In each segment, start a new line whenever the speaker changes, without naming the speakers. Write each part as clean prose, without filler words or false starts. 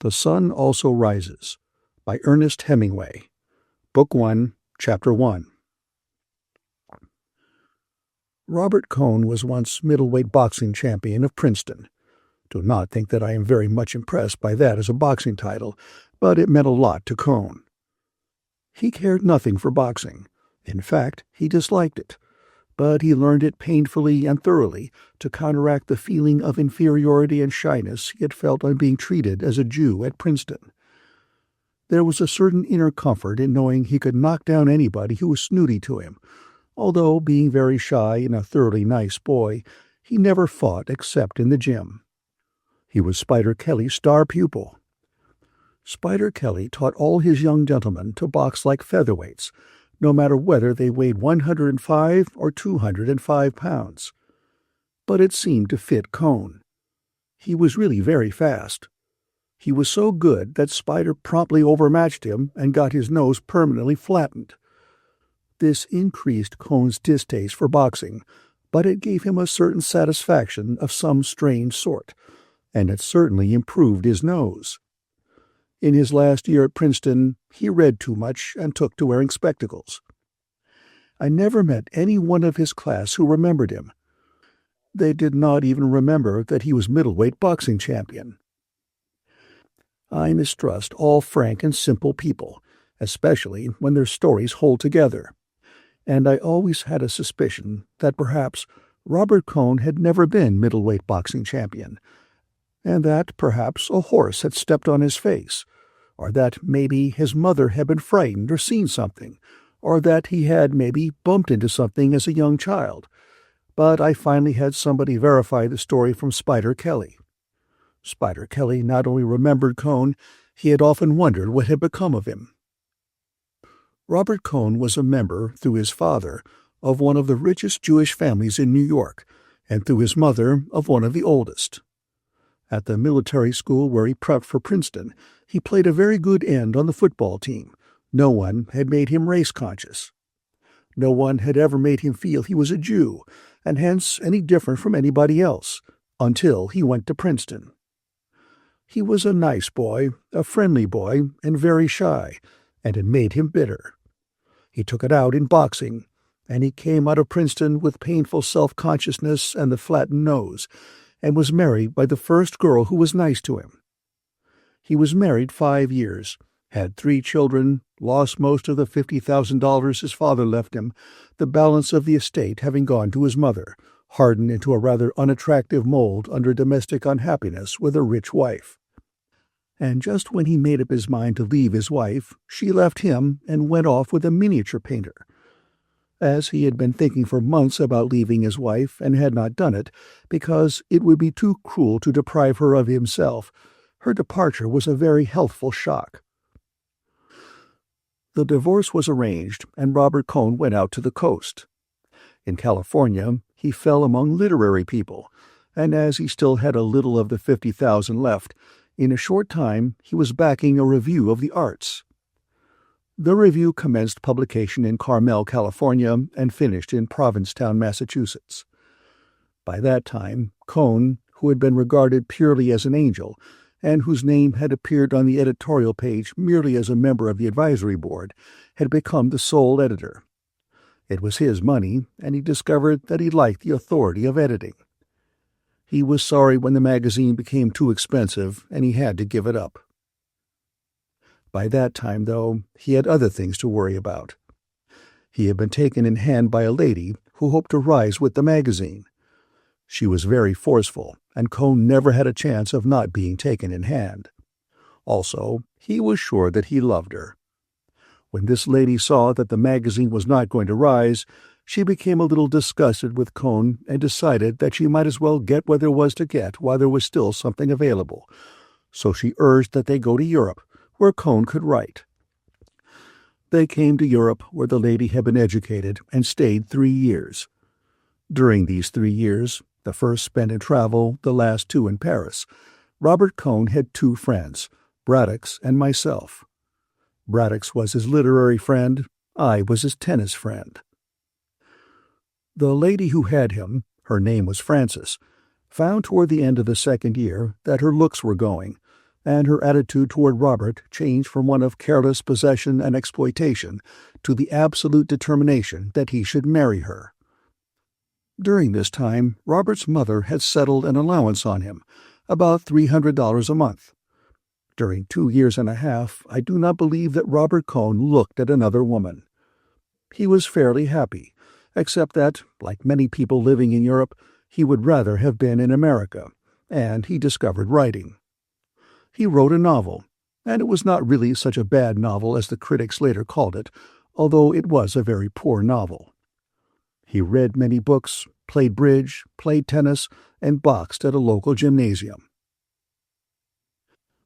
The Sun Also Rises by Ernest Hemingway. Book 1, Chapter 1. Robert Cohn was once middleweight boxing champion of Princeton. Do not think that I am very much impressed by that as a boxing title, but it meant a lot to Cohn. He cared nothing for boxing. In fact, he disliked it. But he learned it painfully and thoroughly to counteract the feeling of inferiority and shyness he had felt on being treated as a Jew at Princeton. There was a certain inner comfort in knowing he could knock down anybody who was snooty to him. Although, being very shy and a thoroughly nice boy, he never fought except in the gym. He was Spider Kelly's star pupil. Spider Kelly taught all his young gentlemen to box like featherweights, no matter whether they weighed 105 or 205 pounds. But it seemed to fit Cohn. He was really very fast. He was so good that Spider promptly overmatched him and got his nose permanently flattened. This increased Cohn's distaste for boxing, but it gave him a certain satisfaction of some strange sort, and it certainly improved his nose. In his last year at Princeton, he read too much and took to wearing spectacles. I never met any one of his class who remembered him. They did not even remember that he was middleweight boxing champion. I mistrust all frank and simple people, especially when their stories hold together, and I always had a suspicion that perhaps Robert Cohn had never been middleweight boxing champion, and that perhaps a horse had stepped on his face, or that maybe his mother had been frightened or seen something, or that he had maybe bumped into something as a young child. But I finally had somebody verify the story from Spider Kelly. Spider Kelly not only remembered Cohn, he had often wondered what had become of him. Robert Cohn was a member, through his father, of one of the richest Jewish families in New York, and through his mother, of one of the oldest. At the military school where he prepped for Princeton, he played a very good end on the football team. No one had made him race-conscious. No one had ever made him feel he was a Jew, and hence any different from anybody else, until he went to Princeton. He was a nice boy, a friendly boy, and very shy, and it made him bitter. He took it out in boxing, and he came out of Princeton with painful self-consciousness and the flattened nose, and was married by the first girl who was nice to him. He was married 5 years, had 3 children, lost most of the $50,000 his father left him, the balance of the estate having gone to his mother, hardened into a rather unattractive mold under domestic unhappiness with a rich wife. And just when he made up his mind to leave his wife, she left him and went off with a miniature painter. As he had been thinking for months about leaving his wife and had not done it, because it would be too cruel to deprive her of himself, her departure was a very healthful shock. The divorce was arranged, and Robert Cohn went out to the coast. In California, he fell among literary people, and as he still had a little of the $50,000 left, in a short time he was backing a review of the arts. The review commenced publication in Carmel, California, and finished in Provincetown, Massachusetts. By that time, Cohn, who had been regarded purely as an angel, and whose name had appeared on the editorial page merely as a member of the advisory board, had become the sole editor. It was his money, and he discovered that he liked the authority of editing. He was sorry when the magazine became too expensive, and he had to give it up. By that time, though, he had other things to worry about. He had been taken in hand by a lady who hoped to rise with the magazine. She was very forceful, and Cohn never had a chance of not being taken in hand. Also, he was sure that he loved her. When this lady saw that the magazine was not going to rise, she became a little disgusted with Cohn and decided that she might as well get what there was to get while there was still something available. So she urged that they go to Europe, where Cohn could write. They came to Europe, where the lady had been educated, and stayed 3 years. During these 3 years, the first spent in travel, the last 2 in Paris, Robert Cohn had 2 friends, Braddox and myself. Braddox was his literary friend, I was his tennis friend. The lady who had him, her name was Frances, found toward the end of the second year that her looks were going, and her attitude toward Robert changed from one of careless possession and exploitation to the absolute determination that he should marry her. During this time, Robert's mother had settled an allowance on him, about $300 a month. During 2 years and a half, I do not believe that Robert Cohn looked at another woman. He was fairly happy, except that, like many people living in Europe, he would rather have been in America, and he discovered writing. He wrote a novel, and it was not really such a bad novel as the critics later called it, although it was a very poor novel. He read many books, played bridge, played tennis, and boxed at a local gymnasium.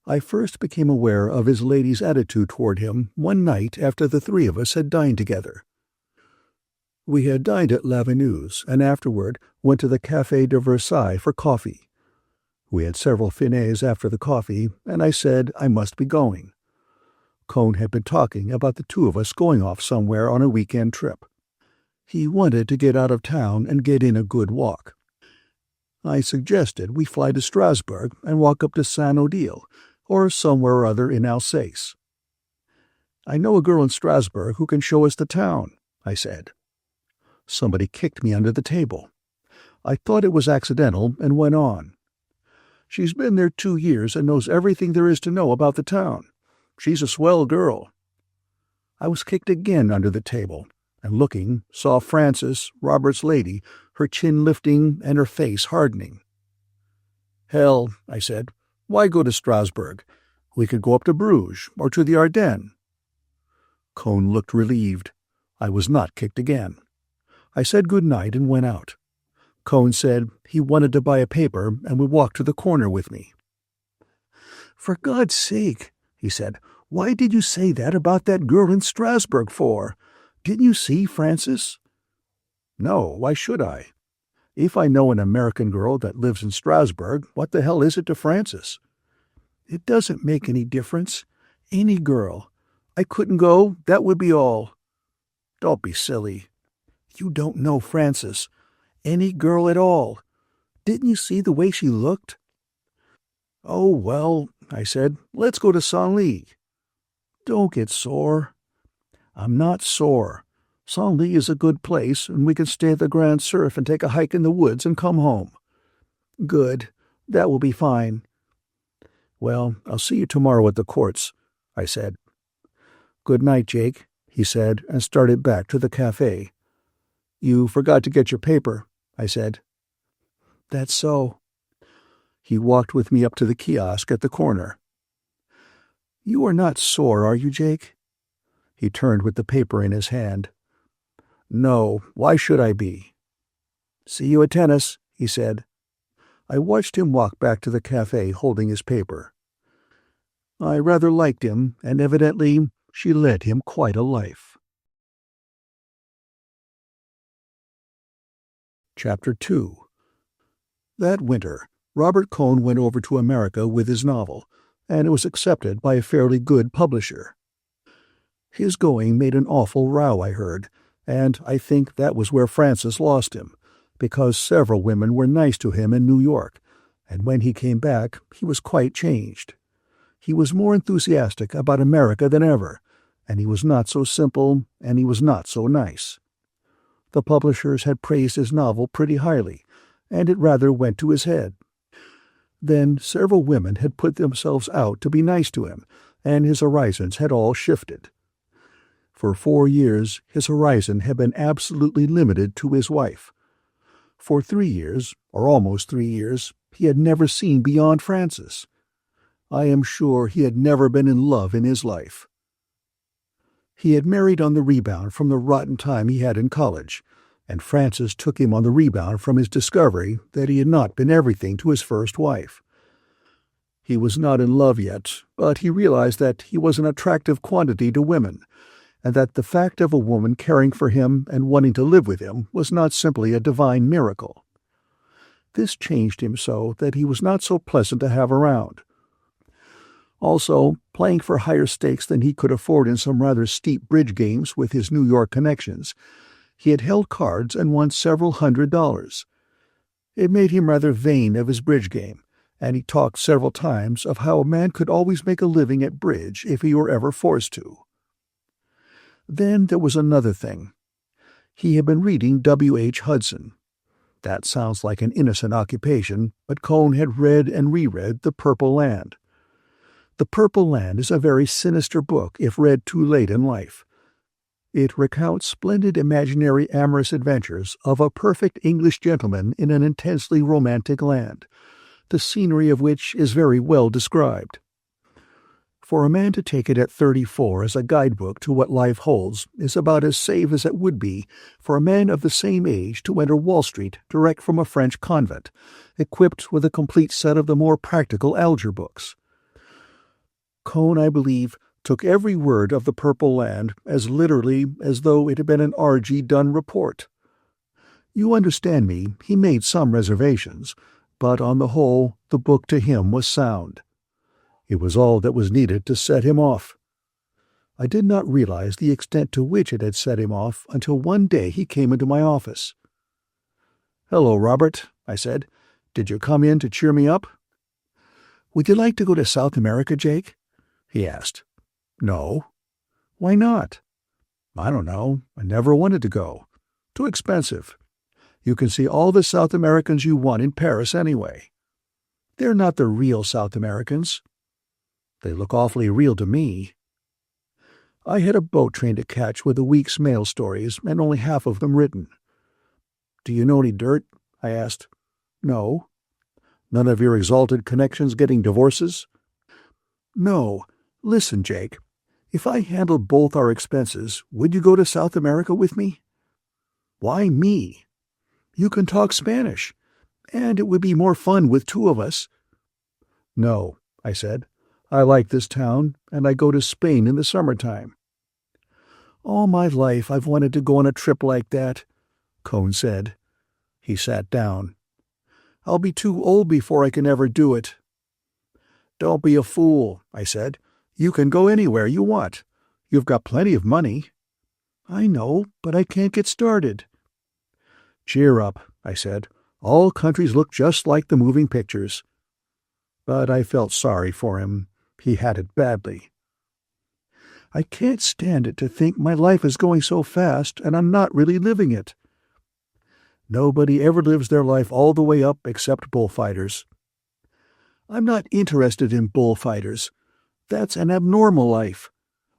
I first became aware of his lady's attitude toward him one night after the three of us had dined together. We had dined at Lavenue's, and afterward went to the Café de Versailles for coffee. We had several finets after the coffee, and I said I must be going. Cohn had been talking about the two of us going off somewhere on a weekend trip. He wanted to get out of town and get in a good walk. I suggested we fly to Strasbourg and walk up to Saint-Odile, or somewhere or other in Alsace. "I know a girl in Strasbourg who can show us the town," I said. Somebody kicked me under the table. I thought it was accidental and went on. "She's been there 2 years and knows everything there is to know about the town. She's a swell girl." I was kicked again under the table, and looking, saw Frances, Robert's lady, her chin lifting and her face hardening. "Hell," I said, "why go to Strasbourg? We could go up to Bruges or to the Ardennes." Cohn looked relieved. I was not kicked again. I said good night and went out. Cohn said he wanted to buy a paper and would walk to the corner with me. "For God's sake," he said, "why did you say that about that girl in Strasbourg for? Didn't you see Frances?" "No, why should I? If I know an American girl that lives in Strasbourg, what the hell is it to Frances?" "It doesn't make any difference. Any girl. I couldn't go, that would be all." "Don't be silly. You don't know Frances. Any girl at all. Didn't you see the way she looked?" "Oh, well," I said, "let's go to Senlis." "Don't get sore." "I'm not sore. Senlis is a good place, and we can stay at the Grand Surf and take a hike in the woods and come home." "Good. That will be fine." "Well, I'll see you tomorrow at the courts," I said. "Good night, Jake," he said, and started back to the café. "You forgot to get your paper," I said. "That's so." He walked with me up to the kiosk at the corner. "You are not sore, are you, Jake?" He turned with the paper in his hand. "No, why should I be?" "See you at tennis," he said. I watched him walk back to the café holding his paper. I rather liked him, and evidently she led him quite a life. Chapter 2. That winter, Robert Cohn went over to America with his novel, and it was accepted by a fairly good publisher. His going made an awful row, I heard, and I think that was where Frances lost him, because several women were nice to him in New York, and when he came back he was quite changed. He was more enthusiastic about America than ever, and he was not so simple, and he was not so nice. The publishers had praised his novel pretty highly, and it rather went to his head. Then several women had put themselves out to be nice to him, and his horizons had all shifted. For 4 years his horizon had been absolutely limited to his wife. For 3 years, or almost 3 years, he had never seen beyond Frances. I am sure he had never been in love in his life. He had married on the rebound from the rotten time he had in college, and Frances took him on the rebound from his discovery that he had not been everything to his first wife. He was not in love yet, but he realized that he was an attractive quantity to women, and that the fact of a woman caring for him and wanting to live with him was not simply a divine miracle. This changed him so that he was not so pleasant to have around. Also, playing for higher stakes than he could afford in some rather steep bridge games with his New York connections, he had held cards and won several $100s. It made him rather vain of his bridge game, and he talked several times of how a man could always make a living at bridge if he were ever forced to. Then there was another thing. He had been reading W.H. Hudson. That sounds like an innocent occupation, but Cohn had read and reread The Purple Land. The Purple Land is a very sinister book if read too late in life. It recounts splendid imaginary amorous adventures of a perfect English gentleman in an intensely romantic land, the scenery of which is very well described. For a man to take it at 34 as a guidebook to what life holds is about as safe as it would be for a man of the same age to enter Wall Street direct from a French convent, equipped with a complete set of the more practical algebra books. Cohn, I believe, took every word of The Purple Land as literally as though it had been an R.G. Dunn report. You understand me, he made some reservations, but on the whole the book to him was sound. It was all that was needed to set him off. I did not realize the extent to which it had set him off until one day he came into my office. "Hello, Robert," I said. "Did you come in to cheer me up?" "Would you like to go to South America, Jake?" he asked. "No." "Why not?" "I don't know. I never wanted to go. Too expensive. You can see all the South Americans you want in Paris anyway." "They're not the real South Americans." "They look awfully real to me." I had a boat train to catch with a week's mail stories and only half of them written. "Do you know any dirt?" I asked. "No." "None of your exalted connections getting divorces?" "No. Listen, Jake. If I handled both our expenses, would you go to South America with me?" "Why me?" "You can talk Spanish, and it would be more fun with two of us." "No," I said. "I like this town, and I go to Spain in the summertime." "All my life I've wanted to go on a trip like that," Cohn said. He sat down. "I'll be too old before I can ever do it." "Don't be a fool," I said. "You can go anywhere you want. You've got plenty of money." "I know, but I can't get started." "Cheer up," I said. "All countries look just like the moving pictures." But I felt sorry for him. He had it badly. "I can't stand it to think my life is going so fast and I'm not really living it." "Nobody ever lives their life all the way up except bullfighters." "I'm not interested in bullfighters. That's an abnormal life.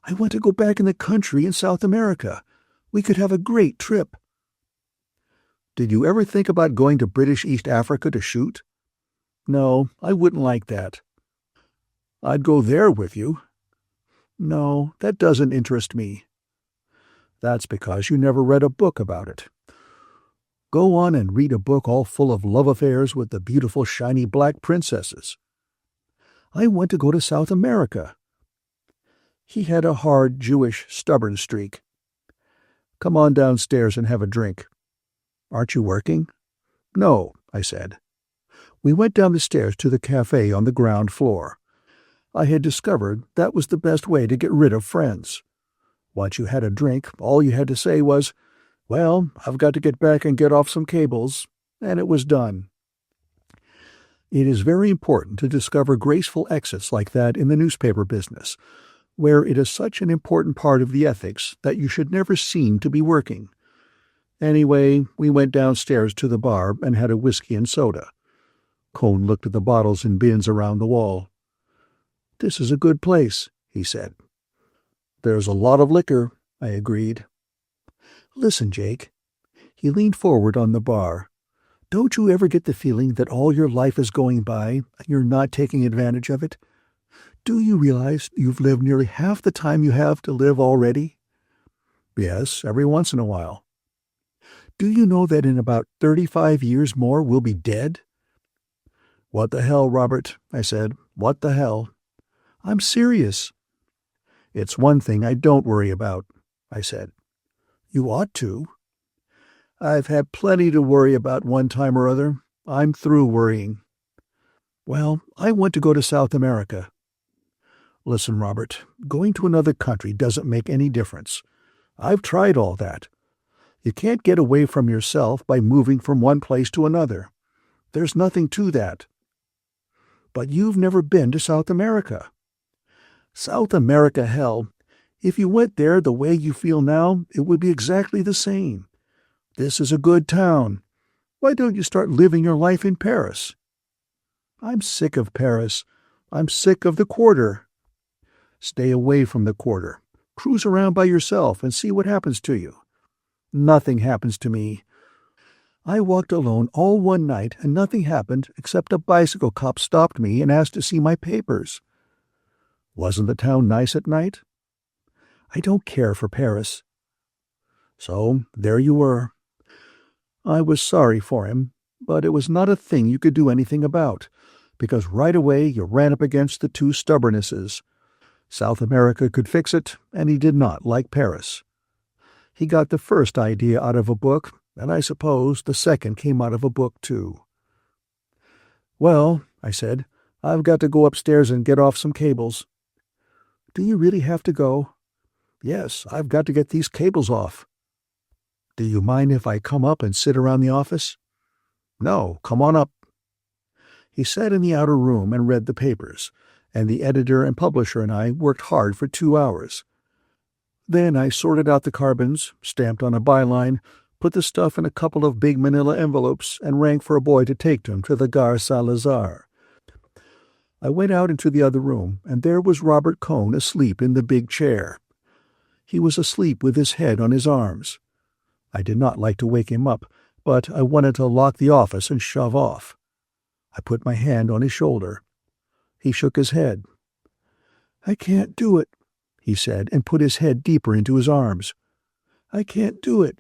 I want to go back in the country in South America. We could have a great trip." "Did you ever think about going to British East Africa to shoot?" "No, I wouldn't like that." "I'd go there with you." "No, that doesn't interest me." "That's because you never read a book about it. Go on and read a book all full of love affairs with the beautiful shiny black princesses." "I want to go to South America." He had a hard, Jewish, stubborn streak. "Come on downstairs and have a drink." "Aren't you working?" "No," I said. We went down the stairs to the café on the ground floor. I had discovered that was the best way to get rid of friends. Once you had a drink, all you had to say was, "Well, I've got to get back and get off some cables," and it was done. It is very important to discover graceful exits like that in the newspaper business, where it is such an important part of the ethics that you should never seem to be working. Anyway, we went downstairs to the bar and had a whiskey and soda. Cohn looked at the bottles and bins around the wall. "This is a good place," he said. "There's a lot of liquor," I agreed. "Listen, Jake." He leaned forward on the bar. "Don't you ever get the feeling that all your life is going by and you're not taking advantage of it? Do you realize you've lived nearly half the time you have to live already?" "Yes, every once in a while." "Do you know that in about 35 years more we'll be dead?" "What the hell, Robert?" I said. "What the hell?" "I'm serious." "It's one thing I don't worry about," I said. "You ought to." "I've had plenty to worry about one time or other. I'm through worrying." "Well, I want to go to South America." "Listen, Robert, going to another country doesn't make any difference. I've tried all that. You can't get away from yourself by moving from one place to another. There's nothing to that." But you've never been to South America." "South America, hell. If you went there the way you feel now, it would be exactly the same. This is a good town. Why don't you start living your life in Paris?" "I'm sick of Paris. I'm sick of the Quarter." "Stay away from the Quarter. Cruise around by yourself and see what happens to you." "Nothing happens to me. I walked alone all one night and nothing happened except a bicycle cop stopped me and asked to see my papers." "Wasn't the town nice at night?" "I don't care for Paris." So there you were. I was sorry for him, but it was not a thing you could do anything about, because right away you ran up against the two stubbornnesses. South America could fix it, and he did not like Paris. He got the first idea out of a book, and I suppose the second came out of a book too. "Well," I said, "I've got to go upstairs and get off some cables." "Do you really have to go?" "Yes, I've got to get these cables off." "Do you mind if I come up and sit around the office?" "No, come on up." He sat in the outer room and read the papers, and the editor and publisher and I worked hard for 2 hours. Then I sorted out the carbons, stamped on a byline, put the stuff in a couple of big manila envelopes, and rang for a boy to take them to the Gare Saint-Lazare. I went out into the other room, and there was Robert Cohn asleep in the big chair. He was asleep with his head on his arms. I did not like to wake him up, but I wanted to lock the office and shove off. I put my hand on his shoulder. He shook his head. "I can't do it," he said, and put his head deeper into his arms. "I can't do it.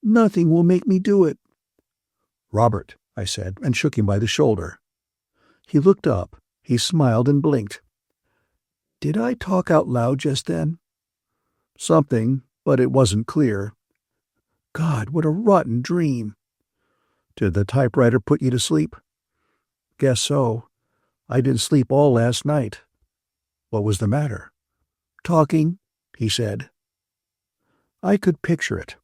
Nothing will make me do it." "Robert," I said, and shook him by the shoulder. He looked up. He smiled and blinked. "Did I talk out loud just then?" "Something, but it wasn't clear." "God, what a rotten dream." "Did the typewriter put you to sleep?" "Guess so. I didn't sleep all last night." "What was the matter?" "Talking," he said. I could picture it.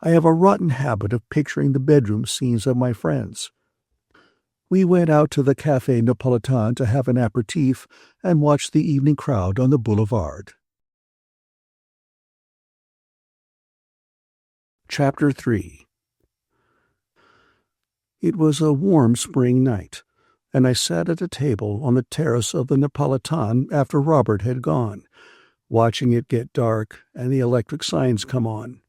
I have a rotten habit of picturing the bedroom scenes of my friends. We went out to the Café Napolitain to have an aperitif and watch the evening crowd on the boulevard. Chapter 3. It was a warm spring night, and I sat at a table on the terrace of the Napolitain after Robert had gone, watching it get dark and the electric signs come on,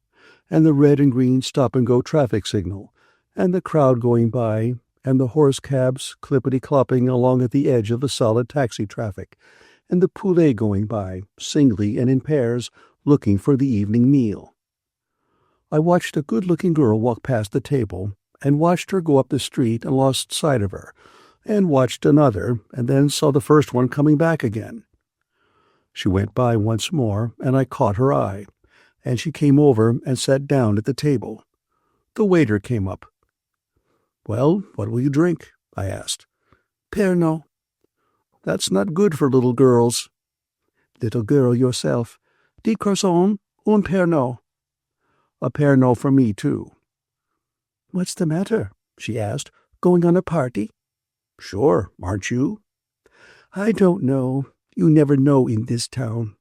and the red and green stop-and-go traffic signal, and the crowd going by, and the horse cabs clippity-clopping along at the edge of the solid taxi traffic, and the poulet going by, singly and in pairs, looking for the evening meal. I watched a good-looking girl walk past the table, and watched her go up the street and lost sight of her, and watched another, and then saw the first one coming back again. She went by once more, and I caught her eye, and she came over and sat down at the table. The waiter came up. "Well, what will you drink?" I asked. "Pernod." "That's not good for little girls." "Little girl yourself. 10 croissants, un Pernod." "A Pernod for me, too." "What's the matter?" she asked. "Going on a party?" "Sure, aren't you?" "I don't know. You never know in this town."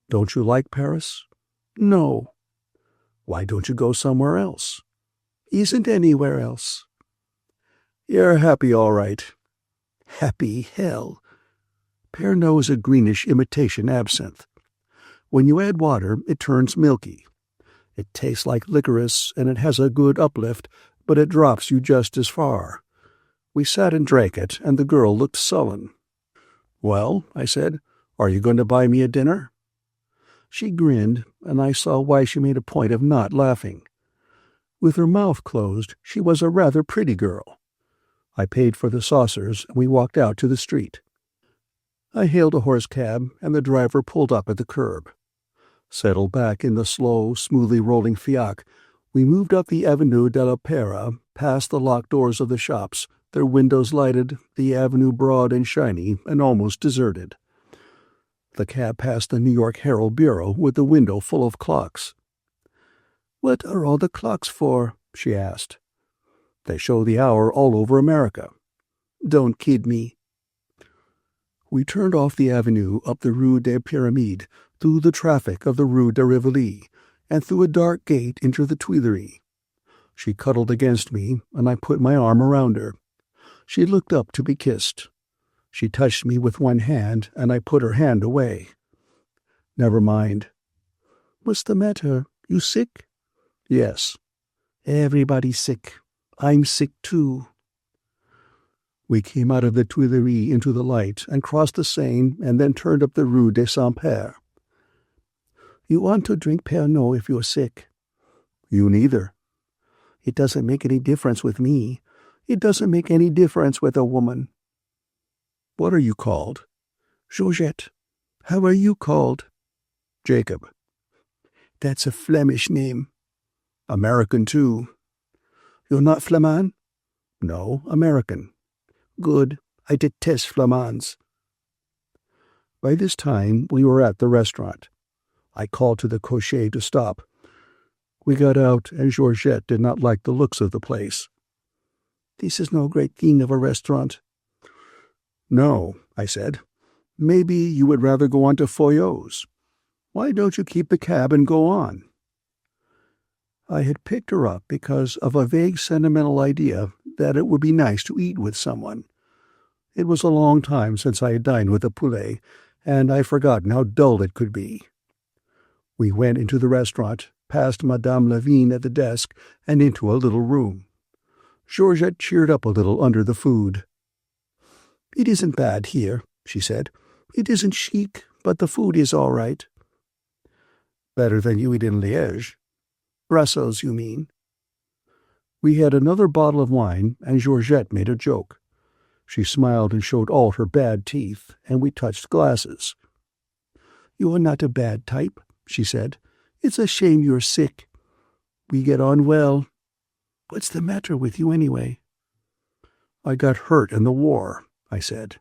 "Don't you like Paris?" "No." "Why don't you go somewhere else?" "Isn't anywhere else." "You're happy all right." "Happy hell." Pernod is a greenish imitation absinthe. When you add water, it turns milky. It tastes like licorice, and it has a good uplift, but it drops you just as far. We sat and drank it, and the girl looked sullen. "Well," I said, "are you going to buy me a dinner?" She grinned, and I saw why she made a point of not laughing. With her mouth closed, she was a rather pretty girl. I paid for the saucers, and we walked out to the street. I hailed a horse cab, and the driver pulled up at the curb. Settled back in the slow, smoothly rolling fiacre, we moved up the Avenue de l'Opéra, past the locked doors of the shops, their windows lighted, the avenue broad and shiny and almost deserted. The cab passed the New York Herald Bureau with the window full of clocks. "What are all the clocks for?" she asked. "They show the hour all over America." "Don't kid me." We turned off the avenue up the Rue des Pyramides, through the traffic of the Rue de Rivoli, and through a dark gate into the Tuileries. She cuddled against me, and I put my arm around her. She looked up to be kissed. She touched me with one hand, and I put her hand away. "Never mind." "What's the matter? You sick?" "Yes." "Everybody's sick. I'm sick too." We came out of the Tuileries into the light and crossed the Seine and then turned up the Rue des Saint-Pères. "You want to drink Pernod if you're sick." "You neither." "It doesn't make any difference with me. It doesn't make any difference with a woman." "What are you called?" "Georgette. How are you called?" "Jacob." "That's a Flemish name." "American, too." "You're not Flamand?" "No, American." "Good. I detest Flamands." By this time we were at the restaurant. I called to the cocher to stop. We got out, and Georgette did not like the looks of the place. "This is no great thing of a restaurant." "No," I said. "Maybe you would rather go on to Foyot's. Why don't you keep the cab and go on?" I had picked her up because of a vague sentimental idea that it would be nice to eat with someone. It was a long time since I had dined with a poulet, and I had forgotten how dull it could be. We went into the restaurant, past Madame Levine at the desk, and into a little room. Georgette cheered up a little under the food. "It isn't bad here," she said. "It isn't chic, but the food is all right." "Better than you eat in Liège." "Brussels, you mean?" We had another bottle of wine, and Georgette made a joke. She smiled and showed all her bad teeth, and we touched glasses. "You are not a bad type," she said. "It's a shame you're sick. We get on well. What's the matter with you, anyway?" "I got hurt in the war," I said.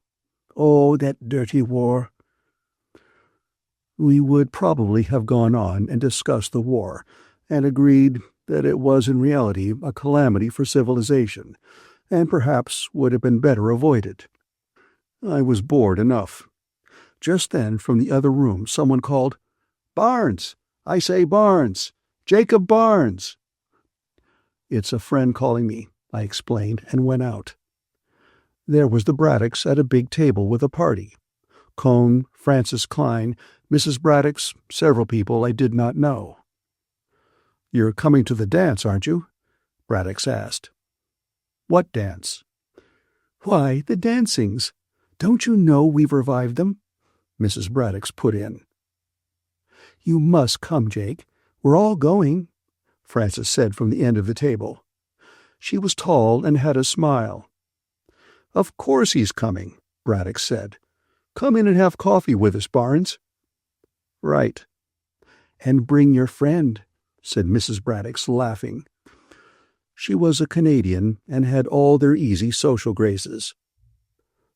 "Oh, that dirty war." We would probably have gone on and discussed the war, and agreed that it was in reality a calamity for civilization, and perhaps would have been better avoided. I was bored enough. Just then, from the other room, someone called, "Barnes! I say, Barnes! Jacob Barnes!" "It's a friend calling me," I explained, and went out. There was the Braddocks at a big table with a party. Cohn, Francis Klein, Mrs. Braddocks, several people I did not know. "You're coming to the dance, aren't you?" Braddocks asked. "What dance?" "Why, the dancings. Don't you know we've revived them?" Mrs. Braddocks put in. "You must come, Jake. We're all going," Frances said from the end of the table. She was tall and had a smile. "Of course he's coming," Braddocks said. "Come in and have coffee with us, Barnes." "Right." "And bring your friend," said Mrs. Braddocks, laughing. She was a Canadian and had all their easy social graces.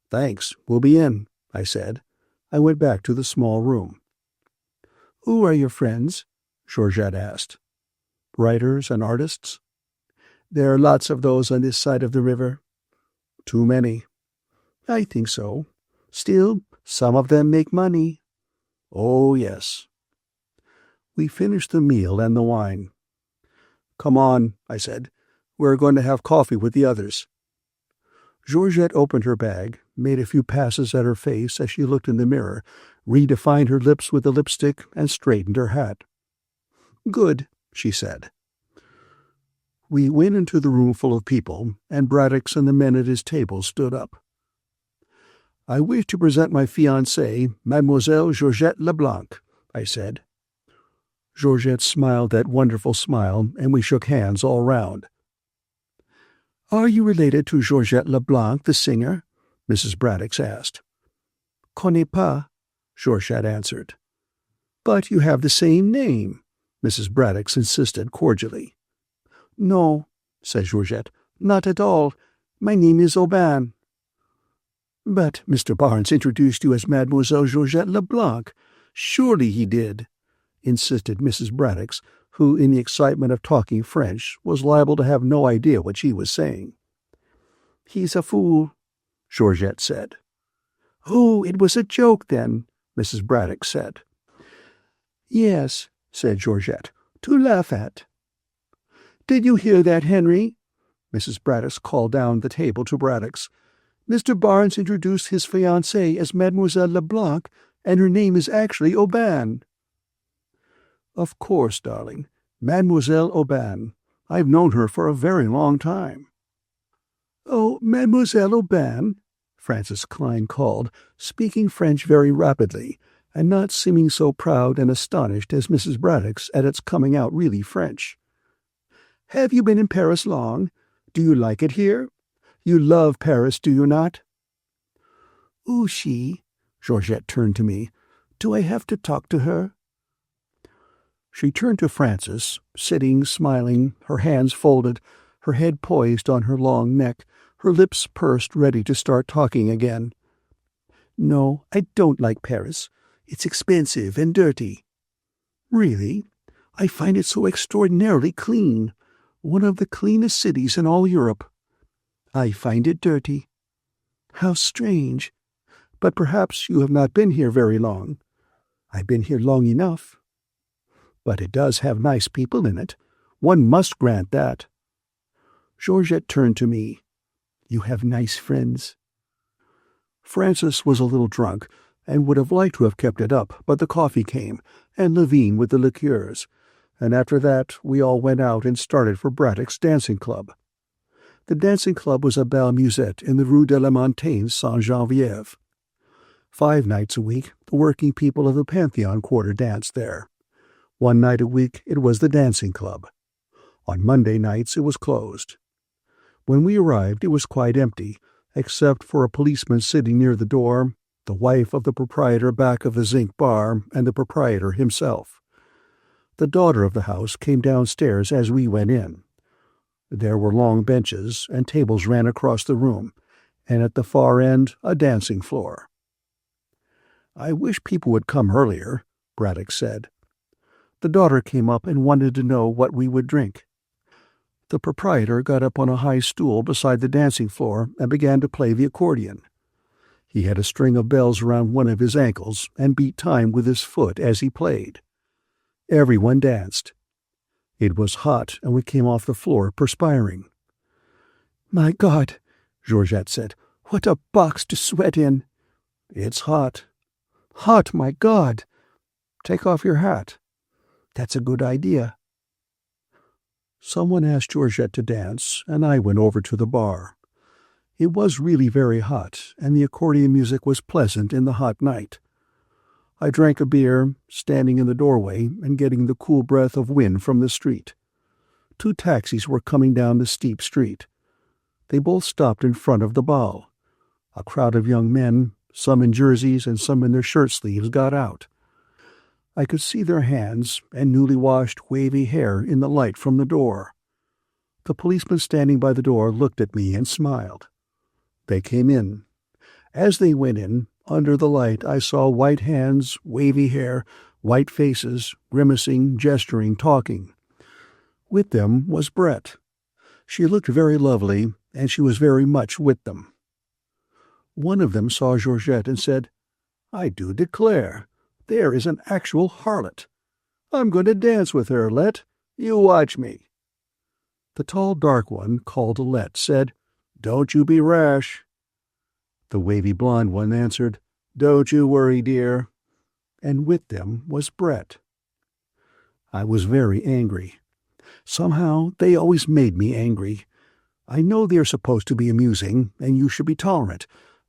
"Thanks, we'll be in," I said. I went back to the small room. "Who are your friends?" Georgette asked. "Writers and artists." "There are lots of those on this side of the river." "Too many." "I think so. Still, some of them make money." "Oh, yes." We finished the meal and the wine. "Come on," I said. "We're going to have coffee with the others." Georgette opened her bag, made a few passes at her face as she looked in the mirror, redefined her lips with the lipstick, and straightened her hat. "Good," she said. We went into the room full of people, and Braddocks and the men at his table stood up. "I wish to present my fiancée, Mademoiselle Georgette Leblanc," I said. Georgette smiled that wonderful smile, and we shook hands all round. "Are you related to Georgette Leblanc, the singer?" Mrs. Braddocks asked. "Connais pas," Georgette answered. "But you have the same name," Mrs. Braddocks insisted cordially. "No," said Georgette, "not at all. My name is Aubin." "But Mr. Barnes introduced you as Mademoiselle Georgette Leblanc. Surely he did," insisted Mrs. Braddocks, who, in the excitement of talking French, was liable to have no idea what she was saying. "He's a fool," Georgette said. "Oh, it was a joke, then," Mrs. Braddock said. "Yes," said Georgette, "to laugh at." "Did you hear that, Henry?" Mrs. Braddock called down the table to Braddock's. "Mr. Barnes introduced his fiancée as Mademoiselle Leblanc, and her name is actually Aubain." "Of course, darling. Mademoiselle Aubain. I've known her for a very long time." "Oh, Mademoiselle Aubain," Frances Klein called, speaking French very rapidly, and not seeming so proud and astonished as Mrs. Braddock's at its coming out really French. "Have you been in Paris long? Do you like it here? You love Paris, do you not?" "Ooh, she," Georgette turned to me. "Do I have to talk to her?" She turned to Frances, sitting, smiling, her hands folded, her head poised on her long neck, her lips pursed, ready to start talking again. "No, I don't like Paris. It's expensive and dirty." "Really? I find it so extraordinarily clean. One of the cleanest cities in all Europe." "I find it dirty." "How strange. But perhaps you have not been here very long." "I've been here long enough." "But it does have nice people in it. One must grant that." Georgette turned to me. "You have nice friends." Frances was a little drunk, and would have liked to have kept it up, but the coffee came, and Levine with the liqueurs, and after that we all went out and started for Braddock's dancing club. The dancing club was a bal musette in the Rue de la Montagne Sainte-Geneviève. 5 nights a week, the working people of the Pantheon quarter danced there. 1 night a week it was the dancing club. On Monday nights it was closed. When we arrived it was quite empty, except for a policeman sitting near the door, the wife of the proprietor back of the zinc bar, and the proprietor himself. The daughter of the house came downstairs as we went in. There were long benches, and tables ran across the room, and at the far end a dancing floor. "I wish people would come earlier," Braddock said. The daughter came up and wanted to know what we would drink. The proprietor got up on a high stool beside the dancing floor and began to play the accordion. He had a string of bells around one of his ankles and beat time with his foot as he played. Everyone danced. It was hot, and we came off the floor perspiring. "My God," Georgette said, "what a box to sweat in." "It's hot." "Hot, my God." "Take off your hat." "That's a good idea." Someone asked Georgette to dance, and I went over to the bar. It was really very hot, and the accordion music was pleasant in the hot night. I drank a beer, standing in the doorway and getting the cool breath of wind from the street. 2 taxis were coming down the steep street. They both stopped in front of the ball. A crowd of young men, some in jerseys and some in their shirt sleeves, got out. I could see their hands and newly washed, wavy hair in the light from the door. The policeman standing by the door looked at me and smiled. They came in. As they went in, under the light I saw white hands, wavy hair, white faces, grimacing, gesturing, talking. With them was Brett. She looked very lovely, and she was very much with them. One of them saw Georgette and said, "I do declare, there is an actual harlot. I'm going to dance with her, Let. You watch me." The tall, dark one, called Let, said, "Don't you be rash." The wavy blonde one answered, "Don't you worry, dear." And with them was Brett. I was very angry. Somehow they always made me angry. I know they are supposed to be amusing, and you should be tolerant,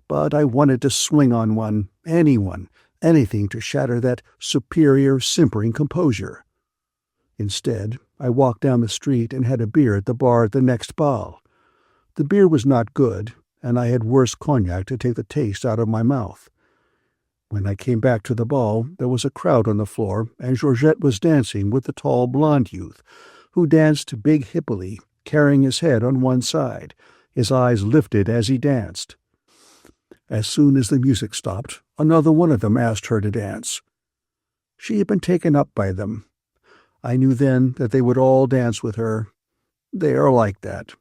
but I wanted to swing on one, anyone, anything to shatter that superior, simpering composure. Instead, I walked down the street and had a beer at the bar at the next ball. The beer was not good, and I had worse cognac to take the taste out of my mouth. When I came back to the ball, there was a crowd on the floor, and Georgette was dancing with the tall blonde youth, who danced big hippily, carrying his head on one side, his eyes lifted as he danced. As soon as the music stopped, another one of them asked her to dance. She had been taken up by them. I knew then that they would all dance with her. They are like that.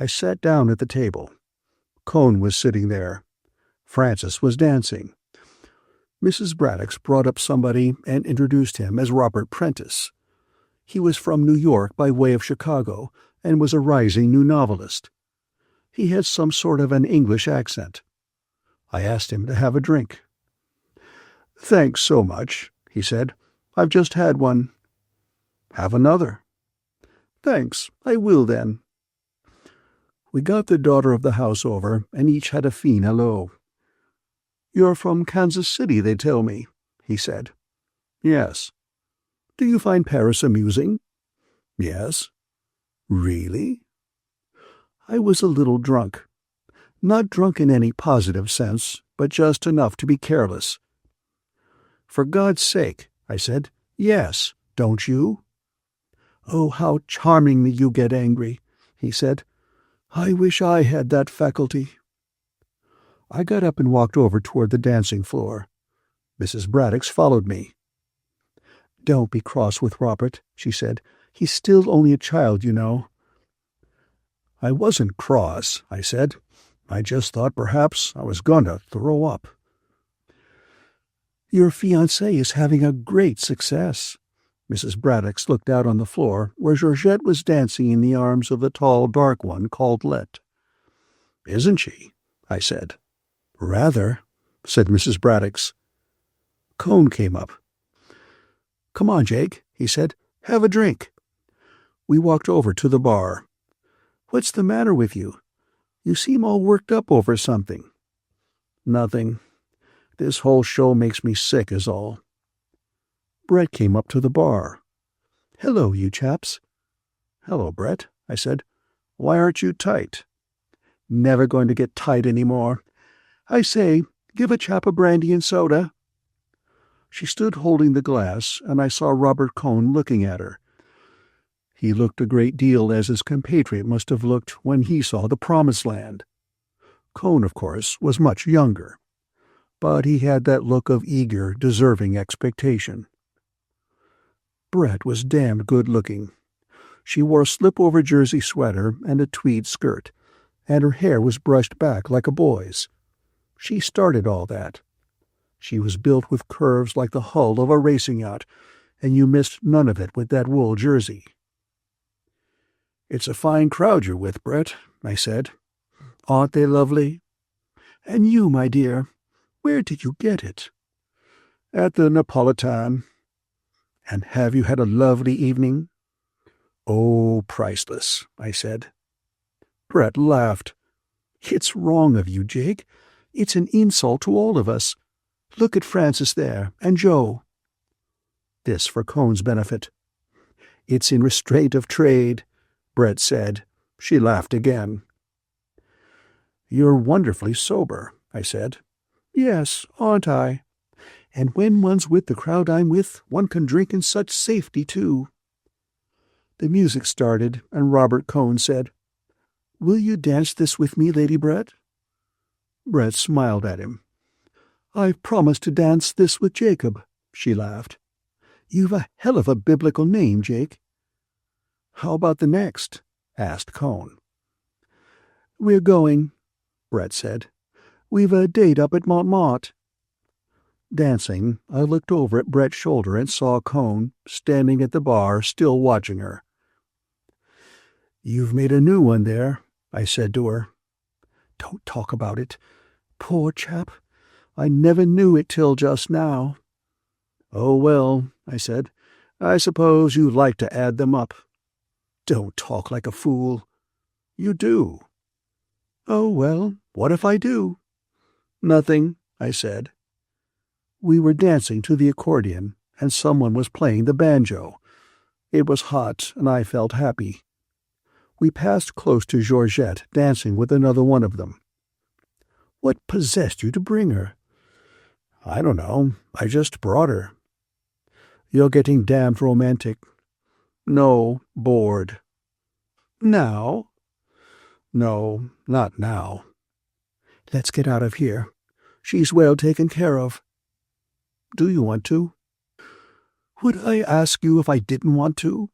I sat down at the table. Cohn was sitting there. Francis was dancing. Mrs. Braddock brought up somebody and introduced him as Robert Prentice. He was from New York by way of Chicago and was a rising new novelist. He had some sort of an English accent. I asked him to have a drink. "Thanks so much," he said. "I've just had one." "Have another." "Thanks, I will then." We got the daughter of the house over, and each had a fine hello. "You're from Kansas City, they tell me," he said. "Yes." "Do you find Paris amusing?" "Yes." "Really?" I was a little drunk. Not drunk in any positive sense, but just enough to be careless. "For God's sake," I said. "Yes, don't you?" "Oh, how charmingly you get angry," he said. "I wish I had that faculty." I got up and walked over toward the dancing floor. Mrs. Braddock followed me. "Don't be cross with Robert," she said. "He's still only a child, you know." "I wasn't cross," I said. "I just thought perhaps I was going to throw up." "Your fiancé is having a great success." Mrs. Braddock looked out on the floor where Georgette was dancing in the arms of the tall, dark one called Let. "Isn't she?" I said. "Rather," said Mrs. Braddock. Cone came up. "Come on, Jake," he said. "Have a drink." We walked over to the bar. "What's the matter with you? You seem all worked up over something." "Nothing. This whole show makes me sick is all." Brett came up to the bar. "Hello, you chaps." "Hello, Brett," I said. "Why aren't you tight?" "Never going to get tight any more. I say, give a chap a brandy and soda." She stood holding the glass, and I saw Robert Cone looking at her. He looked a great deal as his compatriot must have looked when he saw the Promised Land. Cone, of course, was much younger, but he had that look of eager, deserving expectation. Brett was damned good-looking. She wore a slip-over jersey sweater and a tweed skirt, and her hair was brushed back like a boy's. She started all that. She was built with curves like the hull of a racing yacht, and you missed none of it with that wool jersey. "It's a fine crowd you're with, Brett," I said. "Aren't they lovely?" "And you, my dear, where did you get it?" "At the Napolitan." "And have you had a lovely evening?" "Oh, priceless," I said. Brett laughed. "It's wrong of you, Jake. It's an insult to all of us. Look at Francis there, and Joe." This for Cone's benefit. "It's in restraint of trade," Brett said. She laughed again. "You're wonderfully sober," I said. "Yes, aren't I? And when one's with the crowd I'm with, one can drink in such safety, too." The music started, and Robert Cone said, "Will you dance this with me, Lady Brett?" Brett smiled at him. "I've promised to dance this with Jacob," she laughed. "You've a hell of a biblical name, Jake." "How about the next?" asked Cone. "We're going," Brett said. "We've a date up at Montmartre." Dancing, I looked over at Brett's shoulder and saw Cone, standing at the bar, still watching her. "You've made a new one there," I said to her. "Don't talk about it. Poor chap. I never knew it till just now." "Oh, well," I said, "I suppose you like to add them up." "Don't talk like a fool." "You do." "Oh, well, what if I do?" "Nothing," I said. We were dancing to the accordion, and someone was playing the banjo. It was hot, and I felt happy. We passed close to Georgette, dancing with another one of them. "What possessed you to bring her?" "I don't know. I just brought her." "You're getting damned romantic." "No, bored." "Now?" "No, not now." "Let's get out of here. She's well taken care of." "Do you want to?" "Would I ask you if I didn't want to?"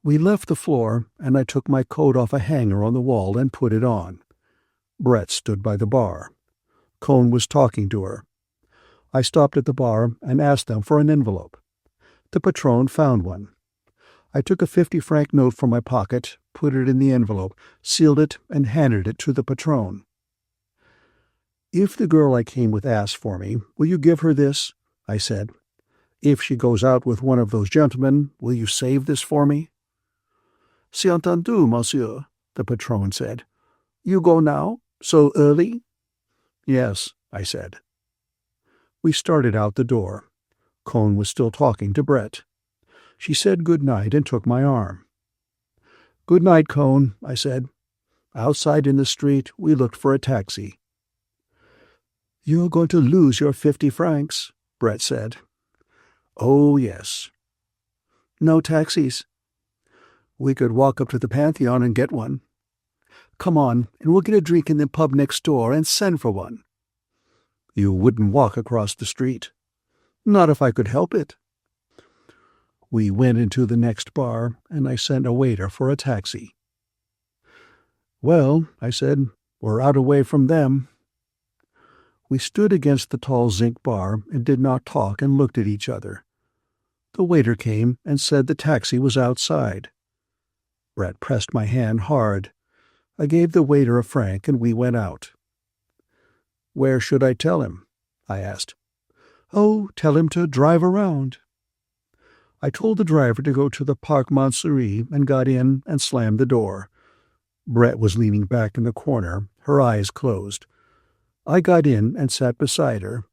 We left the floor, and I took my coat off a hanger on the wall and put it on. Brett stood by the bar. Cohn was talking to her. I stopped at the bar and asked them for an envelope. The patron found one. I took a 50-franc note from my pocket, put it in the envelope, sealed it, and handed it to the patron. "If the girl I came with asks for me, will you give her this?" I said. "If she goes out with one of those gentlemen, will you save this for me?" "C'est entendu, monsieur," the patron said. "You go now? So early?" "Yes," I said. We started out the door. Cohn was still talking to Brett. She said good night and took my arm. "Good night, Cohn," I said. Outside in the street, we looked for a taxi. "You're going to lose your 50 francs, Brett said. "Oh, yes." "No taxis." "We could walk up to the Pantheon and get one." "Come on, and we'll get a drink in the pub next door and send for one." "You wouldn't walk across the street." "Not if I could help it." We went into the next bar, and I sent a waiter for a taxi. "Well," I said, "we're out away from them." We stood against the tall zinc bar and did not talk and looked at each other. The waiter came and said the taxi was outside. Brett pressed my hand hard. I gave the waiter a franc and we went out. "Where should I tell him?" I asked. "Oh, tell him to drive around." I told the driver to go to the Parc Montsouris and got in and slammed the door. Brett was leaning back in the corner, her eyes closed. I got in and sat beside her.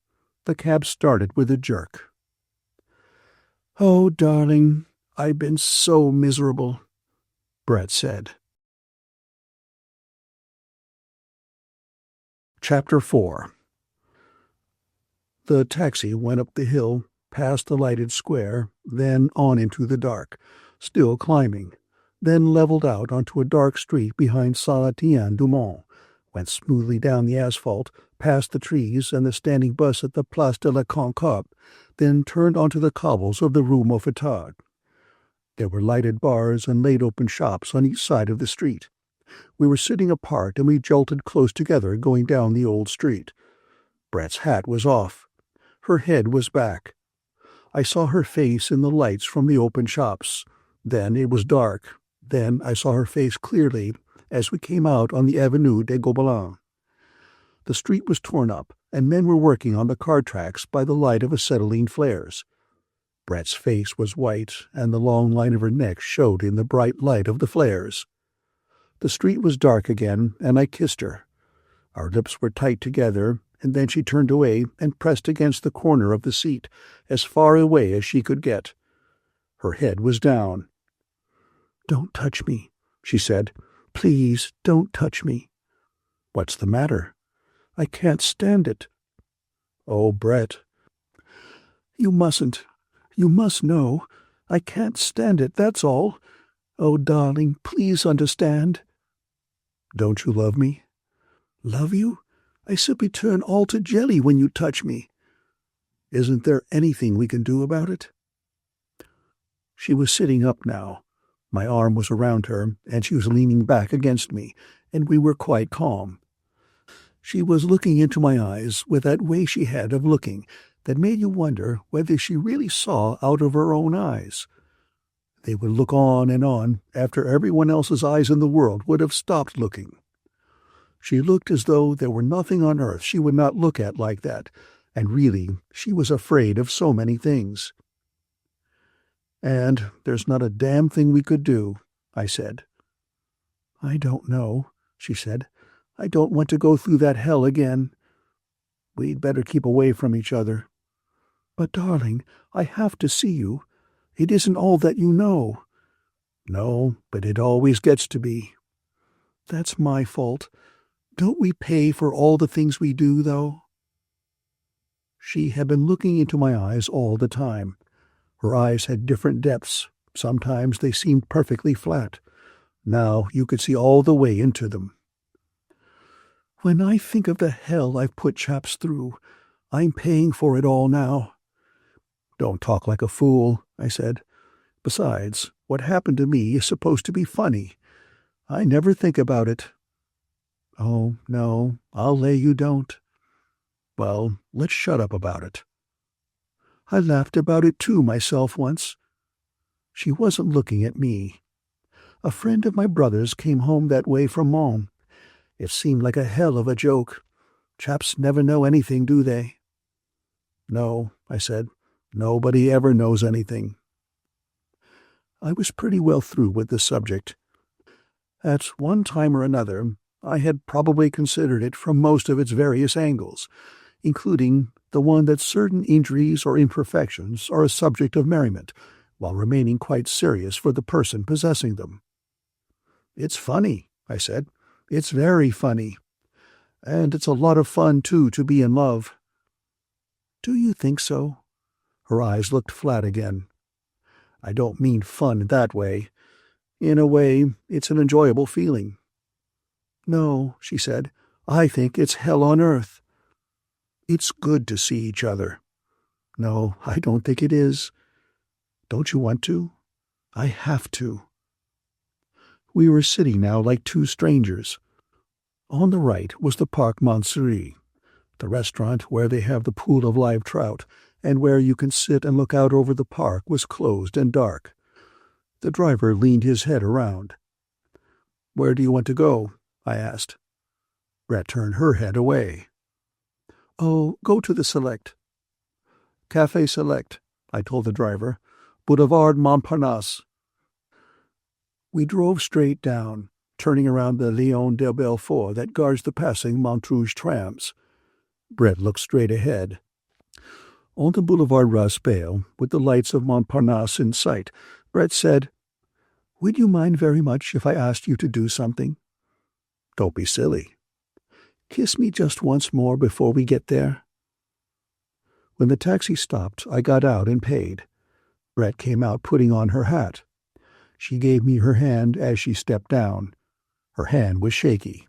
The cab started with a jerk. "Oh, darling, I've been so miserable," Brett said. Chapter 4. The taxi went up the hill, past the lighted square, then on into the dark, still climbing, then leveled out onto a dark street behind Saint-Étienne-du-Mont, went smoothly down the asphalt, past the trees and the standing bus at the Place de la Concorde, then turned onto the cobbles of the Rue Mouffetard. There were lighted bars and laid-open shops on each side of the street. We were sitting apart and we jolted close together going down the old street. Brett's hat was off. Her head was back. I saw her face in the lights from the open shops. Then it was dark. Then I saw her face clearly as we came out on the Avenue des Gobelins. The street was torn up, and men were working on the car tracks by the light of acetylene flares. Brett's face was white, and the long line of her neck showed in the bright light of the flares. The street was dark again, and I kissed her. Our lips were tight together, and then she turned away and pressed against the corner of the seat, as far away as she could get. Her head was down. "Don't touch me," she said. "Please, don't touch me." "What's the matter?" "I can't stand it." "Oh, Brett." "You mustn't. You must know. I can't stand it, that's all. Oh, darling, please understand." "Don't you love me?" "Love you? I simply turn all to jelly when you touch me." "Isn't there anything we can do about it?" She was sitting up now. My arm was around her, and she was leaning back against me, and we were quite calm. She was looking into my eyes with that way she had of looking that made you wonder whether she really saw out of her own eyes. They would look on and on after everyone else's eyes in the world would have stopped looking. She looked as though there were nothing on earth she would not look at like that, and really she was afraid of so many things. "And there's not a damn thing we could do," I said. "I don't know," she said. "I don't want to go through that hell again. We'd better keep away from each other." "But, darling, I have to see you. It isn't all that you know." "No, but it always gets to be." "That's my fault. Don't we pay for all the things we do, though?" She had been looking into my eyes all the time. Her eyes had different depths. Sometimes they seemed perfectly flat. Now you could see all the way into them. "When I think of the hell I've put chaps through, I'm paying for it all now." "Don't talk like a fool," I said. "Besides, what happened to me is supposed to be funny. I never think about it." Oh, no, I'll lay you don't. Well, let's shut up about it. I laughed about it too myself once. She wasn't looking at me. A friend of my brother's came home that way from Mons. It seemed like a hell of a joke. Chaps never know anything, do they? No, I said. Nobody ever knows anything. I was pretty well through with the subject. At one time or another, I had probably considered it from most of its various angles, including the one that certain injuries or imperfections are a subject of merriment, while remaining quite serious for the person possessing them. It's funny, I said. It's very funny. And it's a lot of fun, too, to be in love. Do you think so? Her eyes looked flat again. I don't mean fun that way. In a way, it's an enjoyable feeling. No, she said. I think it's hell on earth. It's good to see each other. No, I don't think it is. Don't you want to? I have to. We were sitting now like two strangers. On the right was the Parc Montsouris, the restaurant where they have the pool of live trout, and where you can sit and look out over the park was closed and dark. The driver leaned his head around. "Where do you want to go?" I asked. Brett turned her head away. "Oh, go to the Select." "Café Select," I told the driver. "Boulevard Montparnasse." We drove straight down, turning around the Lion de Belfort that guards the passing Montrouge trams. Brett looked straight ahead. On the Boulevard Raspail, with the lights of Montparnasse in sight, Brett said, "Would you mind very much if I asked you to do something?" "Don't be silly." "Kiss me just once more before we get there." When the taxi stopped, I got out and paid. Brett came out putting on her hat. She gave me her hand as she stepped down. Her hand was shaky.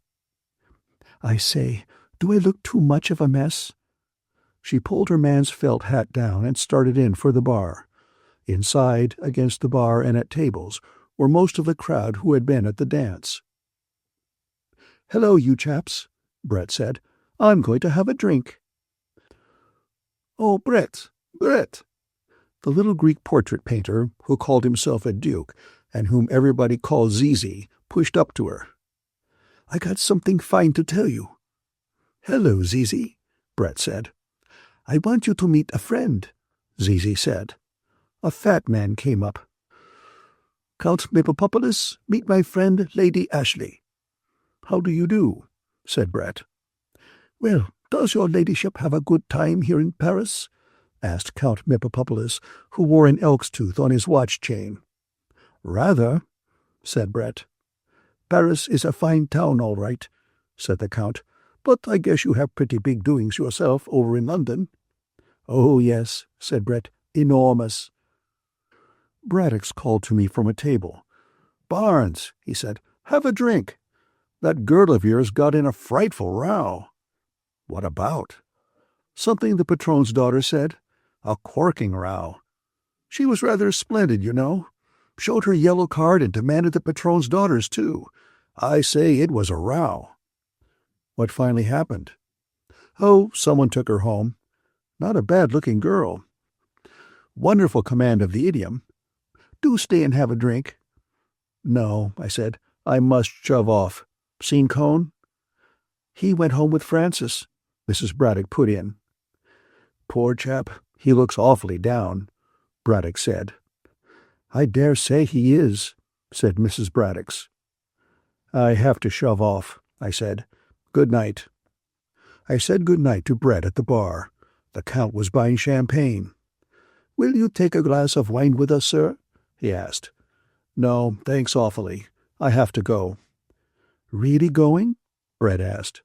"I say, do I look too much of a mess?" She pulled her man's felt hat down and started in for the bar. Inside, against the bar and at tables, were most of the crowd who had been at the dance. "Hello, you chaps," Brett said. "I'm going to have a drink." "Oh, Brett! Brett!" The little Greek portrait painter, who called himself a duke, and whom everybody called Zizi, pushed up to her. "I got something fine to tell you." "Hello, Zizi," Brett said. "I want you to meet a friend," Zizi said. A fat man came up. "Count Maplepopoulos, meet my friend Lady Ashley." "How do you do?" said Brett. "Well, does your ladyship have a good time here in Paris?" asked Count Maplepopoulos, who wore an elk's tooth on his watch chain. "Rather," said Brett. "Paris is a fine town, all right," said the Count, "but I guess you have pretty big doings yourself over in London." "Oh, yes," said Brett, "enormous." Braddock's called to me from a table. "Barnes," he said, "have a drink. That girl of yours got in a frightful row." "What about?" "Something the patron's daughter said. A corking row. She was rather splendid, you know. Showed her yellow card and demanded the patron's daughter's, too. I say it was a row." "What finally happened?" "Oh, someone took her home. Not a bad-looking girl. Wonderful command of the idiom. Do stay and have a drink." "No," I said. "I must shove off. Seen Cone?" "He went home with Francis," Mrs. Braddock put in. "Poor chap, he looks awfully down," Braddock said. "I dare say he is," said Mrs. Braddock's. "I have to shove off," I said. "Good night." I said good night to Brett at the bar. The Count was buying champagne. "Will you take a glass of wine with us, sir?" he asked. "No, thanks awfully. I have to go." "Really going?" Brett asked.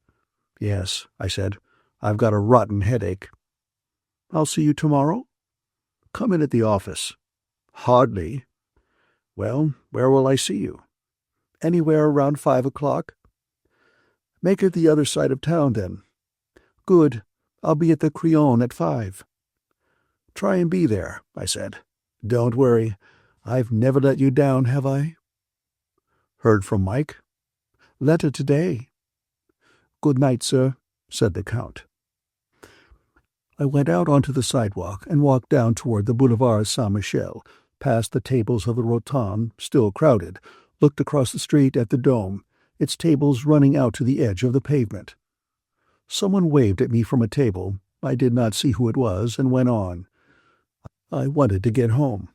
"Yes," I said. "I've got a rotten headache." "I'll see you tomorrow?" "Come in at the office." "Hardly." "Well, where will I see you?" "Anywhere around 5 o'clock." "Make it the other side of town, then." "Good. I'll be at the Crillon at 5. "Try and be there," I said. "Don't worry. I've never let you down, have I?" "Heard from Mike?" "Letter today." "Good night, sir," said the Count. I went out onto the sidewalk and walked down toward the Boulevard Saint-Michel, past the tables of the Rotonde, still crowded, looked across the street at the Dome, its tables running out to the edge of the pavement. Someone waved at me from a table. I did not see who it was and went on. I wanted to get home.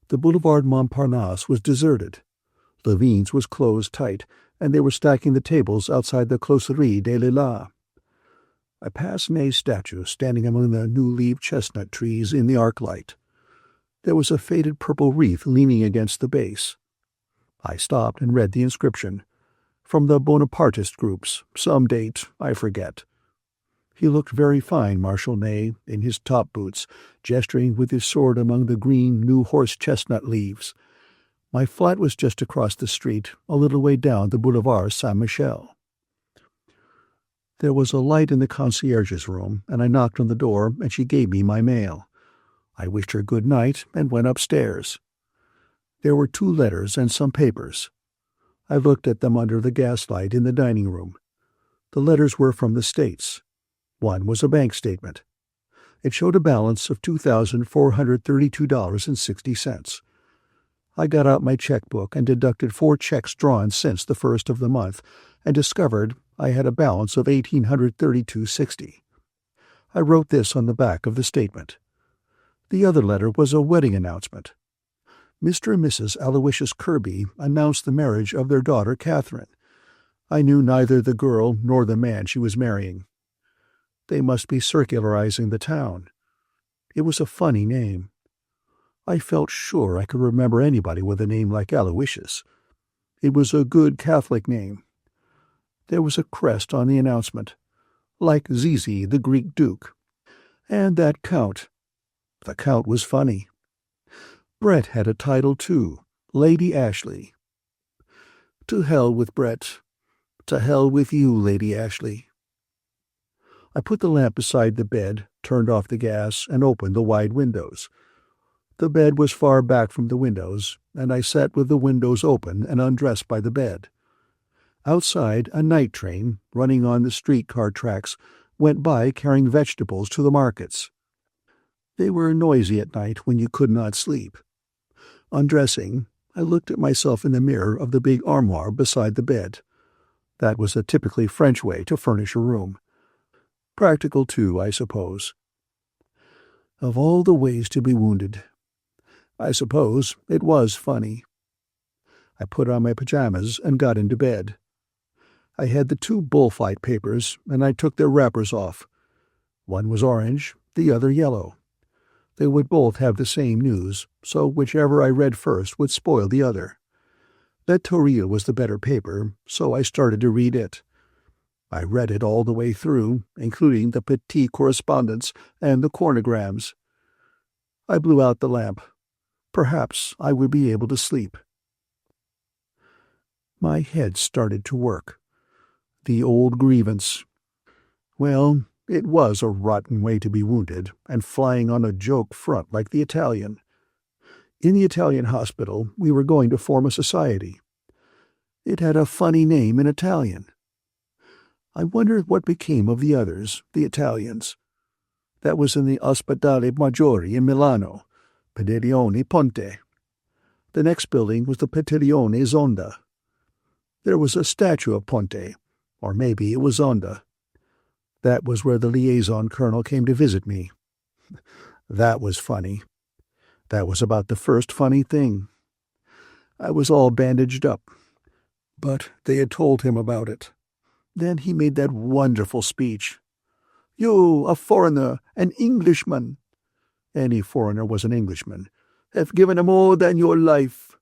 The Boulevard Montparnasse was deserted. Levine's was closed tight, and they were stacking the tables outside the Closerie des Lilas. I passed May's statue standing among the new-leaved chestnut trees in the arc light. There was a faded purple wreath leaning against the base. I stopped and read the inscription. From the Bonapartist groups, some date, I forget. He looked very fine, Marshal Ney, in his top boots, gesturing with his sword among the green new horse-chestnut leaves. My flat was just across the street, a little way down the Boulevard Saint-Michel. There was a light in the concierge's room, and I knocked on the door, and she gave me my mail. I wished her good night and went upstairs. There were 2 letters and some papers. I looked at them under the gaslight in the dining room. The letters were from the States. One was a bank statement. It showed a balance of $2,432.60. I got out my checkbook and deducted 4 checks drawn since the first of the month, and discovered I had a balance of $1,832.60. I wrote this on the back of the statement. The other letter was a wedding announcement. Mr. and Mrs. Aloysius Kirby announced the marriage of their daughter Catherine. I knew neither the girl nor the man she was marrying. They must be circularizing the town. It was a funny name. I felt sure I could remember anybody with a name like Aloysius. It was a good Catholic name. There was a crest on the announcement, like Zizi, the Greek duke. And that Count. The Count was funny. Brett had a title, too, Lady Ashley. To hell with Brett. To hell with you, Lady Ashley. I put the lamp beside the bed, turned off the gas, and opened the wide windows. The bed was far back from the windows, and I sat with the windows open and undressed by the bed. Outside, a night train, running on the streetcar tracks, went by carrying vegetables to the markets. They were noisy at night when you could not sleep. Undressing, I looked at myself in the mirror of the big armoire beside the bed. That was a typically French way to furnish a room. Practical, too, I suppose. Of all the ways to be wounded, I suppose it was funny. I put on my pajamas and got into bed. I had the 2 bullfight papers, and I took their wrappers off. One was orange, the other yellow. They would both have the same news, so whichever I read first would spoil the other. L'Etoile was the better paper, so I started to read it. I read it all the way through, including the petit correspondence and the cornograms. I blew out the lamp. Perhaps I would be able to sleep. My head started to work. The old grievance. Well, it was a rotten way to be wounded, and flying on a joke front like the Italian. In the Italian hospital, we were going to form a society. It had a funny name in Italian. I wondered what became of the others, the Italians. That was in the Ospedale Maggiore in Milano, Padiglione Ponte. The next building was the Padiglione Zonda. There was a statue of Ponte, or maybe it was Zonda. That was where the liaison colonel came to visit me. That was funny. That was about the first funny thing. I was all bandaged up. But they had told him about it. Then he made that wonderful speech. You, a foreigner, an Englishman. Any foreigner was an Englishman. Have given more than your life.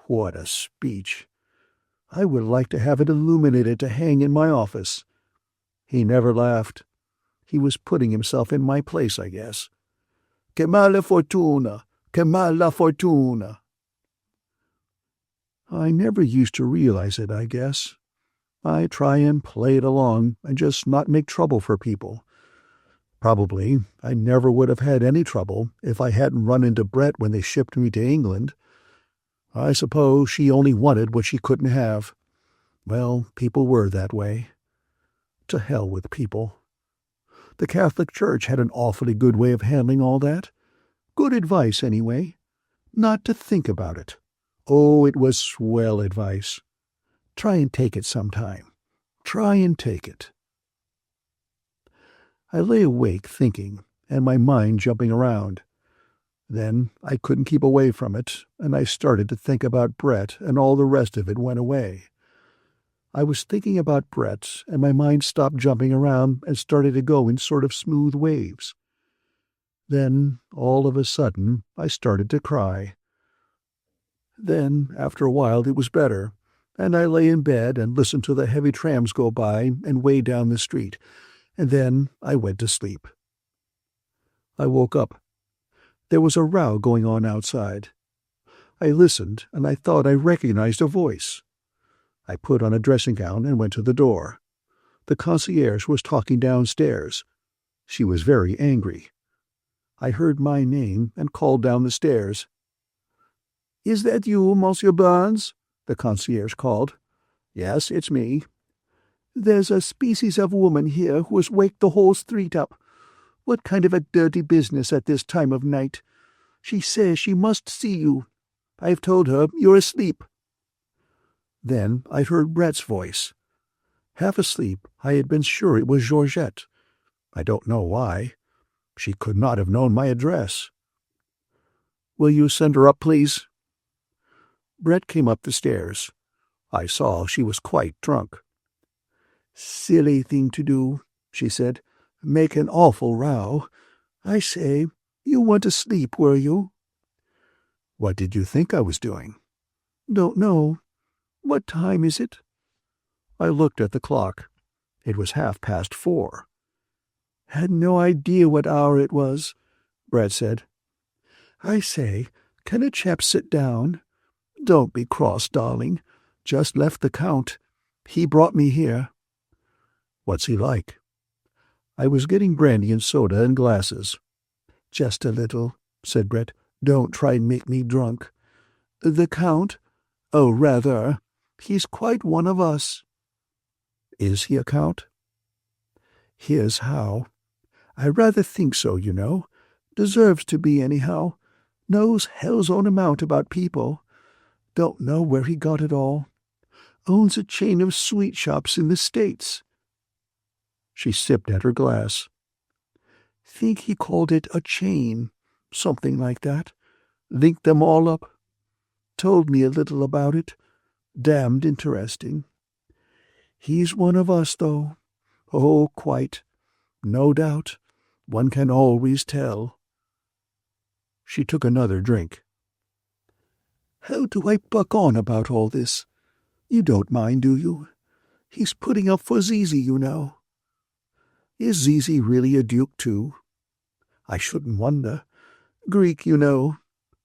What a speech. I would like to have it illuminated to hang in my office. He never laughed. He was putting himself in my place, I guess. Che mala fortuna, che mala fortuna. I never used to realize it, I guess. I try and play it along and just not make trouble for people. Probably I never would have had any trouble if I hadn't run into Brett when they shipped me to England. I suppose she only wanted what she couldn't have. Well, people were that way. To hell with people. The Catholic Church had an awfully good way of handling all that. Good advice, anyway. Not to think about it. Oh, it was swell advice. Try and take it sometime. Try and take it. I lay awake thinking, and my mind jumping around. Then I couldn't keep away from it, and I started to think about Brett, and all the rest of it went away. I was thinking about Brett, and my mind stopped jumping around and started to go in sort of smooth waves. Then, all of a sudden, I started to cry. Then, after a while, it was better, and I lay in bed and listened to the heavy trams go by and way down the street, and then I went to sleep. I woke up. There was a row going on outside. I listened, and I thought I recognized a voice. I put on a dressing gown and went to the door. The concierge was talking downstairs. She was very angry. I heard my name and called down the stairs. "Is that you, Monsieur Burns?" the concierge called. "Yes, it's me." "There's a species of woman here who has waked the whole street up. What kind of a dirty business at this time of night? She says she must see you. I've told her you're asleep." Then I heard Brett's voice. Half asleep, I had been sure it was Georgette. I don't know why. She could not have known my address. "Will you send her up, please?" Brett came up the stairs. I saw she was quite drunk. "Silly thing to do," she said. "Make an awful row. I say, you weren't asleep, were you?" "What did you think I was doing?" "Don't know. What time is it?" I looked at the clock. It was 4:30. "Had no idea what hour it was," Brett said. "I say, can a chap sit down? Don't be cross, darling. Just left the Count. He brought me here." "What's he like?" I was getting brandy and soda and glasses. "Just a little," said Brett. "Don't try and make me drunk." "The Count? Oh, rather. He's quite one of us." "Is he a count?" "Here's how. I rather think so, you know. Deserves to be, anyhow. Knows hell's own amount about people. Don't know where he got it all. Owns a chain of sweet shops in the States." She sipped at her glass. "Think he called it a chain. Something like that. Linked them all up. Told me a little about it. Damned interesting. He's one of us, though. Oh, quite. No doubt. One can always tell." She took another drink. "How do I buck on about all this? You don't mind, do you? He's putting up for Zizi, you know." "Is Zizi really a duke, too?" "I shouldn't wonder. Greek, you know.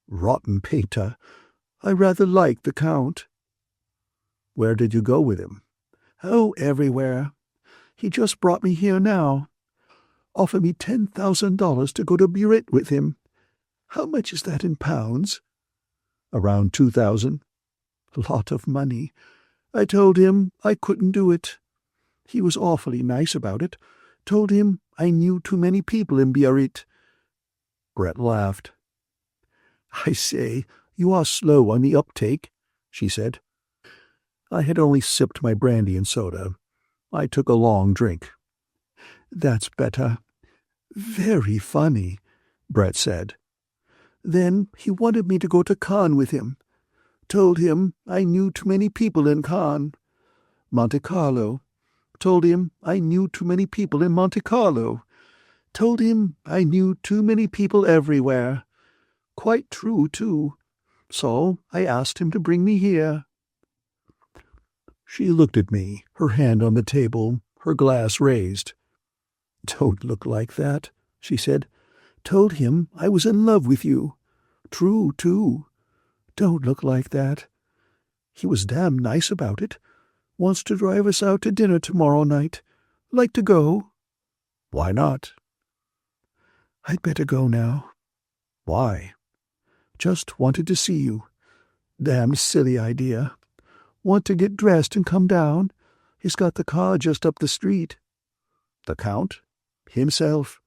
Rotten painter. I rather like the Count." "Where did you go with him?" "Oh, everywhere. He just brought me here now. Offered me $10,000 to go to Buret with him. How much is that in pounds?" "Around 2,000.
Lot of money. I told him I couldn't do it. He was awfully nice about it. Told him I knew too many people in Biarritz."
Brett laughed.
"I say, you are slow on the uptake," she said.
I had only sipped my brandy and soda. I took a long drink.
"That's better. Very funny," Brett said. "Then he wanted me to go to Cannes with him. Told him I knew too many people in Cannes. Monte Carlo. Told him I knew too many people in Monte Carlo. Told him I knew too many people everywhere. Quite true, too. So I asked him to bring me here."
She looked at me, her hand on the table, her glass raised.
"Don't look like that," she said. "Told him I was in love with you. True, too. Don't look like that. He was damn nice about it. Wants to drive us out to dinner tomorrow night. Like to go?"
"Why not?"
"I'd better go now."
"Why?"
"Just wanted to see you. Damned silly idea. Want to get dressed and come down. He's got the car just up the street." The Count? Himself.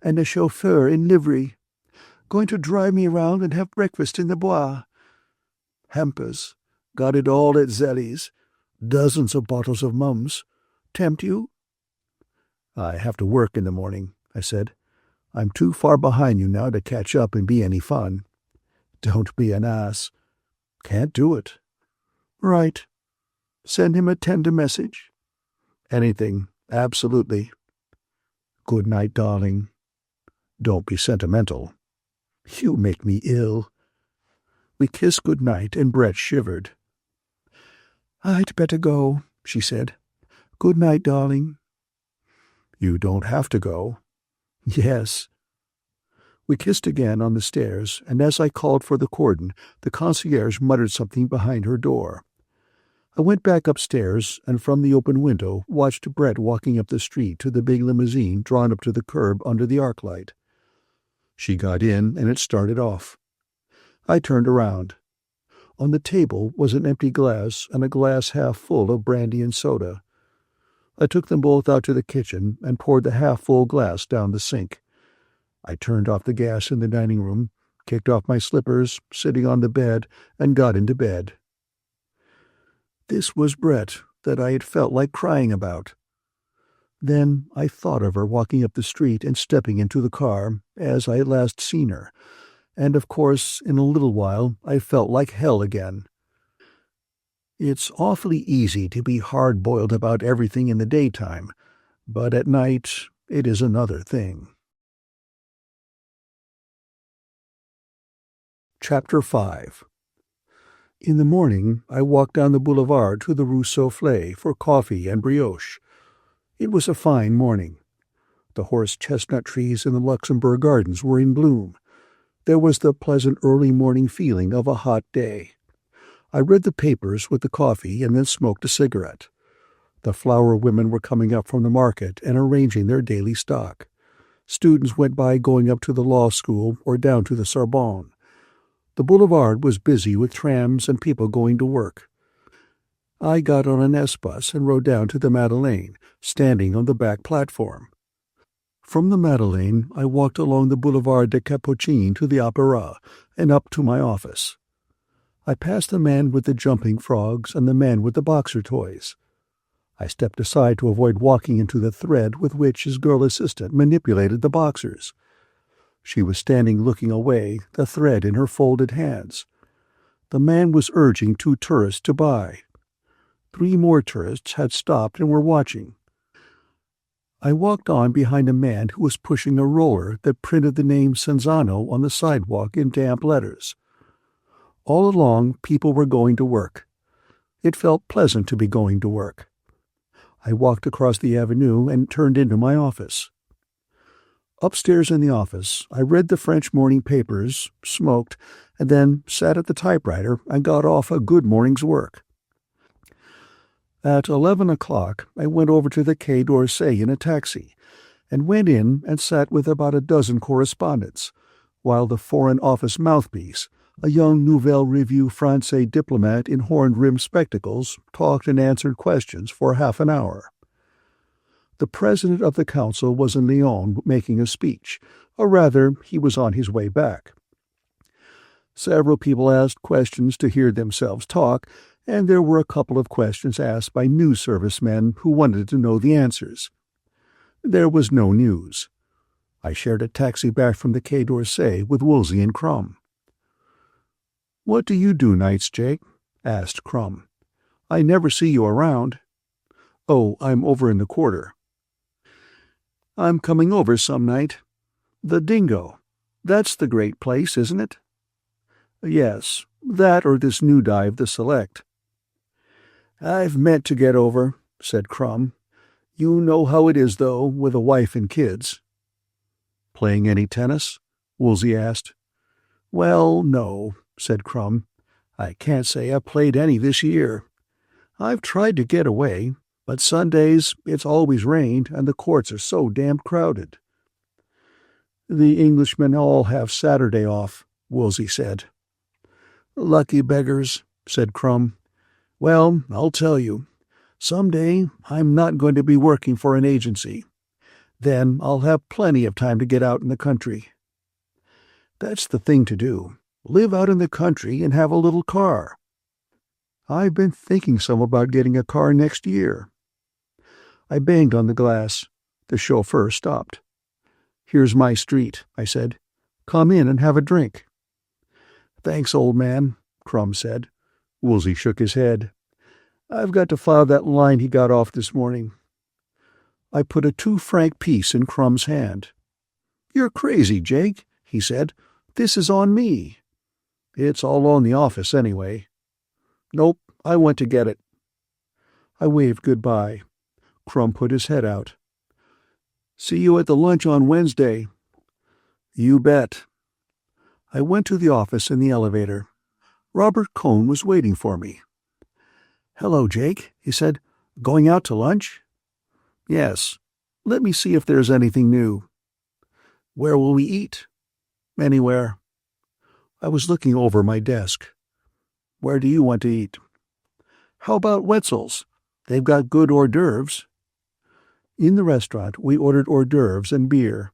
And a chauffeur in livery. Going to drive me around and have breakfast in the Bois. Hampers. Got it all at Zelly's. Dozens of bottles of mums. Tempt you? I have to work in the morning, I said. I'm too far behind you now to catch up and be any fun. Don't be an ass. Can't do it. Right. Send him a tender message. Anything, absolutely. Good night, darling. Don't be sentimental. You make me ill. We kissed good night, and Brett shivered. I'd better go, she said. Good night, darling. You don't have to go. Yes. We kissed again on the stairs, and as I called for the cordon, the concierge muttered something behind her door. I went back upstairs, and from the open window watched Brett walking up the street to the big limousine drawn up to the curb under the arc light. She got in, and it started off. I turned around. On the table was an empty glass and a glass half full of brandy and soda. I took them both out to the kitchen and poured the half-full glass down the sink. I turned off the gas in the dining room, kicked off my slippers, sitting on the bed, and got into bed. This was Brett that I had felt like crying about. Then I thought of her walking up the street and stepping into the car, as I had last seen her, and of course, in a little while, I felt like hell again. It's awfully easy to be hard-boiled about everything in the daytime, but at night it is another thing. Chapter 5. In the morning, I walked down the boulevard to the Rue Soufflé for coffee and brioche. It was a fine morning. The horse-chestnut trees in the Luxembourg Gardens were in bloom. There was the pleasant early morning feeling of a hot day. I read the papers with the coffee and then smoked a cigarette. The flower women were coming up from the market and arranging their daily stock. Students went by going up to the law school or down to the Sorbonne. The boulevard was busy with trams and people going to work. I got on an S-bus and rode down to the Madeleine, standing on the back platform. From the Madeleine, I walked along the Boulevard des Capucines to the Opera and up to my office. I passed the man with the jumping frogs and the man with the boxer toys. I stepped aside to avoid walking into the thread with which his girl assistant manipulated the boxers. She was standing looking away, the thread in her folded hands. The man was urging 2 tourists to buy. 3 more tourists had stopped and were watching. I walked on behind a man who was pushing a roller that printed the name Senzano on the sidewalk in damp letters. All along, people were going to work. It felt pleasant to be going to work. I walked across the avenue and turned into my office. Upstairs in the office, I read the French morning papers, smoked, and then sat at the typewriter and got off a good morning's work. At 11 o'clock, I went over to the Quai d'Orsay in a taxi, and went in and sat with about a dozen correspondents, while the Foreign Office mouthpiece, a young Nouvelle Revue Francais diplomat in horn-rimmed spectacles, talked and answered questions for half an hour. The president of the council was in Lyon making a speech, or rather, he was on his way back. Several people asked questions to hear themselves talk, and there were a couple of questions asked by news service men who wanted to know the answers. There was no news. I shared a taxi back from the Quai d'Orsay with Woolsey and Crumb. "What do you do nights, Jake?" asked Crumb. "I never see you around." "Oh, I'm over in the quarter." "I'm coming over some night. The Dingo. That's the great place, isn't it?" "Yes, that or this new dive, the Select." "I've meant to get over," said Crumb. "You know how it is, though, with a wife and kids." "Playing any tennis?" Woolsey asked. "Well, no," said Crumb. "I can't say I've played any this year. I've tried to get away, but Sundays it's always rained and the courts are so damned crowded." "The Englishmen all have Saturday off," Woolsey said. "Lucky beggars," said Crumb. "Well, I'll tell you. Some day I'm not going to be working for an agency.
Then I'll have plenty of time to get out in the country. That's the thing to do. Live out in the country and have a little car. I've been thinking some about getting a car next year. I banged on the glass. The chauffeur stopped. Here's my street, I said. Come in and have a drink. Thanks, old man, Crumb said. Woolsey shook his head. I've got to file that line he got off this morning. I put a 2-franc piece in Crumb's hand. You're crazy, Jake, he said. This is on me. It's all on the office anyway. Nope, I went to get it. I waved goodbye. Crumb put his head out. See you at the lunch on Wednesday. You bet. I went to the office in the elevator. Robert Cohn was waiting for me. Hello, Jake, he said. Going out to lunch? Yes. Let me see if there's anything new. Where will we eat? Anywhere. I was looking over my desk. Where do you want to eat? How about Wetzel's? They've got good hors d'oeuvres. In the restaurant, we ordered hors d'oeuvres and beer.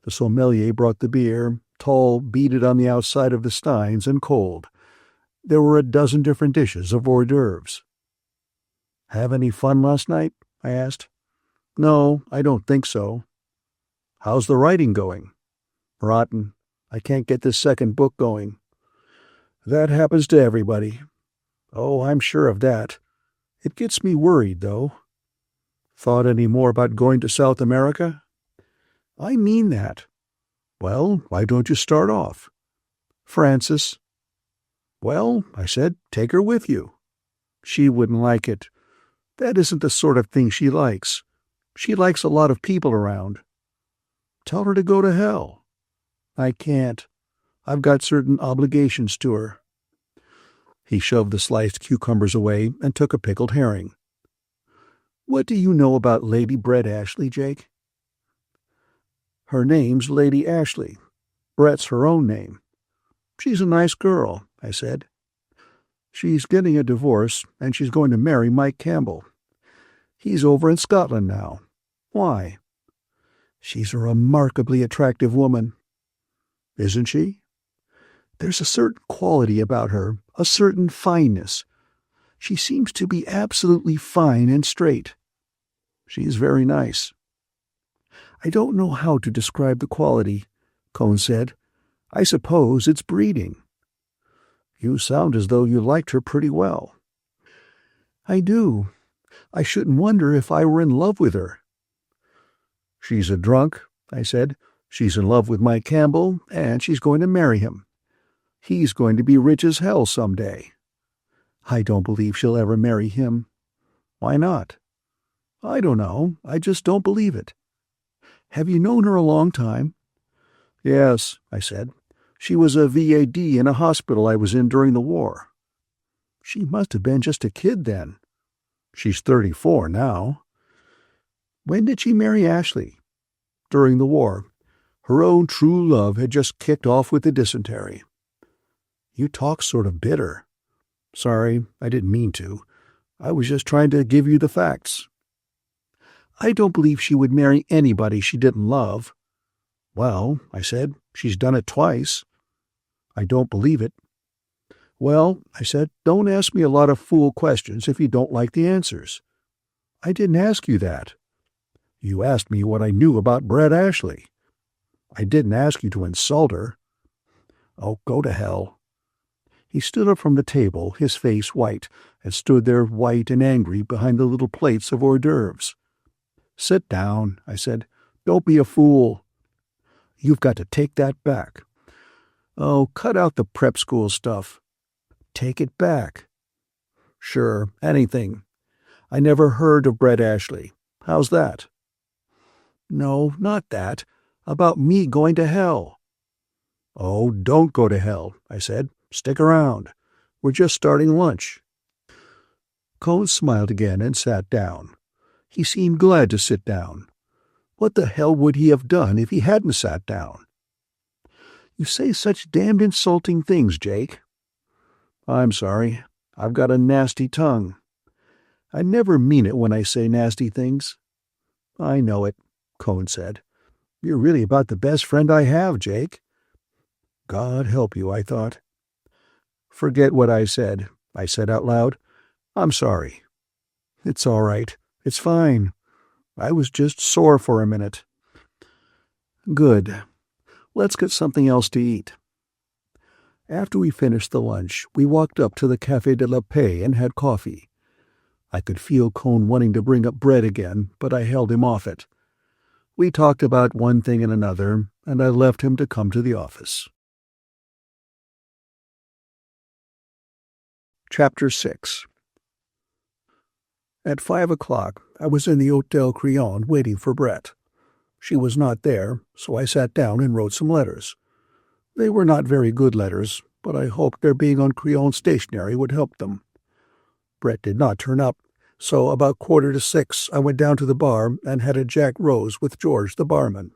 The sommelier brought the beer, tall, beaded on the outside of the steins, and cold. There were a dozen different dishes of hors d'oeuvres. Have any fun last night? I asked. No, I don't think so. How's the writing going? Rotten. I can't get this second book going. That happens to everybody. Oh, I'm sure of that. It gets me worried, though. Thought any more about going to South America? I mean that. Well, why don't you start off? Frances. Well, I said, take her with you. She wouldn't like it. That isn't the sort of thing she likes. She likes a lot of people around. Tell her to go to hell. I can't. I've got certain obligations to her. He shoved the sliced cucumbers away and took a pickled herring. What do you know about Lady Brett Ashley, Jake? Her name's Lady Ashley. Brett's her own name. She's a nice girl, I said. She's getting a divorce, and she's going to marry Mike Campbell. He's over in Scotland now. Why? She's a remarkably attractive woman. Isn't she? There's a certain quality about her, a certain fineness. She seems to be absolutely fine and straight. She's very nice. I don't know how to describe the quality, Cohn said. I suppose it's breeding. You sound as though you liked her pretty well. I do. I shouldn't wonder if I were in love with her. She's a drunk, I said. She's in love with Mike Campbell, and she's going to marry him. He's going to be rich as hell someday. I don't believe she'll ever marry him. Why not? I don't know. I just don't believe it. Have you known her a long time? Yes, I said. She was a VAD in a hospital I was in during the war. She must have been just a kid then. She's 34 now. When did she marry Ashley? During the war. Her own true love had just kicked off with the dysentery. You talk sort of bitter. Sorry, I didn't mean to. I was just trying to give you the facts. I don't believe she would marry anybody she didn't love. Well, I said, she's done it twice. I don't believe it. Well, I said, don't ask me a lot of fool questions if you don't like the answers. I didn't ask you that. You asked me what I knew about Brett Ashley. I didn't ask you to insult her. Oh, go to hell. He stood up from the table, his face white, and stood there white and angry behind the little plates of hors d'oeuvres. Sit down, I said. Don't be a fool. You've got to take that back. Oh, cut out the prep school stuff. Take it back. Sure, anything. I never heard of Brett Ashley. How's that? No, not that. About me going to hell. Oh, don't go to hell, I said. Stick around. We're just starting lunch. Cohn smiled again and sat down. He seemed glad to sit down. What the hell would he have done if he hadn't sat down? You say such damned insulting things, Jake. I'm sorry. I've got a nasty tongue. I never mean it when I say nasty things. I know it. Cohn said. "You're really about the best friend I have, Jake." God help you, I thought. "Forget what I said out loud. I'm sorry." "It's all right. It's fine. I was just sore for a minute." "Good. Let's get something else to eat." After we finished the lunch, we walked up to the Café de la Paix and had coffee. I could feel Cohn wanting to bring up bread again, but I held him off it. We talked about one thing and another, and I left him to come to the office. Chapter 6. At 5 o'clock, I was in the Hôtel Crillon waiting for Brett. She was not there, so I sat down and wrote some letters. They were not very good letters, but I hoped their being on Crillon stationery would help them. Brett did not turn up, so about 5:45 I went down to the bar and had a Jack Rose with George the barman.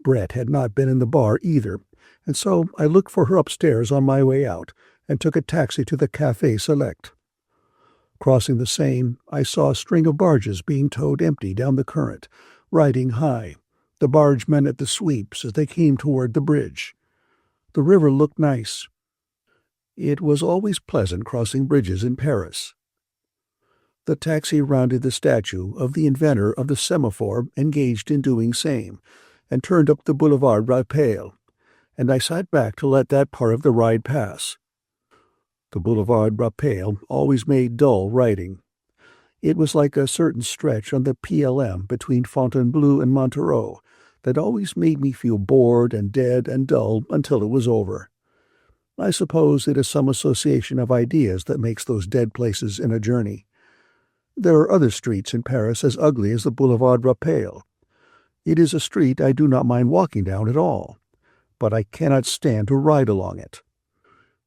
Brett had not been in the bar either, and so I looked for her upstairs on my way out and took a taxi to the Café Select. Crossing the Seine, I saw a string of barges being towed empty down the current, riding high, the bargemen at the sweeps as they came toward the bridge. The river looked nice. It was always pleasant crossing bridges in Paris. The taxi rounded the statue of the inventor of the semaphore engaged in doing same, and turned up the Boulevard Raphael, and I sat back to let that part of the ride pass. The Boulevard Raphael always made dull riding. It was like a certain stretch on the PLM between Fontainebleau and Montereau that always made me feel bored and dead and dull until it was over. I suppose it is some association of ideas that makes those dead places in a journey. There are other streets in Paris as ugly as the Boulevard Raphael. It is a street I do not mind walking down at all, but I cannot stand to ride along it.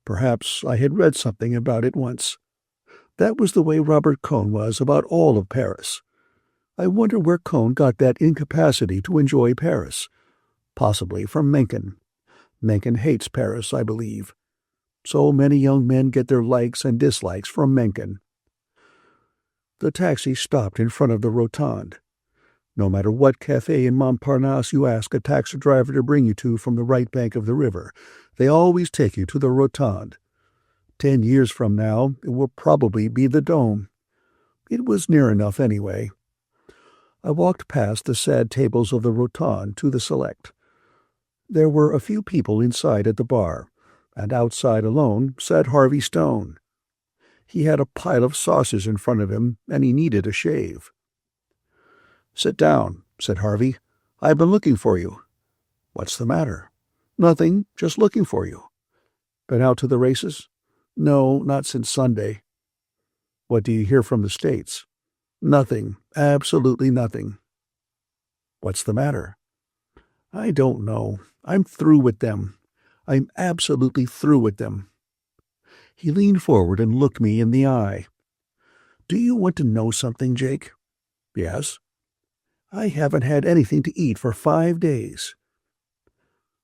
Perhaps I had read something about it once. That was the way Robert Cohn was about all of Paris. I wonder where Cohn got that incapacity to enjoy Paris. Possibly from Mencken. Mencken hates Paris, I believe. So many young men get their likes and dislikes from Mencken. The taxi stopped in front of the Rotonde. No matter what café in Montparnasse you ask a taxi driver to bring you to from the right bank of the river, they always take you to the Rotonde. 10 years from now, it will probably be the Dome. It was near enough anyway. I walked past the sad tables of the Rotonde to the Select. There were a few people inside at the bar, and outside alone sat Harvey Stone. He had a pile of saucers in front of him, and he needed a shave. "Sit down," said Harvey. "I've been looking for you." "What's the matter?" "Nothing, just looking for you." "Been out to the races?" "No, not since Sunday." "What do you hear from the States?" "Nothing, absolutely nothing." "What's the matter?" "I don't know. I'm through with them. I'm absolutely through with them." He leaned forward and looked me in the eye. "Do you want to know something, Jake?" "Yes." "I haven't had anything to eat for 5 days."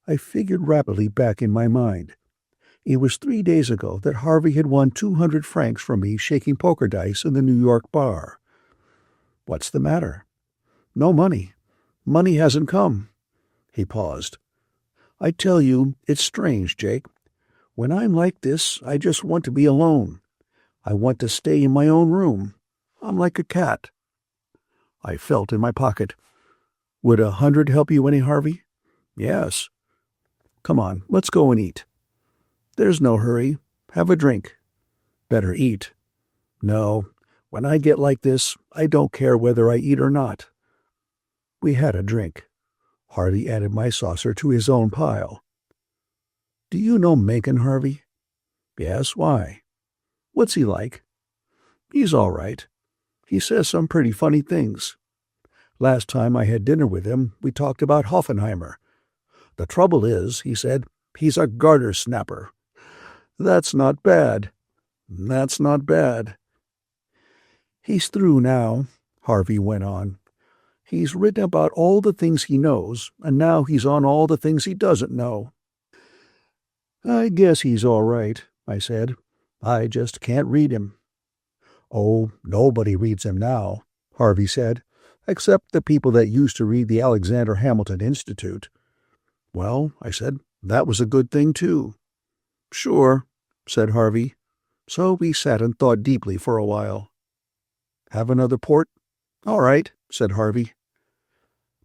I figured rapidly back in my mind. It was 3 days ago that Harvey had won 200 francs from me shaking poker dice in the New York bar. "What's the matter?" "No money. Money hasn't come." He paused. "I tell you, it's strange, Jake. When I'm like this, I just want to be alone. I want to stay in my own room. I'm like a cat." I felt in my pocket. "Would 100 help you any, Harvey?" "Yes." "Come on, let's go and eat." "There's no hurry. Have a drink." "Better eat." "No. When I get like this, I don't care whether I eat or not." We had a drink. Harvey added my saucer to his own pile. "Do you know Mencken, Harvey?" "Yes, why?" "What's he like?" "He's all right. He says some pretty funny things. Last time I had dinner with him, we talked about Hoffenheimer. 'The trouble is,' he said, 'he's a garter snapper.'" "That's not bad." "That's not bad." "He's through now," Harvey went on. "He's written about all the things he knows, and now he's on all the things he doesn't know." "I guess he's all right," I said. "I just can't read him." "Oh, nobody reads him now," Harvey said. except the people that used to read the Alexander Hamilton Institute." "Well," I said, "that was a good thing, too." "Sure," said Harvey. So we sat and thought deeply for a while. "Have another port?" "All right," said Harvey.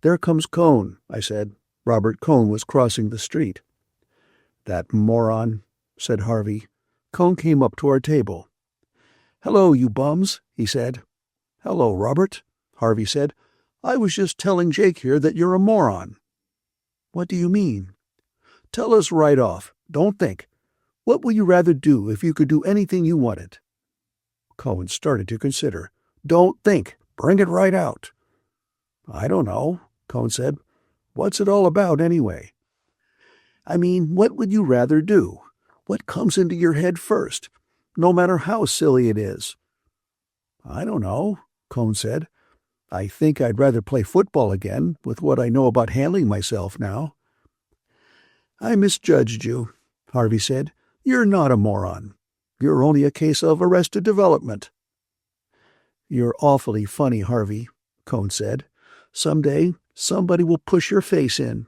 "There comes Cone," I said. Robert Cone was crossing the street. "That moron," said Harvey. Cone came up to our table. "Hello, you bums," he said. "Hello, Robert," Harvey said. "I was just telling Jake here that you're a moron." "What do you mean?" "Tell us right off. Don't think. What would you rather do if you could do anything you wanted?" Cone started to consider. "Don't think. Bring it right out." "I don't know," Cone said. "What's it all about, anyway?" "I mean, what would you rather do? What comes into your head first, no matter how silly it is?" "I don't know," Cone said. "I think I'd rather play football again, with what I know about handling myself now." "I misjudged you," Harvey said. "You're not a moron. You're only a case of arrested development." "You're awfully funny, Harvey," Cone said. "Someday, somebody will push your face in."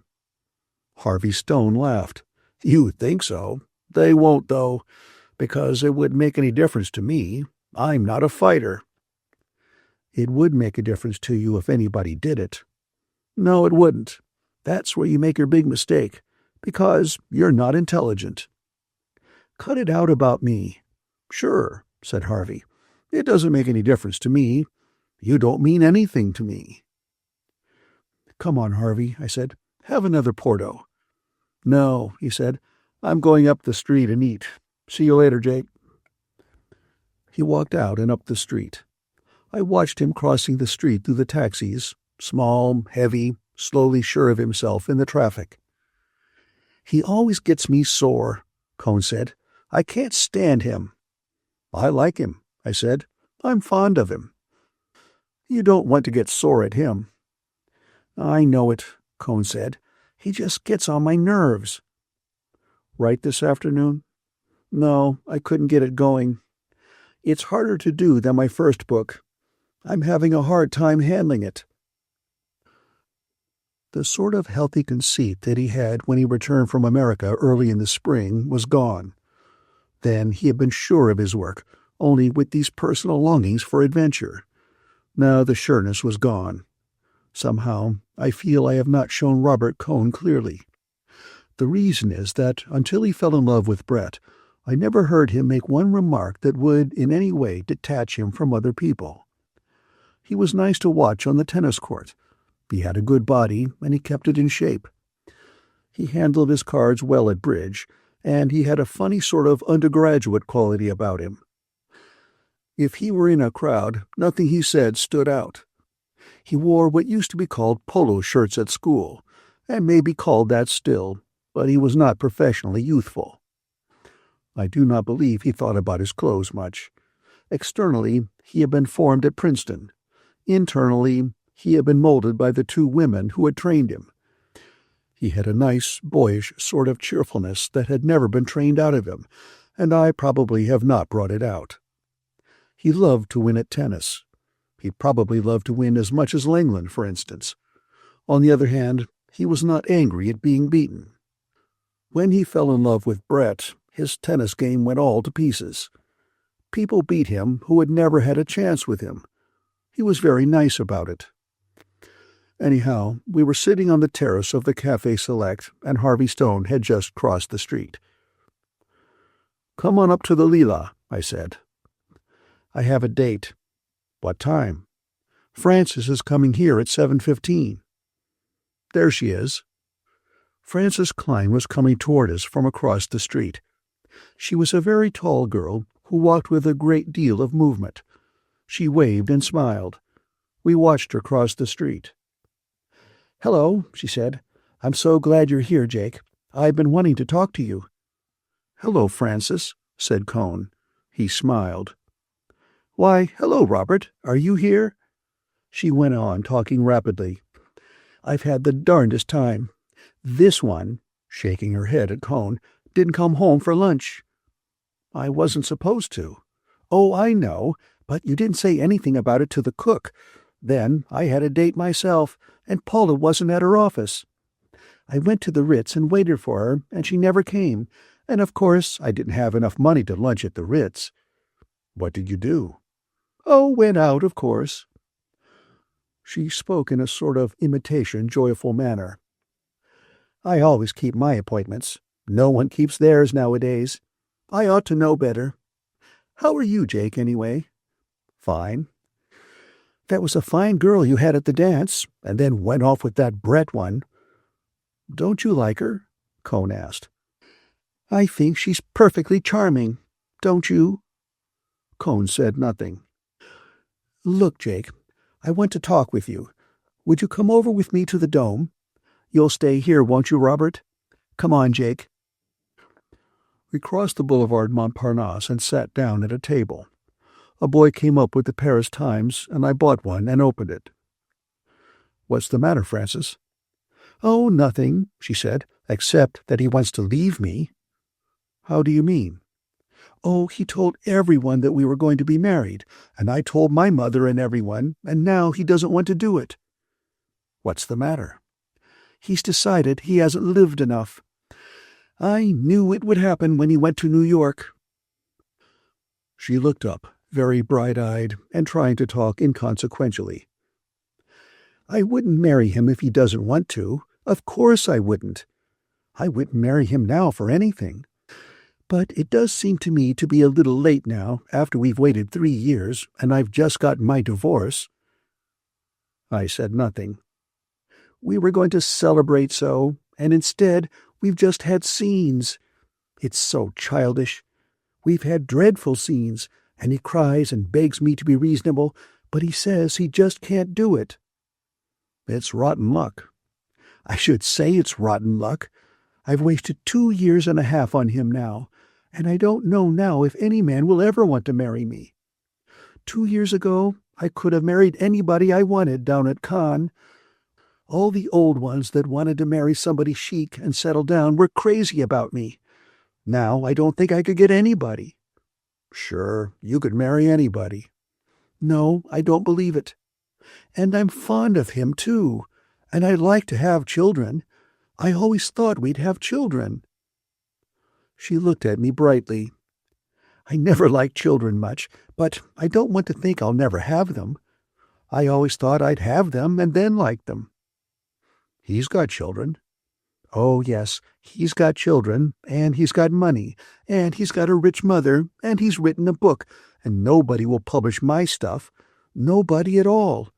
Harvey Stone laughed. "You think so? They won't, though, because it wouldn't make any difference to me. I'm not a fighter." "It would make a difference to you if anybody did it." "No, it wouldn't. That's where you make your big mistake, because you're not intelligent." "Cut it out about me." "Sure," said Harvey. "It doesn't make any difference to me. You don't mean anything to me." "Come on, Harvey," I said. "Have another Porto." "No," he said. "I'm going up the street and eat. See you later, Jake." He walked out and up the street. I watched him crossing the street through the taxis, small, heavy, slowly sure of himself in the traffic. "He always gets me sore," Cone said. "I can't stand him." "I like him," I said. "I'm fond of him." "You don't want to get sore at him." "I know it," Cone said. "He just gets on my nerves." "Write this afternoon?" "No, I couldn't get it going. It's harder to do than my first book. I'm having a hard time handling it." The sort of healthy conceit that he had when he returned from America early in the spring was gone. Then he had been sure of his work, only with these personal longings for adventure. Now the sureness was gone. Somehow, I feel I have not shown Robert Cone clearly. The reason is that until he fell in love with Brett, I never heard him make one remark that would in any way detach him from other people. He was nice to watch on the tennis court. He had a good body, and he kept it in shape. He handled his cards well at bridge, and he had a funny sort of undergraduate quality about him. If he were in a crowd, nothing he said stood out. He wore what used to be called polo shirts at school, and may be called that still, but he was not professionally youthful. I do not believe he thought about his clothes much. Externally, he had been formed at Princeton. Internally, he had been molded by the two women who had trained him. He had a nice, boyish sort of cheerfulness that had never been trained out of him, and I probably have not brought it out. He loved to win at tennis. He probably loved to win as much as Lenglen, for instance. On the other hand, he was not angry at being beaten. When he fell in love with Brett, his tennis game went all to pieces. People beat him who had never had a chance with him. He was very nice about it. Anyhow, we were sitting on the terrace of the Café Select, and Harvey Stone had just crossed the street. "Come on up to the Lila," I said. "I have a date." "What time?" "Frances is coming here at 7:15. "There she is." Frances Klein was coming toward us from across the street. She was a very tall girl who walked with a great deal of movement. She waved and smiled. We watched her cross the street. "Hello," she said. "I'm so glad you're here, Jake. I've been wanting to talk to you." "Hello, Frances," said Cone. He smiled. "Why, hello, Robert. Are you here?" She went on, talking rapidly. "I've had the darndest time. This one," shaking her head at Cone, "didn't come home for lunch." "I wasn't supposed to." "Oh, I know, but you didn't say anything about it to the cook.
Then I had a date myself, and Paula wasn't at her office. I went to the Ritz and waited for her, and she never came, and of course I didn't have enough money to lunch at the Ritz.
What did you do?
Oh, went out, of course.
She spoke in a sort of imitation joyful manner.
I always keep my appointments. No one keeps theirs nowadays. I ought to know better. How are you, Jake, anyway?
Fine.
That was a fine girl you had at the dance, and then went off with that Brett one.
Don't you like her? Cone asked.
I think she's perfectly charming. Don't you?
Cone said nothing.
Look, Jake, I want to talk with you. Would you come over with me to the Dome? You'll stay here, won't you, Robert? Come on, Jake.
We crossed the Boulevard Montparnasse and sat down at a table. A boy came up with the Paris Times, and I bought one and opened it. What's the matter, Frances?
Oh, nothing, she said, except that he wants to leave me.
How do you mean?
Oh, he told everyone that we were going to be married, and I told my mother and everyone, and now he doesn't want to do it.
What's the matter?
He's decided he hasn't lived enough. I knew it would happen when he went to New York.
She looked up, very bright-eyed, and trying to talk inconsequentially.
I wouldn't marry him if he doesn't want to. Of course I wouldn't. I wouldn't marry him now for anything. But it does seem to me to be a little late now, after we've waited 3 years, and I've just gotten my divorce.
I said nothing.
We were going to celebrate so, and instead we've just had scenes. It's so childish. We've had dreadful scenes, and he cries and begs me to be reasonable, but he says he just can't do it.
It's rotten luck.
I should say it's rotten luck. I've wasted 2 years and a half on him now, and I don't know now if any man will ever want to marry me. 2 years ago, I could have married anybody I wanted down at Cannes. All the old ones that wanted to marry somebody chic and settle down were crazy about me. Now I don't think I could get anybody.
Sure, you could marry anybody.
No, I don't believe it. And I'm fond of him, too, and I'd like to have children. I always thought we'd have children. She looked at me brightly. I never liked children much, but I don't want to think I'll never have them. I always thought I'd have them and then like them.
He's got children.
Oh, yes, he's got children, and he's got money, and he's got a rich mother, and he's written a book, and nobody will publish my stuff. Nobody at all.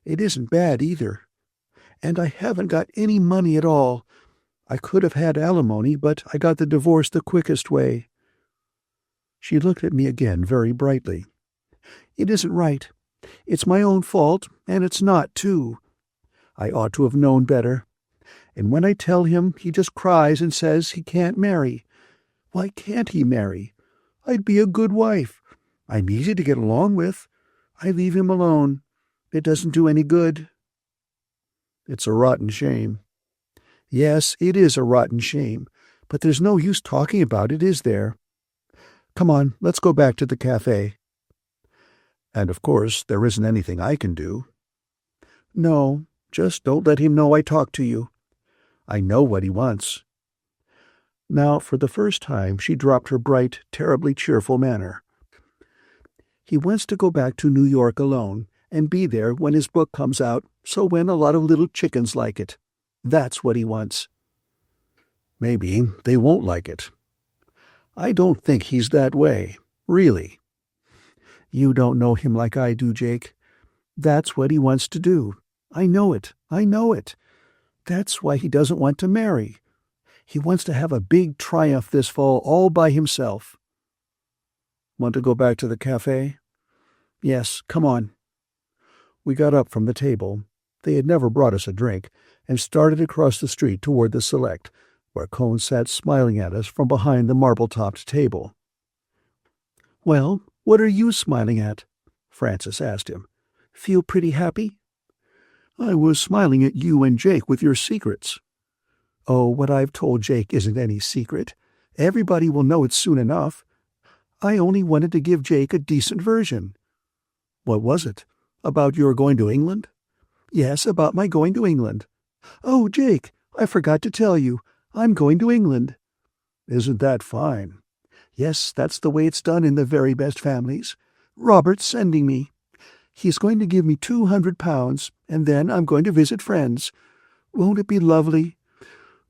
It isn't bad either. And I haven't got any money at all. I could have had alimony, but I got the divorce the quickest way. She looked at me again very brightly. It isn't right. It's my own fault, and it's not, too. I ought to have known better. And when I tell him, he just cries and says he can't marry. Why can't he marry? I'd be a good wife. I'm easy to get along with. I leave him alone. It doesn't do any good.
It's a rotten shame.
Yes, it is a rotten shame, but there's no use talking about it, is there? Come on, let's go back to the cafe.
And of course, there isn't anything I can do.
No, just don't let him know I talked to you. I know what he wants. Now, for the first time, she dropped her bright, terribly cheerful manner. He wants to go back to New York alone and be there when his book comes out, so when a lot of little chickens like it. That's what he wants.
Maybe they won't like it.
I don't think he's that way, really. You don't know him like I do, Jake. That's what he wants to do. I know it. I know it. That's why he doesn't want to marry. He wants to have a big triumph this fall all by himself.
Want to go back to the cafe?
Yes, come on.
We got up from the table. They had never brought us a drink, and started across the street toward the Select, where Cone sat smiling at us from behind the marble-topped table.
Well, what are you smiling at? Frances asked him. Feel pretty happy?
I was smiling at you and Jake with your secrets.
Oh, what I've told Jake isn't any secret. Everybody will know it soon enough. I only wanted to give Jake a decent version.
What was it?
About your going to England? Yes, about my going to England. Oh, Jake, I forgot to tell you. I'm going to England.
Isn't that fine?
Yes, that's the way it's done in the very best families. Robert's sending me. He's going to give me £200, and then I'm going to visit friends. Won't it be lovely?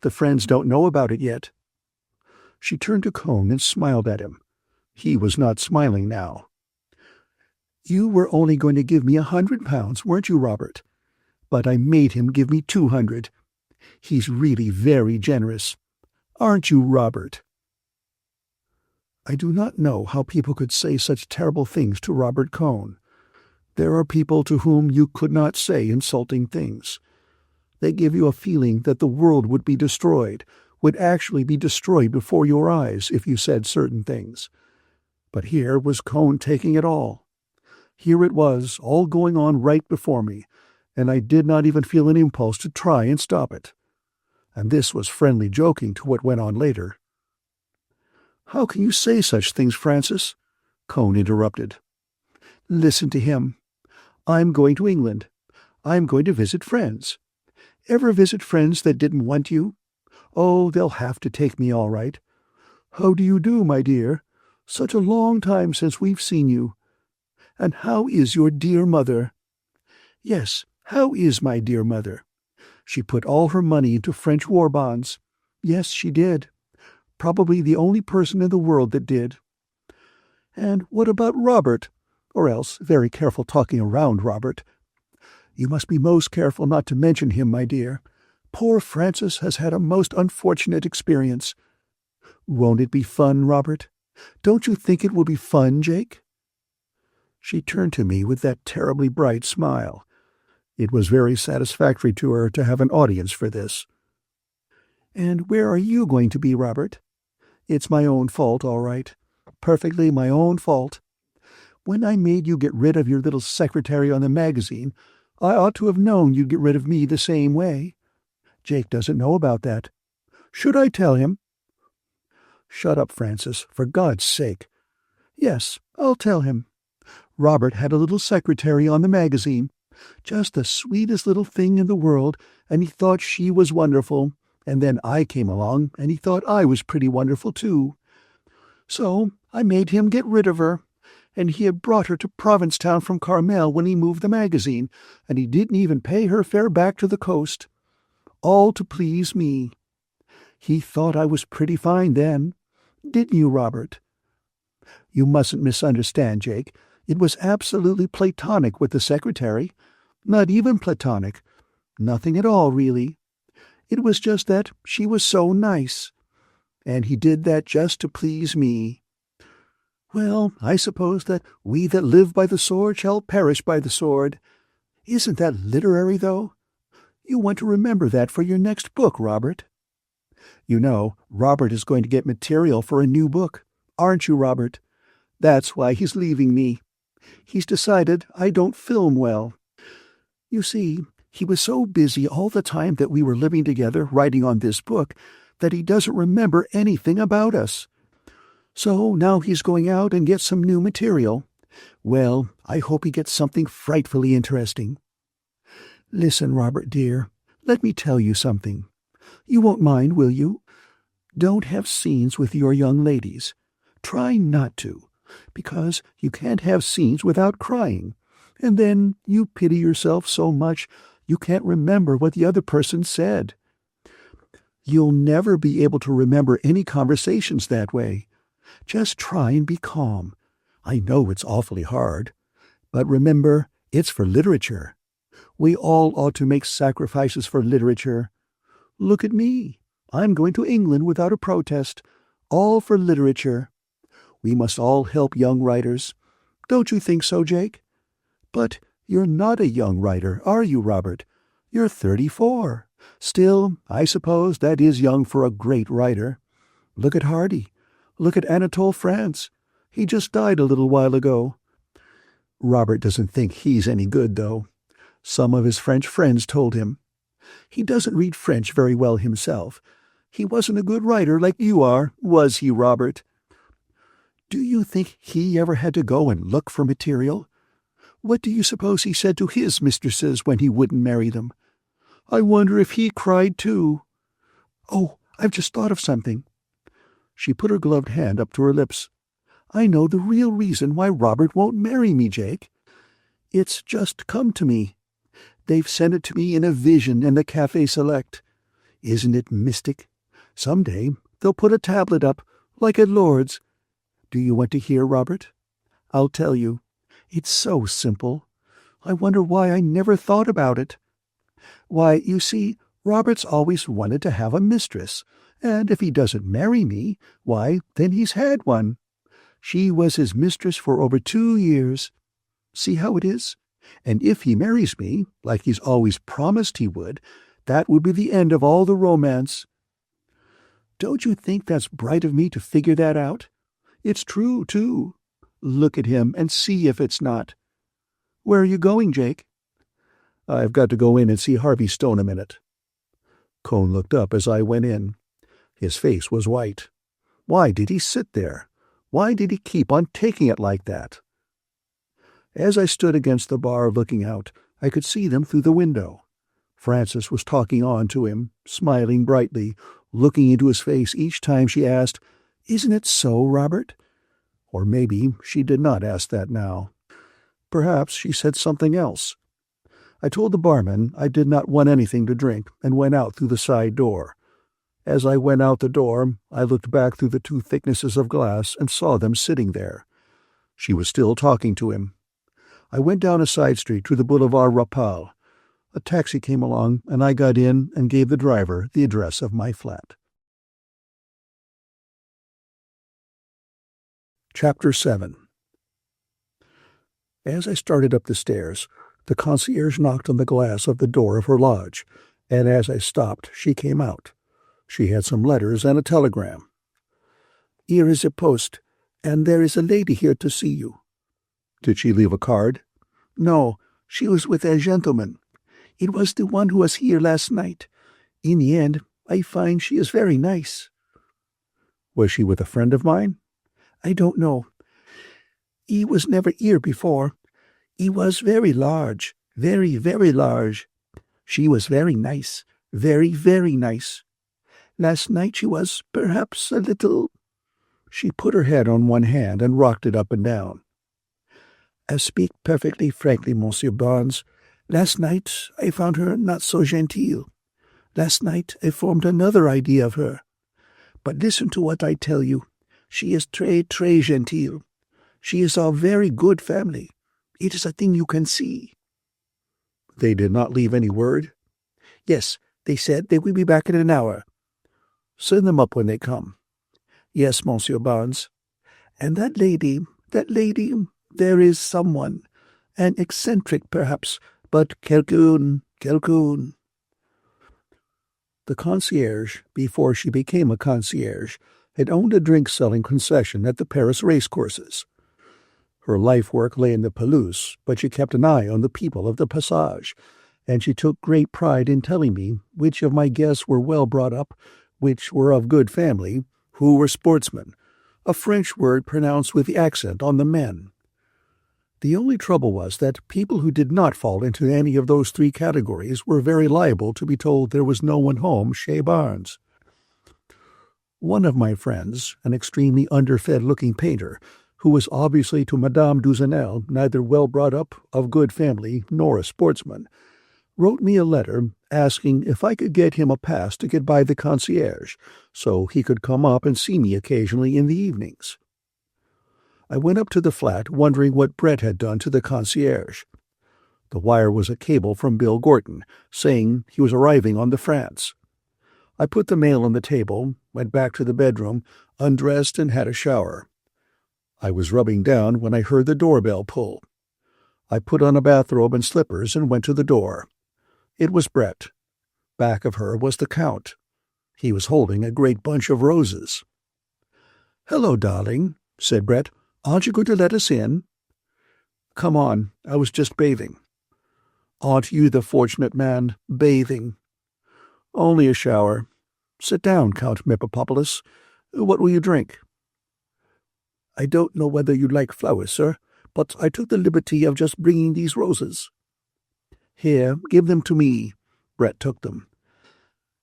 The friends don't know about it yet.
She turned to Cone and smiled at him. He was not smiling now.
You were only going to give me £100, weren't you, Robert? But I made him give me 200. He's really very generous. Aren't you, Robert?
I do not know how people could say such terrible things to Robert Cone. There are people to whom you could not say insulting things. They give you a feeling that the world would be destroyed, would actually be destroyed before your eyes if you said certain things. But here was Cone taking it all. Here it was, all going on right before me, and I did not even feel an impulse to try and stop it. And this was friendly joking to what went on later.
How can you say such things, Francis? Cone interrupted. Listen to him. I'm going to England. I'm going to visit friends. Ever visit friends that didn't want you? Oh, they'll have to take me all right. How do you do, my dear? Such a long time since we've seen you. And how is your dear mother? Yes, how is my dear mother? She put all her money into French war bonds. Yes, she did. Probably the only person in the world that did. And what about Robert? Or else, very careful talking around Robert. You must be most careful not to mention him, my dear. Poor Francis has had a most unfortunate experience. Won't it be fun, Robert? Don't you think it will be fun, Jake? She turned to me with that terribly bright smile. It was very satisfactory to her to have an audience for this. And where are you going to be, Robert? It's my own fault, all right. Perfectly my own fault. When I made you get rid of your little secretary on the magazine, I ought to have known you'd get rid of me the same way. Jake doesn't know about that. Should I tell him? Shut up, Francis, for God's sake. Yes, I'll tell him. Robert had a little secretary on the magazine, just the sweetest little thing in the world, and he thought she was wonderful, and then I came along, and he thought I was pretty wonderful too. So I made him get rid of her, and he had brought her to Provincetown from Carmel when he moved the magazine, and he didn't even pay her fare back to the coast. All to please me. He thought I was pretty fine then. Didn't you, Robert? You mustn't misunderstand, Jake. It was absolutely platonic with the secretary. Not even platonic. Nothing at all, really. It was just that she was so nice. And he did that just to please me. Well, I suppose that we that live by the sword shall perish by the sword. Isn't that literary, though? You want to remember that for your next book, Robert. You know, Robert is going to get material for a new book. Aren't you, Robert? That's why he's leaving me. He's decided I don't film well. You see, he was so busy all the time that we were living together writing on this book that he doesn't remember anything about us. So now he's going out and get some new material. Well, I hope he gets something frightfully interesting. Listen, Robert dear, let me tell you something. You won't mind, will you? Don't have scenes with your young ladies. Try not to, because you can't have scenes without crying, and then you pity yourself so much you can't remember what the other person said. You'll never be able to remember any conversations that way. Just try and be calm. I know it's awfully hard, but remember, it's for literature. We all ought to make sacrifices for literature. Look at me. I'm going to England without a protest, all for literature. We must all help young writers. Don't you think so, Jake? But you're not a young writer, are you, Robert? You're 34. Still, I suppose that is young for a great writer. Look at Hardy. Look at Anatole France. He just died a little while ago. Robert doesn't think he's any good, though. Some of his French friends told him. He doesn't read French very well himself. He wasn't a good writer like you are, was he, Robert? Do you think he ever had to go and look for material? What do you suppose he said to his mistresses when he wouldn't marry them? I wonder if he cried too. Oh, I've just thought of something." She put her gloved hand up to her lips. "I know the real reason why Robert won't marry me, Jake. It's just come to me. They've sent it to me in a vision in the Café Select. Isn't it mystic? Some day they'll put a tablet up, like at Lord's. Do you want to hear, Robert? I'll tell you. It's so simple. I wonder why I never thought about it. Why, you see, Robert's always wanted to have a mistress, and if he doesn't marry me, why, then he's had one. She was his mistress for over 2 years. See how it is? And if he marries me, like he's always promised he would, that would be the end of all the romance. Don't you think that's bright of me to figure that out? It's true, too. Look at him and see if it's not. Where are you going, Jake?"
"I've got to go in and see Harvey Stone a minute." Cone looked up as I went in. His face was white. Why did he sit there? Why did he keep on taking it like that? As I stood against the bar looking out, I could see them through the window. Frances was talking on to him, smiling brightly, looking into his face each time she asked, "Isn't it so, Robert?" Or maybe she did not ask that now. Perhaps she said something else. I told the barman I did not want anything to drink and went out through the side door. As I went out the door, I looked back through the 2 thicknesses of glass and saw them sitting there. She was still talking to him. I went down a side street to the Boulevard Rapal. A taxi came along, and I got in and gave the driver the address of my flat. Chapter 7. As I started up the stairs, the concierge knocked on the glass of the door of her lodge, and as I stopped, she came out. She had some letters and a telegram. "Here is a post, and there is a lady here to see you." "Did she leave a card?" "No, she was with a gentleman. It was the one who was here last night. In the end, I find she is very nice." "Was she with a friend of mine?" "I don't know. He was never here before. He was very large, very, very large. She was very nice, very, very nice. Last night she was, perhaps, a little—" She put her head on one hand and rocked it up and down. "I speak perfectly frankly, Monsieur Barnes. Last night I found her not so genteel. Last night I formed another idea of her. But listen to what I tell you. She is très, très genteel. She is of very good family. It is a thing you can see." "They did not leave any word?" "Yes, they said they will be back in an hour." "Send them up when they come." "Yes, Monsieur Barnes. And that lady, there is someone. An eccentric, perhaps, but quelqu'un. The concierge, before she became a concierge, had owned a drink-selling concession at the Paris racecourses. Her life-work lay in the Pelouse, but she kept an eye on the people of the Passage, and she took great pride in telling me which of my guests were well brought up, which were of good family, who were sportsmen, a French word pronounced with the accent on the men. The only trouble was that people who did not fall into any of those 3 categories were very liable to be told there was no one home chez Barnes. One of my friends, an extremely underfed-looking painter, who was obviously to Madame Duzenel neither well brought up, of good family, nor a sportsman, wrote me a letter asking if I could get him a pass to get by the concierge, so he could come up and see me occasionally in the evenings. I went up to the flat wondering what Brett had done to the concierge. The wire was a cable from Bill Gorton, saying he was arriving on the France. I put the mail on the table, went back to the bedroom, undressed and had a shower. I was rubbing down when I heard the doorbell pull. I put on a bathrobe and slippers and went to the door. It was Brett. Back of her was the Count. He was holding a great bunch of roses. "Hello, darling," said Brett. "Aren't you going to let us in?" "Come on, I was just bathing." "Aren't you the fortunate man, bathing?" "Only a shower. Sit down, Count Mephipopolis. What will you drink?" "I don't know whether you like flowers, sir,
but I took the liberty of just bringing these roses." "Here, give them to me." Brett took them.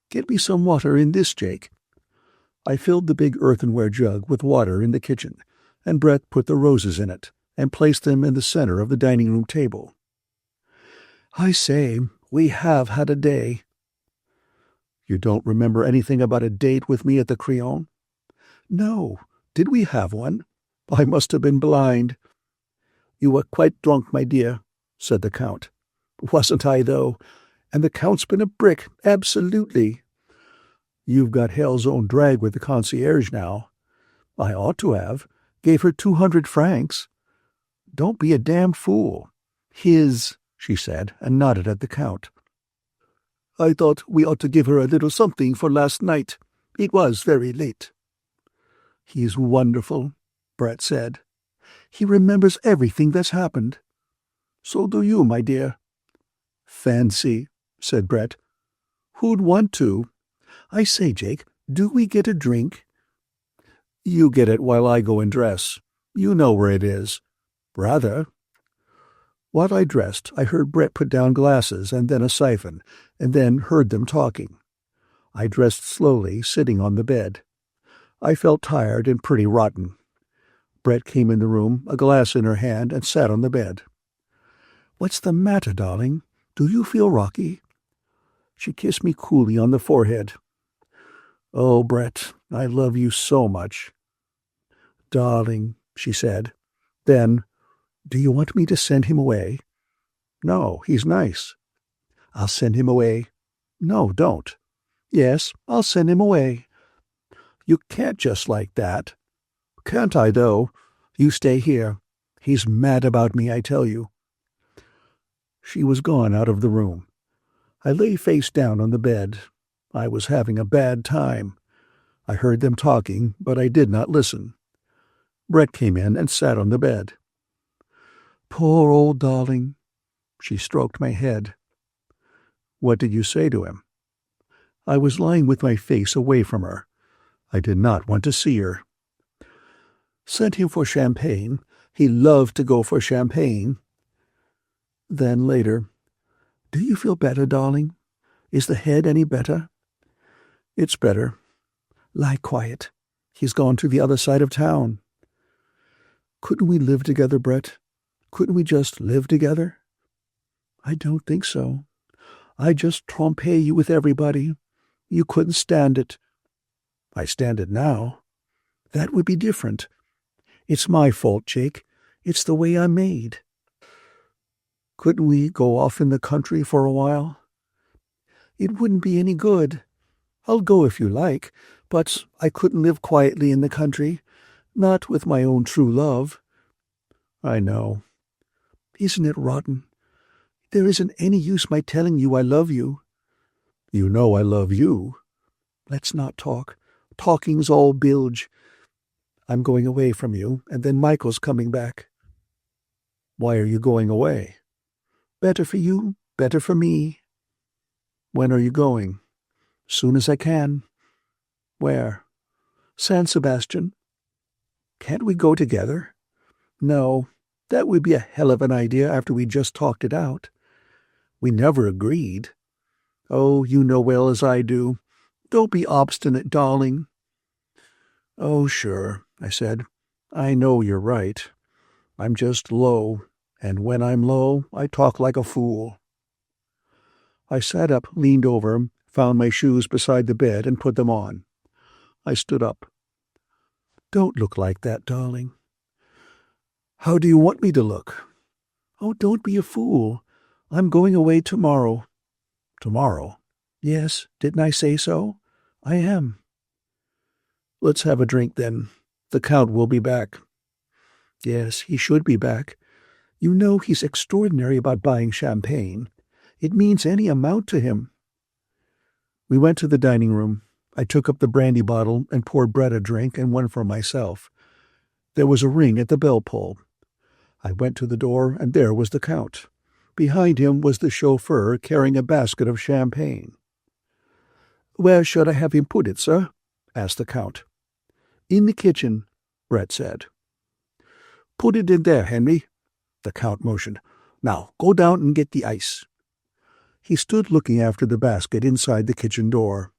"Get me some water in this, Jake." I filled the big earthenware jug with water in the kitchen, and Brett put the roses in it and placed them in the center of the dining-room table. "I say, we have had a day." "You don't remember anything about a date with me at the Crillon?" "No. Did we have one? I must have been blind." "You were quite drunk, my dear," said the Count. "Wasn't I, though? And the Count's been a brick, absolutely." "You've got hell's own drag with the concierge now." "I ought to have. Gave her 200 francs. "Don't be a damn fool." "His," she said, and nodded at the Count. "I thought we ought to give her a little something for last night. It was very late." "He's wonderful," Brett said. "He remembers everything that's happened." "So do you, my dear." "Fancy," said Brett. "Who'd want to? I say, Jake, do we get a drink?" "You get it while I go and dress. You know where it is." "Rather." While I dressed, I heard Brett put down glasses and then a siphon, and then heard them talking. I dressed slowly, sitting on the bed. I felt tired and pretty rotten. Brett came in the room, a glass in her hand, and sat on the bed. "What's the matter, darling? Do you feel rocky?" She kissed me coolly on the forehead. "Oh, Brett, I love you so much." "Darling," she said. Then, "Do you want me to send him away?" "No, he's nice." "I'll send him away." "No, don't." "Yes, I'll send him away." "You can't just like that." "Can't I, though? You stay here. He's mad about me, I tell you." She was gone out of the room. I lay face down on the bed. I was having a bad time. I heard them talking, but I did not listen. Brett came in and sat on the bed. "Poor old darling." She stroked my head. "What did you say to him?" I was lying with my face away from her. I did not want to see her. "Sent him for champagne. He loved to go for champagne." Then later, "Do you feel better, darling? Is the head any better?" "It's better." "Lie quiet. He's gone to the other side of town." "Couldn't we live together, Brett? Couldn't we just live together?" "I don't think so. I just trompe you with everybody. You couldn't stand it." "I stand it now." "That would be different. It's my fault, Jake. It's the way I'm made." "Couldn't we go off in the country for a while?" "It wouldn't be any good. I'll go if you like, but I couldn't live quietly in the country, not with my own true love." "I know." "Isn't it rotten? There isn't any use my telling you I love you." "You know I love you." "Let's not talk. Talking's all bilge. I'm going away from you, and then Michael's coming back." "Why are you going away?" "Better for you, better for me." "When are you going?" "Soon as I can." "Where?" "San Sebastian." "Can't we go together?" "No, that would be a hell of an idea after we just talked it out." "We never agreed." "Oh, you know well as I do. Don't be obstinate, darling." "Oh, sure," I said. "I know you're right. I'm just low, and when I'm low, I talk like a fool." I sat up, leaned over, found my shoes beside the bed, and put them on. I stood up. "Don't look like that, darling." "How do you want me to look?" "Oh, don't be a fool. I'm going away tomorrow." "Tomorrow?" "Yes, didn't I say so? I am." "Let's have a drink, then. The Count will be back." "Yes, he should be back. You know he's extraordinary about buying champagne. It means any amount to him." We went to the dining room. I took up the brandy bottle and poured Brett a drink and one for myself. There was a ring at the bell-pull. I went to the door, and there was the Count. Behind him was the chauffeur carrying a basket of champagne. "Where should I have him put it, sir?" asked the Count. "In the kitchen," Brett said. "Put it in there, Henry.
The Count motioned. "Now, go down and get the ice." He stood looking after the basket inside the kitchen door.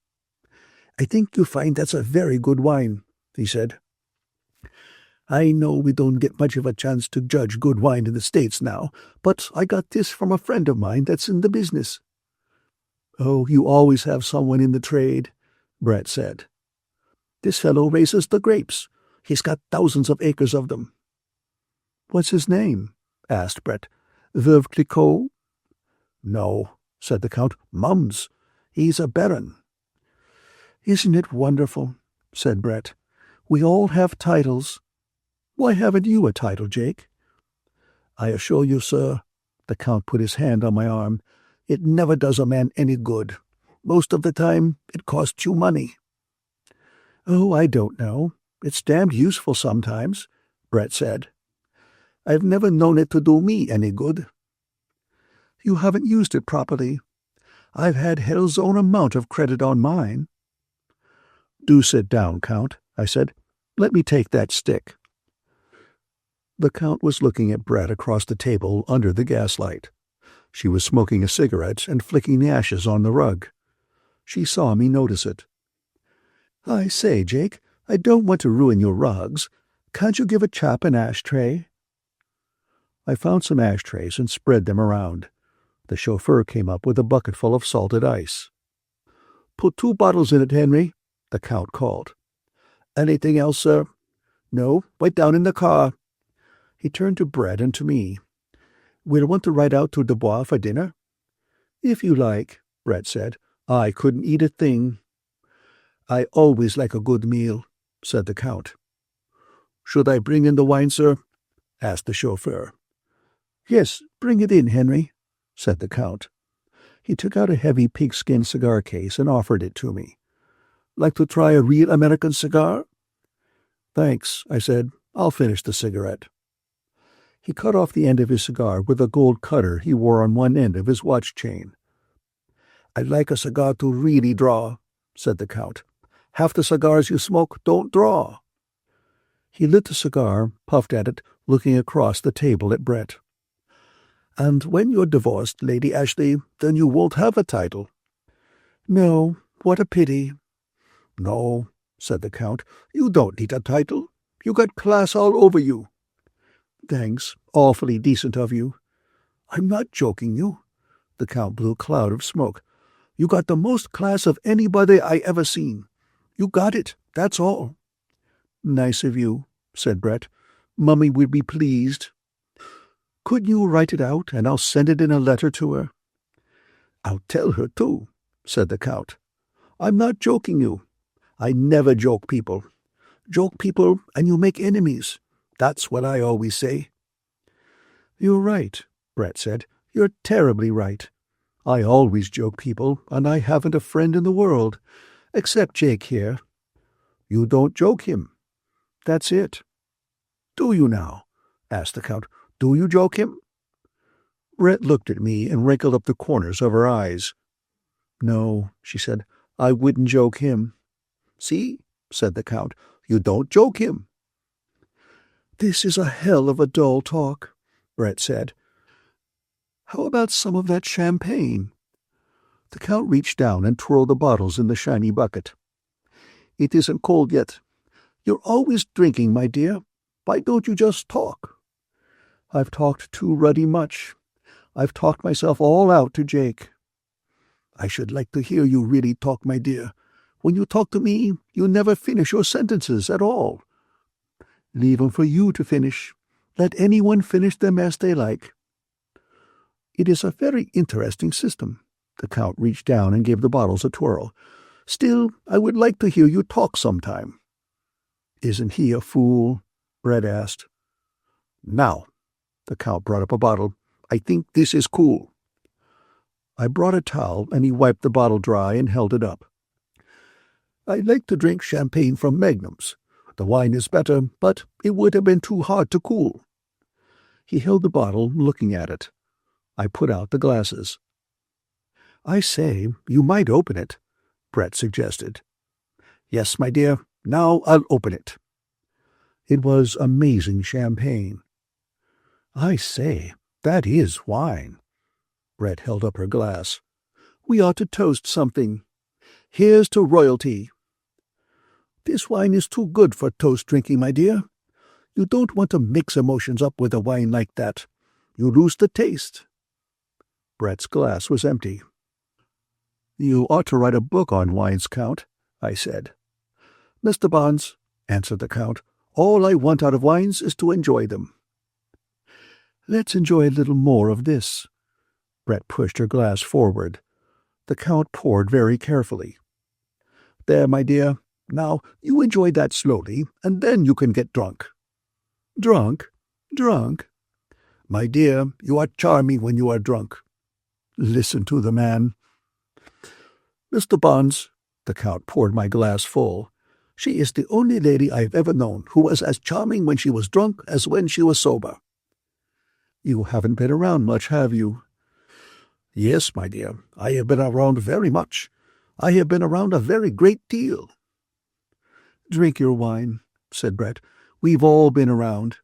"I think you'll find that's a very good wine," he said. "I know we don't get much of a chance to judge good wine in the States now, but I got this from a friend of mine that's in the business." "Oh, you always have someone in the trade," Brett said. "This fellow raises the grapes. He's got thousands of acres of them." "What's his name?" asked Brett. "Veuve Clicquot?" "No," said the Count. "Mums. He's a baron." "Isn't it wonderful?" said Brett. "We all have titles. Why haven't you a title, Jake?" "I assure you, sir," the Count put his hand on my arm, "it never does a man any good. Most of the time it costs you money." "Oh, I don't know. It's damned useful sometimes," Brett said. "I've never known it to do me any good." "You haven't used it properly. I've had hell's own amount of credit on mine." "Do sit down, Count," I said. "Let me take that stick." The Count was looking at Brett across the table under the gaslight. She was smoking a cigarette and flicking the ashes on the rug. She saw me notice it. "I say, Jake, I don't want to ruin your rugs. Can't you give a chap an ashtray?" I found some ashtrays and spread them around. The chauffeur came up with a bucket full of salted ice. "Put 2 bottles in it, Henry," the Count called. "Anything else, sir?" "No, wait down in the car." He turned to Brett and to me. "We'll want to ride out to Du Bois for dinner?" "If you like," Brett said. "I couldn't eat a thing." "I always like a good meal," said the Count. "Should I bring in the wine, sir?" asked the chauffeur. "Yes, bring it in, Henry," said the Count. He took out a heavy pigskin cigar case and offered it to me. "Like to try a real American cigar?" "Thanks," I said. "I'll finish the cigarette." He cut off the end of his cigar with a gold cutter he wore on one end of his watch chain. "I like a cigar to really draw," said the Count. "Half the cigars you smoke don't draw." He lit the cigar, puffed at it, looking across the table at Brett. "And when you're divorced, Lady Ashley, then you won't have a title." "No, what a pity." "No," said the Count, "you don't need a title. You got class all over you." "Thanks, awfully decent of you." "I'm not joking you." The Count blew a cloud of smoke. "You got the most class of anybody I ever seen. You got it, that's all." "Nice of you," said Brett. "Mummy would be pleased." "Couldn't you write it out, and I'll send it in a letter to her?" "I'll tell her, too," said the Count. "I'm not joking you. I never joke people. Joke people, and you make enemies. That's what I always say." "You're right," Brett said. "You're terribly right. I always joke people, and I haven't a friend in the world, except Jake here." "You don't joke him." "That's it." "Do you now?" asked the Count. "Do you joke him?" Brett looked at me and wrinkled up the corners of her eyes. "No," she said, "I wouldn't joke him." "See," said the Count, "you don't joke him." "This is a hell of a dull talk," Brett said. "How about some of that champagne?" The Count reached down and twirled the bottles in the shiny bucket. "It isn't cold yet. You're always drinking, my dear. Why don't you just talk?" "I've talked too ruddy much. I've talked myself all out to Jake." "I should like to hear you really talk, my dear. When you talk to me, you never finish your sentences at all." "Leave 'em for you to finish. Let anyone finish them as they like." "It is a very interesting system." The Count reached down and gave the bottles a twirl. "Still, I would like to hear you talk sometime." "Isn't he a fool?" Brett asked. "Now," the Count brought up a bottle. "I think this is cool." I brought a towel, and he wiped the bottle dry and held it up. "I like to drink champagne from magnums. The wine is better, but it would have been too hard to cool." He held the bottle, looking at it. I put out the glasses. "I say, you might open it," Brett suggested. "Yes, my dear. Now I'll open it." It was amazing champagne. I say, that is wine. Brett held up her glass.
We ought to toast something. Here's to royalty. This wine is too good for toast drinking, my dear. You don't want to mix emotions up with a wine like that. You lose the taste.
Brett's glass was empty. You ought to write a book on wines, Count, I said.
Mr. Barnes, answered the Count, all I want out of wines is to enjoy them.
Let's enjoy a little more of this. Brett pushed her glass forward. The Count poured very carefully.
There, my dear. Now you enjoy that slowly, and then you can get drunk.
Drunk? Drunk?
My dear, you are charming when you are drunk.
Listen to the man.
Mr. Barnes, the Count poured my glass full. She is the only lady I have ever known who was as charming when she was drunk as when she was sober.
You haven't been around much, have you?
Yes, my dear, I have been around very much. I have been around a very great deal.
Drink your wine, said Brett. We've all been around.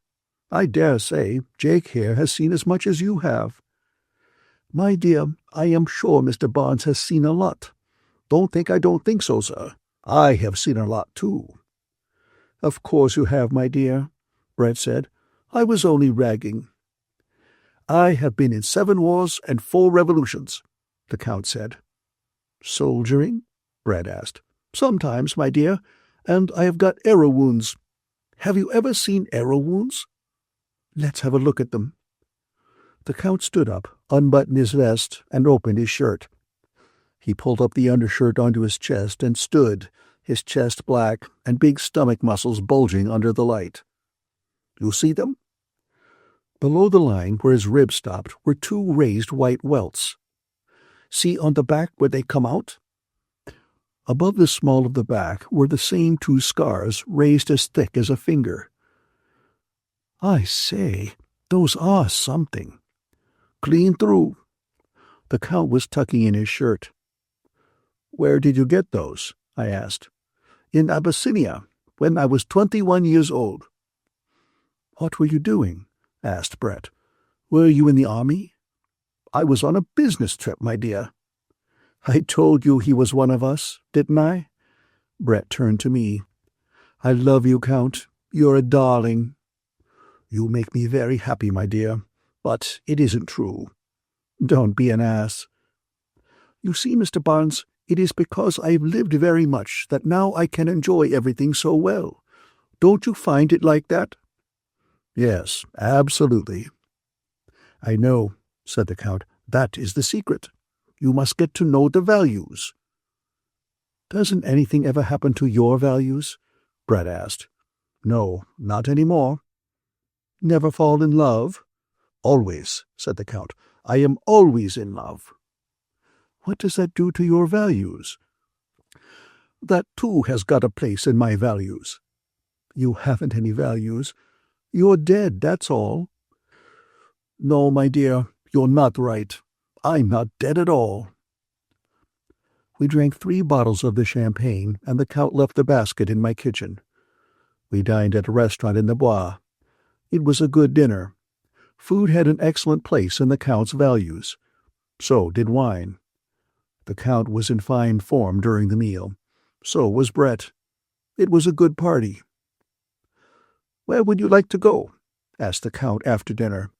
I dare say Jake here has seen as much as you have.
My dear, I am sure Mr. Barnes has seen a lot. Don't think I don't think so, sir. I have seen a lot, too.
Of course you have, my dear, Brett said.
I was only ragging. I have been in 7 wars and 4 revolutions, the Count said.
Soldiering? Brett asked.
Sometimes, my dear, and I have got arrow wounds. Have you ever seen arrow wounds?
Let's have a look at them. The Count stood up, unbuttoned his vest, and opened his shirt. He pulled up the undershirt onto his chest and stood, his chest black and big stomach muscles bulging under the light.
You see them?
Below the line where his ribs stopped were 2 raised white welts.
See on the back where they come out?
Above the small of the back were the same 2 scars raised as thick as a finger.
I say, those are something. Clean through.
The Count was tucking in his shirt.
Where did you get those? I asked. In Abyssinia, when I was 21 years old.
What were you doing? Asked Brett.
Were you in the army? I was on a business trip, my dear.
I told you he was one of us, didn't I? Brett turned to me. I love you, Count. You're a darling.
You make me very happy, my dear, but it isn't true.
Don't be an ass.
You see, Mr. Barnes, it is because I have lived very much that now I can enjoy everything so well. Don't you find it like that?
Yes, absolutely.
I know, said the Count. That is the secret. You must get to know the values.
Doesn't anything ever happen to your values? Brett asked.
No, not any more.
Never fall in love?
Always, said the Count. I am always in love.
What does that do to your values?
That, too, has got a place in my values.
You haven't any values. You're dead, that's all.
No, my dear, you're not right. I'm not dead at all.
We drank 3 bottles of the champagne, and the Count left the basket in my kitchen. We dined at a restaurant in the Bois. It was a good dinner. Food had an excellent place in the Count's values. So did wine. The Count was in fine form during the meal. So was Brett. It was a good party.
Where would you like to go?
Asked the Count after dinner.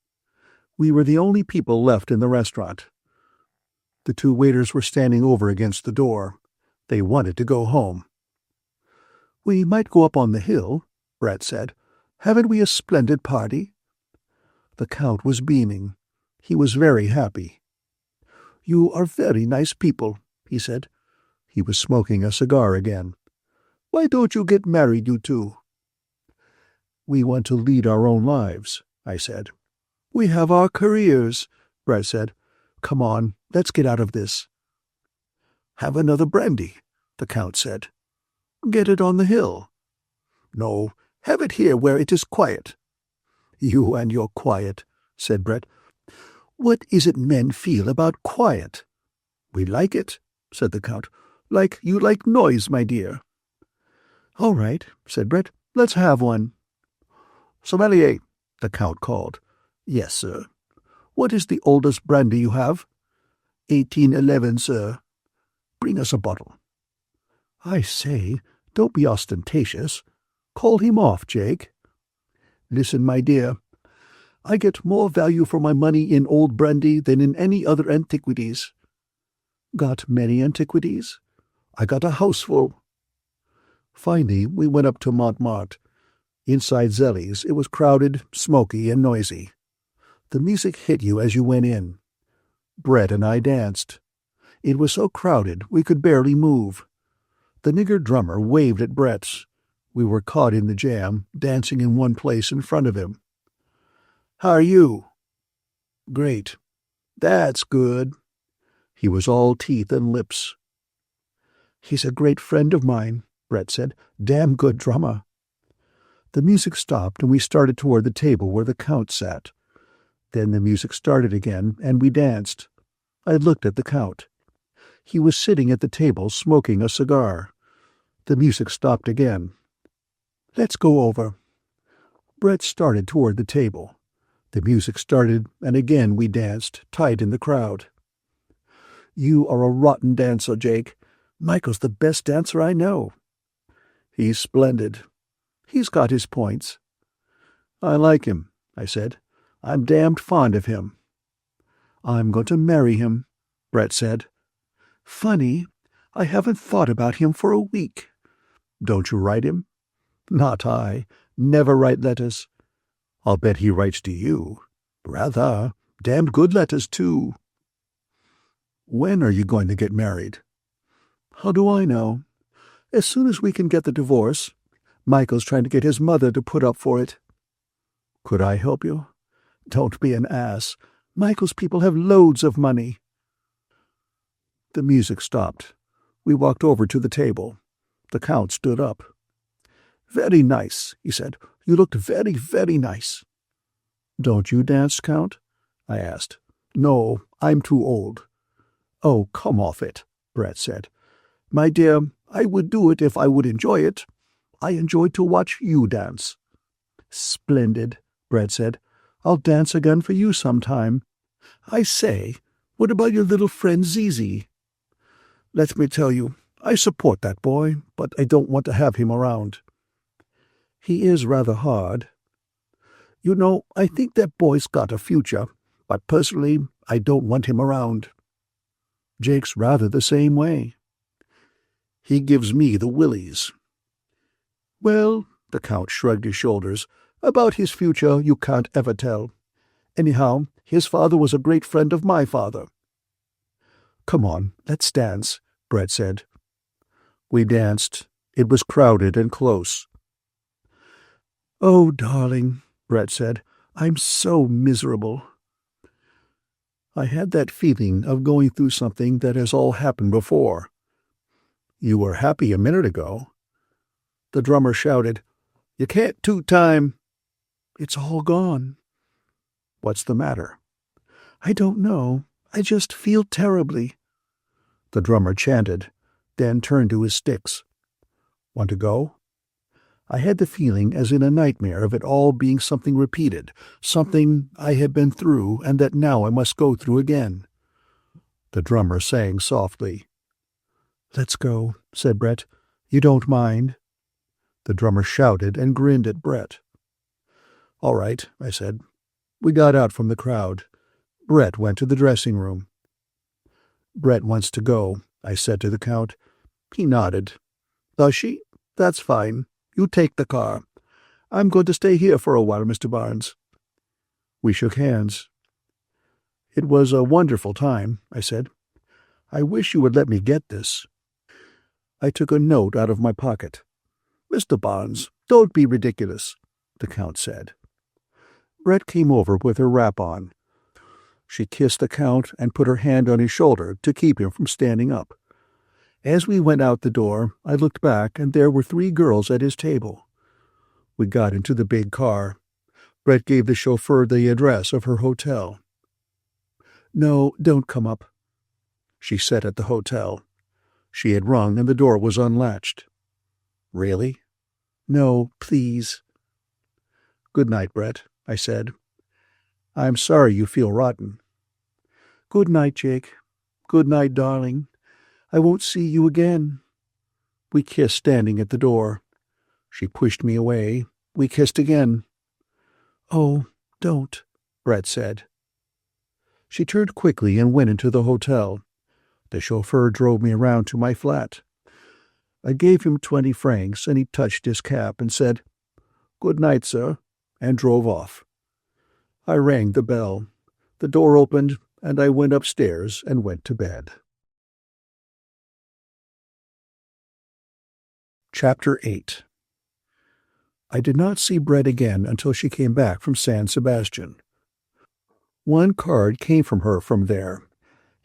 We were the only people left in the restaurant. The 2 waiters were standing over against the door. They wanted to go home.
We might go up on the hill, Brett said. Haven't we a splendid party?
The Count was beaming. He was very happy.
You are very nice people, he said.
He was smoking a cigar again.
Why don't you get married, you two?
We want to lead our own lives, I said.
We have our careers,
Brett said. Come on, let's get out of this.
Have another brandy, the Count said.
Get it on the hill.
No, have it here where it is quiet.
You and your quiet, said Brett.
What is it men feel about quiet?
We like it, said the Count.
Like you like noise, my dear.
All right, said Brett. Let's have one.
Sommelier, the Count called. Yes, sir. What is the oldest brandy you have? 1811, sir. Bring us a bottle.
I say, don't be ostentatious. Call him off, Jake.
Listen, my dear. I get more value for my money in old brandy than in any other antiquities.
Got many antiquities?
I got a house full.
Finally, we went up to Montmartre. Inside Zelly's, it was crowded, smoky, and noisy. The music hit you as you went in. Brett and I danced. It was so crowded we could barely move. The nigger drummer waved at Brett's. We were caught in the jam, dancing in one place in front of him.
"How are you?"
"Great."
"That's good."
He was all teeth and lips.
"He's a great friend of mine," Brett said. "Damn good drummer."
The music stopped and we started toward the table where the Count sat. Then the music started again and we danced. I looked at the Count. He was sitting at the table smoking a cigar. The music stopped again.
"Let's go over."
Brett started toward the table. The music started, and again we danced, tight in the crowd.
"You are a rotten dancer, Jake. Michael's the best dancer I know."
"He's splendid.
He's got his points."
"I like him," I said. "I'm damned fond of him."
"I'm going to marry him," Brett said. "Funny, I haven't thought about him for a week."
"Don't you write him?"
"Not I. Never write letters."
"I'll bet he writes to you."
"Rather. Damned good letters, too."
"When are you going to get married?"
"How do I know? As soon as we can get the divorce. Michael's trying to get his mother to put up for it."
"Could I help you?"
"Don't be an ass. Michael's people have loads of money."
The music stopped. We walked over to the table. The Count stood up.
"Very nice," he said. "You looked very, very nice."
"Don't you dance, Count?" I asked.
"No, I'm too old."
"Oh, come off it," Brett said.
"My dear, I would do it if I would enjoy it. I enjoy to watch you dance."
"Splendid," Brett said. "I'll dance again for you sometime."
"I say, what about your little friend Zizi?" "Let me tell you, I support that boy, but I don't want to have him around."
"He is rather hard."
"You know, I think that boy's got a future, but personally, I don't want him around."
"Jake's rather the same way."
"He gives me the willies."
"Well," the Count shrugged his shoulders,
"about his future you can't ever tell. Anyhow, his father was a great friend of my father."
"Come on, let's dance," Brett said. We danced. It was crowded and close.
"Oh, darling," Brett said, "I'm so miserable."
I had that feeling of going through something that has all happened before.
"You were happy a minute ago."
The drummer shouted,
"You can't two-time."
"It's all gone."
"What's the matter?"
"I don't know. I just feel terribly."
The drummer chanted, then turned to his sticks.
"Want to go?" I had the feeling as in a nightmare of it all being something repeated, something I had been through and that now I must go through again. The drummer sang softly.
"Let's go," said Brett. "You don't mind?"
The drummer shouted and grinned at Brett.
"All right," I said.
We got out from the crowd. Brett went to the dressing room.
"Brett wants to go," I said to the Count. He nodded. "Does she? That's fine. You take the car. I'm going to stay here for a while, Mr. Barnes."
We shook hands.
"It was a wonderful time," I said. "I wish you would let me get this."
I took a note out of my pocket.
"Mr. Barnes, don't be ridiculous," the Count said.
Brett came over with her wrap on. She kissed the Count and put her hand on his shoulder to keep him from standing up. As we went out the door, I looked back, and there were 3 girls at his table. We got into the big car. Brett gave the chauffeur the address of her hotel.
"No, don't come up."
She said at the hotel. She had rung, and the door was unlatched.
"Really?"
"No, please."
"Good night, Brett," I said.
I'm sorry you feel rotten."
"Good night, Jake. Good night, darling. I won't see you again."
We kissed standing at the door. She pushed me away. We kissed again.
"Oh, don't,"
Brett said. She turned quickly and went into the hotel. The chauffeur drove me around to my flat. I gave him 20 francs, and he touched his cap and said, "Good night, sir," and drove off. I rang the bell. The door opened, and I went upstairs and went to bed. Chapter 8. I did not see Brett again until she came back from San Sebastian. One card came from her from there.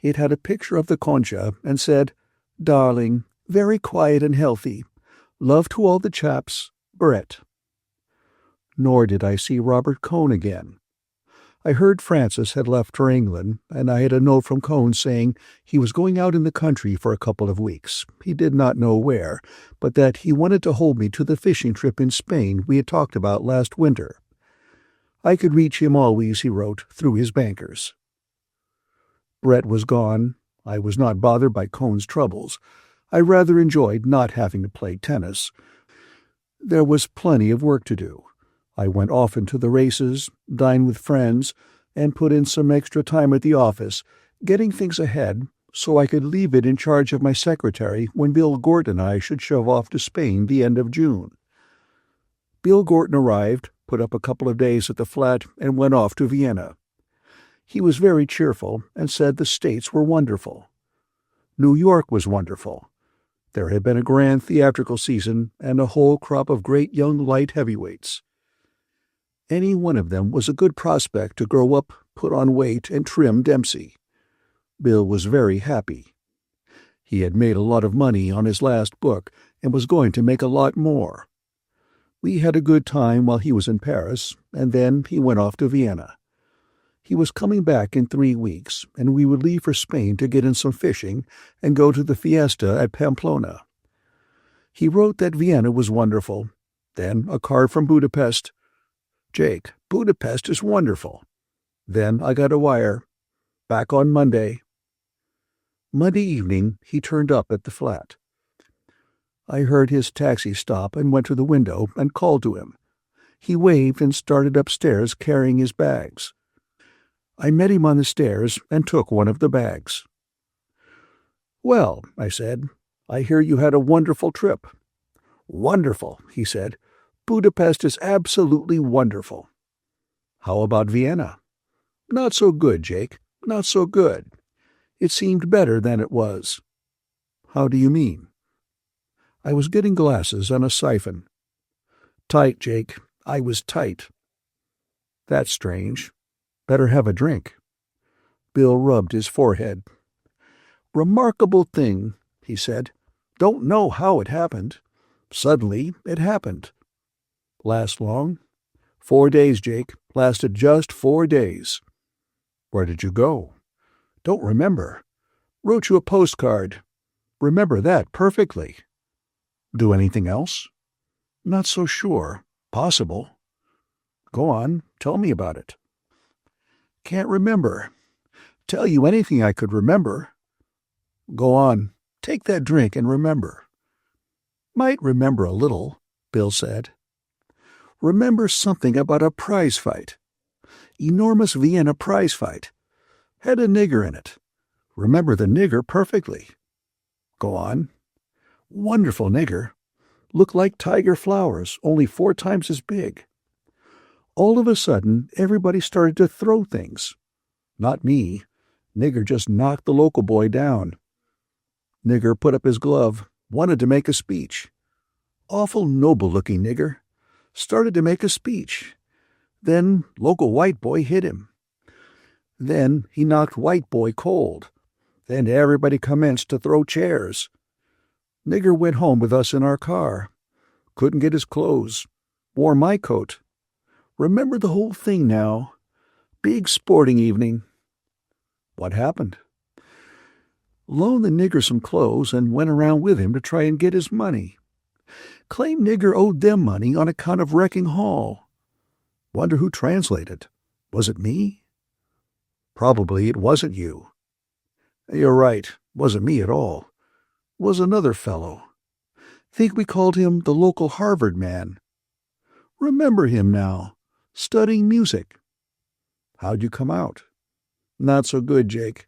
It had a picture of the Concha and said, "Darling, very quiet and healthy. Love to all the chaps, Brett." Nor did I see Robert Cohn again. I heard Frances had left for England, and I had a note from Cohn saying he was going out in the country for a couple of weeks. He did not know where, but that he wanted to hold me to the fishing trip in Spain we had talked about last winter. I could reach him always, he wrote, through his bankers. Brett was gone. I was not bothered by Cohn's troubles. I rather enjoyed not having to play tennis. There was plenty of work to do. I went often to the races, dined with friends, and put in some extra time at the office, getting things ahead so I could leave it in charge of my secretary when Bill Gorton and I should shove off to Spain the end of June. Bill Gorton arrived, put up a couple of days at the flat, and went off to Vienna. He was very cheerful and said the States were wonderful. New York was wonderful. There had been a grand theatrical season and a whole crop of great young light heavyweights. Any one of them was a good prospect to grow up, put on weight, and trim Dempsey. Bill was very happy. He had made a lot of money on his last book and was going to make a lot more. We had a good time while he was in Paris, and then he went off to Vienna. He was coming back in 3 weeks, and we would leave for Spain to get in some fishing and go to the fiesta at Pamplona. He wrote that Vienna was wonderful. Then a card from Budapest. "Jake, Budapest is wonderful." Then I got a wire. "Back on Monday." Monday evening he turned up at the flat. I heard his taxi stop and went to the window and called to him. He waved and started upstairs carrying his bags. I met him on the stairs and took one of the bags. "Well," I said, "I hear you had a wonderful trip." "Wonderful," he said. "Budapest is absolutely wonderful." "How about Vienna?" "Not so good, Jake. Not so good. It seemed better than it was." "How do you mean?" I was getting glasses and a siphon. "Tight, Jake. I was tight." "That's strange. Better have a drink." Bill rubbed his forehead. "Remarkable thing," he said. "Don't know how it happened. Suddenly it happened." "Last long?" 4 days, Jake. Lasted just 4 days." "Where did you go?" "Don't remember. Wrote you a postcard. Remember that perfectly." "Do anything else?" "Not so sure. Possible." "Go on. Tell me about it." "Can't remember. Tell you anything I could remember." "Go on. Take that drink and remember." "Might remember a little," Bill said. "Remember something about a prize fight. Enormous Vienna prize fight. Had a nigger in it. Remember the nigger perfectly." "Go on." "Wonderful nigger. Looked like tiger flowers, only 4 times as big. All of a sudden, everybody started to throw things. Not me. Nigger just knocked the local boy down. Nigger put up his glove, wanted to make a speech. Awful noble-looking nigger. Started to make a speech. Then local white boy hit him. Then he knocked white boy cold. Then everybody commenced to throw chairs. Nigger went home with us in our car. Couldn't get his clothes. Wore my coat. Remember the whole thing now. Big sporting evening." "What happened?" "Loaned the nigger some clothes and went around with him to try and get his money. Claimed nigger owed them money on account of wrecking Hall. Wonder who translated. Was it me? Probably it wasn't you. You're right, wasn't me at all. Was another fellow. Think we called him the local Harvard man. Remember him now, studying music. How'd you come out? Not so good, Jake.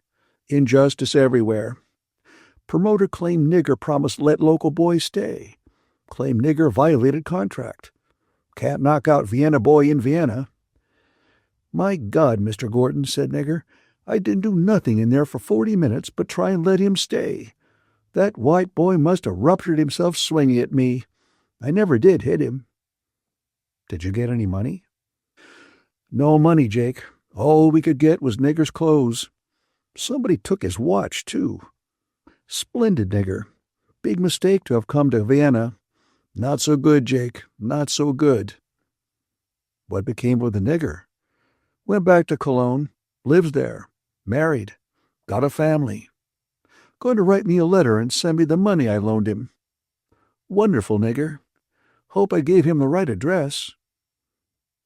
Injustice everywhere. Promoter claimed nigger promised let local boys stay. Claimed nigger violated contract. Can't knock out Vienna boy in Vienna. My God, Mr. Gordon, said nigger, I didn't do nothing in there for 40 minutes but try and let him stay. That white boy must have ruptured himself swinging at me. I never did hit him. Did you get any money? No money, Jake. All we could get was nigger's clothes. Somebody took his watch, too. Splendid nigger. Big mistake to have come to Vienna. Not so good, Jake. Not so good. What became of the nigger? Went back to Cologne. Lives there. Married. Got a family. Going to write me a letter and send me the money I loaned him. Wonderful nigger. Hope I gave him the right address.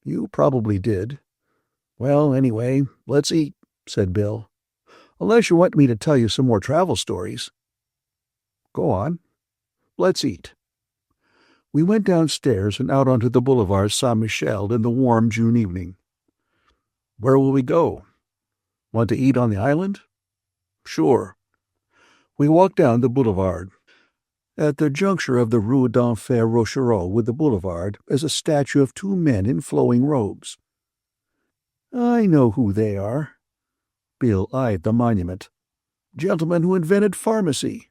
You probably did. Well, anyway, let's eat, said Bill. Unless you want me to tell you some more travel stories. Go on. Let's eat. We went downstairs and out onto the boulevard Saint-Michel in the warm June evening. Where will we go? Want to eat on the island? Sure. We walked down the boulevard. At the juncture of the Rue d'Enfer Rochereau with the boulevard is a statue of two men in flowing robes. I know who they are. Bill eyed the monument. Gentleman who invented pharmacy.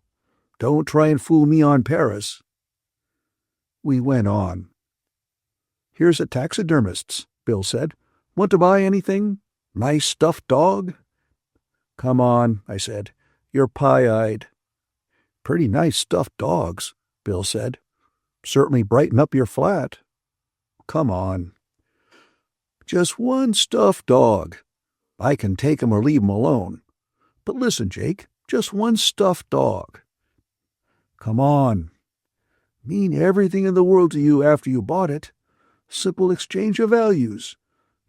Don't try and fool me on Paris. We went on. Here's a taxidermist's, Bill said. Want to buy anything? Nice stuffed dog? Come on, I said. You're pie-eyed. Pretty nice stuffed dogs, Bill said. Certainly brighten up your flat. Come on. Just one stuffed dog. I can take 'em or leave 'em alone. But listen, Jake, just one stuffed dog. Come on. Mean everything in the world to you after you bought it. Simple exchange of values.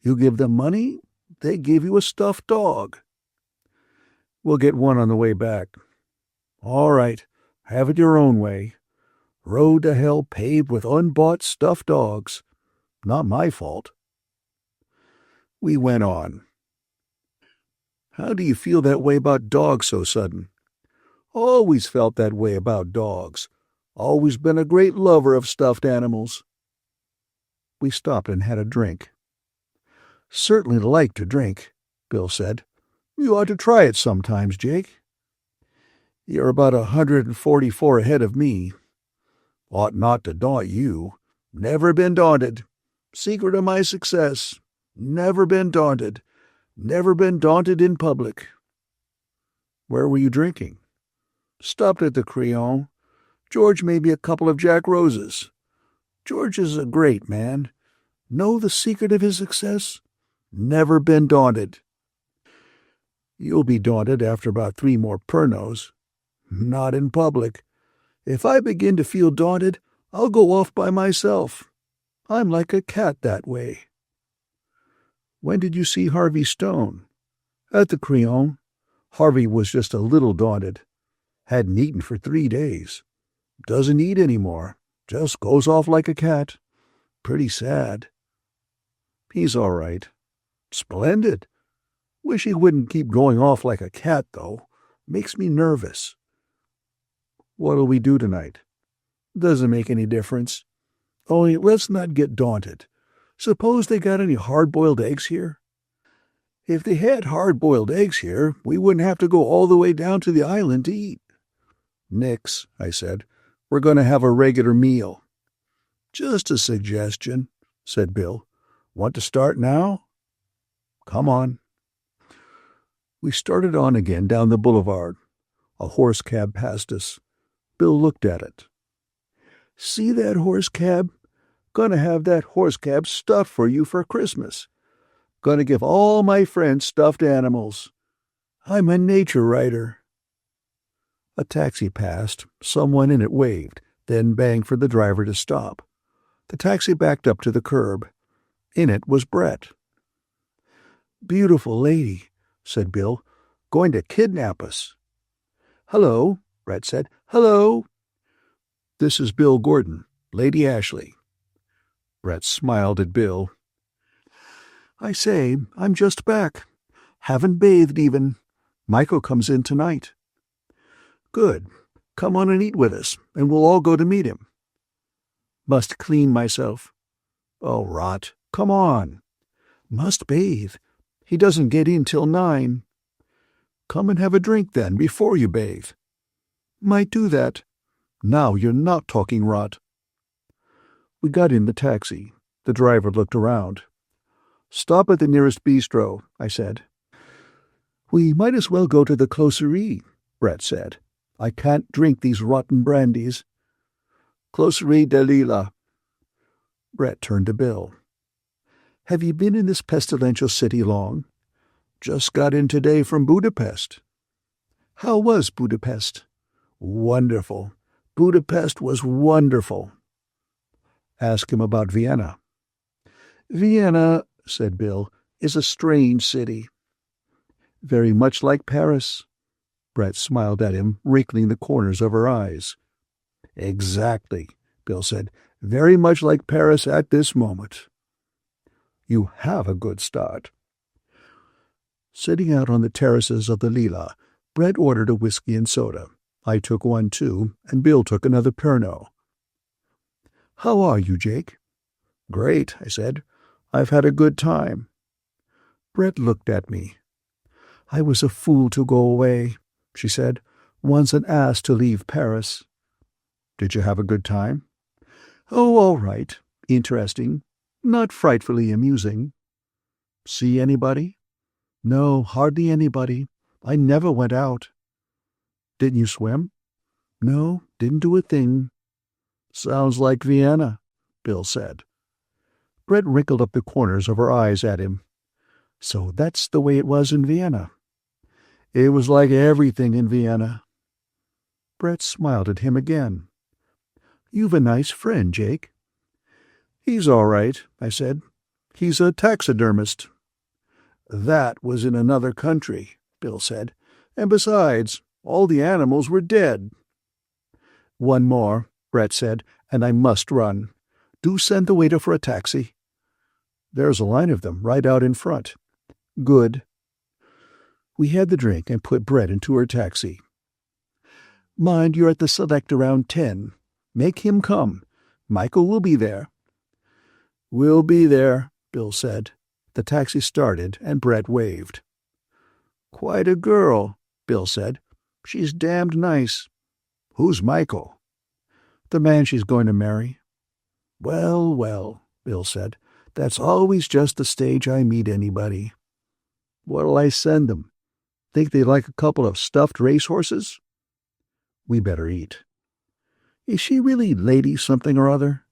You give them money, they give you a stuffed dog. We'll get one on the way back. All right, have it your own way. Road to hell paved with unbought stuffed dogs. Not my fault. We went on. How do you feel that way about dogs so sudden? Always felt that way about dogs. Always been a great lover of stuffed animals. We stopped and had a drink. Certainly like to drink, Bill said. You ought to try it sometimes, Jake. You're about 144 ahead of me. Ought not to daunt you. Never been daunted. Secret of my success. Never been daunted. Never been daunted in public. Where were you drinking? Stopped at the Crillon. George made me a couple of Jack Roses. George is a great man. Know the secret of his success? Never been daunted. You'll be daunted after about 3 more Pernots. Not in public. If I begin to feel daunted, I'll go off by myself. I'm like a cat that way. When did you see Harvey Stone? At the Crillon. Harvey was just a little daunted. Hadn't eaten for 3 days. Doesn't eat any more. Just goes off like a cat. Pretty sad. He's all right. Splendid. Wish he wouldn't keep going off like a cat, though. Makes me nervous. What'll we do tonight? Doesn't make any difference. Only let's not get daunted. Suppose they got any hard-boiled eggs here? If they had hard-boiled eggs here, we wouldn't have to go all the way down to the island to eat. Nix, I said. We're going to have a regular meal. Just a suggestion, said Bill. Want to start now? Come on. We started on again down the boulevard. A horse cab passed us. Bill looked at it. See that horse cab? Gonna have that horse cab stuffed for you for Christmas. Gonna give all my friends stuffed animals. I'm a nature writer. A taxi passed. Someone in it waved, then banged for the driver to stop. The taxi backed up to the curb. In it was Brett.
"Beautiful lady," said Bill. "Going to kidnap us." "Hello," Brett said. "Hello." "This is Bill Gordon, Lady Ashley." Brett smiled at Bill. "I say, I'm just back. Haven't bathed even. Michael comes in tonight." "Good. Come on and eat with us, and we'll all go to meet him." "Must clean myself." "Oh, rot. Come on." "Must bathe. He doesn't get in till 9. "Come and have a drink, then, before you bathe." "Might do that." "Now you're not talking rot." We got in the taxi. The driver looked around. "Stop at the nearest bistro," I said. "We might as well go to the closerie," Brett said. "I can't drink these rotten brandies." "Closerie de Lila." Brett turned to Bill. "Have you been in this pestilential city long?" "Just got in today from Budapest." "How was Budapest?" "Wonderful. Budapest was wonderful." "Ask him about Vienna." "Vienna," said Bill, "is a strange city." "Very much like Paris." Brett smiled at him, wrinkling the corners of her eyes. "Exactly," Bill said. "Very much like Paris at this moment." "You have a good start." Sitting out on the terraces of the Lila, Brett ordered a whiskey and soda. I took one too, and Bill took another Pernod. "How are you, Jake?" "Great," I said. "I've had a good time." Brett looked at me. "I was a fool to go away," she said. "Once an ass to leave Paris." "Did you have a good time?" "Oh, all right. Interesting. Not frightfully amusing." "See anybody?" "No, hardly anybody. I never went out." "Didn't you swim?" "No, didn't do a thing." "Sounds like Vienna," Bill said. Brett wrinkled up the corners of her eyes at him. "So that's the way it was in Vienna." "It was like everything in Vienna." Brett smiled at him again. "You've a nice friend, Jake." "He's all right," I said. "He's a taxidermist." "That was in another country," Bill said. "And besides, all the animals were dead." "One more," Brett said, "and I must run. Do send the waiter for a taxi." "There's a line of them right out in front." "Good." We had the drink and put Brett into her taxi. "Mind you're at the Select around 10. Make him come. Michael will be there." "We'll be there," Bill said. The taxi started, and Brett waved. "Quite a girl," Bill said. "She's damned nice." "Who's Michael?" "The man she's going to marry." "Well, well," Bill said. "That's always just the stage I meet anybody." "What'll I send them? Think they like a couple of stuffed racehorses?" "We better eat." "Is she really Lady something or other?"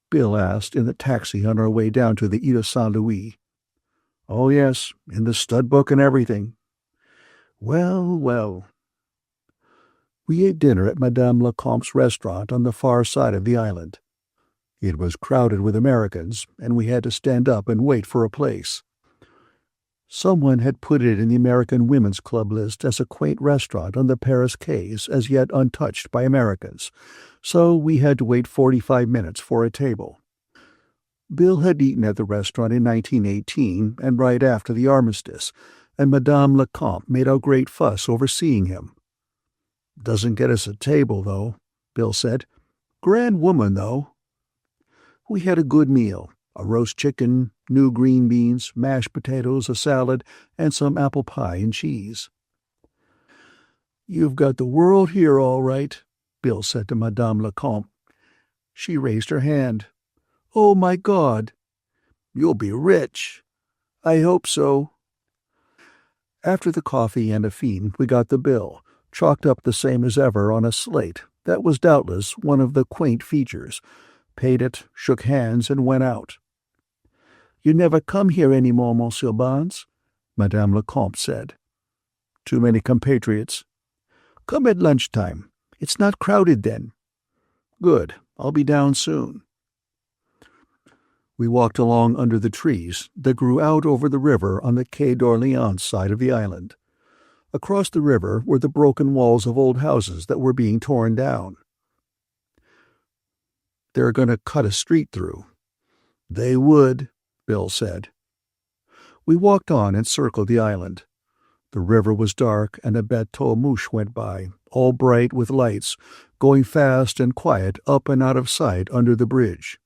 Bill asked in the taxi on our way down to the Ile Saint-Louis. "Oh, yes, in the stud book and everything." "Well, well." We ate dinner at Madame Lecomte's restaurant on the far side of the island. It was crowded with Americans, and we had to stand up and wait for a place. Someone had put it in the American Women's Club list as a quaint restaurant on the Paris quays as yet untouched by Americans, so we had to wait 45 minutes for a table. Bill had eaten at the restaurant in 1918 and right after the armistice, and Madame Lecomte made a great fuss over seeing him. "Doesn't get us a table, though," Bill said. "Grand woman, though." We had a good meal, a roast chicken, new green beans, mashed potatoes, a salad, and some apple pie and cheese. "You've got the world here, all right," Bill said to Madame Lecomte. She raised her hand. "Oh, my God." "You'll be rich." "I hope so." After the coffee and a fiend, we got the bill, chalked up the same as ever on a slate that was doubtless one of the quaint features, paid it, shook hands, and went out. "You never come here any more, Monsieur Barnes," Madame Lecomte said. "Too many compatriots." "Come at lunchtime. It's not crowded then." "Good. I'll be down soon."
We walked along under the trees that grew out over the river on the Quai d'Orléans side of the island. Across the river were the broken walls of old houses that were being torn down. "They're going to cut a street through." "They would," Bill said. We walked on and circled the island. The river was dark, and a bateau mouche went by, all bright with lights, going fast and quiet up and out of sight under the bridge.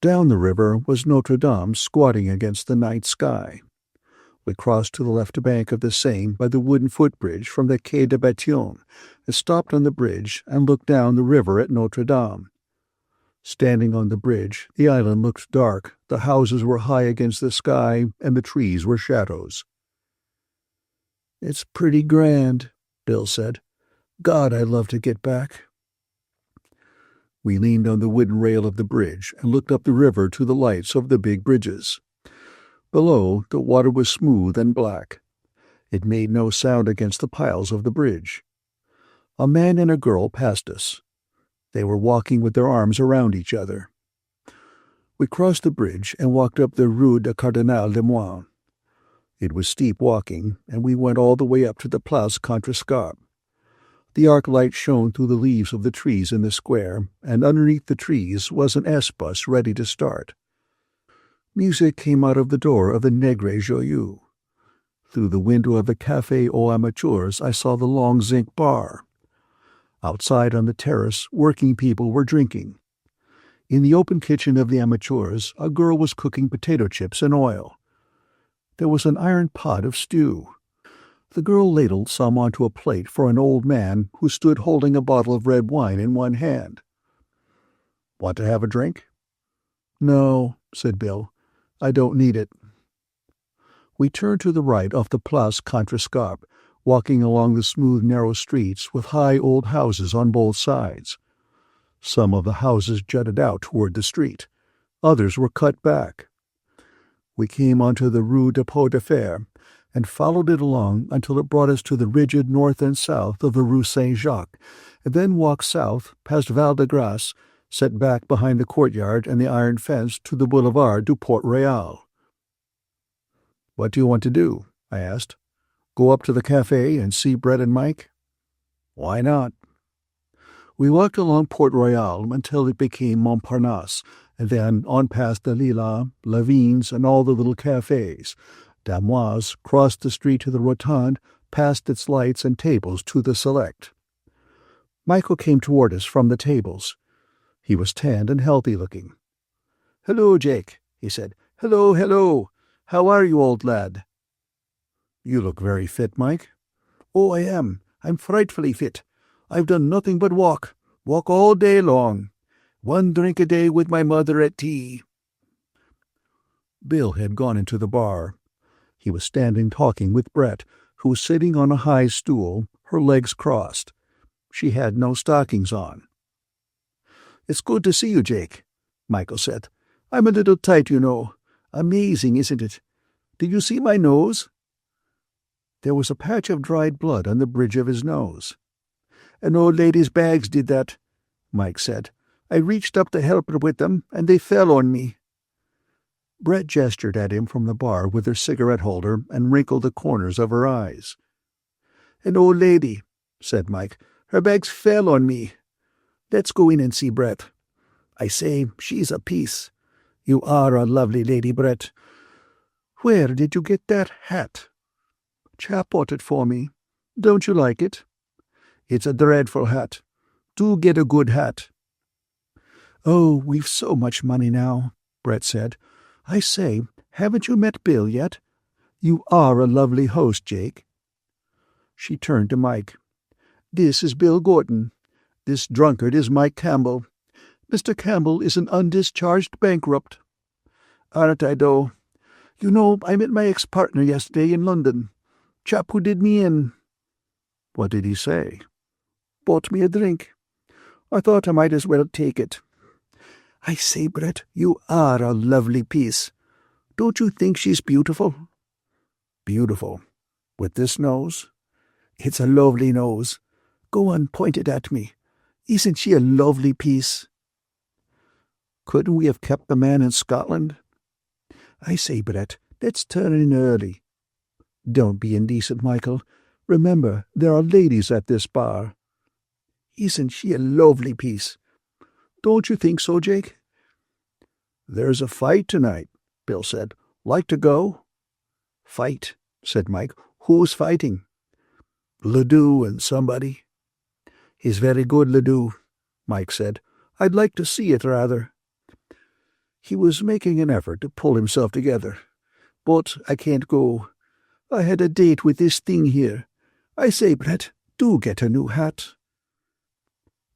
Down the river was Notre Dame squatting against the night sky. We crossed to the left bank of the Seine by the wooden footbridge from the Quai de Bâtillon and stopped on the bridge and looked down the river at Notre Dame. Standing on the bridge, the island looked dark, the houses were high against the sky, and the trees were shadows. "It's pretty grand," Bill said. "God, I'd love to get back." We leaned on the wooden rail of the bridge and looked up the river to the lights of the big bridges. Below, the water was smooth and black. It made no sound against the piles of the bridge. A man and a girl passed us. They were walking with their arms around each other. We crossed the bridge and walked up the Rue de Cardinal Lemoine. It was steep walking, and we went all the way up to the Place Contrescarpe. The arc light shone through the leaves of the trees in the square, and underneath the trees was an S-bus ready to start. Music came out of the door of the Negre Joyeux. Through the window of the Café aux Amateurs I saw the long zinc bar. Outside on the terrace, working people were drinking. In the open kitchen of the Amateurs, a girl was cooking potato chips in oil. There was an iron pot of stew. The girl ladled some onto a plate for an old man who stood holding a bottle of red wine in one hand. "Want to have a drink?" "No," said Bill. "I don't need it." We turned to the right off the Place Contrescarpe, walking along the smooth, narrow streets with high old houses on both sides. Some of the houses jutted out toward the street. Others were cut back. We came onto the Rue de Pot de Fer and followed it along until it brought us to the rigid north and south of the Rue Saint-Jacques, and then walked south past Val de Grace, set back behind the courtyard and the iron fence to the Boulevard du Port-Royal. "What do you want to do?" I asked. "Go up to the café and see Brett and Mike?" "Why not?" We walked along Port-Royal until it became Montparnasse, and then on past the Lilas, Lavines, and all the little cafés. Damoise crossed the street to the Rotonde, past its lights and tables to the Select. Michael came toward us from the tables. He was tanned and healthy-looking. "Hello, Jake," he said. "Hello, hello. How are you, old lad?" "You look very fit, Mike." "Oh, I am. I'm frightfully fit. I've done nothing but walk all day long. 1 drink a day with my mother at tea." Bill had gone into the bar. He was standing talking with Brett, who was sitting on a high stool, her legs crossed. She had no stockings on. "It's good to see you, Jake," Michael said. "I'm a little tight, you know. Amazing, isn't it? Did you see my nose?" There was a patch of dried blood on the bridge of his nose. "An old lady's bags did that," Mike said. "I reached up to help her with them, and they fell on me." Brett gestured at him from the bar with her cigarette-holder and wrinkled the corners of her eyes. "An old lady," said Mike. "Her bags fell on me. Let's go in and see Brett. I say, she's a piece. You are a lovely lady, Brett. Where did you get that hat?" "Chap bought it for me. Don't you like it?" "It's a dreadful hat. Do get a good hat." "Oh, we've so much money now," Brett said. "I say, haven't you met Bill yet? You are a lovely host, Jake." She turned to Mike. "This is Bill Gorton. This drunkard is Mike Campbell. Mr. Campbell is an undischarged bankrupt." "Aren't I, though? You know, I met my ex-partner yesterday in London. Chap who did me in." "What did he say?" "Bought me a drink. I thought I might as well take it. I say, Brett, you are a lovely piece. Don't you think she's beautiful?" "Beautiful? With this nose?" "It's a lovely nose. Go on, point it at me. Isn't she a lovely piece?"
Couldn't we have kept the man in Scotland? I say, Brett, let's turn in early. Don't be indecent, Michael. Remember, there are ladies at this bar. Isn't she a lovely piece? Don't you think so, Jake? There's a fight tonight, Bill said. Like to go? Fight, said Mike. Who's fighting? Ledoux and somebody. He's very good, Ledoux, Mike said. I'd like to see it, rather. He was making an effort to pull himself together. But I can't go. I had a date with this thing here. I say, Brett, do get a new hat.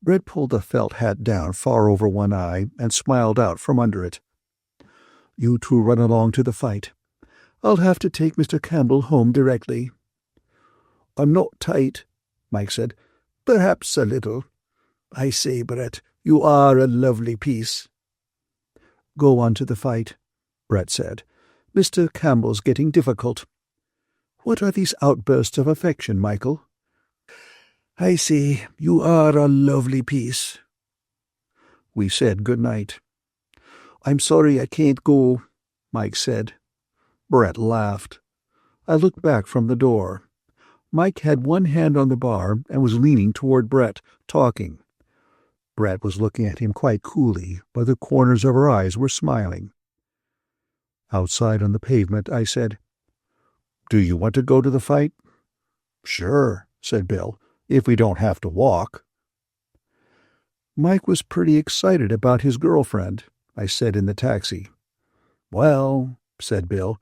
Brett pulled the felt hat down far over one eye and smiled out from under it. You two run along to the fight. I'll have to take Mr. Campbell home directly. I'm not tight, Mike said. Perhaps a little. I say, Brett, you are a lovely piece. Go on to the fight, Brett said. Mr. Campbell's getting difficult. What are these outbursts of affection, Michael? I say, you are a lovely piece. We said good night. I'm sorry I can't go, Mike said. Brett laughed. I looked back from the door. Mike had one hand on the bar and was leaning toward Brett, talking. Brett was looking at him quite coolly, but the corners of her eyes were smiling. Outside on the pavement, I said, Do you want to go to the fight? Sure, said Bill, if we don't have to walk. Mike was pretty excited about his girlfriend, I said in the taxi. Well, said Bill,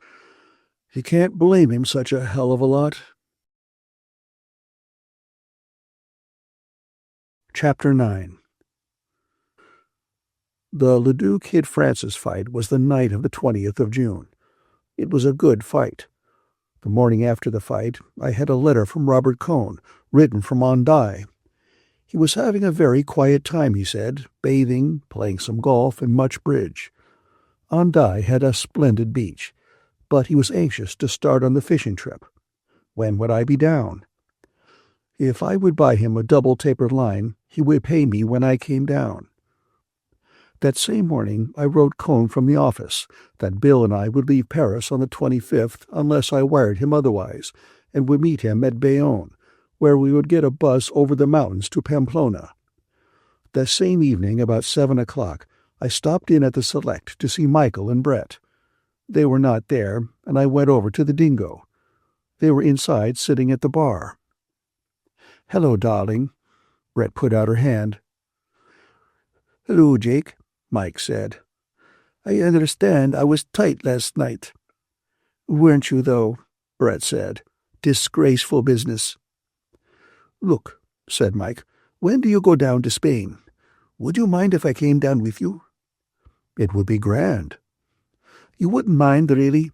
you can't blame him such a hell of a lot. Chapter 9. The Ledoux Kid Francis fight was the night of the 20th of June. It was a good fight. The morning after the fight, I had a letter from Robert Cohn, written from Hendaye. He was having a very quiet time, he said, bathing, playing some golf, and much bridge. Hendaye had a splendid beach, but he was anxious to start on the fishing trip. When would I be down? If I would buy him a double-tapered line, he would pay me when I came down. That same morning I wrote Cohn from the office that Bill and I would leave Paris on the 25th unless I wired him otherwise, and would meet him at Bayonne, where we would get a bus over the mountains to Pamplona. That same evening, about 7 o'clock, I stopped in at the Select to see Michael and Brett. They were not there, and I went over to the Dingo. They were inside sitting at the bar. "Hello, darling." Brett put out her hand. "Hello, Jake," Mike said. "I understand I was tight last night." "Weren't you, though?" Brett said. "Disgraceful business." "Look," said Mike, "when do you go down to Spain? Would you mind if I came down with you?" "It would be grand." "You wouldn't mind, really?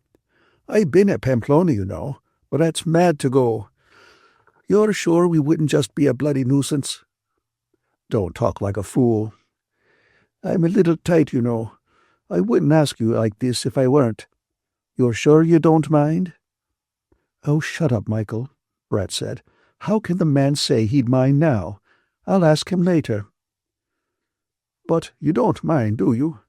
I've been at Pamplona, you know, but that's mad to go. You're sure we wouldn't just be a bloody nuisance?" "Don't talk like a fool." "I'm a little tight, you know. I wouldn't ask you like this if I weren't. You're sure you don't mind?" "Oh, shut up, Michael," Brett said. "How can the man say he'd mind now? I'll ask him later." "But you don't mind, do you?"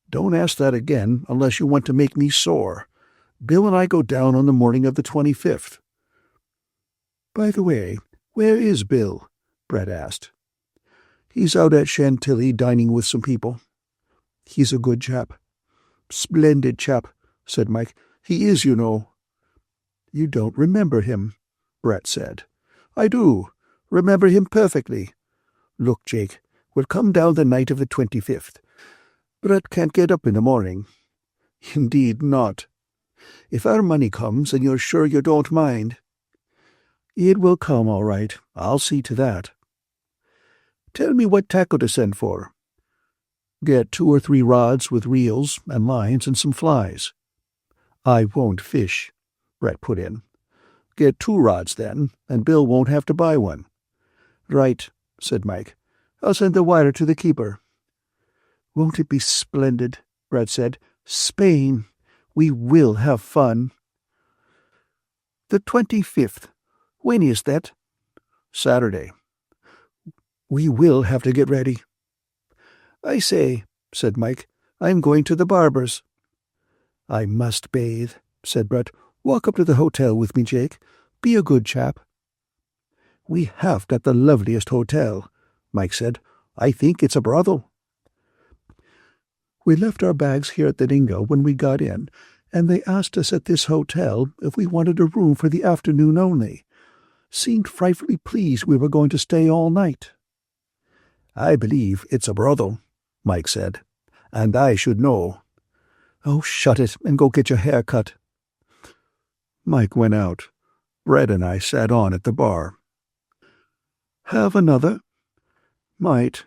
"Don't ask that again unless you want to make me sore. Bill and I go down on the morning of the 25th. "By the way, where is Bill?" Brett asked. "He's out at Chantilly dining with some people." "He's a good chap." "Splendid chap," said Mike. "He is, you know." "You don't remember him," Brett said. "I do. Remember him perfectly. Look, Jake, we'll come down the night of the 25th. Brett can't get up in the morning." "Indeed not." "If our money comes and you're sure you don't mind." "It will come, all right. I'll see to that." "Tell me what tackle to send for." "Get 2 or 3 rods with reels and lines and some flies." "I won't fish," Brett put in. "Get 2 rods, then, and Bill won't have to buy one." "Right," said Mike. "I'll send the wire to the keeper." "Won't it be splendid?" Brett said. "Spain. We will have fun." "The 25th. When is that?" "Saturday." "We will have to get ready." "I say," said Mike, "I'm going to the barber's." "I must bathe," said Brett. "Walk up to the hotel with me, Jake. Be a good chap." "We have got the loveliest hotel," Mike said. "I think it's a brothel." We left our bags here at the Dingo when we got in, and they asked us at this hotel if we wanted a room for the afternoon only. Seemed frightfully pleased we were going to stay all night. "I believe it's a brothel," Mike said, "and I should know." "Oh, shut it and go get your hair cut." Mike went out. Brett and I sat on at the bar. "Have another?" "Might."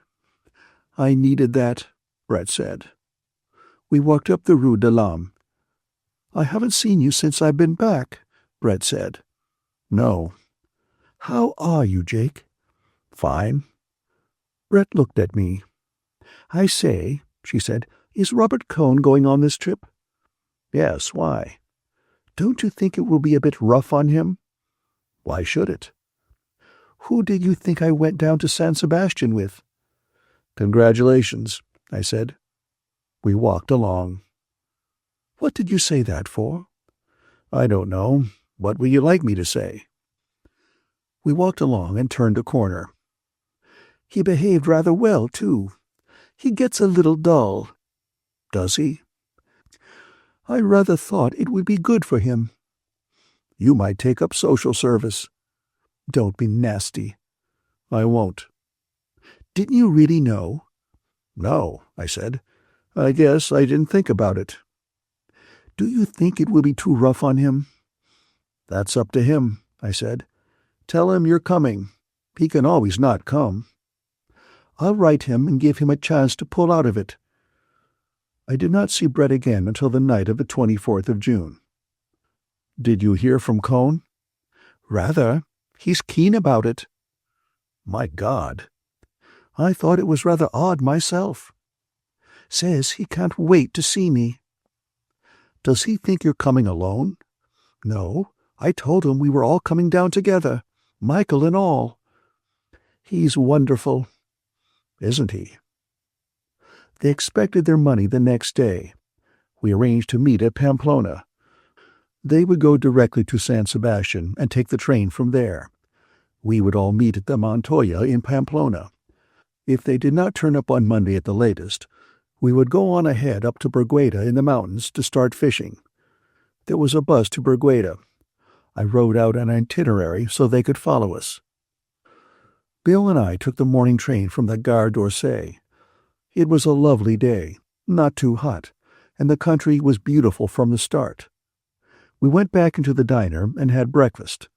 "I needed that," Brett said. We walked up the Rue de l'Homme. "I haven't seen you since I've been back," Brett said. "No." "How are you, Jake?" "Fine." Brett looked at me. "I say," she said, "is Robert Cohn going on this trip?" "Yes, why?" "Don't you think it will be a bit rough on him?" "Why should it?" "Who did you think I went down to San Sebastian with?" "Congratulations," I said. We walked along. "What did you say that for?" "I don't know. What would you like me to say?" We walked along and turned a corner. "He behaved rather well, too. He gets a little dull." "Does he?" "I rather thought it would be good for him." "You might take up social service." "Don't be nasty." "I won't." "Didn't you really know?" "No," I said. "I guess I didn't think about it." "Do you think it will be too rough on him?" "That's up to him," I said. "Tell him you're coming. He can always not come." "I'll write him and give him a chance to pull out of it." I did not see Brett again until the night of the 24th of June. "Did you hear from Cohn?" "Rather. He's keen about it." "My God." "I thought it was rather odd myself." "Says he can't wait to see me." "Does he think you're coming alone?" "No. I told him we were all coming down together, Michael and all." "He's wonderful." "Isn't he?" They expected their money the next day. We arranged to meet at Pamplona. They would go directly to San Sebastian and take the train from there. We would all meet at the Montoya in Pamplona. If they did not turn up on Monday at the latest, we would go on ahead up to Bergueda in the mountains to start fishing. There was a bus to Bergueda. I wrote out an itinerary so they could follow us. Bill and I took the morning train from the Gare d'Orsay. It was a lovely day, not too hot, and the country was beautiful from the start. We went back into the diner and had breakfast.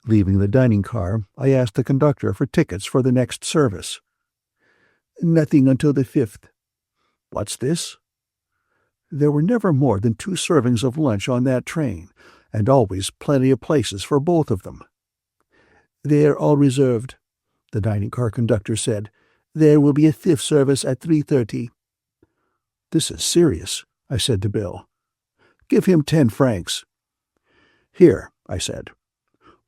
Leaving the dining car, I asked the conductor for tickets for the next service. "Nothing until the 5th. "What's this?" There were never more than 2 servings of lunch on that train, and always plenty of places for both of them. "They're all reserved," the dining car conductor said. "There will be a 5th service at 3:30. "This is serious," I said to Bill. "Give him 10 francs. "Here," I said.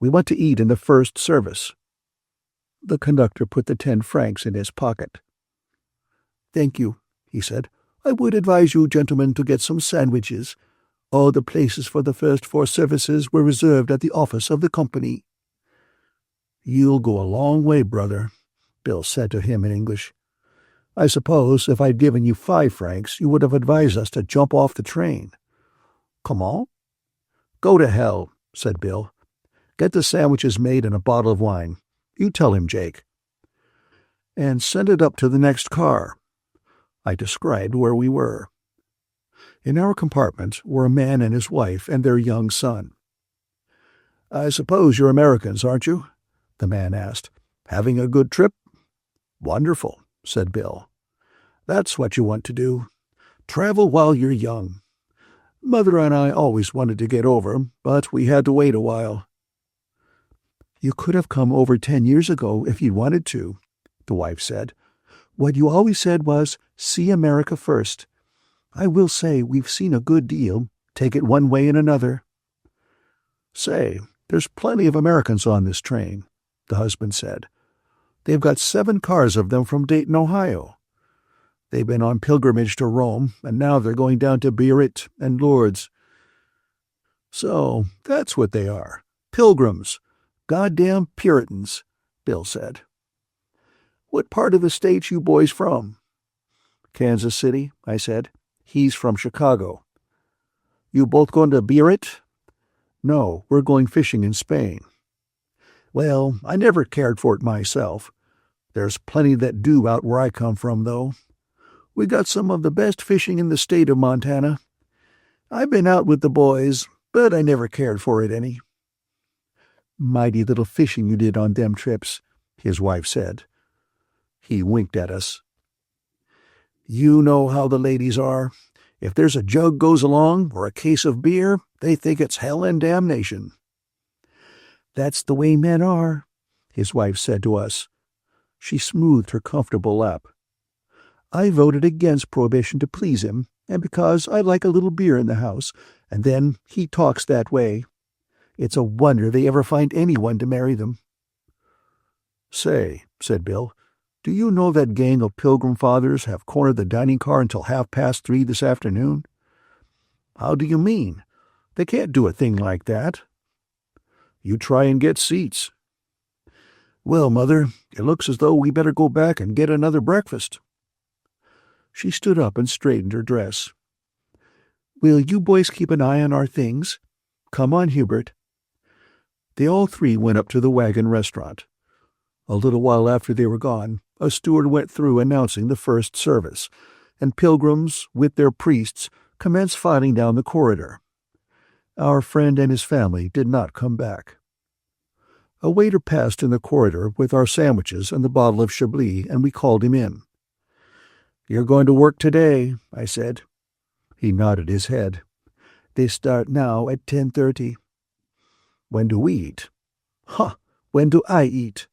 "We want to eat in the 1st service." The conductor put the 10 francs in his pocket. "Thank you," he said. "I would advise you gentlemen to get some sandwiches. All the places for the first 4 services were reserved at the office of the company." "You'll go a long way, brother," Bill said to him in English. "I suppose if I'd given you 5 francs, you would have advised us to jump off the train." "Comment?" "Go to hell," said Bill. "Get the sandwiches made and a bottle of wine. You tell him, Jake." "And send it up to the next car." I described where we were. In our compartment were a man and his wife and their young son. "I suppose you're Americans, aren't you?" the man asked. "Having a good trip?" "Wonderful," said Bill. "That's what you want to do. Travel while you're young. Mother and I always wanted to get over, but we had to wait a while." "You could have come over 10 years ago if you'd wanted to," the wife said. "What you always said was, see America first. I will say we've seen a good deal, take it one way and another." "Say, there's plenty of Americans on this train," the husband said. "They've got 7 cars of them from Dayton, Ohio." They've been on pilgrimage to Rome, and now they're going down to Biarritz and Lourdes.
So, that's what they are. Pilgrims. Goddamn Puritans, Bill said. What part of the States you boys from?
Kansas City, I said.
He's from Chicago.
You both going to Biarritz?
No, we're going fishing in Spain. Well, I never cared for it myself. There's plenty that do out where I come from, though. We got some of the best fishing in the state of Montana. I've been out with the boys, but I never cared for it any.
Mighty little fishing you did on them trips, his wife said.
He winked at us. You know how the ladies are. If there's a jug goes along or a case of beer, they think it's hell and damnation.
That's the way men are, his wife said to us. She smoothed her comfortable lap. I voted against prohibition to please him, and because I like a little beer in the house, and then he talks that way. It's a wonder they ever find anyone to marry them.
Say, said Bill, do you know that gang of Pilgrim Fathers have cornered the dining car until 3:30 this afternoon? How do you mean? They can't do a thing like that. You try and get seats. Well, Mother, it looks as though we better go back and get another breakfast.
She stood up and straightened her dress. Will you boys keep an eye on our things? Come on, Hubert.
They all three went up to the wagon restaurant. A little while after they were gone, a steward went through announcing the first service, and pilgrims, with their priests, commenced filing down the corridor. Our friend and his family did not come back. A waiter passed in the corridor with our sandwiches and the bottle of Chablis, and we called him in. "You're going to work today," I said. He nodded his head.
"They start now at 10:30.
"When do we eat?"
"Huh! When do I eat?"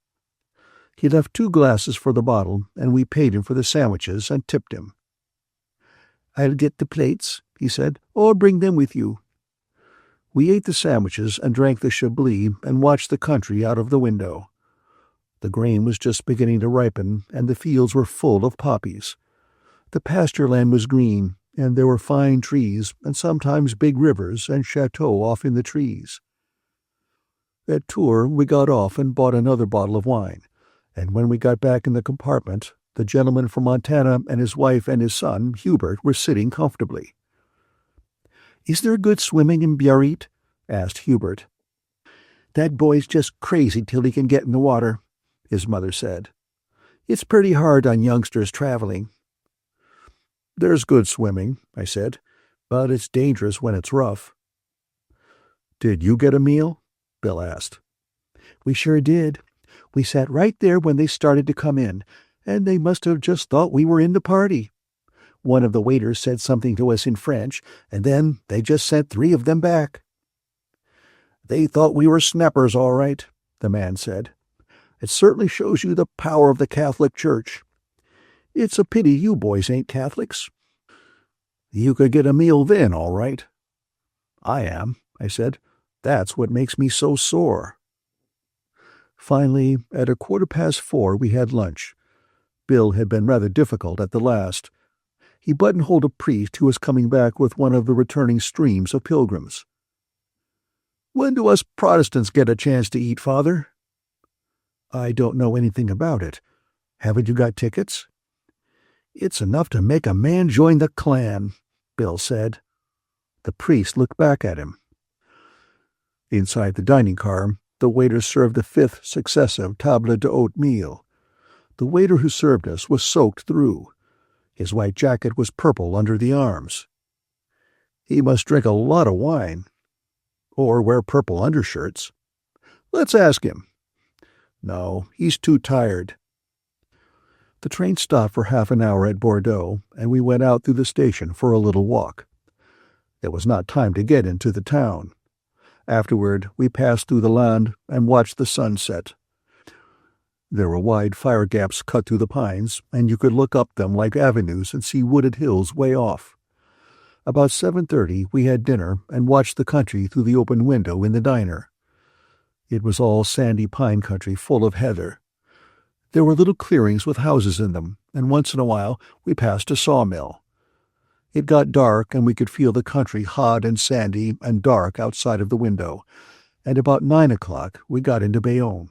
He left 2 glasses for the bottle, and we paid him for the sandwiches and tipped him.
"I'll get the plates," he said, "or bring them with you."
We ate the sandwiches and drank the Chablis and watched the country out of the window. The grain was just beginning to ripen, and the fields were full of poppies. The pasture land was green, and there were fine trees and sometimes big rivers and chateaux off in the trees. At Tours we got off and bought another bottle of wine, and when we got back in the compartment, the gentleman from Montana and his wife and his son, Hubert, were sitting comfortably.
"Is there good swimming in Biarritz?" asked Hubert.
"That boy's just crazy till he can get in the water," his mother said. "It's pretty hard on youngsters traveling." "There's good swimming," I said, "but it's dangerous when it's rough." "Did you get a meal?" Bill asked.
"We sure did. We sat right there when they started to come in, and they must have just thought we were in the party. One of the waiters said something to us in French, and then they just sent 3 of them back."
"They thought we were snappers, all right," the man said. "It certainly shows you the power of the Catholic Church. It's a pity you boys ain't Catholics. You could get a meal then, all right." "I am," I said. "That's what makes me so sore." Finally, at 4:15 we had lunch. Bill had been rather difficult at the last. He buttonholed a priest who was coming back with one of the returning streams of pilgrims. "When do us Protestants get a chance to eat, Father?" "I don't know anything about it. Haven't you got tickets?" "It's enough to make a man join the Klan," Bill said. The priest looked back at him. Inside the dining car, the waiter served the 5th successive table d'hôte meal. The waiter who served us was soaked through. His white jacket was purple under the arms. He must drink a lot of wine. Or wear purple undershirts. Let's ask him. No, he's too tired. The train stopped for half an hour at Bordeaux, and we went out through the station for a little walk. There was not time to get into the town. Afterward, we passed through the land and watched the sun set. There were wide fire gaps cut through the pines, and you could look up them like avenues and see wooded hills way off. About 7:30 we had dinner and watched the country through the open window in the diner. It was all sandy pine country full of heather. There were little clearings with houses in them, and once in a while we passed a sawmill. It got dark, and we could feel the country hot and sandy and dark outside of the window, and about 9 o'clock we got into Bayonne.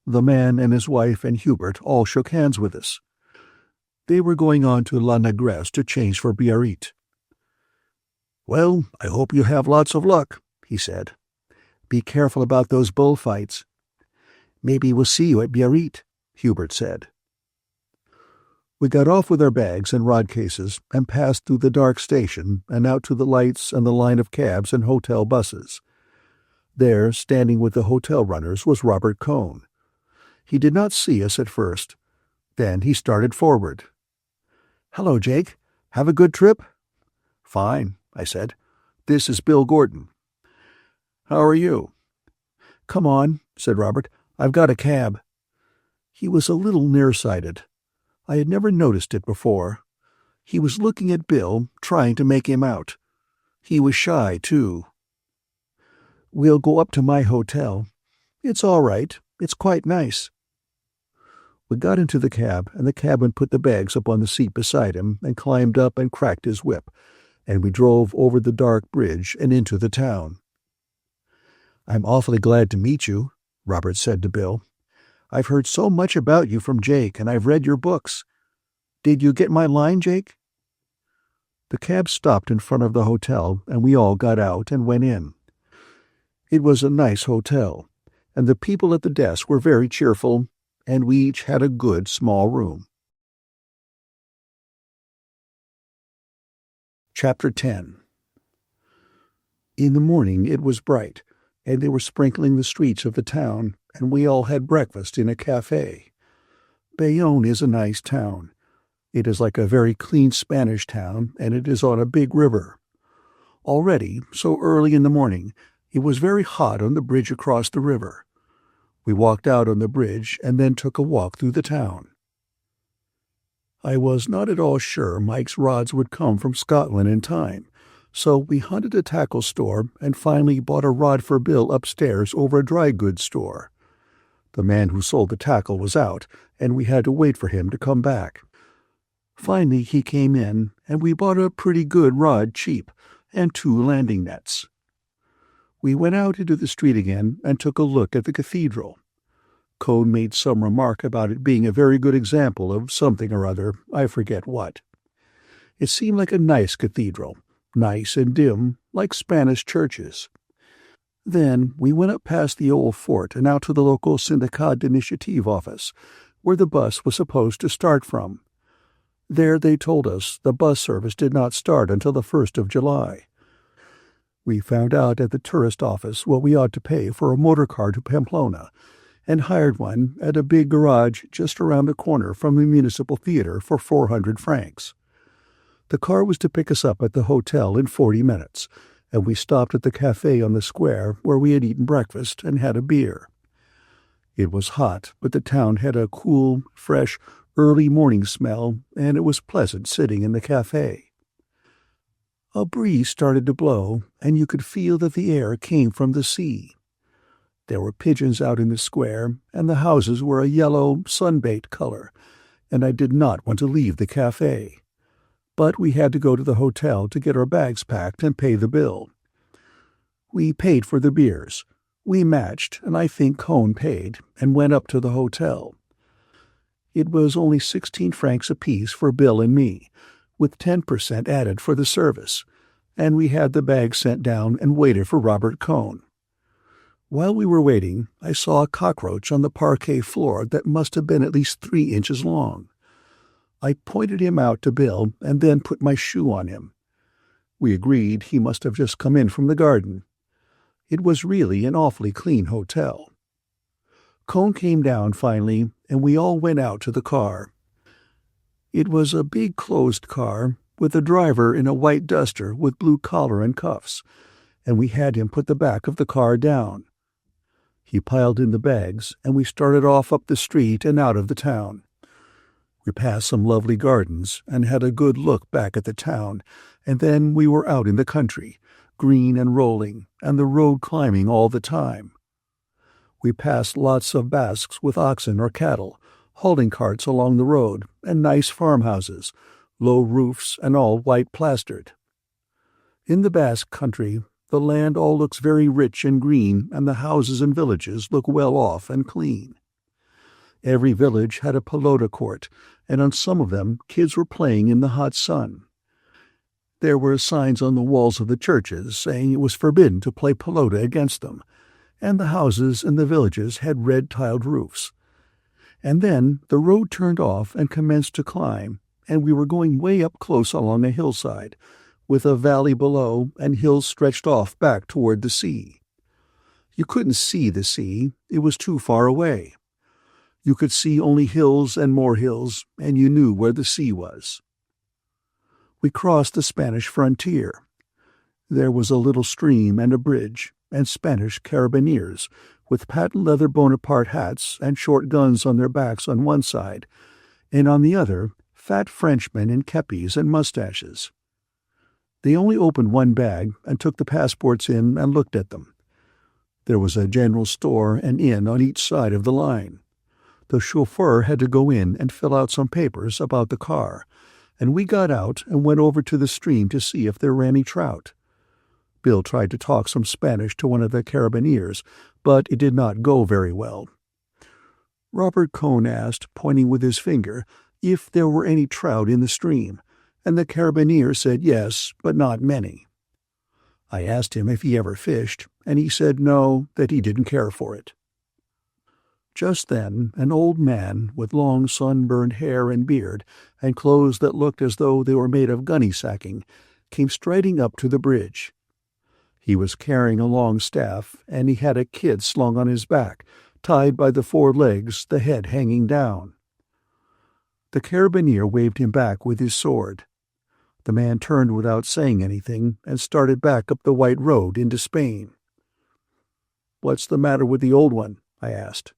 The man and his wife and Hubert all shook hands with us. They were going on to La Négresse to change for Biarritz. "Well, I hope you have lots of luck," he said. "Be careful about those bullfights." "Maybe we'll see you at Biarritz," Hubert said. We got off with our bags and rod cases and passed through the dark station and out to the lights and the line of cabs and hotel buses. There, standing with the hotel runners, was Robert Cohn. He did not see us at first. Then he started forward. "Hello, Jake. Have a good trip?" "Fine," I said. "This is Bill Gordon." "How are you?" "Come on," said Robert. "I've got a cab." He was a little nearsighted. I had never noticed it before. He was looking at Bill, trying to make him out. He was shy, too. "We'll go up to my hotel. It's all right. It's quite nice." We got into the cab, and the cabman put the bags up on the seat beside him and climbed up and cracked his whip, and we drove over the dark bridge and into the town. "I'm awfully glad to meet you," Robert said to Bill. "I've heard so much about you from Jake, and I've read your books. Did you get my line, Jake?" The cab stopped in front of the hotel, and we all got out and went in. It was a nice hotel, and the people at the desk were very cheerful, and we each had a good small room. Chapter 10. In the morning it was bright, and they were sprinkling the streets of the town, and we all had breakfast in a café. Bayonne is a nice town. It is like a very clean Spanish town, and it is on a big river. Already, so early in the morning, it was very hot on the bridge across the river. We walked out on the bridge and then took a walk through the town. I was not at all sure Mike's rods would come from Scotland in time, so we hunted a tackle store and finally bought a rod for Bill upstairs over a dry goods store. The man who sold the tackle was out, and we had to wait for him to come back. Finally he came in, and we bought a pretty good rod cheap, and 2 landing nets. We went out into the street again and took a look at the cathedral. Cohn made some remark about it being a very good example of something or other, I forget what. It seemed like a nice cathedral, nice and dim, like Spanish churches. Then we went up past the old fort and out to the local Syndicat d'Initiative office, where the bus was supposed to start from. There they told us the bus service did not start until the 1st of July. We found out at the tourist office what we ought to pay for a motor car to Pamplona, and hired one at a big garage just around the corner from the municipal theater for 400 francs. The car was to pick us up at the hotel in 40 minutes, and we stopped at the café on the square where we had eaten breakfast and had a beer. It was hot, but the town had a cool, fresh, early morning smell, and it was pleasant sitting in the café. A breeze started to blow, and you could feel that the air came from the sea. There were pigeons out in the square, and the houses were a yellow, sun-baked color, and I did not want to leave the café. But we had to go to the hotel to get our bags packed and pay the bill. We paid for the beers. We matched, and I think Cohn paid, and went up to the hotel. It was only 16 francs apiece for Bill and me, with 10% added for the service, and we had the bags sent down and waited for Robert Cohn. While we were waiting, I saw a cockroach on the parquet floor that must have been at least 3 inches long. I pointed him out to Bill and then put my shoe on him. We agreed he must have just come in from the garden. It was really an awfully clean hotel. Cohn came down finally, and we all went out to the car. It was a big closed car with a driver in a white duster with blue collar and cuffs, and we had him put the back of the car down. He piled in the bags, and we started off up the street and out of the town. We passed some lovely gardens and had a good look back at the town, and then we were out in the country, green and rolling, and the road climbing all the time. We passed lots of Basques with oxen or cattle, hauling carts along the road, and nice farmhouses, low roofs and all white plastered. In the Basque country, the land all looks very rich and green, and the houses and villages look well off and clean. Every village had a pelota court, and on some of them kids were playing in the hot sun. There were signs on the walls of the churches saying it was forbidden to play pelota against them, and the houses in the villages had red-tiled roofs. And then the road turned off and commenced to climb, and we were going way up close along a hillside, with a valley below and hills stretched off back toward the sea. You couldn't see the sea, it was too far away. You could see only hills and more hills, and you knew where the sea was. We crossed the Spanish frontier. There was a little stream and a bridge, and Spanish carabineers, with patent leather Bonaparte hats and short guns on their backs on one side, and on the other, fat Frenchmen in kepis and mustaches. They only opened one bag and took the passports in and looked at them. There was a general store and inn on each side of the line. The chauffeur had to go in and fill out some papers about the car, and we got out and went over to the stream to see if there were any trout. Bill tried to talk some Spanish to one of the carabineers, but it did not go very well. Robert Cohn asked, pointing with his finger, if there were any trout in the stream, and the carabineer said yes, but not many. I asked him if he ever fished, and he said no, that he didn't care for it. Just then an old man with long sunburned hair and beard, and clothes that looked as though they were made of gunny sacking, came striding up to the bridge. He was carrying a long staff, and he had a kid slung on his back, tied by the 4 legs, the head hanging down. The carabineer waved him back with his sword. The man turned without saying anything and started back up the white road into Spain. "What's the matter with the old one?" I asked.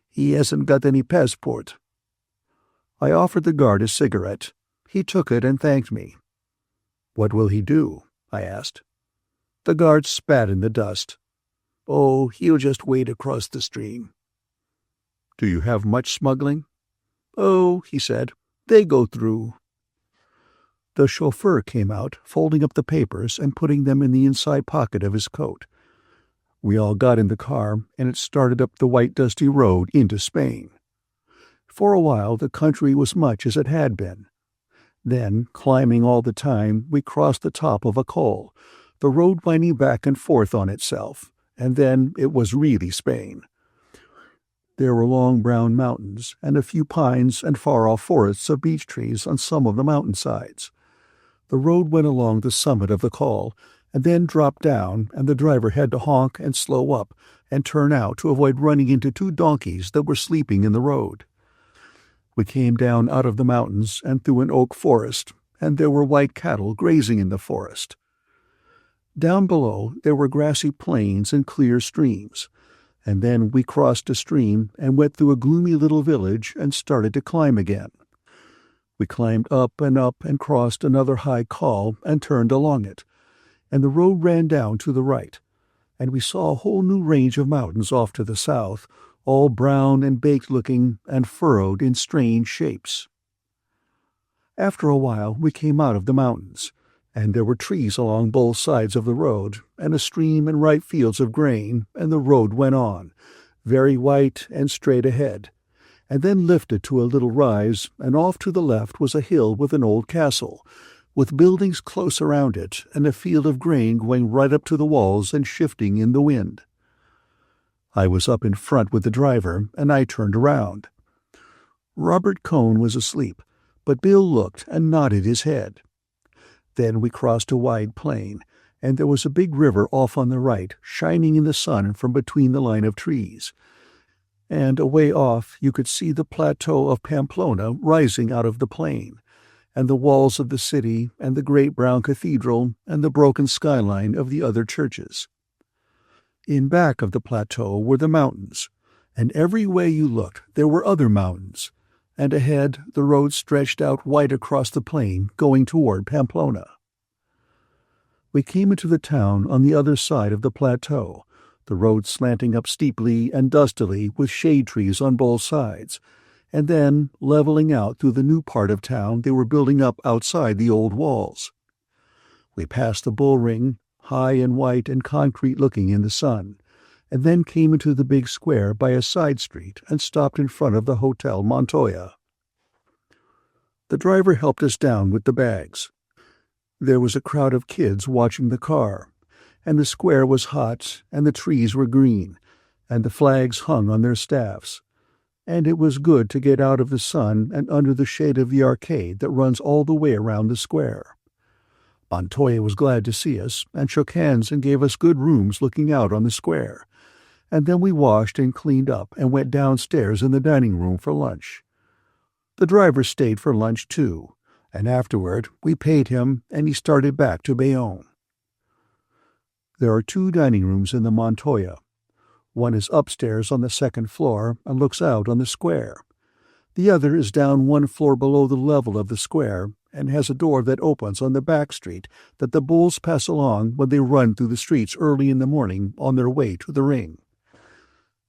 "He hasn't got any passport." I offered the guard a cigarette. He took it and thanked me. "What will he do?" I asked. The guard spat in the dust. "Oh, he'll just wade across the stream." "Do you have much smuggling?" "Oh," he said, "they go through." The chauffeur came out, folding up the papers and putting them in the inside pocket of his coat. We all got in the car, and it started up the white dusty road into Spain. For a while the country was much as it had been. Then, climbing all the time, we crossed the top of a col, the road winding back and forth on itself, and then it was really Spain. There were long brown mountains, and a few pines and far-off forests of beech trees on some of the mountainsides. The road went along the summit of the col, and then dropped down, and the driver had to honk and slow up and turn out to avoid running into 2 donkeys that were sleeping in the road. We came down out of the mountains and through an oak forest, and there were white cattle grazing in the forest. Down below there were grassy plains and clear streams, and then we crossed a stream and went through a gloomy little village and started to climb again. We climbed up and crossed another high col and turned along it, and the road ran down to the right, and we saw a whole new range of mountains off to the south, all brown and baked-looking and furrowed in strange shapes. After a while we came out of the mountains, and there were trees along both sides of the road, and a stream and ripe fields of grain, and the road went on, very white and straight ahead, and then lifted to a little rise, and off to the left was a hill with an old castle, with buildings close around it, and a field of grain going right up to the walls and shifting in the wind. I was up in front with the driver, and I turned around. Robert Cohn was asleep, but Bill looked and nodded his head. Then we crossed a wide plain, and there was a big river off on the right, shining in the sun from between the line of trees. And away off you could see the plateau of Pamplona rising out of the plain, and the walls of the city, and the great brown cathedral, and the broken skyline of the other churches. In back of the plateau were the mountains, and every way you looked there were other mountains, and ahead the road stretched out white across the plain, going toward Pamplona. We came into the town on the other side of the plateau, the road slanting up steeply and dustily with shade trees on both sides,
and then leveling out through the new part of town they were building up outside the old walls. We passed the bull ring, high and white and concrete-looking in the sun, and then came into the big square by a side street and stopped in front of the Hotel Montoya. The driver helped us down with the bags. There was a crowd of kids watching the car, and the square was hot, and the trees were green, and the flags hung on their staffs, and it was good to get out of the sun and under the shade of the arcade that runs all the way around the square. Montoya was glad to see us and shook hands and gave us good rooms looking out on the square, and then we washed and cleaned up and went downstairs in the dining room for lunch. The driver stayed for lunch too, and afterward we paid him and he started back to Bayonne. There are 2 dining rooms in the Montoya. One is upstairs on the 2nd floor and looks out on the square. The other is down 1 floor below the level of the square and has a door that opens on the back street that the bulls pass along when they run through the streets early in the morning on their way to the ring.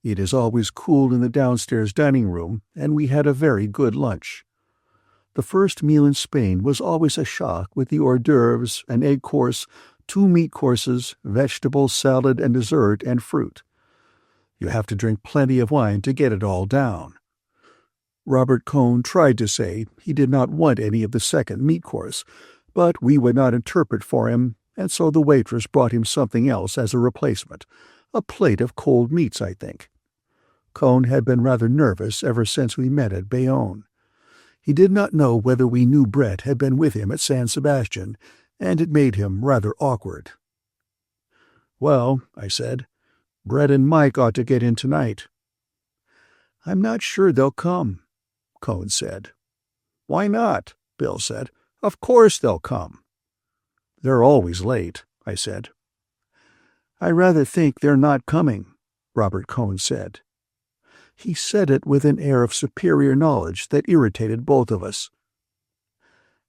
It is always cool in the downstairs dining room, and we had a very good lunch. The first meal in Spain was always a shock with the hors d'oeuvres, an egg course, 2 meat courses, vegetable, salad, and dessert, and fruit. You have to drink plenty of wine to get it all down. Robert Cohn tried to say he did not want any of the second meat course, but we would not interpret for him, and so the waitress brought him something else as a replacement, a plate of cold meats, I think. Cohn had been rather nervous ever since we met at Bayonne. He did not know whether we knew Brett had been with him at San Sebastian, and it made him rather awkward. "Well," I said, "Brett and Mike ought to get in tonight." "I'm not sure they'll come," Cohn said. "Why not?" Bill said. "Of course they'll come." "They're always late," I said. "I rather think they're not coming," Robert Cohn said. He said it with an air of superior knowledge that irritated both of us.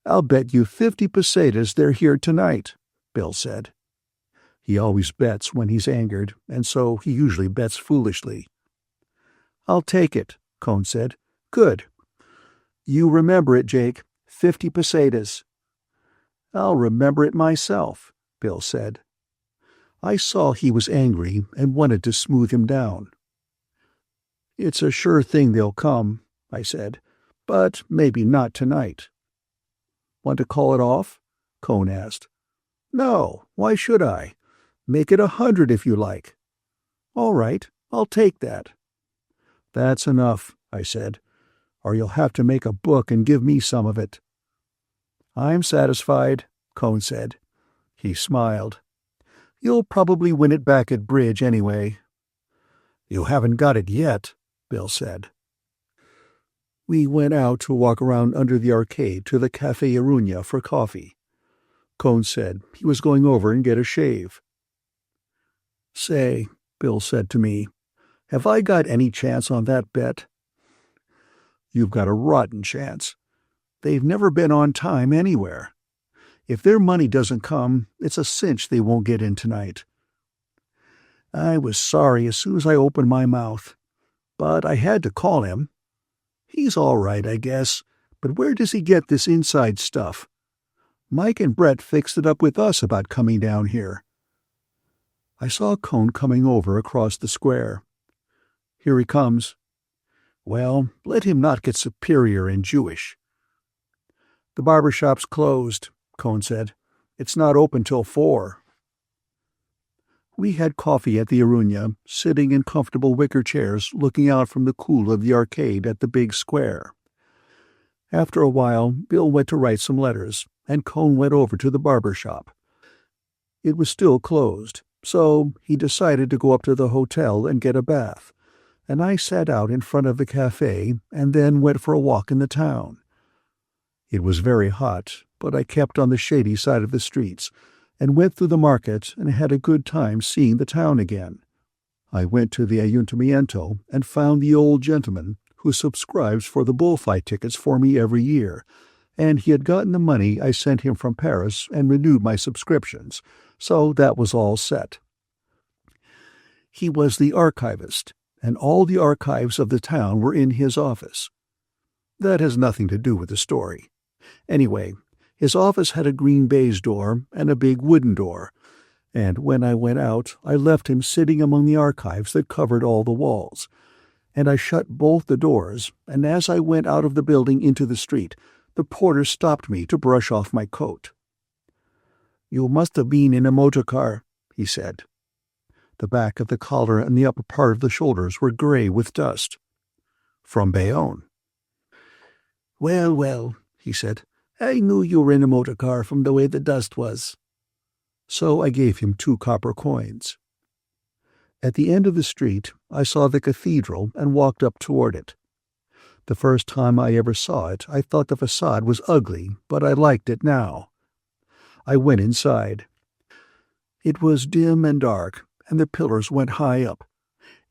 "I'll bet you 50 pesetas they're here tonight," Bill said. He always bets when he's angered, and so he usually bets foolishly. "I'll take it," Cohn said. "Good. You remember it, Jake. 50 pesetas. "I'll remember it myself," Bill said. I saw he was angry and wanted to smooth him down. "It's a sure thing they'll come," I said, "but maybe not tonight." "Want to call it off?" Cohn asked. "No, why should I? Make it 100 if you like." "All right, I'll take that." "That's enough," I said, "or you'll have to make a book and give me some of it." "I'm satisfied," Cohn said. He smiled. "You'll probably win it back at bridge anyway." "You haven't got it yet," Bill said. We went out to walk around under the arcade to the Café Iruña for coffee. Cohn said he was going over and get a shave. "Say," Bill said to me, "have I got any chance on that bet?" "You've got a rotten chance. They've never been on time anywhere. If their money doesn't come, it's a cinch they won't get in tonight." I was sorry as soon as I opened my mouth, but I had to call him. He's all right, I guess, but where does he get this inside stuff? Mike and Brett fixed it up with us about coming down here. I saw Cohn coming over across the square. "Here he comes." "Well, let him not get superior and Jewish." "The barber shop's closed," Cohn said. "It's not open till 4. We had coffee at the Iruña, sitting in comfortable wicker chairs looking out from the cool of the arcade at the big square. After a while, Bill went to write some letters, and Cohn went over to the barber shop. It was still closed, so he decided to go up to the hotel and get a bath, and I sat out in front of the café and then went for a walk in the town. It was very hot, but I kept on the shady side of the streets, and went through the market and had a good time seeing the town again. I went to the Ayuntamiento and found the old gentleman who subscribes for the bullfight tickets for me every year, and he had gotten the money I sent him from Paris and renewed my subscriptions, so that was all set. He was the archivist, and all the archives of the town were in his office.
That has nothing to do with the story. Anyway, his office had a green baize door and a big wooden door, and when I went out, I left him sitting among the archives that covered all the walls. And I shut both the doors, and as I went out of the building into the street, the porter stopped me to brush off my coat. "You must have been in a motor car," he said. The back of the collar and the upper part of the shoulders were gray with dust. "From Bayonne." "Well, well," he said, "I knew you were in a motor car from the way the dust was." So I gave him 2 copper coins. At the end of the street, I saw the cathedral and walked up toward it. The first time I ever saw it, I thought the facade was ugly, but I liked it now. I went inside. It was dim and dark, and the pillars went high up,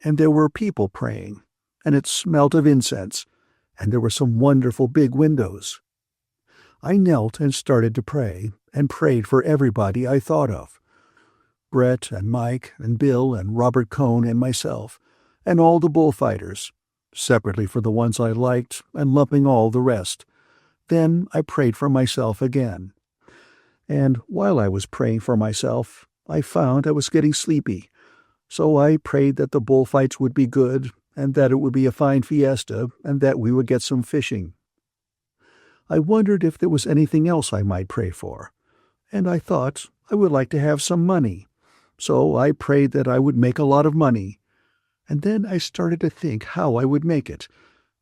and there were people praying, and it smelt of incense, and there were some wonderful big windows. I knelt and started to pray, and prayed for everybody I thought of. Brett and Mike and Bill and Robert Cohn and myself, and all the bullfighters, separately for the ones I liked and lumping all the rest. Then I prayed for myself again. And while I was praying for myself, I found I was getting sleepy, so I prayed that the bullfights would be good, and that it would be a fine fiesta, and that we would get some fishing. I wondered if there was anything else I might pray for, and I thought I would like to have some money, so I prayed that I would make a lot of money. And then I started to think how I would make it,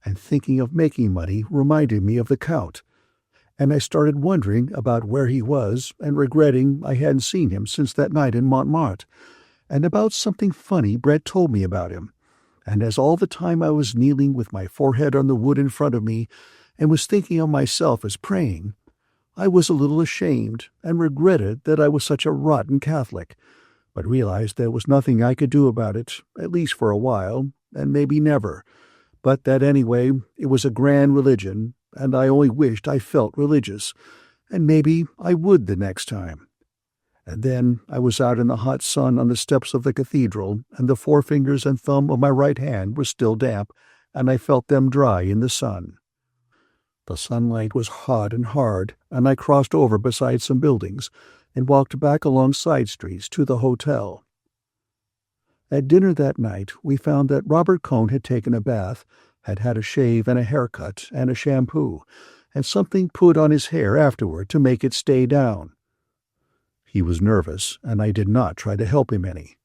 and thinking of making money reminded me of the Count, and I started wondering about where he was and regretting I hadn't seen him since that night in Montmartre, and about something funny Brett told me about him. And as all the time I was kneeling with my forehead on the wood in front of me and was thinking of myself as praying, I was a little ashamed and regretted that I was such a rotten Catholic, but realized there was nothing I could do about it, at least for a while, and maybe never, but that anyway it was a grand religion, and I only wished I felt religious, and maybe I would the next time. And then I was out in the hot sun on the steps of the cathedral, and the forefingers and thumb of my right hand were still damp, and I felt them dry in the sun. The sunlight was hot and hard, and I crossed over beside some buildings and walked back along side streets to the hotel. At dinner that night, we found that Robert Cohn had taken a bath, had had a shave and a haircut and a shampoo, and something put on his hair afterward to make it stay down. He was nervous, and I did not try to help him any.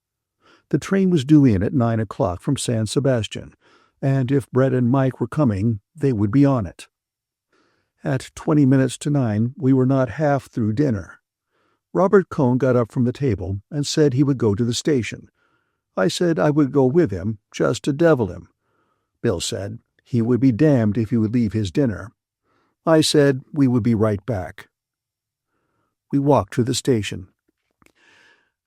The train was due in at 9 o'clock from San Sebastian, and if Brett and Mike were coming, they would be on it. At 20 minutes to 9, we were not half through dinner. Robert Cohn got up from the table and said he would go to the station. I said I would go with him, just to devil him. Bill said he would be damned if he would leave his dinner. I said we would be right back. We walked to the station.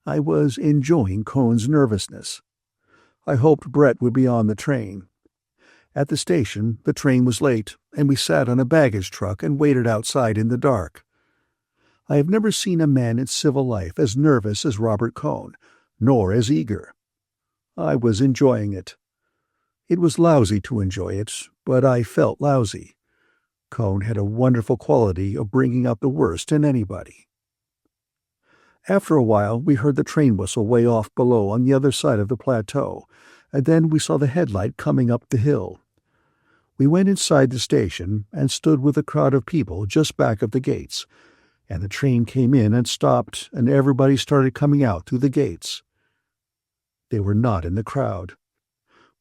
I was enjoying Cohn's nervousness. I hoped Brett would be on the train. At the station, the train was late, and we sat on a baggage truck and waited outside in the dark. I have never seen a man in civil life as nervous as Robert Cohn, nor as eager. I was enjoying it. It was lousy to enjoy it, but I felt lousy. Cohn had a wonderful quality of bringing out the worst in anybody. After a while, we heard the train whistle way off below on the other side of the plateau, and then we saw the headlight coming up the hill. We went inside the station and stood with a crowd of people just back of the gates, and the train came in and stopped, and everybody started coming out through the gates. They were not in the crowd.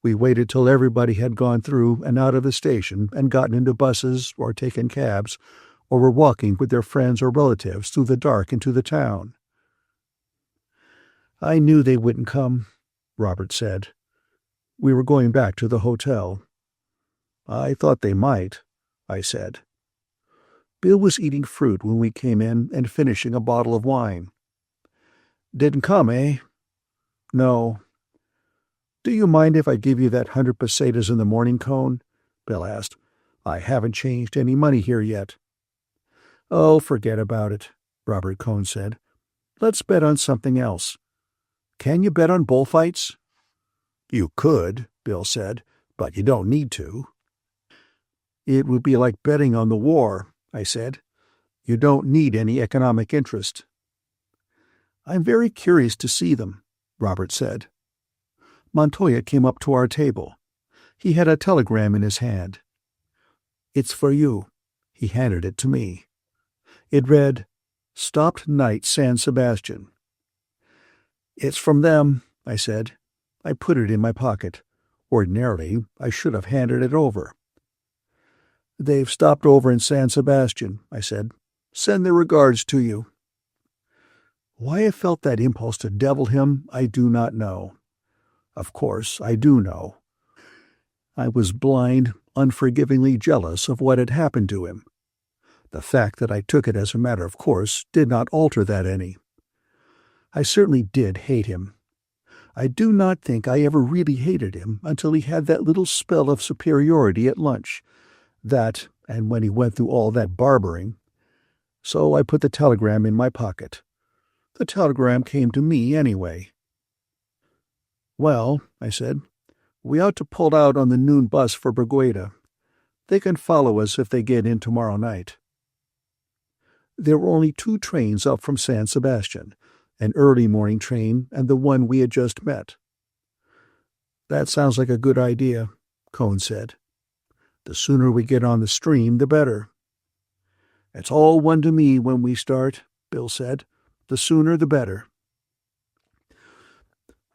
We waited till everybody had gone through and out of the station and gotten into buses or taken cabs or were walking with their friends or relatives through the dark into the town. "I knew they wouldn't come," Robert said. We were going back to the hotel. "I thought they might," I said. Bill was eating fruit when we came in and finishing a bottle of wine. "Didn't come, eh?" "No." "Do you mind if I give you that 100 pesetas in the morning, Cohn?" Bill asked. "I haven't changed any money here yet." "Oh, forget about it," Robert Cohn said. "Let's bet on something else. Can you bet on bullfights?" "You could," Bill said, "but you don't need to." It would be like betting on the war, I said. You don't need any economic interest. I'm very curious to see them, Robert said. Montoya came up to our table. He had a telegram in his hand. It's for you. He handed it to me. It read, Stopped night, San Sebastian. It's from them, I said. I put it in my pocket. Ordinarily, I should have handed it over. They've stopped over in San Sebastian, I said. Send their regards to you. Why I felt that impulse to devil him, I do not know. Of course, I do know. I was blind, unforgivingly jealous of what had happened to him. The fact that I took it as a matter of course did not alter that any. I certainly did hate him. I do not think I ever really hated him until he had that little spell of superiority at lunch. That, and when he went through all that barbering. So I put the telegram in my pocket. The telegram came to me anyway. Well, I said, we ought to pull out on the noon bus for Bergueda. They can follow us if they get in tomorrow night. There were only 2 trains up from San Sebastian, an early morning train and the one we had just met. That sounds like a good idea, Cohn said. The sooner we get on the stream, the better. It's all one to me when we start, Bill said. The sooner the better.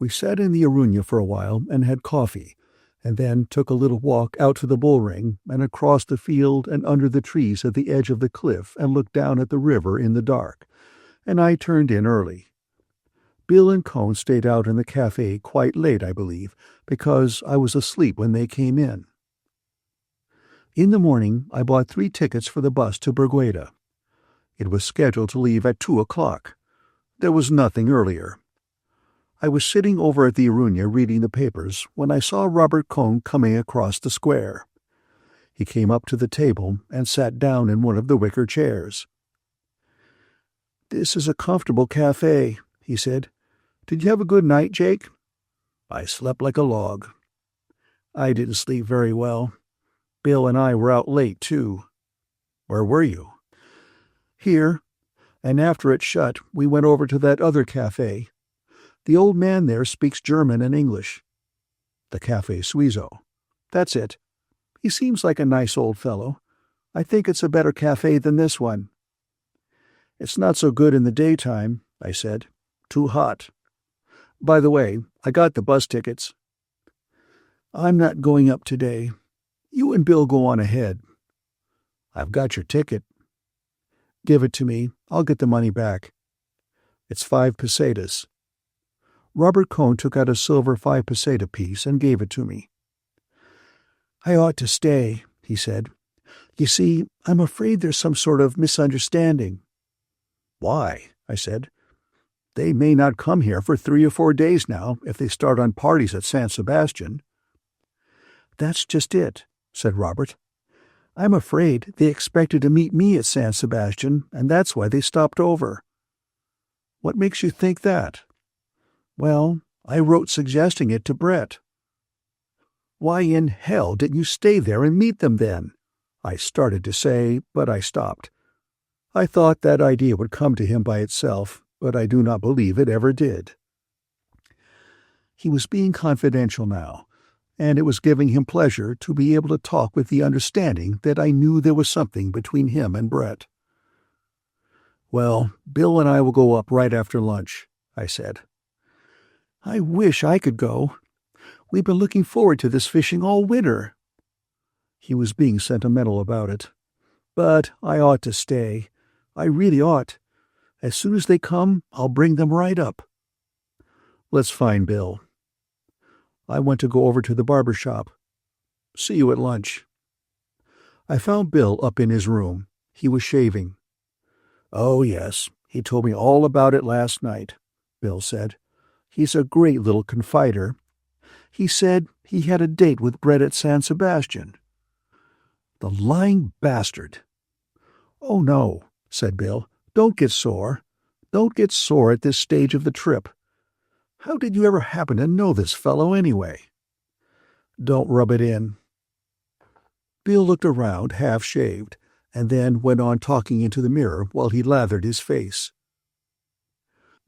We sat in the Arunia for a while and had coffee, and then took a little walk out to the bull ring and across the field and under the trees at the edge of the cliff and looked down at the river in the dark, and I turned in early. Bill and Cohn stayed out in the café quite late, I believe, because I was asleep when they came in. In the morning, I bought 3 tickets for the bus to Bergueda. It was scheduled to leave at 2 o'clock. There was nothing earlier. I was sitting over at the Arunia reading the papers when I saw Robert Cohn coming across the square. He came up to the table and sat down in one of the wicker chairs. "This is a comfortable café," he said. "Did you have a good night, Jake?" "I slept like a log." "I didn't sleep very well. Bill and I were out late, too." "Where were you?" "Here. And after it shut, we went over to that other café. The old man there speaks German and English." "The Café Suizo." "That's it. He seems like a nice old fellow. I think it's a better café than this one." "It's not so good in the daytime," I said. "Too hot. By the way, I got the bus tickets." "I'm not going up today. You and Bill go on ahead." "I've got your ticket." "Give it to me. I'll get the money back." "It's 5 pesetas." Robert Cohn took out a silver 5 peseta piece and gave it to me. "I ought to stay," he said. "You see, I'm afraid there's some sort of misunderstanding." "Why?" I said. "They may not come here for 3 or 4 days now if they start on parties at San Sebastian." "That's just it," said Robert. "I'm afraid they expected to meet me at San Sebastian, and that's why they stopped over." "What makes you think that?" "Well, I wrote suggesting it to Brett." "Why in hell didn't you stay there and meet them then?" I started to say, but I stopped. I thought that idea would come to him by itself, but I do not believe it ever did. He was being confidential now, and it was giving him pleasure to be able to talk with the understanding that I knew there was something between him and Brett. "Well, Bill and I will go up right after lunch," I said. "I wish I could go. We've been looking forward to this fishing all winter." He was being sentimental about it. "But I ought to stay. I really ought. As soon as they come, I'll bring them right up." "Let's find Bill." I went to go over to the barber shop. "See you at lunch." I found Bill up in his room. He was shaving. "Oh, yes, he told me all about it last night," Bill said. "He's a great little confider. He said he had a date with Brett at San Sebastian." "The lying bastard." "Oh, no," said Bill. "Don't get sore. Don't get sore at this stage of the trip. How did you ever happen to know this fellow anyway?" "Don't rub it in." Bill looked around, half-shaved, and then went on talking into the mirror while he lathered his face.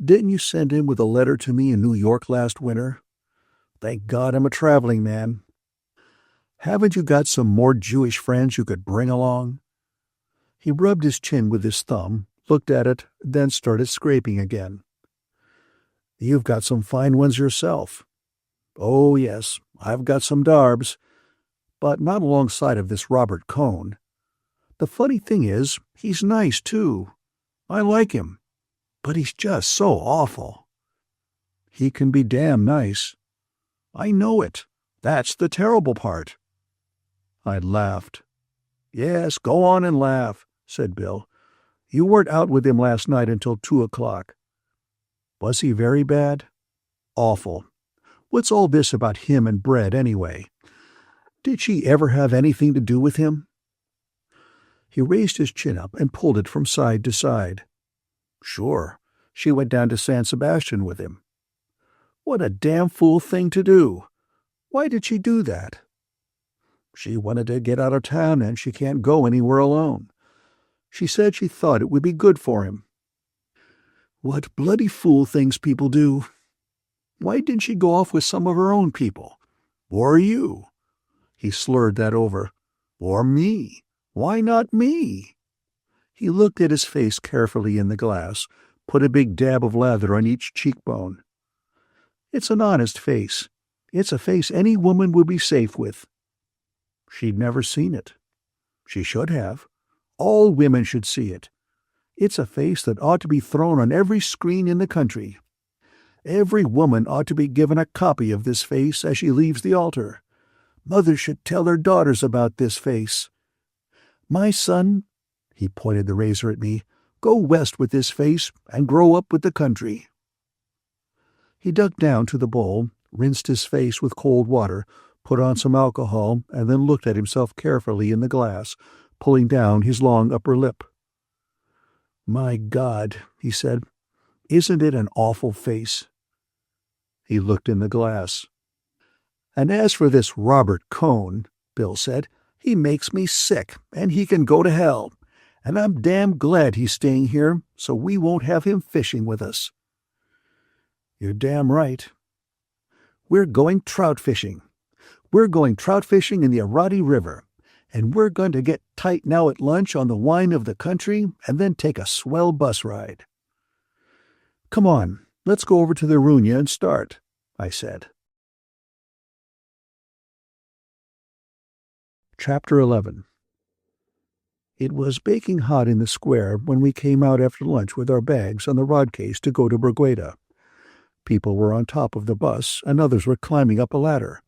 "Didn't you send him with a letter to me in New York last winter? Thank God I'm a traveling man. Haven't you got some more Jewish friends you could bring along?" He rubbed his chin with his thumb, looked at it, then started scraping again. "You've got some fine ones yourself." "Oh, yes, I've got some darbs, but not alongside of this Robert Cohn. The funny thing is, he's nice, too. I like him, but he's just so awful." "He can be damn nice." "I know it. That's the terrible part." I laughed. "Yes, go on and laugh," said Bill. "You weren't out with him last night until 2 o'clock. Was he very bad?" "Awful. What's all this about him and Bread, anyway? Did she ever have anything to do with him?" He raised his chin up and pulled it from side to side. "Sure. She went down to San Sebastian with him." "What a damn fool thing to do. Why did she do that?" "She wanted to get out of town, and she can't go anywhere alone. She said she thought it would be good for him." "What bloody fool things people do. Why didn't she go off with some of her own people? Or you?" He slurred that over. "Or me. Why not me?" He looked at his face carefully in the glass, put a big dab of lather on each cheekbone. "It's an honest face. It's a face any woman would be safe with." She'd never seen it. She should have. All women should see it. It's a face that ought to be thrown on every screen in the country. Every woman ought to be given a copy of this face as she leaves the altar. Mothers should tell their daughters about this face. My son," he pointed the razor at me, "go west with this face and grow up with the country." He ducked down to the bowl, rinsed his face with cold water, put on some alcohol, and then looked at himself carefully in the glass, pulling down his long upper lip. "My God," he said, "isn't it an awful face?" He looked in the glass. "And as for this Robert Cohn," Bill said, "he makes me sick, and he can go to hell. And I'm damn glad he's staying here, so we won't have him fishing with us." "You're damn right." "We're going trout fishing. We're going trout fishing in the Arati River, and we're going to get tight now at lunch on the wine of the country and then take a swell bus ride." "Come on, let's go over to the Runia and start," I said. Chapter 11. It was baking hot in the square when we came out after lunch with our bags on the rod case to go to Brigueda. People were on top of the bus, and others were climbing up a ladder.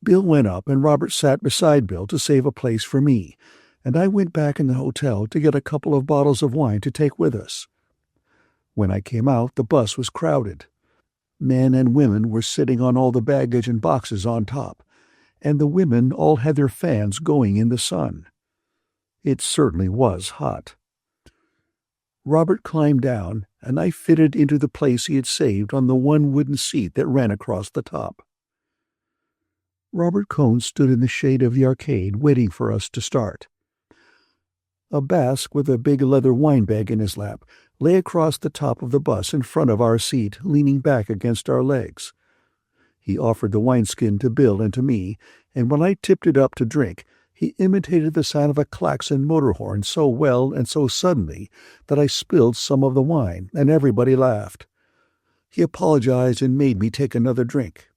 Bill went up, and Robert sat beside Bill to save a place for me, and I went back in the hotel to get a couple of bottles of wine to take with us. When I came out, the bus was crowded. Men and women were sitting on all the baggage and boxes on top, and the women all had their fans going in the sun. It certainly was hot. Robert climbed down, and I fitted into the place he had saved on the one wooden seat that ran across the top. Robert Cohn stood in the shade of the arcade waiting for us to start. A Basque with a big leather wine bag in his lap lay across the top of the bus in front of our seat, leaning back against our legs. He offered the wineskin to Bill and to me, and when I tipped it up to drink, he imitated the sound of a klaxon motor horn so well and so suddenly that I spilled some of the wine, and everybody laughed. He apologized and made me take another drink.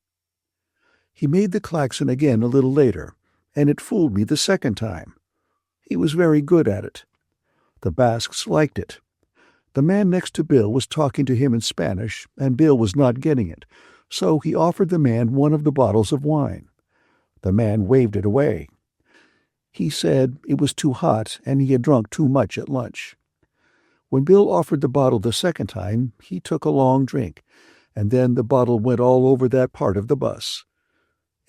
He made the klaxon again a little later, and it fooled me the second time. He was very good at it. The Basques liked it. The man next to Bill was talking to him in Spanish, and Bill was not getting it, so he offered the man one of the bottles of wine. The man waved it away. He said it was too hot and he had drunk too much at lunch. When Bill offered the bottle the second time, he took a long drink, and then the bottle went all over that part of the bus.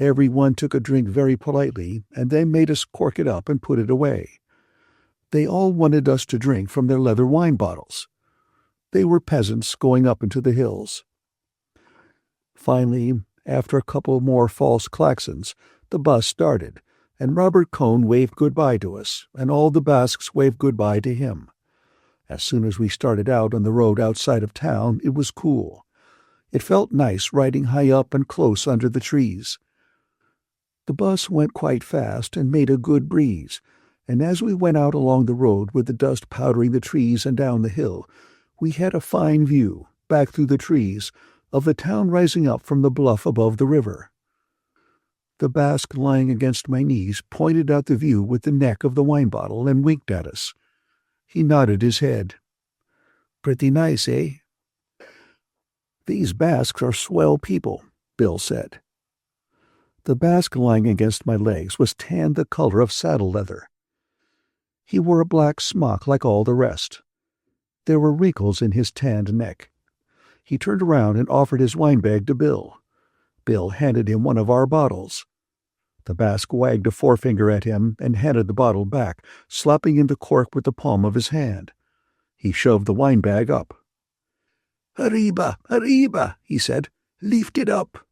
Everyone took a drink very politely, and they made us cork it up and put it away. They all wanted us to drink from their leather wine bottles. They were peasants going up into the hills. Finally, after a couple more false klaxons, the bus started, and Robert Cohn waved goodbye to us, and all the Basques waved goodbye to him. As soon as we started out on the road outside of town, it was cool. It felt nice riding high up and close under the trees. The bus went quite fast and made a good breeze, and as we went out along the road with the dust powdering the trees and down the hill, we had a fine view, back through the trees, of the town rising up from the bluff above the river. The Basque lying against my knees pointed out the view with the neck of the wine bottle and winked at us. He nodded his head. "Pretty nice, eh?" "These Basques are swell people," Bill said. The Basque lying against my legs was tanned the color of saddle leather. He wore a black smock like all the rest. There were wrinkles in his tanned neck. He turned around and offered his wine bag to Bill. Bill handed him one of our bottles. The Basque wagged a forefinger at him and handed the bottle back, slapping in the cork with the palm of his hand. He shoved the wine bag up. "Arriba, arriba," he said. "Lift it up."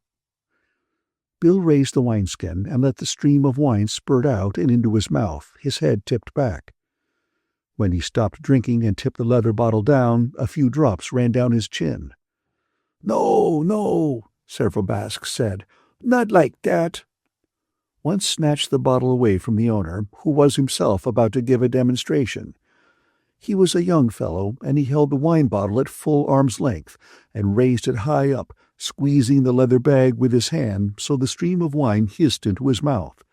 Bill raised the wineskin and let the stream of wine spurt out and into his mouth, his head tipped back. When he stopped drinking and tipped the leather bottle down, a few drops ran down his chin. "No, no," several Basques said. "Not like that." One snatched the bottle away from the owner, who was himself about to give a demonstration. He was a young fellow, and he held the wine bottle at full arm's length and raised it high up, squeezing the leather bag with his hand so the stream of wine hissed into his mouth.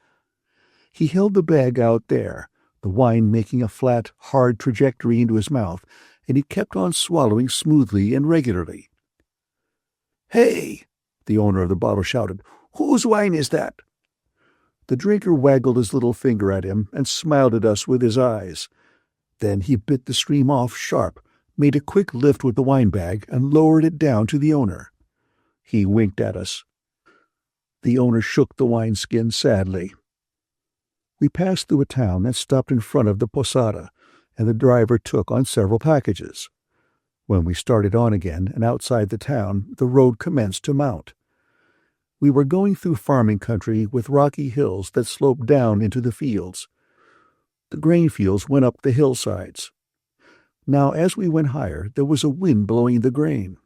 He held the bag out there, the wine making a flat, hard trajectory into his mouth, and he kept on swallowing smoothly and regularly. "Hey!" the owner of the bottle shouted. "Whose wine is that?" The drinker waggled his little finger at him and smiled at us with his eyes. Then he bit the stream off sharp, made a quick lift with the wine bag, and lowered it down to the owner. He winked at us. The owner shook the wineskin sadly. We passed through a town and stopped in front of the posada, and the driver took on several packages. When we started on again and outside the town, the road commenced to mount. We were going through farming country with rocky hills that sloped down into the fields. The grain fields went up the hillsides. Now, as we went higher, there was a wind blowing the grain.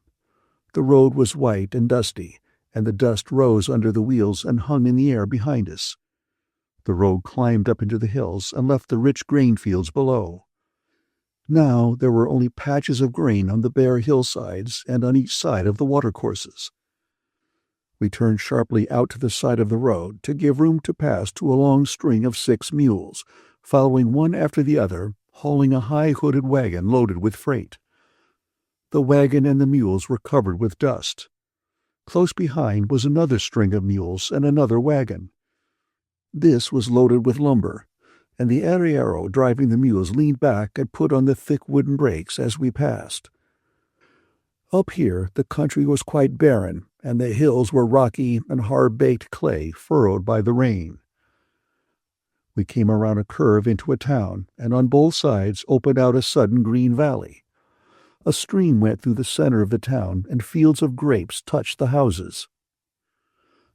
The road was white and dusty, and the dust rose under the wheels and hung in the air behind us. The road climbed up into the hills and left the rich grain fields below. Now there were only patches of grain on the bare hillsides and on each side of the watercourses. We turned sharply out to the side of the road to give room to pass to a long string of 6 mules, following one after the other, hauling a high-hooded wagon loaded with freight. The wagon and the mules were covered with dust. Close behind was another string of mules and another wagon. This was loaded with lumber, and the arriero driving the mules leaned back and put on the thick wooden brakes as we passed. Up here the country was quite barren, and the hills were rocky and hard-baked clay furrowed by the rain. We came around a curve into a town, and on both sides opened out a sudden green valley. A stream went through the center of the town, and fields of grapes touched the houses.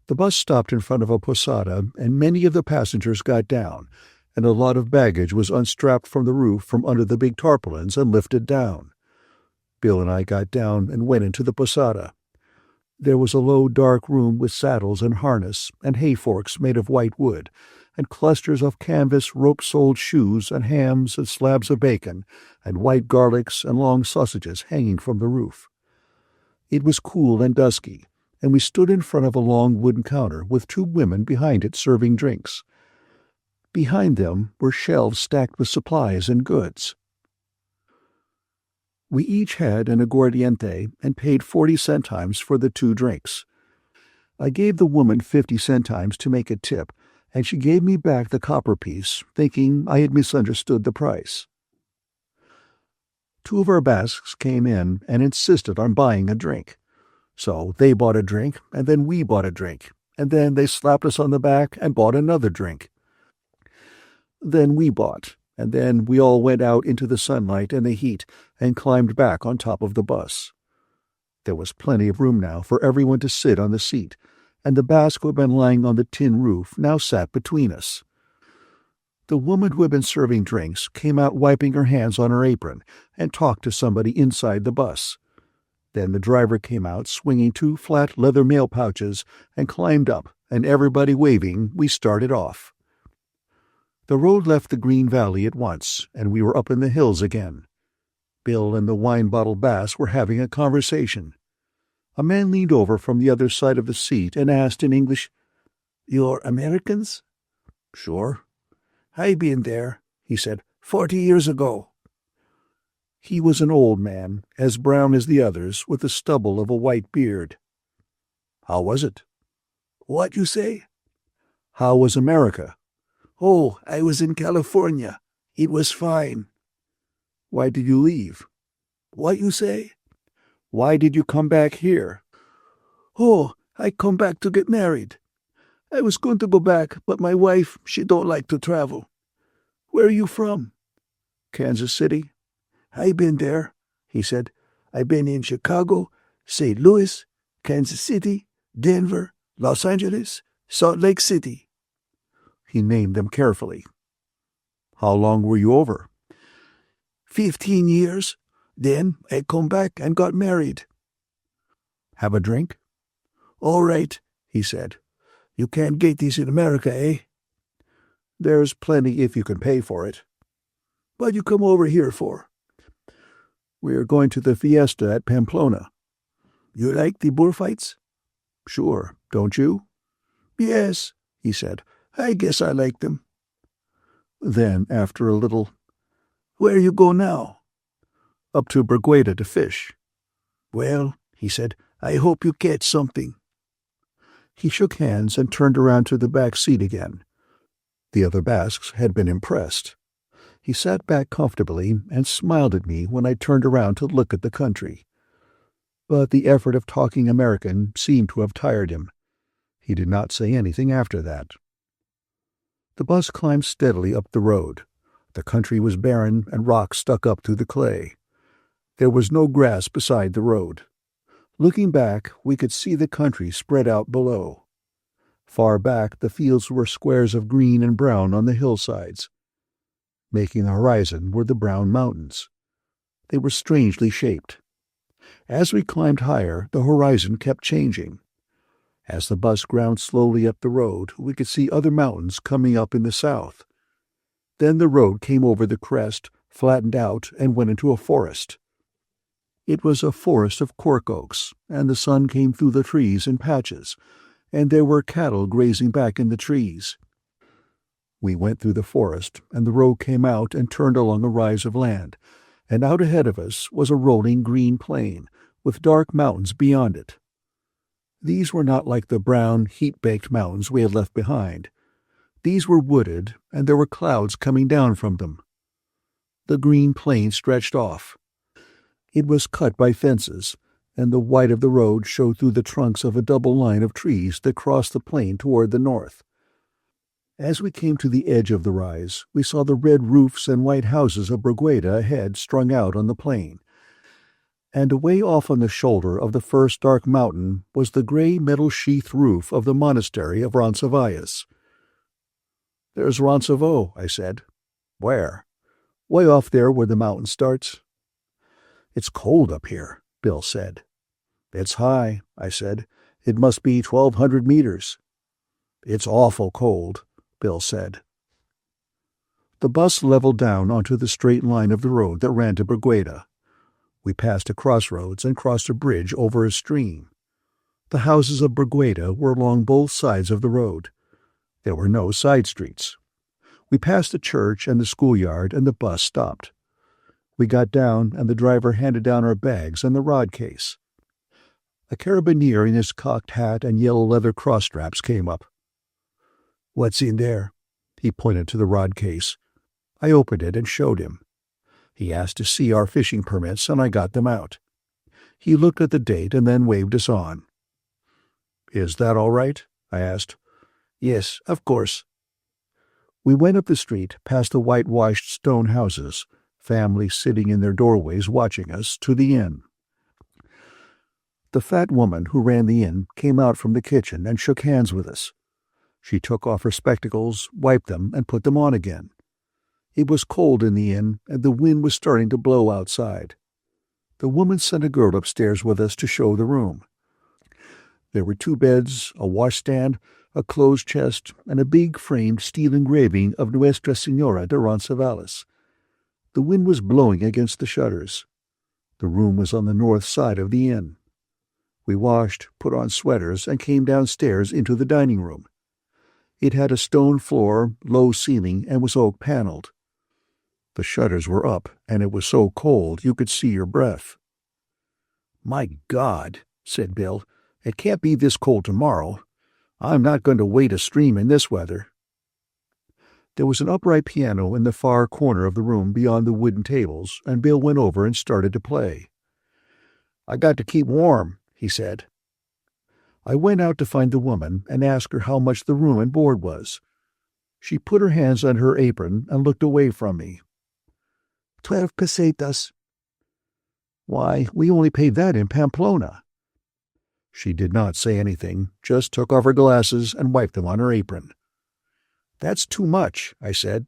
The bus stopped in front of a posada, and many of the passengers got down, and a lot of baggage was unstrapped from the roof from under the big tarpaulins and lifted down. Bill and I got down and went into the posada. There was a low, dark room with saddles and harness, and hay forks made of white wood, and clusters of canvas rope-soled shoes and hams and slabs of bacon, and white garlics and long sausages hanging from the roof. It was cool and dusky, and we stood in front of a long wooden counter with 2 women behind it serving drinks. Behind them were shelves stacked with supplies and goods. We each had an aguardiente and paid 40 centimes for the 2 drinks. I gave the woman 50 centimes to make a tip, and she gave me back the copper piece, thinking I had misunderstood the price. 2 of our Basques came in and insisted on buying a drink. So they bought a drink, and then we bought a drink, and then they slapped us on the back and bought another drink. Then we bought, and then we all went out into the sunlight and the heat and climbed back on top of the bus. There was plenty of room now for everyone to sit on the seat, and the Basque who had been lying on the tin roof now sat between us. The woman who had been serving drinks came out wiping her hands on her apron and talked to somebody inside the bus. Then the driver came out swinging 2 flat leather mail pouches and climbed up, and everybody waving, we started off. The road left the green valley at once, and we were up in the hills again. Bill and the wine-bottle bass were having a conversation. A man leaned over from the other side of the seat and asked in English, "You're Americans?" "Sure." "I been there," he said, 40 years ago. He was an old man, as brown as the others, with the stubble of a white beard. "How was it?" "What you say?" "How was America?" "Oh, I was in California. It was fine." "Why did you leave?" "What you say?" "Why did you come back here?" "Oh, I come back to get married. I was going to go back, but my wife, she don't like to travel." "Where are you from?" "Kansas City." "I been there," he said. "I been in Chicago, St. Louis, Kansas City, Denver, Los Angeles, Salt Lake City." He named them carefully. "How long were you over?" 15 years. Then I come back and got married." "Have a drink?" "All right," he said. "You can't get this in America, eh?" "There's plenty if you can pay for it." "What you come over here for?" "We're going to the fiesta at Pamplona." "You like the bullfights?" "Sure, don't you?" "Yes," he said. "I guess I like them." Then, after a little, "Where you go now?" "Up to Bergueda to fish." "Well," he said, "I hope you catch something." He shook hands and turned around to the back seat again. The other Basques had been impressed. He sat back comfortably and smiled at me when I turned around to look at the country. But the effort of talking American seemed to have tired him. He did not say anything after that. The bus climbed steadily up the road. The country was barren and rocks stuck up through the clay. There was no grass beside the road. Looking back, we could see the country spread out below. Far back, the fields were squares of green and brown on the hillsides. Making the horizon were the brown mountains. They were strangely shaped. As we climbed higher, the horizon kept changing. As the bus ground slowly up the road, we could see other mountains coming up in the south. Then the road came over the crest, flattened out, and went into a forest. It was a forest of cork oaks, and the sun came through the trees in patches, and there were cattle grazing back in the trees. We went through the forest, and the road came out and turned along a rise of land, and out ahead of us was a rolling green plain, with dark mountains beyond it. These were not like the brown, heat-baked mountains we had left behind. These were wooded, and there were clouds coming down from them. The green plain stretched off. It was cut by fences, and the white of the road showed through the trunks of a double line of trees that crossed the plain toward the north. As we came to the edge of the rise, we saw the red roofs and white houses of Bergueda ahead strung out on the plain. And away off on the shoulder of the first dark mountain was the gray metal-sheathed roof of the monastery of Roncesvalles. "There's Roncesvalles," I said. "Where?" "Way off there where the mountain starts." "It's cold up here," Bill said. "It's high," I said. "It must be 1,200 meters." "It's awful cold," Bill said. The bus leveled down onto the straight line of the road that ran to Bergueda. We passed a crossroads and crossed a bridge over a stream. The houses of Bergueda were along both sides of the road. There were no side streets. We passed the church and the schoolyard, and the bus stopped. We got down, and the driver handed down our bags and the rod case. A carabinier in his cocked hat and yellow leather cross-straps came up. "What's in there?" He pointed to the rod case. I opened it and showed him. He asked to see our fishing permits, and I got them out. He looked at the date and then waved us on. "Is that all right?" I asked. "Yes, of course." We went up the street, past the whitewashed stone houses, families sitting in their doorways watching us, to the inn. The fat woman who ran the inn came out from the kitchen and shook hands with us. She took off her spectacles, wiped them, and put them on again. It was cold in the inn, and the wind was starting to blow outside. The woman sent a girl upstairs with us to show the room. There were 2 beds, a washstand, a clothes chest, and a big framed steel engraving of Nuestra Senora de Roncesvalles. The wind was blowing against the shutters. The room was on the north side of the inn. We washed, put on sweaters, and came downstairs into the dining room. It had a stone floor, low ceiling, and was oak-paneled. The shutters were up, and it was so cold you could see your breath. "My God," said Bill, "it can't be this cold tomorrow. I'm not going to wait a stream in this weather." There was an upright piano in the far corner of the room beyond the wooden tables, and Bill went over and started to play. "I got to keep warm," he said. I went out to find the woman and asked her how much the room and board was. She put her hands on her apron and looked away from me.
12 pesetas.
"Why, we only paid that in Pamplona." She did not say anything, just took off her glasses and wiped them on her apron. "That's too much," I said.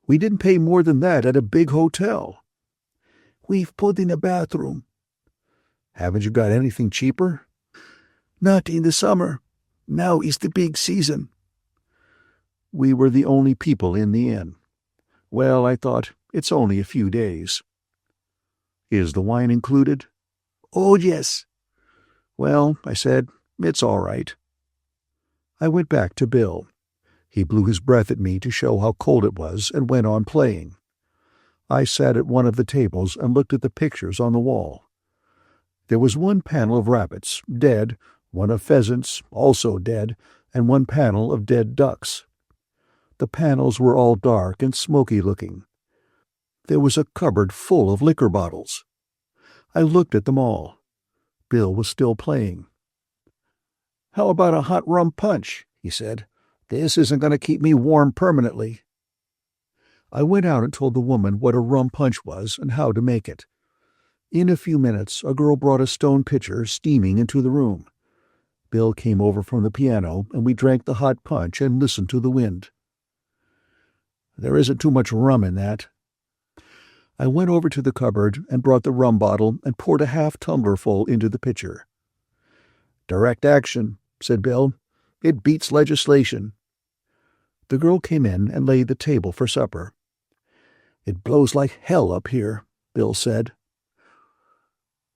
"We didn't pay more than that at a big hotel."
"We've put in a bathroom."
"Haven't you got anything cheaper?"
"Not in the summer. Now is the big season."
We were the only people in the inn. Well, I thought, it's only a few days. "Is the wine included?"
"Oh, yes."
"Well," I said, "it's all right." I went back to Bill. He blew his breath at me to show how cold it was and went on playing. I sat at one of the tables and looked at the pictures on the wall. There was one panel of rabbits, dead, one of pheasants, also dead, and one panel of dead ducks. The panels were all dark and smoky-looking. There was a cupboard full of liquor bottles. I looked at them all. Bill was still playing. "How about a hot rum punch?" he said. "This isn't going to keep me warm permanently." I went out and told the woman what a rum punch was and how to make it. In a few minutes, a girl brought a stone pitcher steaming into the room. Bill came over from the piano, and we drank the hot punch and listened to the wind. "There isn't too much rum in that." I went over to the cupboard and brought the rum bottle and poured a half-tumblerful into the pitcher. "Direct action," said Bill. "It beats legislation." The girl came in and laid the table for supper. "It blows like hell up here," Bill said.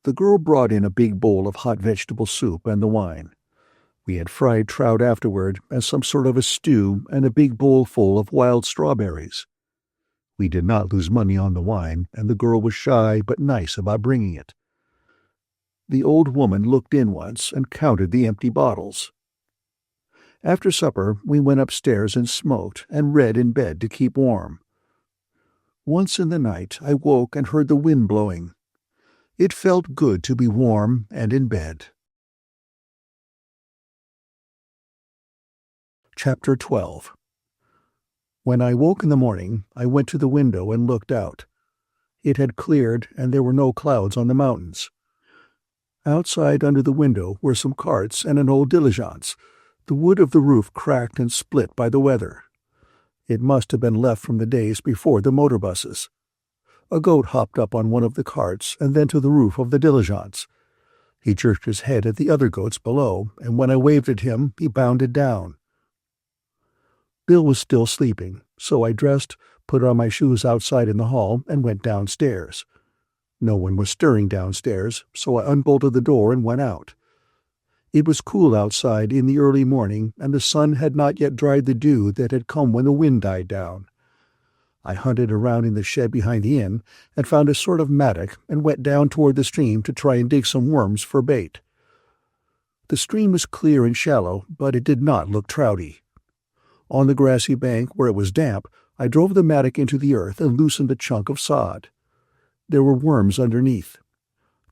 The girl brought in a big bowl of hot vegetable soup and the wine. We had fried trout afterward, and some sort of a stew, and a big bowl full of wild strawberries. We did not lose money on the wine, and the girl was shy but nice about bringing it. The old woman looked in once and counted the empty bottles. After supper, we went upstairs and smoked and read in bed to keep warm. Once in the night, I woke and heard the wind blowing. It felt good to be warm and in bed. Chapter 12. When I woke in the morning, I went to the window and looked out. It had cleared, and there were no clouds on the mountains. Outside under the window were some carts and an old diligence. The wood of the roof cracked and split by the weather. It must have been left from the days before the motor buses. A goat hopped up on one of the carts and then to the roof of the diligence. He jerked his head at the other goats below, and when I waved at him, he bounded down. Bill was still sleeping, so I dressed, put on my shoes outside in the hall, and went downstairs. No one was stirring downstairs, so I unbolted the door and went out. It was cool outside in the early morning, and the sun had not yet dried the dew that had come when the wind died down. I hunted around in the shed behind the inn and found a sort of mattock and went down toward the stream to try and dig some worms for bait. The stream was clear and shallow, but it did not look trouty. On the grassy bank, where it was damp, I drove the mattock into the earth and loosened a chunk of sod. There were worms underneath.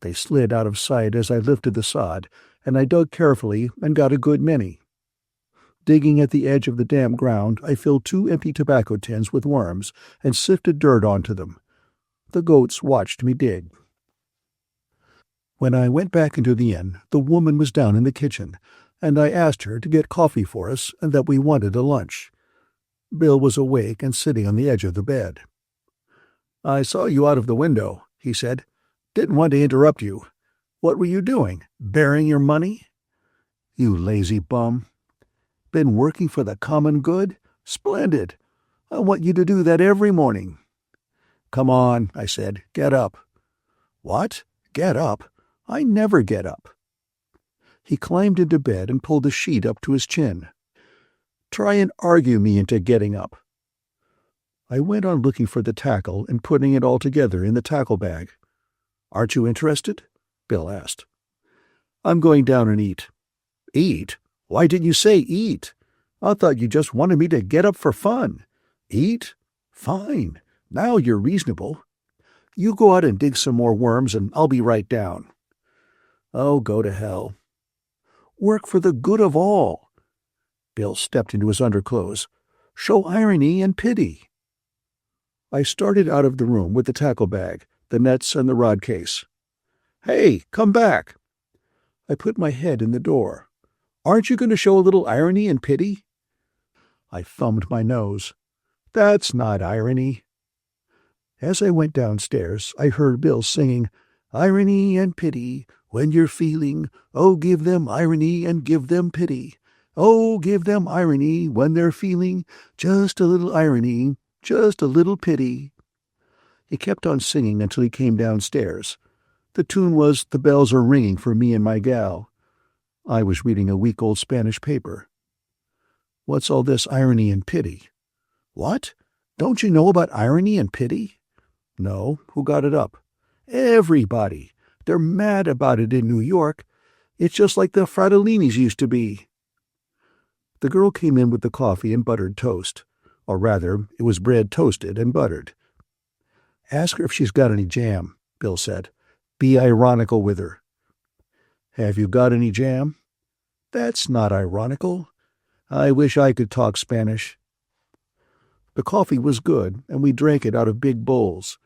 They slid out of sight as I lifted the sod, and I dug carefully and got a good many. Digging at the edge of the damp ground, I filled 2 empty tobacco tins with worms and sifted dirt onto them. The goats watched me dig. When I went back into the inn, the woman was down in the kitchen, and I asked her to get coffee for us and that we wanted a lunch. Bill was awake and sitting on the edge of the bed. "I saw you out of the window," he said. "Didn't want to interrupt you. What were you doing? Burying your money?"
"You lazy bum. Been working for the common good? Splendid. I want you to do that every morning."
"Come on," I said. "Get up."
"What? Get up? I never get up."
He climbed into bed and pulled the sheet up to his chin. "Try and argue me into getting up." I went on looking for the tackle and putting it all together in the tackle bag. "Aren't you interested?" Bill asked. "I'm going down and eat." "Eat? Why didn't you say eat? I thought you just wanted me to get up for fun. Eat? Fine. Now you're reasonable. You go out and dig some more worms and I'll be right down." "Oh, go to hell." "Work for the good of all." Bill stepped into his underclothes. "Show irony and pity." I started out of the room with the tackle bag, the nets and the rod case. "Hey, come back." I put my head in the door. "Aren't you going to show a little irony and pity?" I thumbed my nose. "That's not irony." As I went downstairs, I heard Bill singing, "Irony and pity, when you're feeling, oh, give them irony and give them pity. Oh, give them irony when they're feeling, just a little irony, just a little pity." He kept on singing until he came downstairs. The tune was "The Bells Are Ringing for Me and My Gal." I was reading a week-old Spanish paper. "What's all this irony and pity?" "What? Don't you know about irony and pity?" "No. Who got it up?" "Everybody. They're mad about it in New York. It's just like the Fratellini's used to be." The girl came in with the coffee and buttered toast. Or rather, it was bread toasted and buttered. "Ask her if she's got any jam," Bill said. "Be ironical with her." "Have you got any jam?" "That's not ironical. I wish I could talk Spanish." The coffee was good, and we drank it out of big bowls.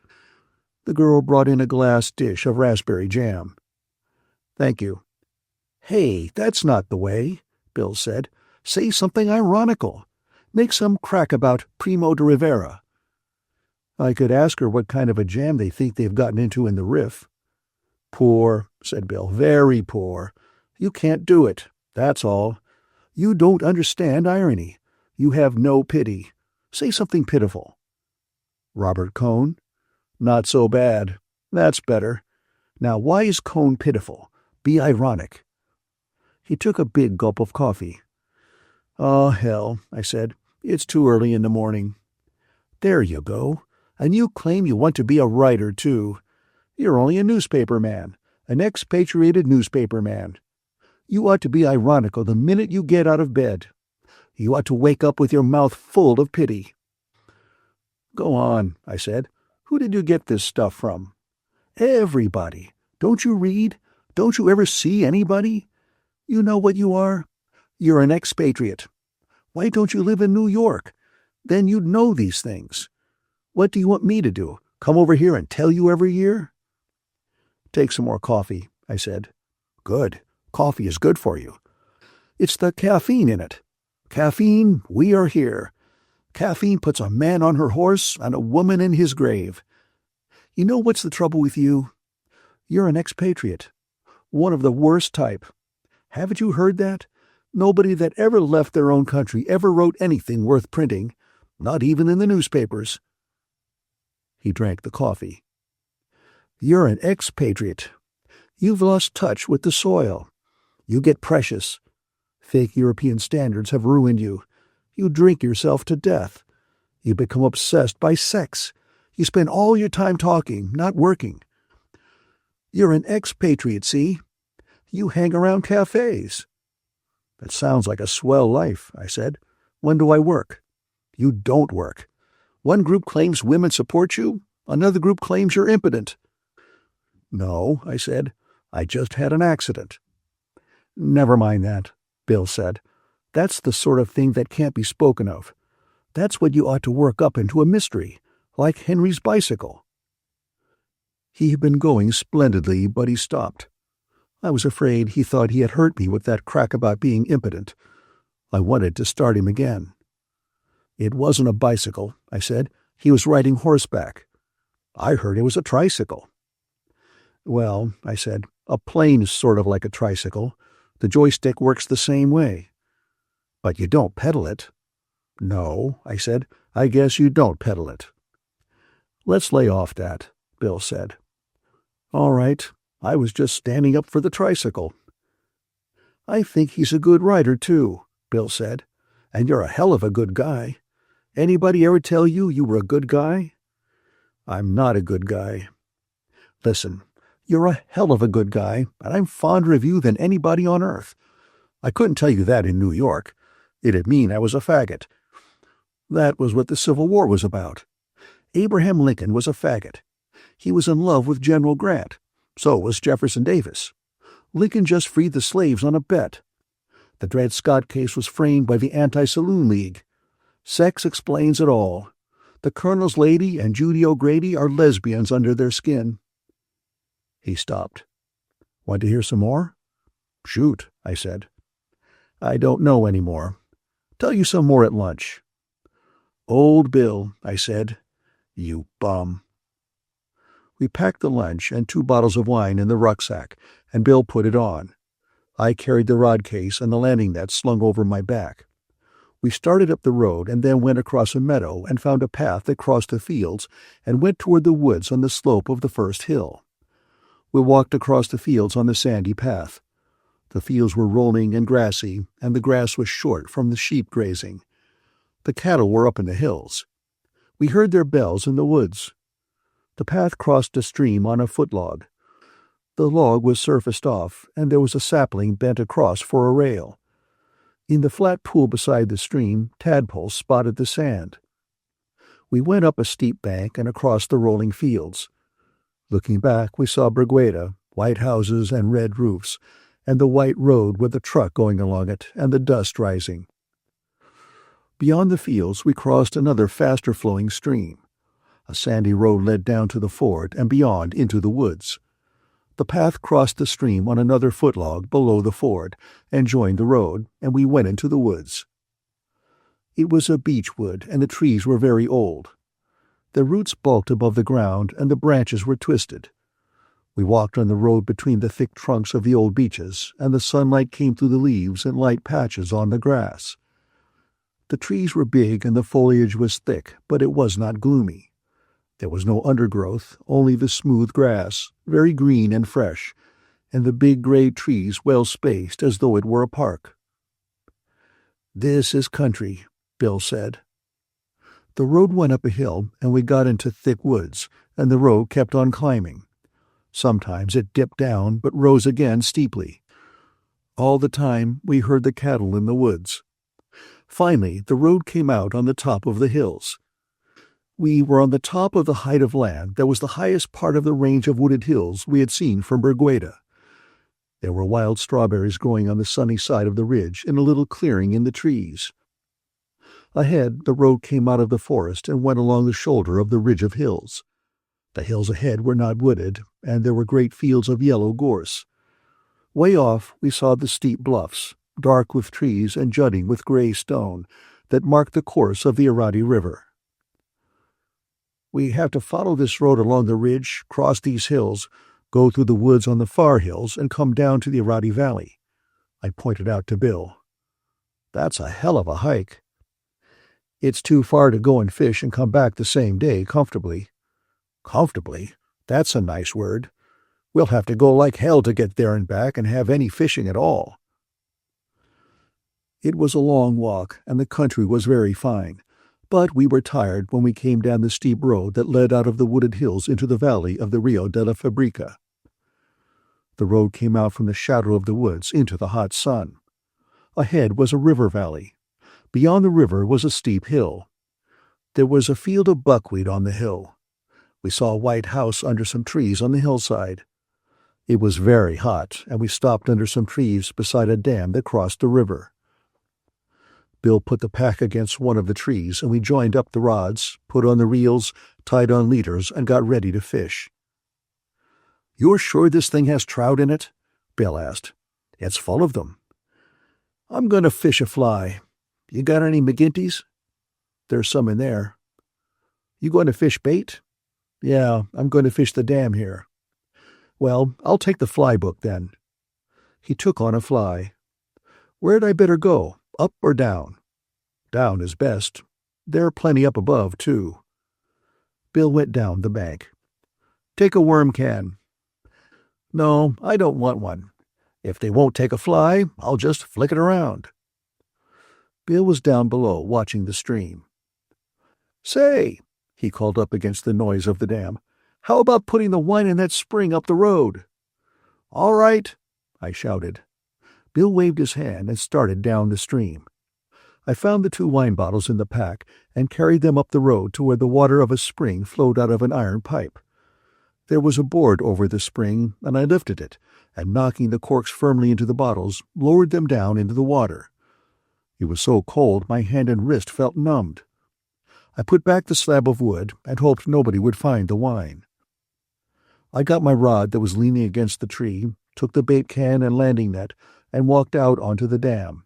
The girl brought in a glass dish of raspberry jam. "Thank you." "Hey, that's not the way," Bill said. "Say something ironical. Make some crack about Primo de Rivera." I could ask her what kind of a jam they think they've gotten into in the riff. "Poor," said Bill. "Very poor. You can't do it. That's all. You don't understand irony. You have no pity. Say something pitiful." "Robert Cohn?" "Not so bad. That's better. Now why is Cohn pitiful? Be ironic." He took a big gulp of coffee. "Oh, hell," I said. "It's too early in the morning." "There you go. And you claim you want to be a writer, too. You're only a newspaper man, an expatriated newspaper man. You ought to be ironical the minute you get out of bed. You ought to wake up with your mouth full of pity." "Go on," I said. "Who did you get this stuff from?" "Everybody. Don't you read? Don't you ever see anybody? You know what you are? You're an expatriate. Why don't you live in New York? Then you'd know these things. What do you want me to do? Come over here and tell you every year?" "Take some more coffee," I said. "Good. Coffee is good for you. It's the caffeine in it. Caffeine, we are here. Caffeine puts a man on her horse and a woman in his grave. You know what's the trouble with you? You're an expatriate. One of the worst type. Haven't you heard that? Nobody that ever left their own country ever wrote anything worth printing, not even in the newspapers." He drank the coffee. "You're an expatriate. You've lost touch with the soil. You get precious. Fake European standards have ruined you. You drink yourself to death. You become obsessed by sex. You spend all your time talking, not working. You're an expatriate, see? You hang around cafés." "That sounds like a swell life," I said. "When do I work?" "You don't work. One group claims women support you. Another group claims you're impotent." "No," I said. "I just had an accident." "Never mind that," Bill said. "That's the sort of thing that can't be spoken of. That's what you ought to work up into a mystery, like Henry's bicycle." He had been going splendidly, but he stopped. I was afraid he thought he had hurt me with that crack about being impotent. I wanted to start him again. "It wasn't a bicycle," I said. "He was riding horseback." "I heard it was a tricycle." "Well," I said, "a plane's sort of like a tricycle. The joystick works the same way." "But you don't pedal it." "No," I said, "I guess you don't pedal it." "Let's lay off that," Bill said. "All right, I was just standing up for the tricycle." "I think he's a good rider, too," Bill said. "And you're a hell of a good guy. Anybody ever tell you you were a good guy?" "I'm not a good guy." "Listen, you're a hell of a good guy, and I'm fonder of you than anybody on earth. I couldn't tell you that in New York. It'd mean I was a faggot. That was what the Civil War was about. Abraham Lincoln was a faggot. He was in love with General Grant. So was Jefferson Davis. Lincoln just freed the slaves on a bet. The Dred Scott case was framed by the Anti-Saloon League. Sex explains it all. The Colonel's lady and Judy O'Grady are lesbians under their skin." He stopped. "Want to hear some more?" "Shoot," I said. "I don't know any more. Tell you some more at lunch." "Old Bill," I said. "You bum." We packed the lunch and 2 bottles of wine in the rucksack, and Bill put it on. I carried the rod case and the landing net slung over my back. We started up the road and then went across a meadow and found a path that crossed the fields and went toward the woods on the slope of the first hill. We walked across the fields on the sandy path. The fields were rolling and grassy, and the grass was short from the sheep grazing. The cattle were up in the hills. We heard their bells in the woods. The path crossed a stream on a footlog. The log was surfaced off, and there was a sapling bent across for a rail. In the flat pool beside the stream, tadpoles spotted the sand. We went up a steep bank and across the rolling fields. Looking back, we saw Brigueta, white houses and red roofs, and the white road with a truck going along it and the dust rising. Beyond the fields, we crossed another faster-flowing stream. A sandy road led down to the ford and beyond into the woods. The path crossed the stream on another footlog below the ford and joined the road, and we went into the woods. It was a beech wood, and the trees were very old. Their roots bulked above the ground, and the branches were twisted. We walked on the road between the thick trunks of the old beeches, and the sunlight came through the leaves in light patches on the grass. The trees were big and the foliage was thick, but it was not gloomy. There was no undergrowth, only the smooth grass, very green and fresh, and the big gray trees well spaced as though it were a park. "This is country," Bill said. The road went up a hill, and we got into thick woods, and the road kept on climbing. Sometimes it dipped down, but rose again steeply. All the time we heard the cattle in the woods. Finally, the road came out on the top of the hills. We were on the top of the height of land that was the highest part of the range of wooded hills we had seen from Brigueta. There were wild strawberries growing on the sunny side of the ridge in a little clearing in the trees. Ahead, the road came out of the forest and went along the shoulder of the ridge of hills. The hills ahead were not wooded, and there were great fields of yellow gorse. Way off, we saw the steep bluffs, dark with trees and jutting with gray stone, that marked the course of the Irati River. "We have to follow this road along the ridge, cross these hills, go through the woods on the far hills, and come down to the Irati Valley," I pointed out to Bill. "That's a hell of a hike." "It's too far to go and fish and come back the same day comfortably." "Comfortably? That's a nice word. We'll have to go like hell to get there and back and have any fishing at all." It was a long walk, and the country was very fine, but we were tired when we came down the steep road that led out of the wooded hills into the valley of the Rio de la Fabrica. The road came out from the shadow of the woods into the hot sun. Ahead was a river valley. Beyond the river was a steep hill. There was a field of buckwheat on the hill. We saw a white house under some trees on the hillside. It was very hot, and we stopped under some trees beside a dam that crossed the river. Bill put the pack against one of the trees, and we joined up the rods, put on the reels, tied on leaders, and got ready to fish. "You're sure this thing has trout in it?" Bill asked. "It's full of them." "I'm going to fish a fly. You got any McGinty's?" There's some in there." "You going to fish bait?" "Yeah, I'm going to fish the dam here." "Well, I'll take the fly book then." He took on a fly. "Where'd I better go, up or down?" "Down is best. There are plenty up above, too." Bill went down the bank. "Take a worm can." "No, I don't want one. If they won't take a fly, I'll just flick it around." Bill was down below watching the stream. "Say," he called up against the noise of the dam, "how about putting the wine in that spring up the road?" "All right," I shouted. Bill waved his hand and started down the stream. I found the 2 wine bottles in the pack and carried them up the road to where the water of a spring flowed out of an iron pipe. There was a board over the spring, and I lifted it, and knocking the corks firmly into the bottles, lowered them down into the water. It was so cold my hand and wrist felt numbed. I put back the slab of wood and hoped nobody would find the wine. I got my rod that was leaning against the tree, took the bait can and landing net, and walked out onto the dam.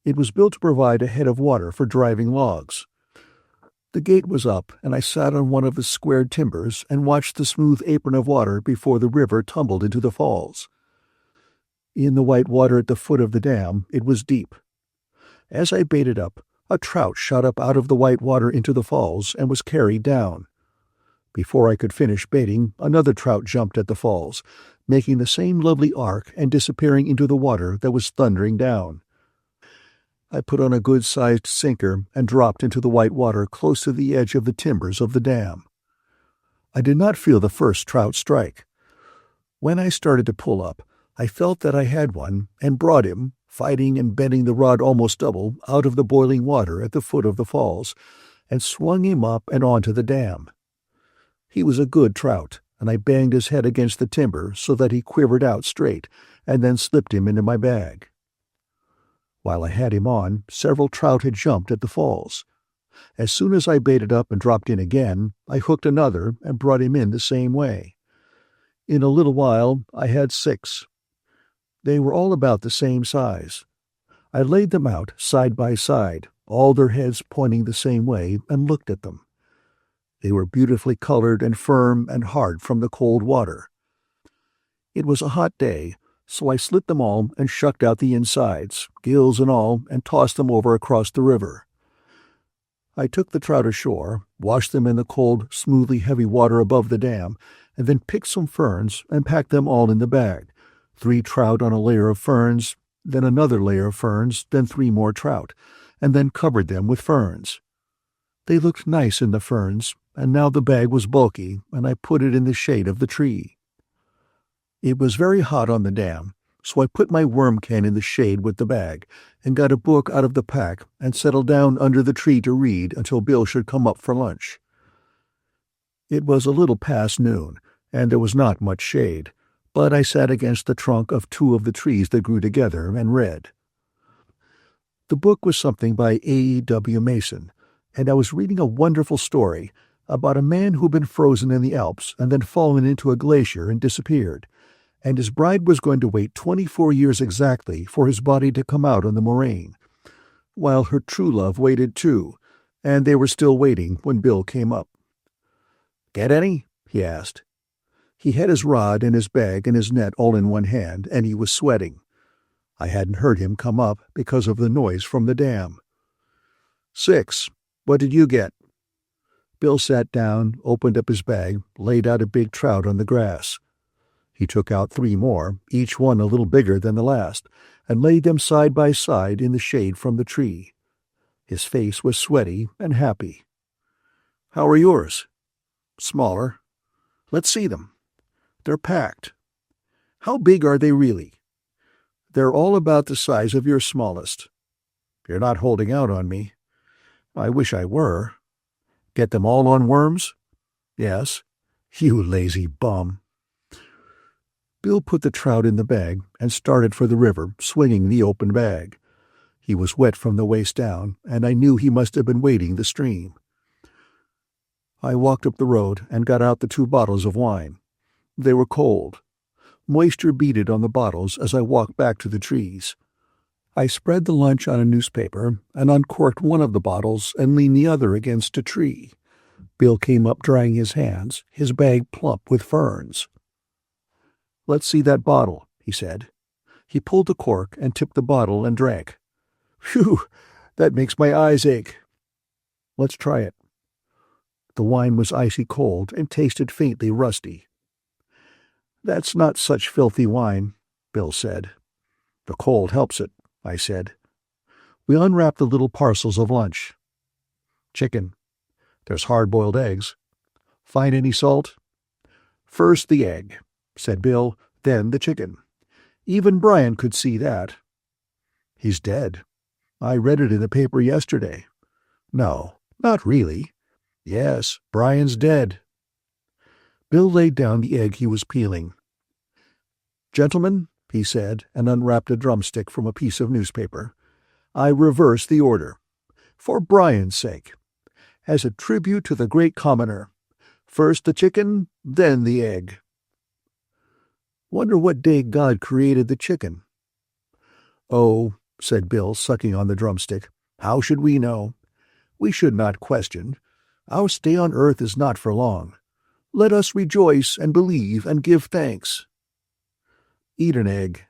It was built to provide a head of water for driving logs. The gate was up, and I sat on one of the squared timbers and watched the smooth apron of water before the river tumbled into the falls. In the white water at the foot of the dam, it was deep. As I baited up, a trout shot up out of the white water into the falls and was carried down. Before I could finish baiting, another trout jumped at the falls, making the same lovely arc and disappearing into the water that was thundering down. I put on a good-sized sinker and dropped into the white water close to the edge of the timbers of the dam. I did not feel the first trout strike. When I started to pull up, I felt that I had one and brought him, fighting and bending the rod almost double, out of the boiling water at the foot of the falls, and swung him up and onto the dam. He was a good trout, and I banged his head against the timber so that he quivered out straight, and then slipped him into my bag. While I had him on, several trout had jumped at the falls. As soon as I baited up and dropped in again, I hooked another and brought him in the same way. In a little while, I had 6. They were all about the same size. I laid them out side by side, all their heads pointing the same way, and looked at them. They were beautifully colored and firm and hard from the cold water. It was a hot day, so I slit them all and shucked out the insides, gills and all, and tossed them over across the river. I took the trout ashore, washed them in the cold, smoothly heavy water above the dam, and then picked some ferns and packed them all in the bag. 3 trout on a layer of ferns, then another layer of ferns, then 3 more trout, and then covered them with ferns. They looked nice in the ferns, and now the bag was bulky, and I put it in the shade of the tree. It was very hot on the dam, so I put my worm can in the shade with the bag, and got a book out of the pack and settled down under the tree to read until Bill should come up for lunch. It was a little past noon, and there was not much shade, but I sat against the trunk of 2 of the trees that grew together and read. The book was something by A.E.W. Mason, and I was reading a wonderful story about a man who'd been frozen in the Alps and then fallen into a glacier and disappeared, and his bride was going to wait 24 years exactly for his body to come out on the moraine, while her true love waited too, and they were still waiting when Bill came up. "Get any?" he asked. He had his rod and his bag and his net all in one hand, and he was sweating. I hadn't heard him come up because of the noise from the dam. "6. What did you get?" Bill sat down, opened up his bag, laid out a big trout on the grass. He took out 3 more, each one a little bigger than the last, and laid them side by side in the shade from the tree. His face was sweaty and happy. "How are yours?" "Smaller." "Let's see them." "They're packed." "How big are they really?" "They're all about the size of your smallest." "You're not holding out on me." "I wish I were." "Get them all on worms?" "Yes." "You lazy bum." Bill put the trout in the bag and started for the river, swinging the open bag. He was wet from the waist down, and I knew he must have been wading the stream. I walked up the road and got out the 2 bottles of wine. They were cold. Moisture beaded on the bottles as I walked back to the trees. I spread the lunch on a newspaper and uncorked one of the bottles and leaned the other against a tree. Bill came up drying his hands, his bag plump with ferns. "Let's see that bottle," he said. He pulled the cork and tipped the bottle and drank. "Phew, that makes my eyes ache." "Let's try it." The wine was icy cold and tasted faintly rusty. "That's not such filthy wine," Bill said. "The cold helps it," I said. We unwrapped the little parcels of lunch. "Chicken. There's hard-boiled eggs. Find any salt?" "First the egg," said Bill, "then the chicken. Even Brian could see that." "He's dead. I read it in the paper yesterday." "No, not really." "Yes, Brian's dead." Bill laid down the egg he was peeling. "Gentlemen," he said, and unwrapped a drumstick from a piece of newspaper, "I reverse the order. For Brian's sake. As a tribute to the great commoner. First the chicken, then the egg." "Wonder what day God created the chicken." "Oh," said Bill, sucking on the drumstick, "how should we know? We should not question. Our stay on earth is not for long. Let us rejoice and believe and give thanks." "Eat an egg."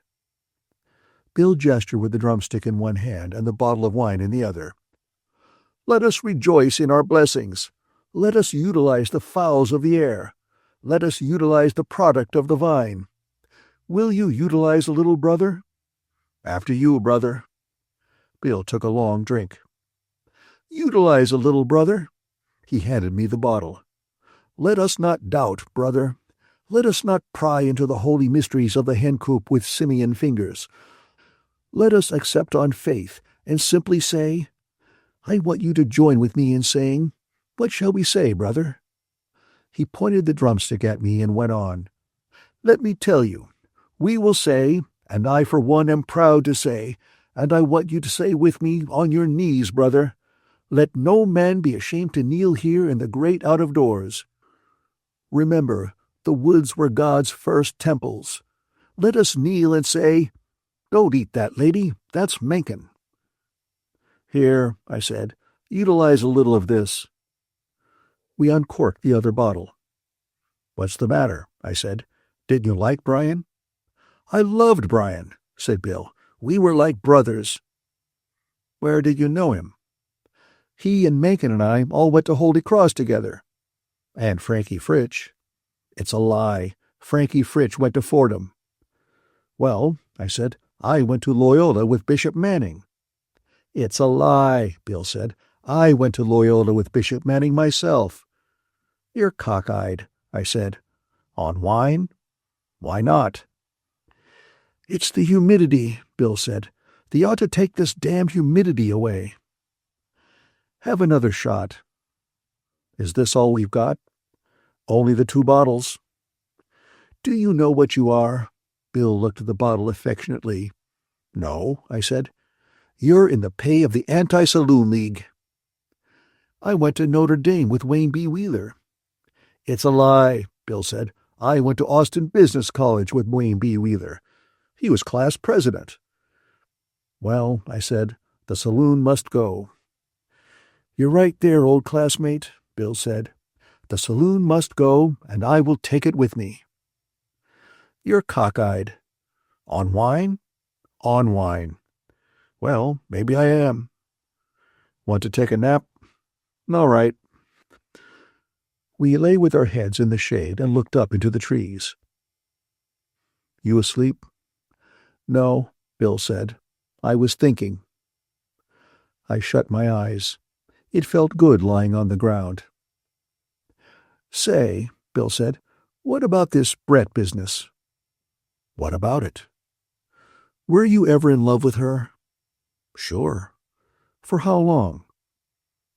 Bill gestured with the drumstick in one hand and the bottle of wine in the other. "Let us rejoice in our blessings. Let us utilize the fowls of the air. Let us utilize the product of the vine. Will you utilize a little, brother?" "After you, brother." Bill took a long drink. "Utilize a little, brother." He handed me the bottle. "Let us not doubt, brother. Let us not pry into the holy mysteries of the hencoop with simian fingers. Let us accept on faith and simply say, I want you to join with me in saying, what shall we say, brother?" He pointed the drumstick at me and went on. "Let me tell you, we will say, and I for one am proud to say, and I want you to say with me on your knees, brother, let no man be ashamed to kneel here in the great out-of-doors. Remember, the woods were God's first temples. Let us kneel and say, don't eat that, lady, that's Mencken." "Here," I said, "utilize a little of this." We uncorked the other bottle. "What's the matter?" I said. "Didn't you like Brian?" "I loved Brian," said Bill. "We were like brothers." "Where did you know him?" "He and Mencken and I all went to Holy Cross together." "And Frankie Fritch." "It's a lie. Frankie Fritch went to Fordham." "Well," I said, "I went to Loyola with Bishop Manning." "It's a lie," Bill said. "I went to Loyola with Bishop Manning myself." "You're cockeyed," I said. "On wine?" "Why not?" "It's the humidity," Bill said. "They ought to take this damned humidity away." "Have another shot." "Is this all we've got?" "Only the 2 bottles." "Do you know what you are?" Bill looked at the bottle affectionately. "No," I said. "You're in the pay of the Anti-Saloon League." "I went to Notre Dame with Wayne B. Wheeler." "It's a lie," Bill said. "I went to Austin Business College with Wayne B. Wheeler. He was class president." "Well," I said, "the saloon must go." "You're right there, old classmate," Bill said. "The saloon must go, and I will take it with me." "You're cockeyed." "On wine?" "On wine." "Well, maybe I am." "Want to take a nap?" "All right." We lay with our heads in the shade and looked up into the trees. "You asleep?" "No," Bill said. "I was thinking." I shut my eyes. It felt good lying on the ground. "Say," Bill said, "what about this Brett business?" "What about it?" "Were you ever in love with her?" "Sure." "For how long?"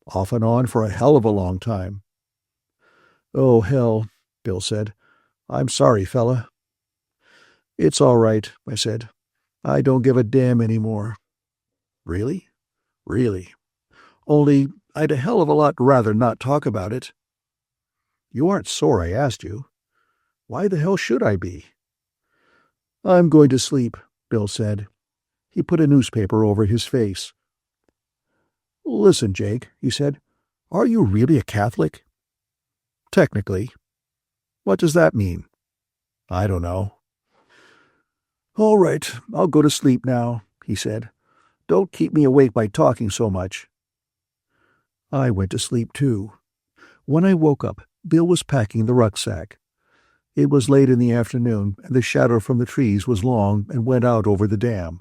"Off and on for a hell of a long time." "Oh, hell," Bill said. "I'm sorry, fella." "It's all right," I said. "I don't give a damn anymore." "Really?" "Really. Only I'd a hell of a lot rather not talk about it." "You aren't sore I asked you." "Why the hell should I be?" "I'm going to sleep," Bill said. He put a newspaper over his face. "Listen, Jake," he said, "are you really a Catholic?" "Technically." "What does that mean?" "I don't know." "All right, I'll go to sleep now," he said. "Don't keep me awake by talking so much." I went to sleep too. When I woke up, Bill was packing the rucksack. It was late in the afternoon, and the shadow from the trees was long and went out over the dam.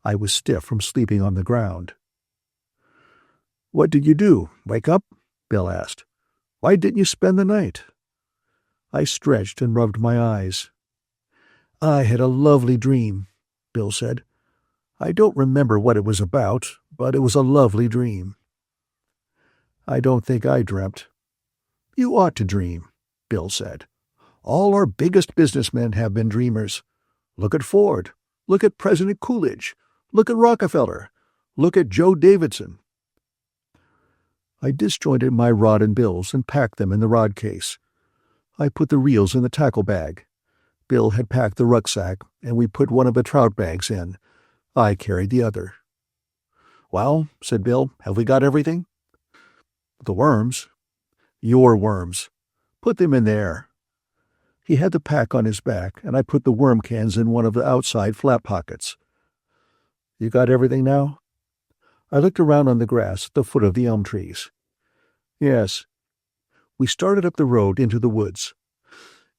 I was stiff from sleeping on the ground. "What did you do? Wake up?" Bill asked. "Why didn't you spend the night?" I stretched and rubbed my eyes. "I had a lovely dream," Bill said. "I don't remember what it was about, but it was a lovely dream." "I don't think I dreamt." "You ought to dream," Bill said. "All our biggest businessmen have been dreamers. Look at Ford. Look at President Coolidge. Look at Rockefeller. Look at Joe Davidson." I disjointed my rod and bills and packed them in the rod case. I put the reels in the tackle bag. Bill had packed the rucksack, and we put one of the trout bags in. I carried the other. "Well," said Bill, "have we got everything?" "The worms." "Your worms. Put them in there." He had the pack on his back, and I put the worm cans in one of the outside flap pockets. "You got everything now?" I looked around on the grass at the foot of the elm trees. "Yes." We started up the road into the woods.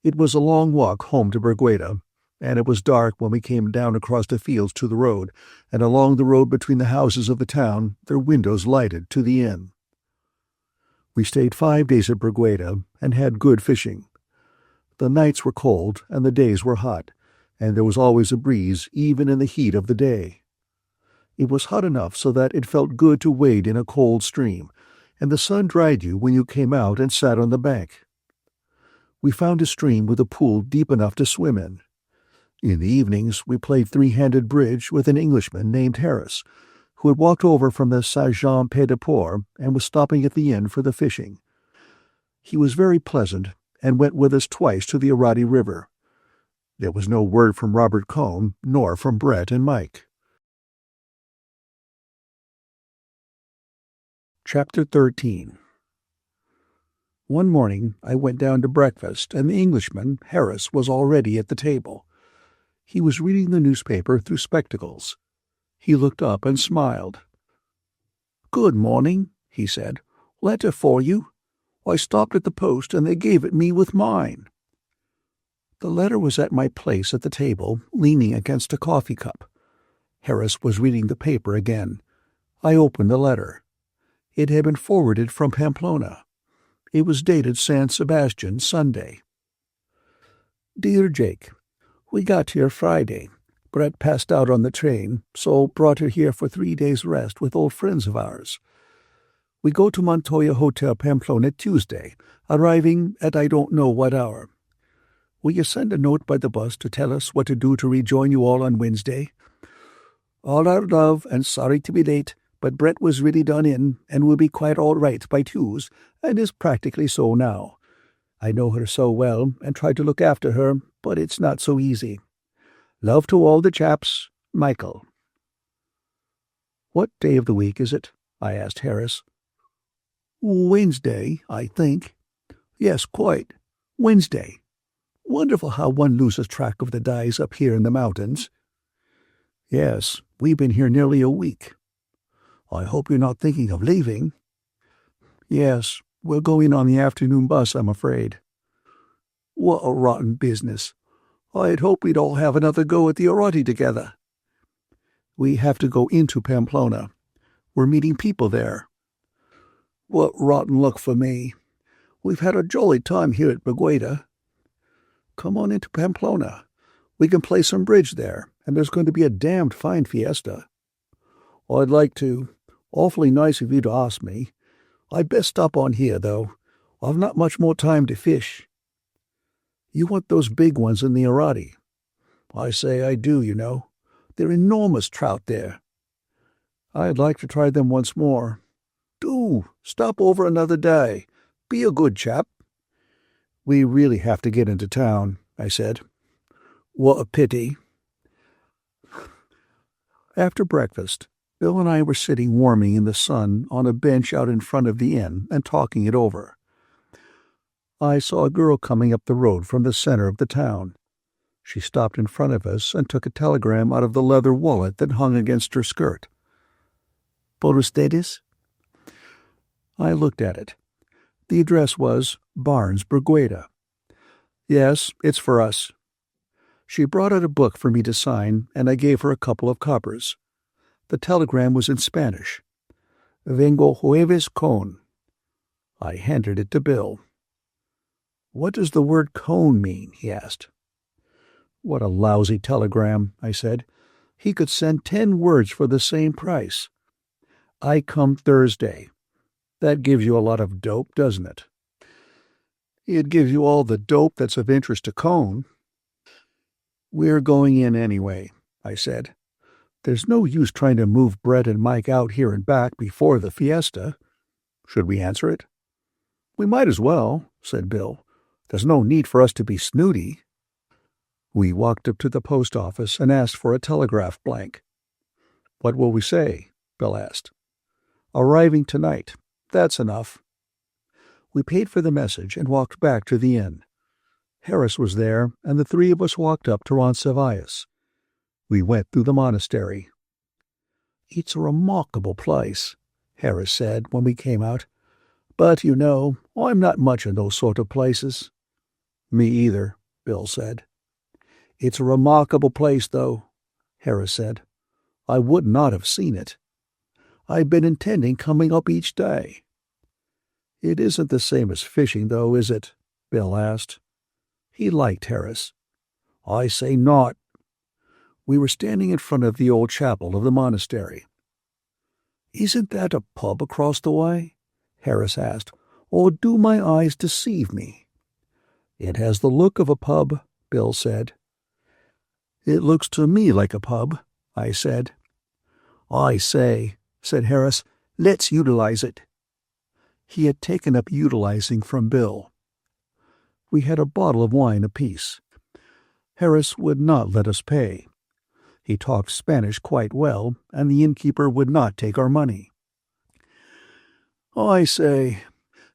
It was a long walk home to Bergueda, and it was dark when we came down across the fields to the road, and along the road between the houses of the town, their windows lighted, to the inn. We stayed 5 days at Bergueda and had good fishing. The nights were cold and the days were hot, and there was always a breeze even in the heat of the day. It was hot enough so that it felt good to wade in a cold stream, and the sun dried you when you came out and sat on the bank. We found a stream with a pool deep enough to swim in. In the evenings we played three-handed bridge with an Englishman named Harris, who had walked over from the Saint-Jean-Pied-de-Port and was stopping at the inn for the fishing. He was very pleasant and went with us twice to the Arati River. There was no word from Robert Cohn, nor from Brett and Mike. Chapter 13. One morning I went down to breakfast, and the Englishman, Harris, was already at the table. He was reading the newspaper through spectacles. He looked up and smiled. "Good morning," he said. "Letter for you. I stopped at the post, and they gave it me with mine." The letter was at my place at the table, leaning against a coffee cup. Harris was reading the paper again. I opened the letter. It had been forwarded from Pamplona. It was dated San Sebastian, Sunday. "Dear Jake, we got here Friday. Brett passed out on the train, so brought her here for 3 days' rest with old friends of ours. We go to Montoya Hotel Pamplona Tuesday, arriving at I don't know what hour. Will you send a note by the bus to tell us what to do to rejoin you all on Wednesday? All our love, and sorry to be late, but Brett was really done in and will be quite all right by Tues, and is practically so now. I know her so well and try to look after her, but it's not so easy. Love to all the chaps, Michael." "What day of the week is it?" I asked Harris. "Wednesday, I think. Yes, quite. Wednesday. Wonderful how one loses track of the days up here in the mountains." "Yes, we've been here nearly a week." "I hope you're not thinking of leaving." "Yes, we're going on the afternoon bus, I'm afraid." "What a rotten business. I had hoped we'd all have another go at the Arati together." "We have to go into Pamplona. We're meeting people there." "What rotten luck for me. We've had a jolly time here at Bergueda." "Come on into Pamplona. We can play some bridge there, and there's going to be a damned fine fiesta." "I'd like to. Awfully nice of you to ask me. I'd best stop on here, though. I've not much more time to fish." "You want those big ones in the Arati?" "I say I do, you know. They're enormous trout there." "I'd like to try them once more." "Do. Stop over another day. Be a good chap." "We really have to get into town," I said. "What a pity." After breakfast, Bill and I were sitting warming in the sun on a bench out in front of the inn and talking it over. I saw a girl coming up the road from the center of the town. She stopped in front of us and took a telegram out of the leather wallet that hung against her skirt.
"Por ustedes?"
I looked at it. The address was Barnes, Bergueda. "Yes, it's for us." She brought out a book for me to sign, and I gave her a couple of coppers. The telegram was in Spanish. "Vengo jueves con." I handed it to Bill. "What does the word con mean?" he asked. "What a lousy telegram," I said. "He could send 10 words for the same price. I come Thursday. That gives you a lot of dope, doesn't it?" "It gives you all the dope that's of interest to Cone." "We're going in anyway," I said. "There's no use trying to move Brett and Mike out here and back before the fiesta. Should we answer it?" "We might as well," said Bill. "There's no need for us to be snooty." We walked up to the post office and asked for a telegraph blank. "What will we say?" Bill asked. "Arriving tonight. That's enough." We paid for the message and walked back to the inn. Harris was there, and the 3 of us walked up to Roncesvalles. We went through the monastery. "It's a remarkable place," Harris said when we came out. "But, you know, I'm not much in those sort of places." "Me either," Bill said. "It's a remarkable place, though," Harris said. "I would not have seen it. I've been intending coming up each day." "It isn't the same as fishing, though, is it?" Bill asked. He liked Harris. "I say not." We were standing in front of the old chapel of the monastery. "Isn't that a pub across the way?" Harris asked. "Or do my eyes deceive me?" "It has the look of a pub," Bill said. "It looks to me like a pub," I said. "I say," said Harris, "let's utilize it." He had taken up utilizing from Bill. We had a bottle of wine apiece. Harris would not let us pay. He talked Spanish quite well, and the innkeeper would not take our money. "I say,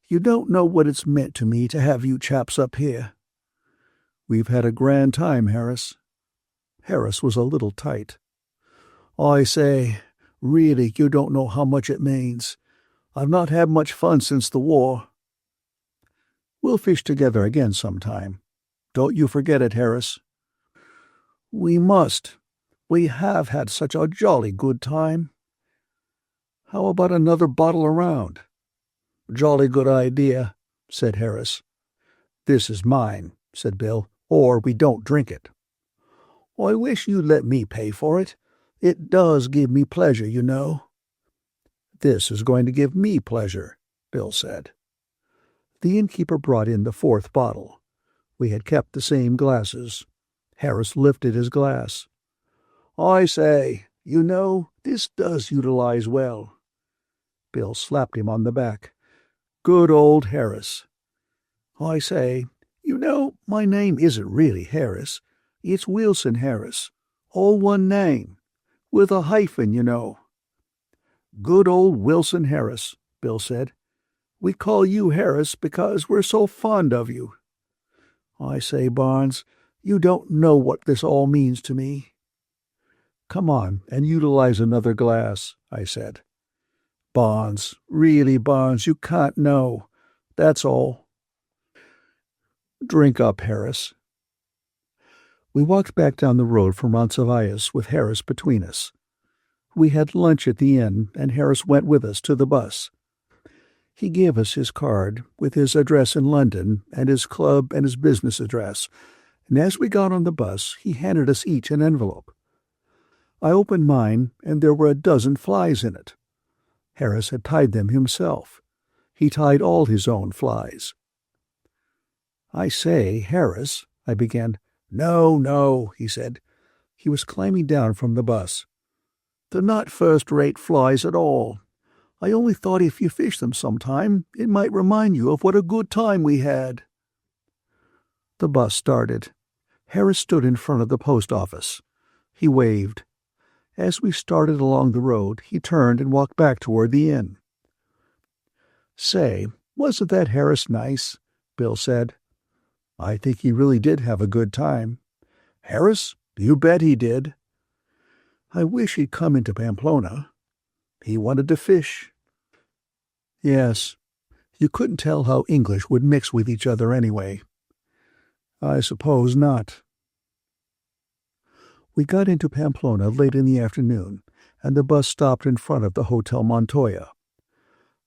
you don't know what it's meant to me to have you chaps up here." "We've had a grand time, Harris." Harris was a little tight. "I say, really, you don't know how much it means. I've not had much fun since the war." "We'll fish together again sometime. Don't you forget it, Harris." "We must. We have had such a jolly good time." "How about another bottle around?" "Jolly good idea," said Harris. "This is mine," said Bill, "or we don't drink it." "I wish you'd let me pay for it. It does give me pleasure, you know." "This is going to give me pleasure," Bill said. The innkeeper brought in the 4th bottle. We had kept the same glasses. Harris lifted his glass. "I say, you know, this does utilize well." Bill slapped him on the back. "Good old Harris." "I say, you know, my name isn't really Harris. It's Wilson Harris. All one name. With a hyphen, you know." "Good old Wilson Harris," Bill said. "We call you Harris because we're so fond of you." "I say, Barnes, you don't know what this all means to me." "Come on and utilize another glass," I said. "Barnes, really, Barnes, you can't know. That's all." "Drink up, Harris." We walked back down the road from Roncesvalles with Harris between us. We had lunch at the inn, and Harris went with us to the bus. He gave us his card, with his address in London, and his club and his business address, and as we got on the bus, he handed us each an envelope. I opened mine, and there were a dozen flies in it. Harris had tied them himself. He tied all his own flies. "I say, Harris," I began. No, he said. He was climbing down from the bus. "They're not first-rate flies at all. I only thought if you fish them sometime, it might remind you of what a good time we had." The bus started. Harris stood in front of the post office. He waved. As we started along the road, he turned and walked back toward the inn. "Say, wasn't that Harris nice?" Bill said. "I think he really did have a good time." "Harris? You bet he did." "I wish he'd come into Pamplona." "He wanted to fish." "Yes. You couldn't tell how English would mix with each other anyway." "I suppose not." We got into Pamplona late in the afternoon, and the bus stopped in front of the Hotel Montoya.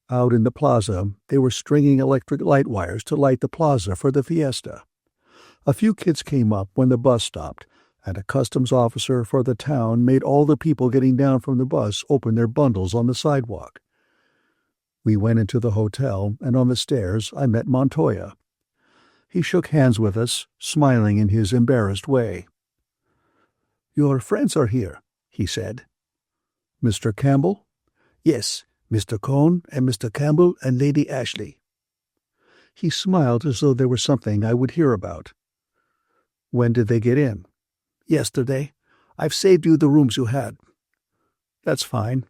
Out in the plaza, they were stringing electric light wires to light the plaza for the fiesta. A few kids came up when the bus stopped, and a customs officer for the town made all the people getting down from the bus open their bundles on the sidewalk. We went into the hotel, and on the stairs I met Montoya. He shook hands with us, smiling in his embarrassed way. "Your friends are here," he said. "Mr. Campbell?" "Yes, Mr. Cohn and Mr. Campbell and Lady Ashley." He smiled as though there was something I would hear about. "When did they get in?" "Yesterday. I've saved you the rooms you had." "That's fine.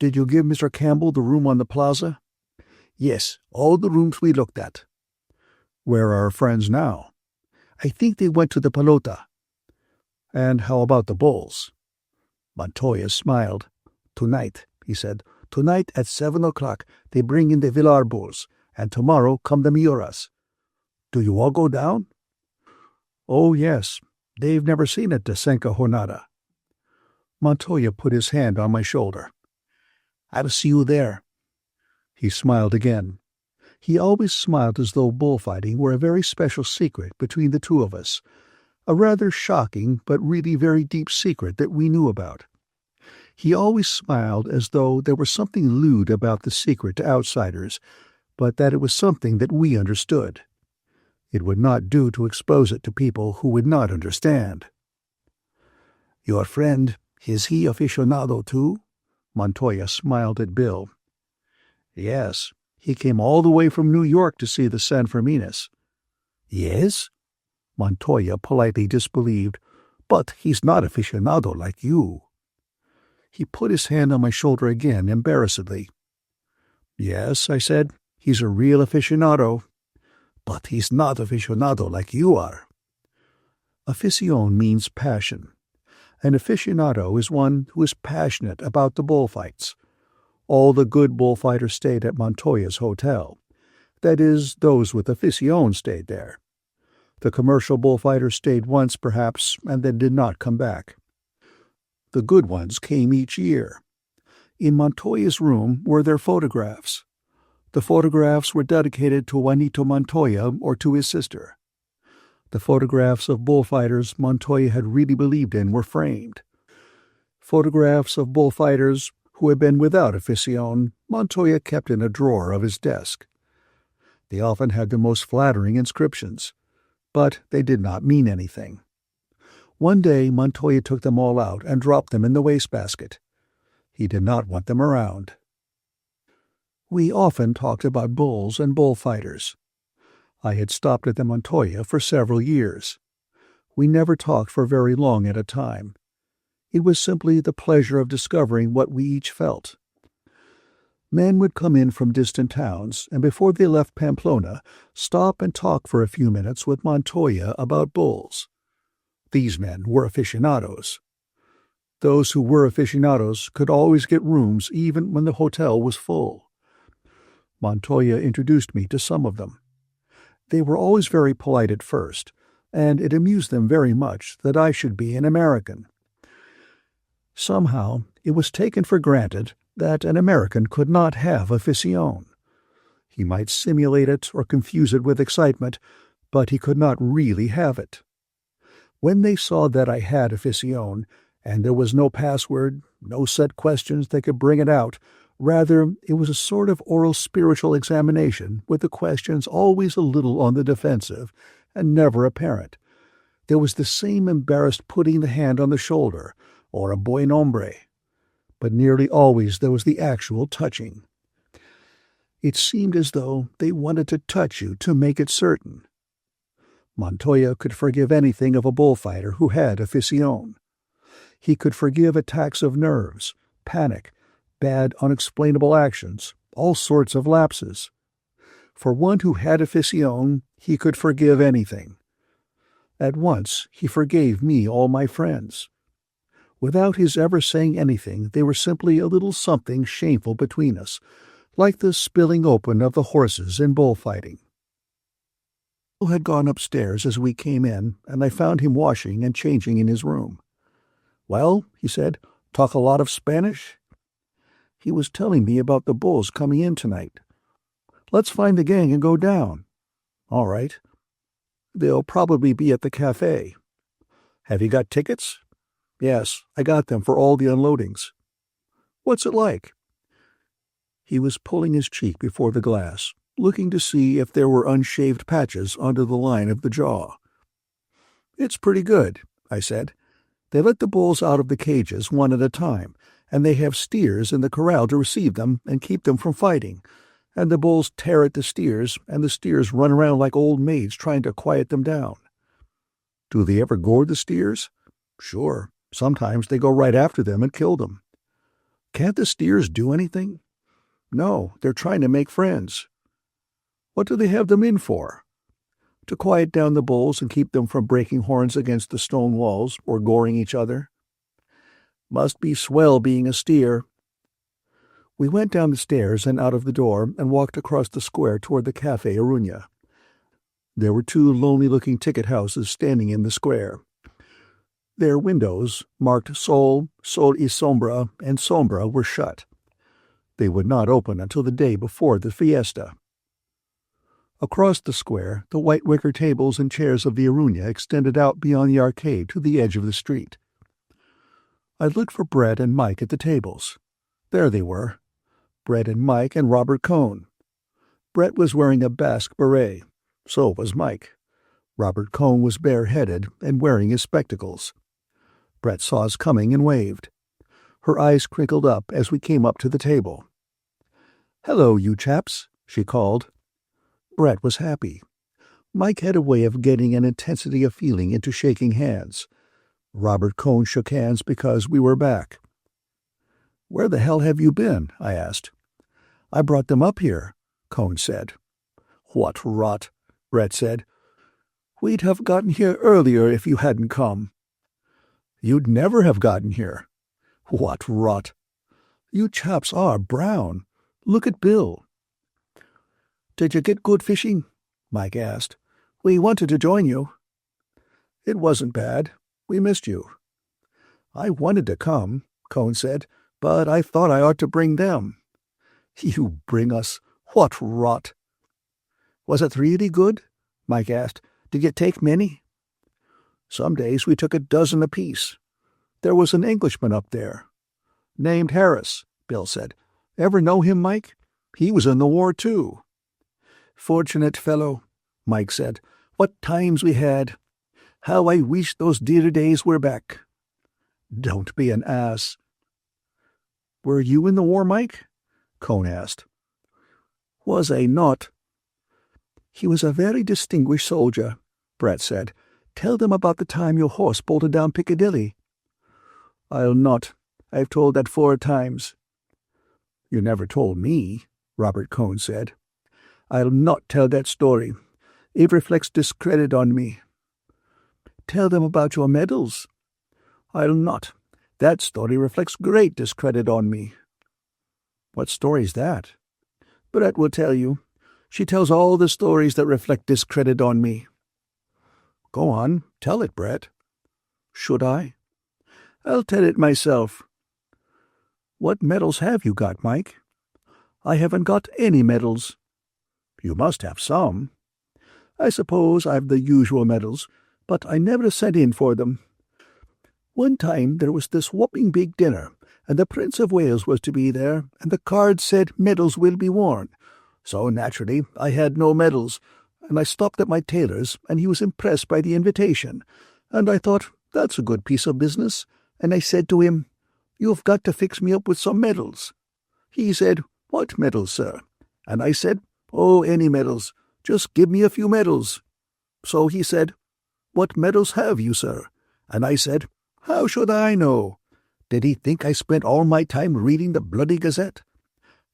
Did you give Mr. Campbell the room on the plaza?" "Yes, all the rooms we looked at." "Where are our friends now?" "I think they went to the Pelota." "And how about the bulls?" Montoya smiled. "Tonight," he said. "Tonight at 7 o'clock they bring in the Villar bulls, and tomorrow come the Miuras. Do you all go down?" "Oh, yes. They've never seen a Desenka Jornada." Montoya put his hand on my shoulder. "I'll see you there." He smiled again. He always smiled as though bullfighting were a very special secret between the two of us, a rather shocking but really very deep secret that we knew about. He always smiled as though there was something lewd about the secret to outsiders, but that it was something that we understood. It would not do to expose it to people who would not understand. "Your friend, is he aficionado too?" Montoya smiled at Bill. "Yes. He came all the way from New York to see the San Fermines." "Yes?" Montoya politely disbelieved. "But he's not aficionado like you." He put his hand on my shoulder again, embarrassedly. "Yes," I said, "he's a real aficionado." "But he's not aficionado like you are." Afición means passion. An aficionado is one who is passionate about the bullfights. All the good bullfighters stayed at Montoya's hotel. That is, those with afición stayed there. The commercial bullfighters stayed once, perhaps, and then did not come back. The good ones came each year. In Montoya's room were their photographs. The photographs were dedicated to Juanito Montoya or to his sister. The photographs of bullfighters Montoya had really believed in were framed. Photographs of bullfighters who had been without afición Montoya kept in a drawer of his desk. They often had the most flattering inscriptions, but they did not mean anything. One day Montoya took them all out and dropped them in the wastebasket. He did not want them around. We often talked about bulls and bullfighters. I had stopped at the Montoya for several years. We never talked for very long at a time. It was simply the pleasure of discovering what we each felt. Men would come in from distant towns, and before they left Pamplona, stop and talk for a few minutes with Montoya about bulls. These men were aficionados. Those who were aficionados could always get rooms even when the hotel was full. Montoya introduced me to some of them. They were always very polite at first, and it amused them very much that I should be an American. Somehow it was taken for granted that an American could not have afición. He might simulate it or confuse it with excitement, but he could not really have it. When they saw that I had afición, and there was no password, no set questions that could bring it out, rather it was a sort of oral spiritual examination with the questions always a little on the defensive and never apparent. There was the same embarrassed putting the hand on the shoulder, or a buen hombre, but nearly always there was the actual touching. It seemed as though they wanted to touch you to make it certain. Montoya could forgive anything of a bullfighter who had afición. He could forgive attacks of nerves, panic, bad unexplainable actions, all sorts of lapses. For one who had a fission, he could forgive anything. At once he forgave me all my friends. Without his ever saying anything, they were simply a little something shameful between us, like the spilling open of the horses in bullfighting. He had gone upstairs as we came in, and I found him washing and changing in his room. "Well," he said, "talk a lot of Spanish?" He was telling me about the bulls coming in tonight. "Let's find the gang and go down." "All right." "They'll probably be at the café." "Have you got tickets?" "Yes, I got them for all the unloadings." "What's it like?" He was pulling his cheek before the glass, looking to see if there were unshaved patches under the line of the jaw. "It's pretty good," I said. "They let the bulls out of the cages one at a time, and they have steers in the corral to receive them and keep them from fighting, and the bulls tear at the steers, and the steers run around like old maids trying to quiet them down." "Do they ever gore the steers?" "Sure. Sometimes they go right after them and kill them." "Can't the steers do anything?" "No, they're trying to make friends." "What do they have them in for?" "To quiet down the bulls and keep them from breaking horns against the stone walls or goring each other." "Must be swell being a steer." We went down the stairs and out of the door and walked across the square toward the Café Aruña. There were two lonely-looking ticket houses standing in the square. Their windows, marked Sol, Sol y Sombra, and Sombra, were shut. They would not open until the day before the fiesta. Across the square, the white wicker tables and chairs of the Aruña extended out beyond the arcade to the edge of the street. I looked for Brett and Mike at the tables. There they were. Brett and Mike and Robert Cohn. Brett was wearing a Basque beret. So was Mike. Robert Cohn was bareheaded and wearing his spectacles. Brett saw us coming and waved. Her eyes crinkled up as we came up to the table. "Hello, you chaps," she called. Brett was happy. Mike had a way of getting an intensity of feeling into shaking hands. Robert Cohn shook hands because we were back. "Where the hell have you been?" I asked. "I brought them up here," Cohn said. "What rot," Brett said. "We'd have gotten here earlier if you hadn't come." "You'd never have gotten here." "What rot." "You chaps are brown. Look at Bill." "Did you get good fishing?" Mike asked. "We wanted to join you." "It wasn't bad. We missed you." "I wanted to come," Cohn said, "but I thought I ought to bring them." "You bring us? What rot." "Was it really good?" Mike asked. "Did you take many?" "Some days we took a dozen apiece. There was an Englishman up there." "Named Harris," Bill said. "Ever know him, Mike? He was in the war, too." "Fortunate fellow," Mike said. "What times we had. How I wish those dear days were back." "Don't be an ass." "Were you in the war, Mike?" Cohn asked. "Was I not?" "He was a very distinguished soldier," Brett said. "Tell them about the time your horse bolted down Piccadilly." "I'll not. I've told that 4 times." "You never told me," Robert Cohn said. "I'll not tell that story. It reflects discredit on me." "Tell them about your medals." "I'll not. That story reflects great discredit on me." "What story's that?" "Brett will tell you. She tells all the stories that reflect discredit on me." "Go on, tell it, Brett." "Should I?" "I'll tell it myself." "What medals have you got, Mike?" "I haven't got any medals." "You must have some." "I suppose I've the usual medals, but I never sent in for them. One time there was this whopping big dinner, and the Prince of Wales was to be there, and the card said medals will be worn. So naturally I had no medals, and I stopped at my tailor's, and he was impressed by the invitation, and I thought, that's a good piece of business, and I said to him, 'You've got to fix me up with some medals.' He said, 'What medals, sir?' And I said, 'Oh, any medals. Just give me a few medals.' So he said, 'What medals have you, sir?' And I said,
How should I know? Did he think I spent all my time reading the bloody Gazette?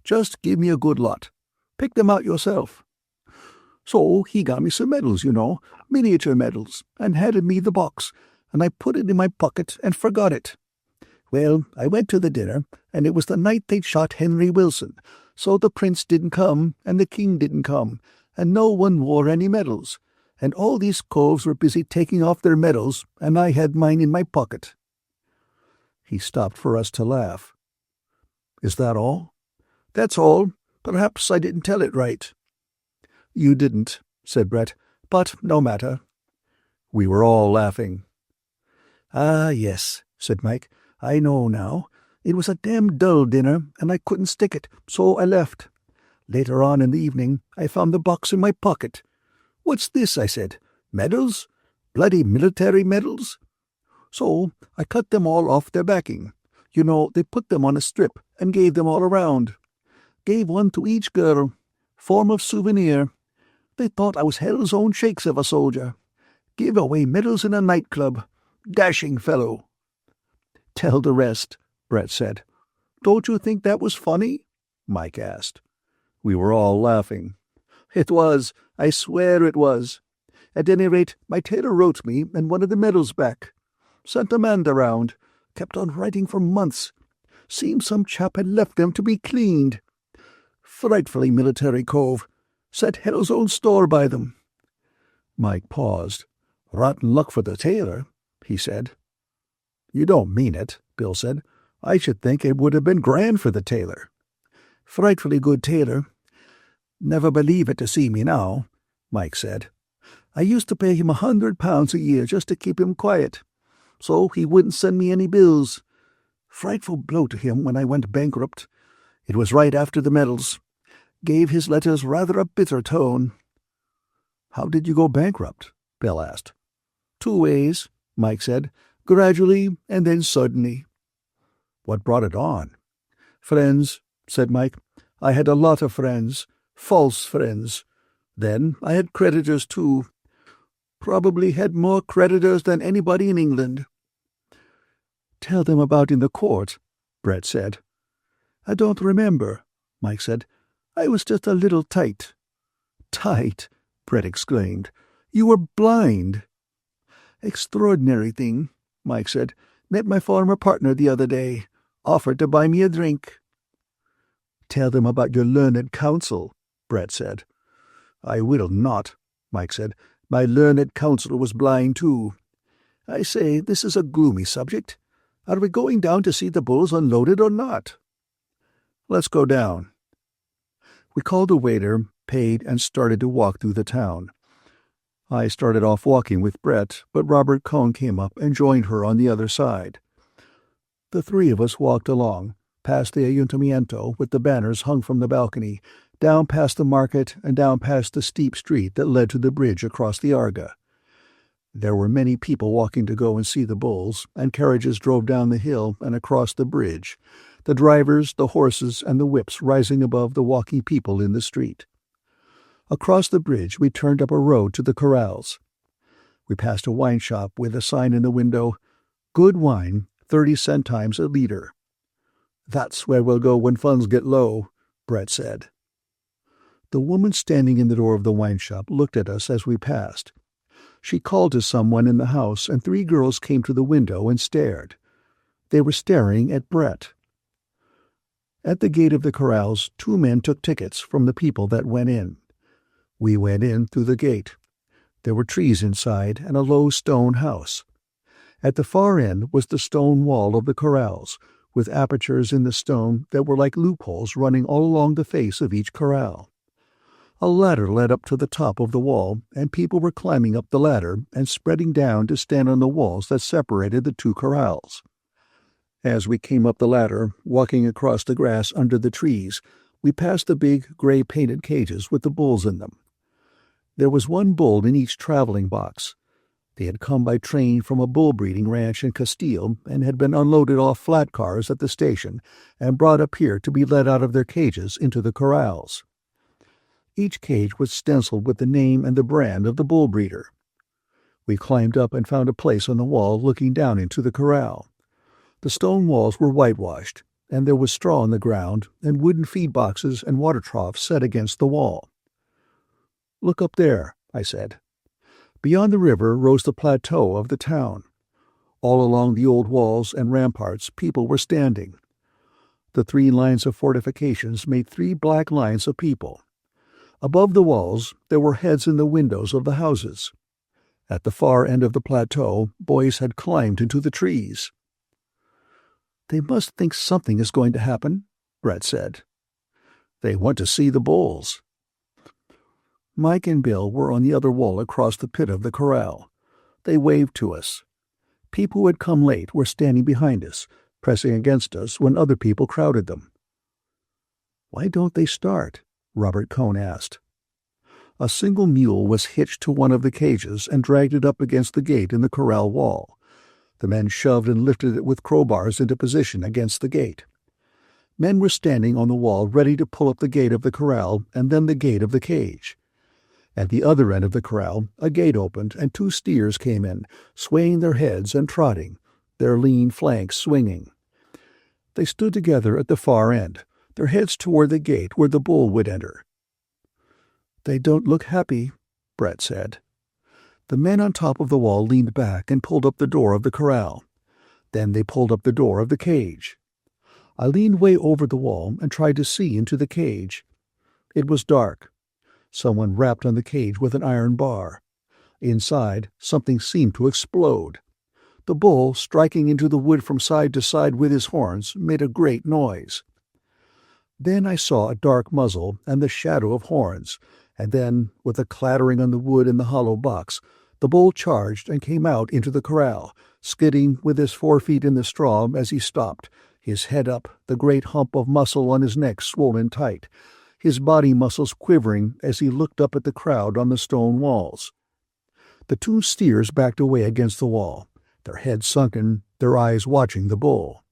Just give me a good lot. Pick them out yourself. So he got me some medals, miniature medals, and handed me the box, and I put it in my pocket and forgot it. Well, I went to the dinner, and it was the night they'd shot Henry Wilson, so the prince didn't come, and the king didn't come, and no one wore any medals, and all these coves were busy taking off their medals, and I had mine in my pocket. He stopped for us to laugh. Is that all? That's all. Perhaps I didn't tell it right. You didn't, said Brett, but no matter. We were all laughing. Ah, yes, said Mike. I know now. It was a damn dull dinner, and I couldn't stick it, so I left. Later on in the evening, I found the box in my pocket. What's this? I said. Medals? Bloody military medals? So I cut them all off their backing. They put them on a strip and gave them all around. Gave one to each girl, form of souvenir. They thought I was hell's own shakes of a soldier. Give away medals in a nightclub. Dashing fellow. Tell the rest, Brett said. Don't you think that was funny? Mike asked. We were all laughing. It was. I swear it was. At any rate, my tailor wrote me and wanted the medals back. Sent a man around. Kept on writing for months. Seems some chap had left them to be cleaned. Frightfully military cove. Set hell's own store by them. Mike paused. Rotten luck for the tailor, he said. You don't mean it, Bill said. I should think it would have been grand for the tailor. Frightfully good tailor. Never believe it to see me now, Mike said. I used to pay him £100 a year just to keep him quiet, so he wouldn't send me any bills. Frightful blow to him when I went bankrupt. It was right after the medals. Gave his letters rather a bitter tone. How did you go bankrupt? Bill asked. 2 ways, Mike said. Gradually and then suddenly. What brought it on? Friends, said Mike. I had a lot of friends. False friends. Then I had creditors too. Probably had more creditors than anybody in England. Tell them about in the court, Brett said. I don't remember, Mike said. I was just a little tight. Tight, Brett exclaimed. You were blind. Extraordinary thing, Mike said. Met my former partner the other day. Offered to buy me a drink. Tell them about your learned counsel, Brett said. I will not, Mike said. My learned counsel was blind too. I say, this is a gloomy subject. Are we going down to see the bulls unloaded or not? Let's go down. We called a waiter, paid, and started to walk through the town. I started off walking with Brett, but Robert Cohn came up and joined her on the other side. The 3 of us walked along, past the Ayuntamiento with the banners hung from the balcony, down past the market and down past the steep street that led to the bridge across the Arga. There were many people walking to go and see the bulls, and carriages drove down the hill and across the bridge, the drivers, the horses, and the whips rising above the walking people in the street. Across the bridge we turned up a road to the corrals. We passed a wine shop with a sign in the window, Good wine, 30 centimes a liter. That's where we'll go when funds get low, Brett said. The woman standing in the door of the wine shop looked at us as we passed. She called to someone in the house, and 3 girls came to the window and stared. They were staring at Brett. At the gate of the corrals, 2 men took tickets from the people that went in. We went in through the gate. There were trees inside and a low stone house. At the far end was the stone wall of the corrals, with apertures in the stone that were like loopholes running all along the face of each corral. A ladder led up to the top of the wall, and people were climbing up the ladder and spreading down to stand on the walls that separated the 2 corrals. As we came up the ladder, walking across the grass under the trees, we passed the big, gray-painted cages with the bulls in them. There was 1 bull in each traveling box. They had come by train from a bull-breeding ranch in Castile and had been unloaded off flat cars at the station and brought up here to be let out of their cages into the corrals. Each cage was stenciled with the name and the brand of the bull breeder.
We climbed up and found a place on the wall looking down into the corral. The stone walls were whitewashed, and there was straw on the ground and wooden feed boxes and water troughs set against the wall. "Look up there," I said. Beyond the river rose the plateau of the town. All along the old walls and ramparts people were standing. The 3 lines of fortifications made 3 black lines of people. Above the walls there were heads in the windows of the houses. At the far end of the plateau, boys had climbed into the trees. "They must think something is going to happen," Brett said. "They want to see the bulls." Mike and Bill were on the other wall across the pit of the corral. They waved to us. People who had come late were standing behind us, pressing against us when other people crowded them. "Why don't they start?" Robert Cohn asked. A single mule was hitched to one of the cages and dragged it up against the gate in the corral wall. The men shoved and lifted it with crowbars into position against the gate. Men were standing on the wall ready to pull up the gate of the corral and then the gate of the cage. At the other end of the corral, a gate opened and 2 steers came in, swaying their heads and trotting, their lean flanks swinging. They stood together at the far end, their heads toward the gate where the bull would enter. "They don't look happy," Brett said. The men on top of the wall leaned back and pulled up the door of the corral. Then they pulled up the door of the cage. I leaned way over the wall and tried to see into the cage. It was dark. Someone rapped on the cage with an iron bar. Inside, something seemed to explode. The bull, striking into the wood from side to side with his horns, made a great noise. Then I saw a dark muzzle and the shadow of horns, and then, with a clattering on the wood in the hollow box, the bull charged and came out into the corral, skidding with his 4 feet in the straw as he stopped, his head up, the great hump of muscle on his neck swollen tight, his body muscles quivering as he looked up at the crowd on the stone walls. The 2 steers backed away against the wall, their heads sunken, their eyes watching the bull.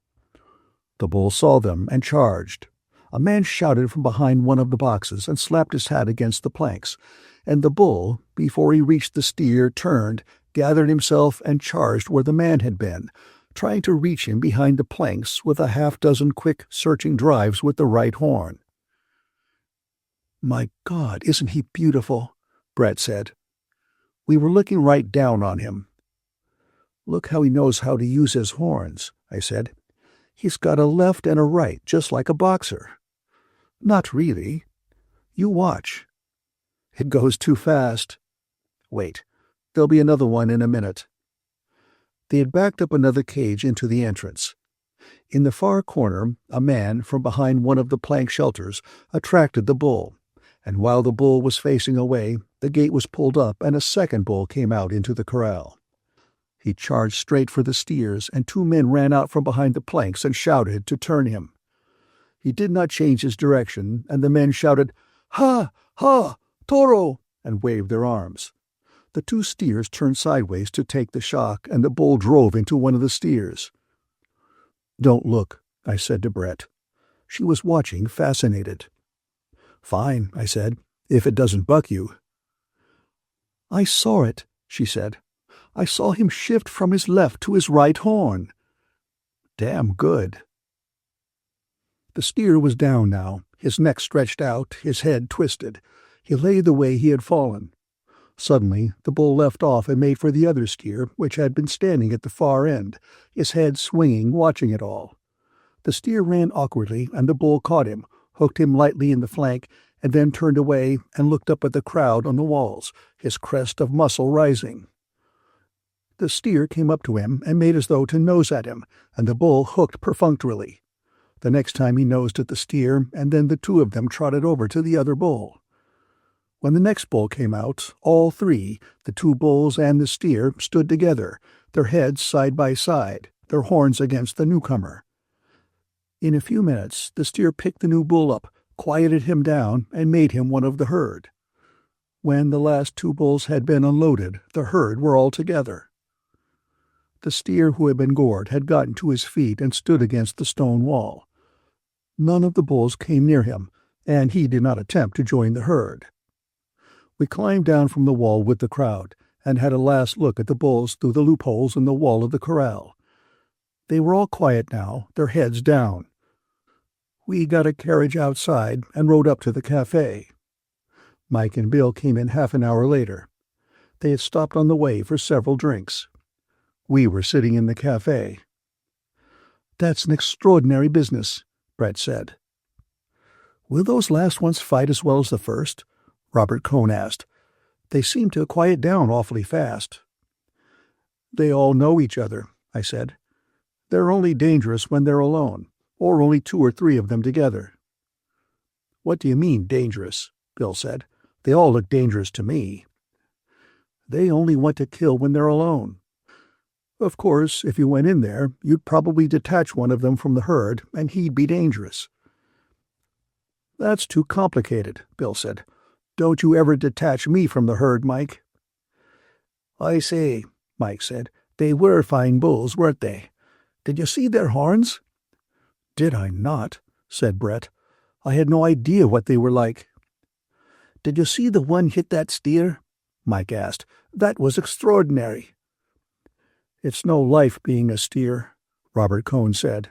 The bull saw them and charged. A man shouted from behind one of the boxes and slapped his hat against the planks, and the bull, before he reached the steer, turned, gathered himself, and charged where the man had been, trying to reach him behind the planks with a 6 quick, searching drives with the right horn. "My God, isn't he beautiful?" Brett said. We were looking right down on him. "Look how he knows how to use his horns," I said. "He's got a left and a right, just like a boxer." "Not really. You watch." "It goes too fast." "Wait, there'll be another one in a minute." They had backed up another cage into the entrance. In the far corner, a man from behind one of the plank shelters attracted the bull, and while the bull was facing away, the gate was pulled up and a second bull came out into the corral. He charged straight for the steers, and 2 men ran out from behind the planks and shouted to turn him. He did not change his direction, and the men shouted, "Ha! Ha! Toro!" and waved their arms. The 2 steers turned sideways to take the shock, and the bull drove into one of the steers. "Don't look," I said to Brett. She was watching, fascinated. "Fine," I said, "if it doesn't buck you." "I saw it," she said. "I saw him shift from his left to his right horn." "Damn good." The steer was down now, his neck stretched out, his head twisted. He lay the way he had fallen. Suddenly, the bull left off and made for the other steer, which had been standing at the far end, his head swinging, watching it all. The steer ran awkwardly, and the bull caught him, hooked him lightly in the flank, and then turned away and looked up at the crowd on the walls, his crest of muscle rising. The steer came up to him and made as though to nose at him, and the bull hooked perfunctorily. The next time he nosed at the steer, and then the 2 of them trotted over to the other bull. When the next bull came out, all 3, the 2 bulls and the steer, stood together, their heads side by side, their horns against the newcomer. In a few minutes, the steer picked the new bull up, quieted him down, and made him one of the herd. When the last 2 bulls had been unloaded, the herd were all together. The steer who had been gored had gotten to his feet and stood against the stone wall. None of the bulls came near him, and he did not attempt to join the herd. We climbed down from the wall with the crowd, and had a last look at the bulls through the loopholes in the wall of the corral. They were all quiet now, their heads down. We got a carriage outside and rode up to the café. Mike and Bill came in half an hour later. They had stopped on the way for several drinks. We were sitting in the café. "That's an extraordinary business," Brett said. "Will those last ones fight as well as the first?" Robert Cohn asked. "They seem to quiet down awfully fast." "They all know each other," I said. "They're only dangerous when they're alone, or only 2 or 3 of them together." "What do you mean, dangerous?" Bill said. "They all look dangerous to me." "They only want to kill when they're alone. Of course, if you went in there, you'd probably detach one of them from the herd, and he'd be dangerous." "That's too complicated," Bill said. "Don't you ever detach me from the herd, Mike." "I say," Mike said, "they were fine bulls, weren't they? Did you see their horns?" "Did I not?" said Brett. "I had no idea what they were like." "Did you see the one hit that steer?" Mike asked. "That was extraordinary." "It's no life being a steer," Robert Cohn said.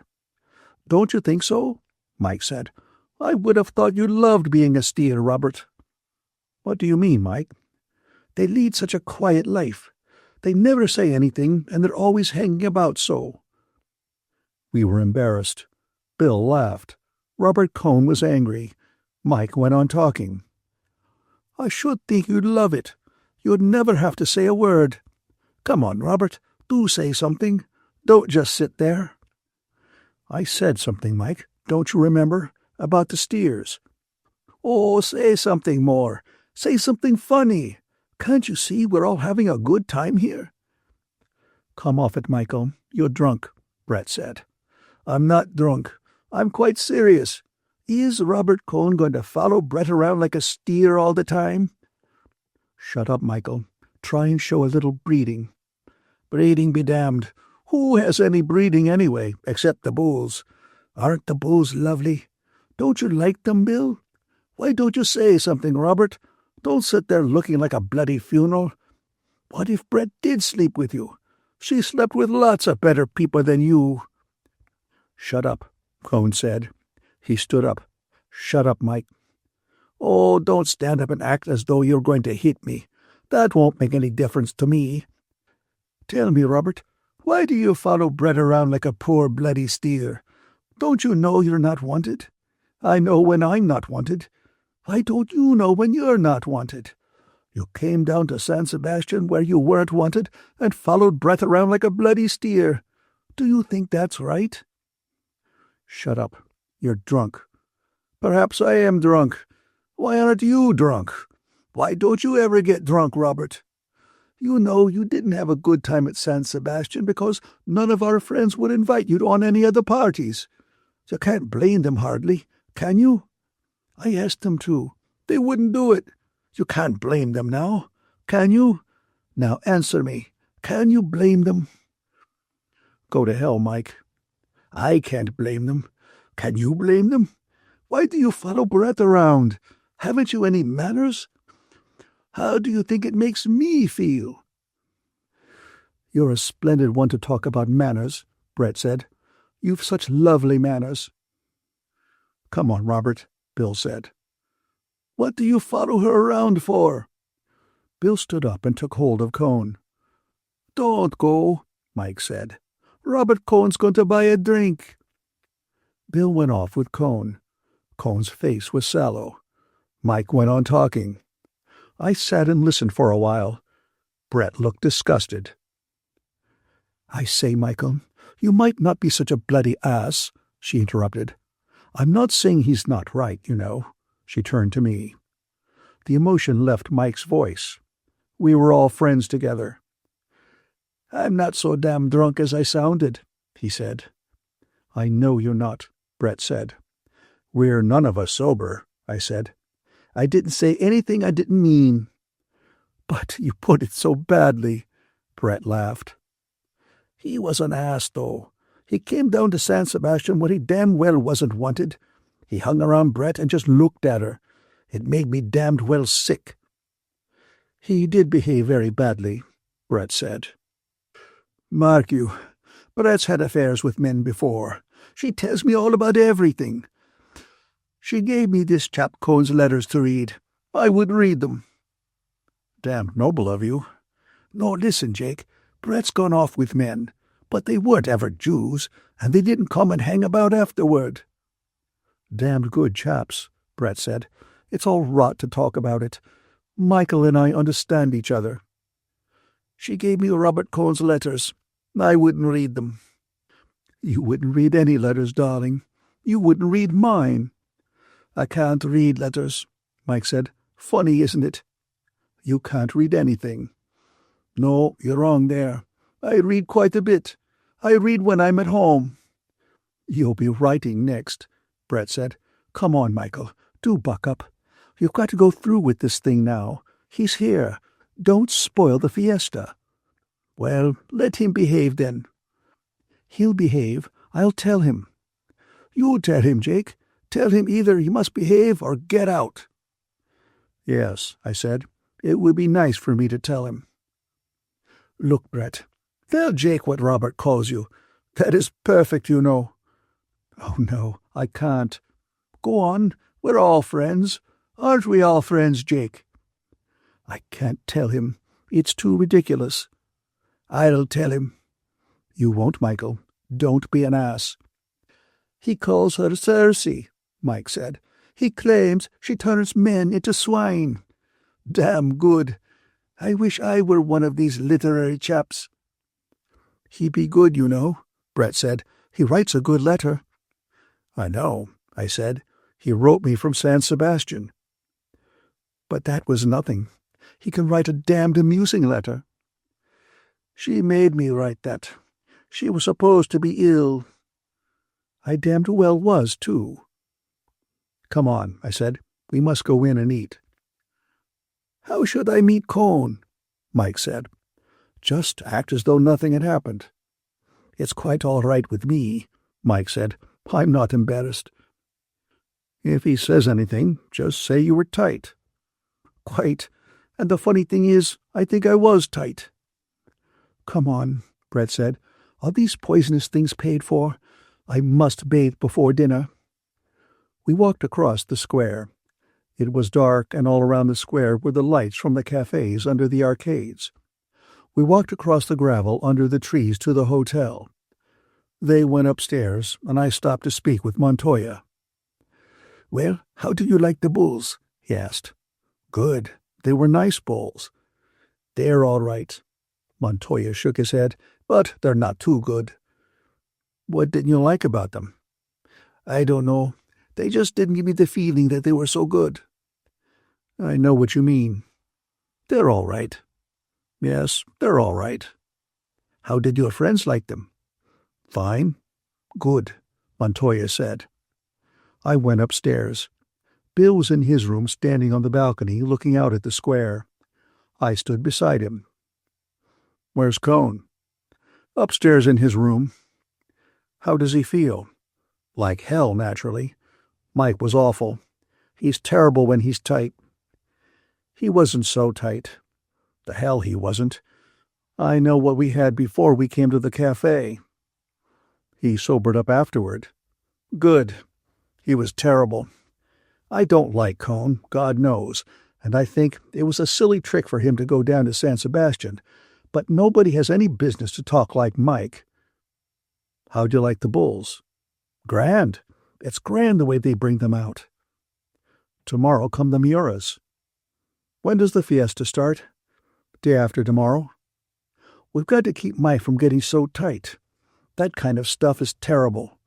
"Don't you think so?" Mike said. "I would have thought you loved being a steer, Robert." "What do you mean, Mike?" "They lead such a quiet life. They never say anything, and they're always hanging about so." We were embarrassed. Bill laughed. Robert Cohn was angry. Mike went on talking. "I should think you'd love it. You'd never have to say a word. Come on, Robert, do say something. Don't just sit there." "I said something, Mike. Don't you remember? About the steers." "Oh, say something more. Say something funny. Can't you see we're all having a good time here?" "Come off it, Michael. You're drunk," Brett said. "I'm not drunk. I'm quite serious. Is Robert Cohn going to follow Brett around like a steer all the time?" "Shut up, Michael. Try and show a little breeding." "Breeding be damned. Who has any breeding anyway, except the bulls? Aren't the bulls lovely? Don't you like them, Bill? Why don't you say something, Robert? Don't sit there looking like a bloody funeral. What if Brett did sleep with you? She slept with lots of better people than you." "Shut up," Cohn said. He stood up. "Shut up, Mike." "Oh, don't stand up and act as though you're going to hit me. That won't make any difference to me. Tell me, Robert, why do you follow Brett around like a poor bloody steer? Don't you know you're not wanted? I know when I'm not wanted. Why don't you know when you're not wanted? You came down to San Sebastian where you weren't wanted and followed Brett around like a bloody steer. Do you think that's right?" "Shut up. You're drunk." "Perhaps I am drunk. Why aren't you drunk? Why don't you ever get drunk, Robert? You know you didn't have a good time at San Sebastian because none of our friends would invite you on any of the parties. You can't blame them hardly, can you? I asked them to. They wouldn't do it. You can't blame them now, can you? Now answer me. Can you blame them?" "Go to hell, Mike." "I can't blame them. Can you blame them? Why do you follow Brett around? Haven't you any manners? How do you think it makes me feel?" "You're a splendid one to talk about manners," Brett said. "You've such lovely manners." "Come on, Robert," Bill said. "What do you follow her around for?" Bill stood up and took hold of Cohn. "Don't go," Mike said. "Robert Cohn's going to buy a drink." Bill went off with Cohn. Cohn's face was sallow. Mike went on talking. I sat and listened for a while. Brett looked disgusted. "I say, Michael, you might not be such a bloody ass," she interrupted. "I'm not saying he's not right, you know." She turned to me. The emotion left Mike's voice. We were all friends together. "I'm not so damn drunk as I sounded," he said. "I know you're not," Brett said. "We're none of us sober," I said. "I didn't say anything I didn't mean." "But you put it so badly," Brett laughed. "He was an ass, though. He came down to San Sebastian when he damn well wasn't wanted. He hung around Brett and just looked at her. It made me damned well sick."
He did behave very badly, Brett said. Mark you, Brett's had affairs with men before. She tells me all about everything. She gave me this chap Cohn's letters to read. I wouldn't read them. Damned noble of you. No, listen, Jake. Brett's gone off with men, but they weren't ever Jews, and they didn't come and hang about afterward. Damned good chaps, Brett said. It's all rot to talk about it. Michael and I understand each other. She gave me Robert Cohn's letters. I wouldn't read them. You wouldn't read any letters, darling. You wouldn't read mine. I can't read letters, Mike said. Funny, isn't it? You can't read anything. No, you're wrong there. I read quite a bit. I read when I'm at home. You'll be writing next, Brett said. Come on, Michael. Do buck up. You've got to go through with this thing now. He's here. Don't spoil the fiesta. Well, let him behave then. He'll behave. I'll tell him. You tell him, Jake. Tell him either he must behave or get out. Yes, I said. It would be nice for me to tell him. Look, Brett, tell Jake what Robert calls you. That is perfect, you know. Oh, no, I can't. Go on. We're all friends. Aren't we all friends, Jake? I can't tell him. It's too ridiculous. I'll tell him. You won't, Michael. Don't be an ass. He calls her Cersei, Mike said. He claims she turns men into swine. Damn good. I wish I were one of these literary chaps. He be good, you know, Brett said. He writes a good letter. I know, I said. He wrote me from San Sebastian. But that was nothing. He can write a damned amusing letter. She made me write that. She was supposed to be ill. I damned well was, too. Come on, I said. We must go in and eat. How should I meet Cohn? Mike said. Just act as though nothing had happened. It's quite all right with me, Mike said. I'm not embarrassed. If he says anything, just say you were tight. Quite. And the funny thing is, I think I was tight. Come on, Brett said. Are these poisonous things paid for? I must bathe before dinner. We walked across the square. It was dark, and all around the square were the lights from the cafés under the arcades. We walked across the gravel under the trees to the hotel. They went upstairs, and I stopped to speak with Montoya. Well, how do you like the bulls? He asked. Good. They were nice bulls. They're all right. Montoya shook his head, but they're not too good. What didn't you like about them? I don't know. They just didn't give me the feeling that they were so good. I know what you mean. They're all right. Yes, they're all right. How did your friends like them? Fine. Good, Montoya said. I went upstairs. Bill was in his room standing on the balcony looking out at the square. I stood beside him. Where's Cohn? Upstairs in his room. How does he feel? Like hell, naturally. Mike was awful. He's terrible when he's tight. He wasn't so tight. The hell he wasn't. I know what we had before we came to the café. He sobered up afterward. Good. He was terrible. I don't like Cohn, God knows, and I think it was a silly trick for him to go down to San Sebastian, but nobody has any business to talk like Mike. How'd you like the bulls? Grand. It's grand the way they bring them out. Tomorrow come the Miuras. When does the fiesta start? Day after tomorrow. We've got to keep Mike from getting so tight. That kind of stuff is terrible.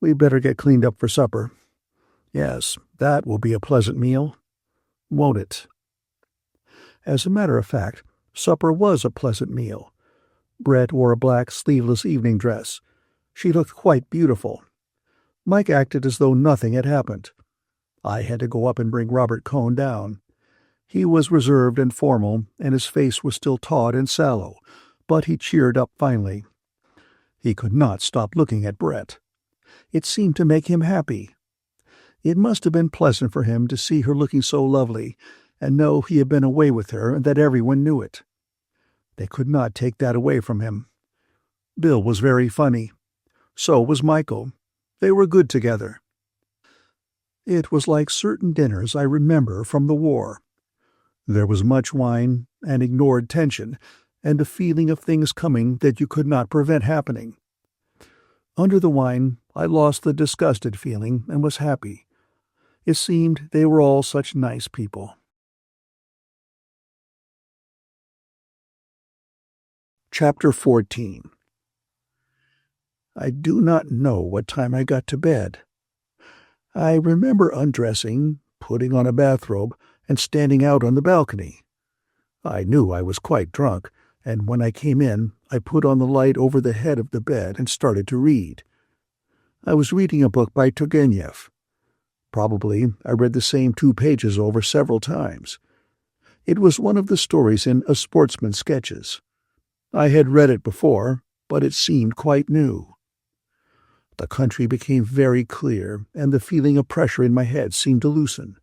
We'd better get cleaned up for supper. Yes, that will be a pleasant meal. Won't it? As a matter of fact, supper was a pleasant meal. Brett wore a black sleeveless evening dress. She looked quite beautiful. Mike acted as though nothing had happened. I had to go up and bring Robert Cohn down. He was reserved and formal, and his face was still taut and sallow, but he cheered up finally. He could not stop looking at Brett. It seemed to make him happy. It must have been pleasant for him to see her looking so lovely,
and know he had been away with her and that everyone knew it. They could not take that away from him. Bill was very funny. So was Michael. They were good together. It was like certain dinners I remember from the war. There was much wine and ignored tension, and a feeling of things coming that you could not prevent happening. Under the wine, I lost the disgusted feeling and was happy. It seemed they were all such nice people. Chapter 14. I do not know what time I got to bed. I remember undressing, putting on a bathrobe, and standing out on the balcony. I knew I was quite drunk, and when I came in, I put on the light over the head of the bed and started to read. I was reading a book by Turgenev. Probably I read the same 2 pages over several times. It was one of the stories in A Sportsman's Sketches. I had read it before, but it seemed quite new. The country became very clear, and the feeling of pressure in my head seemed to loosen.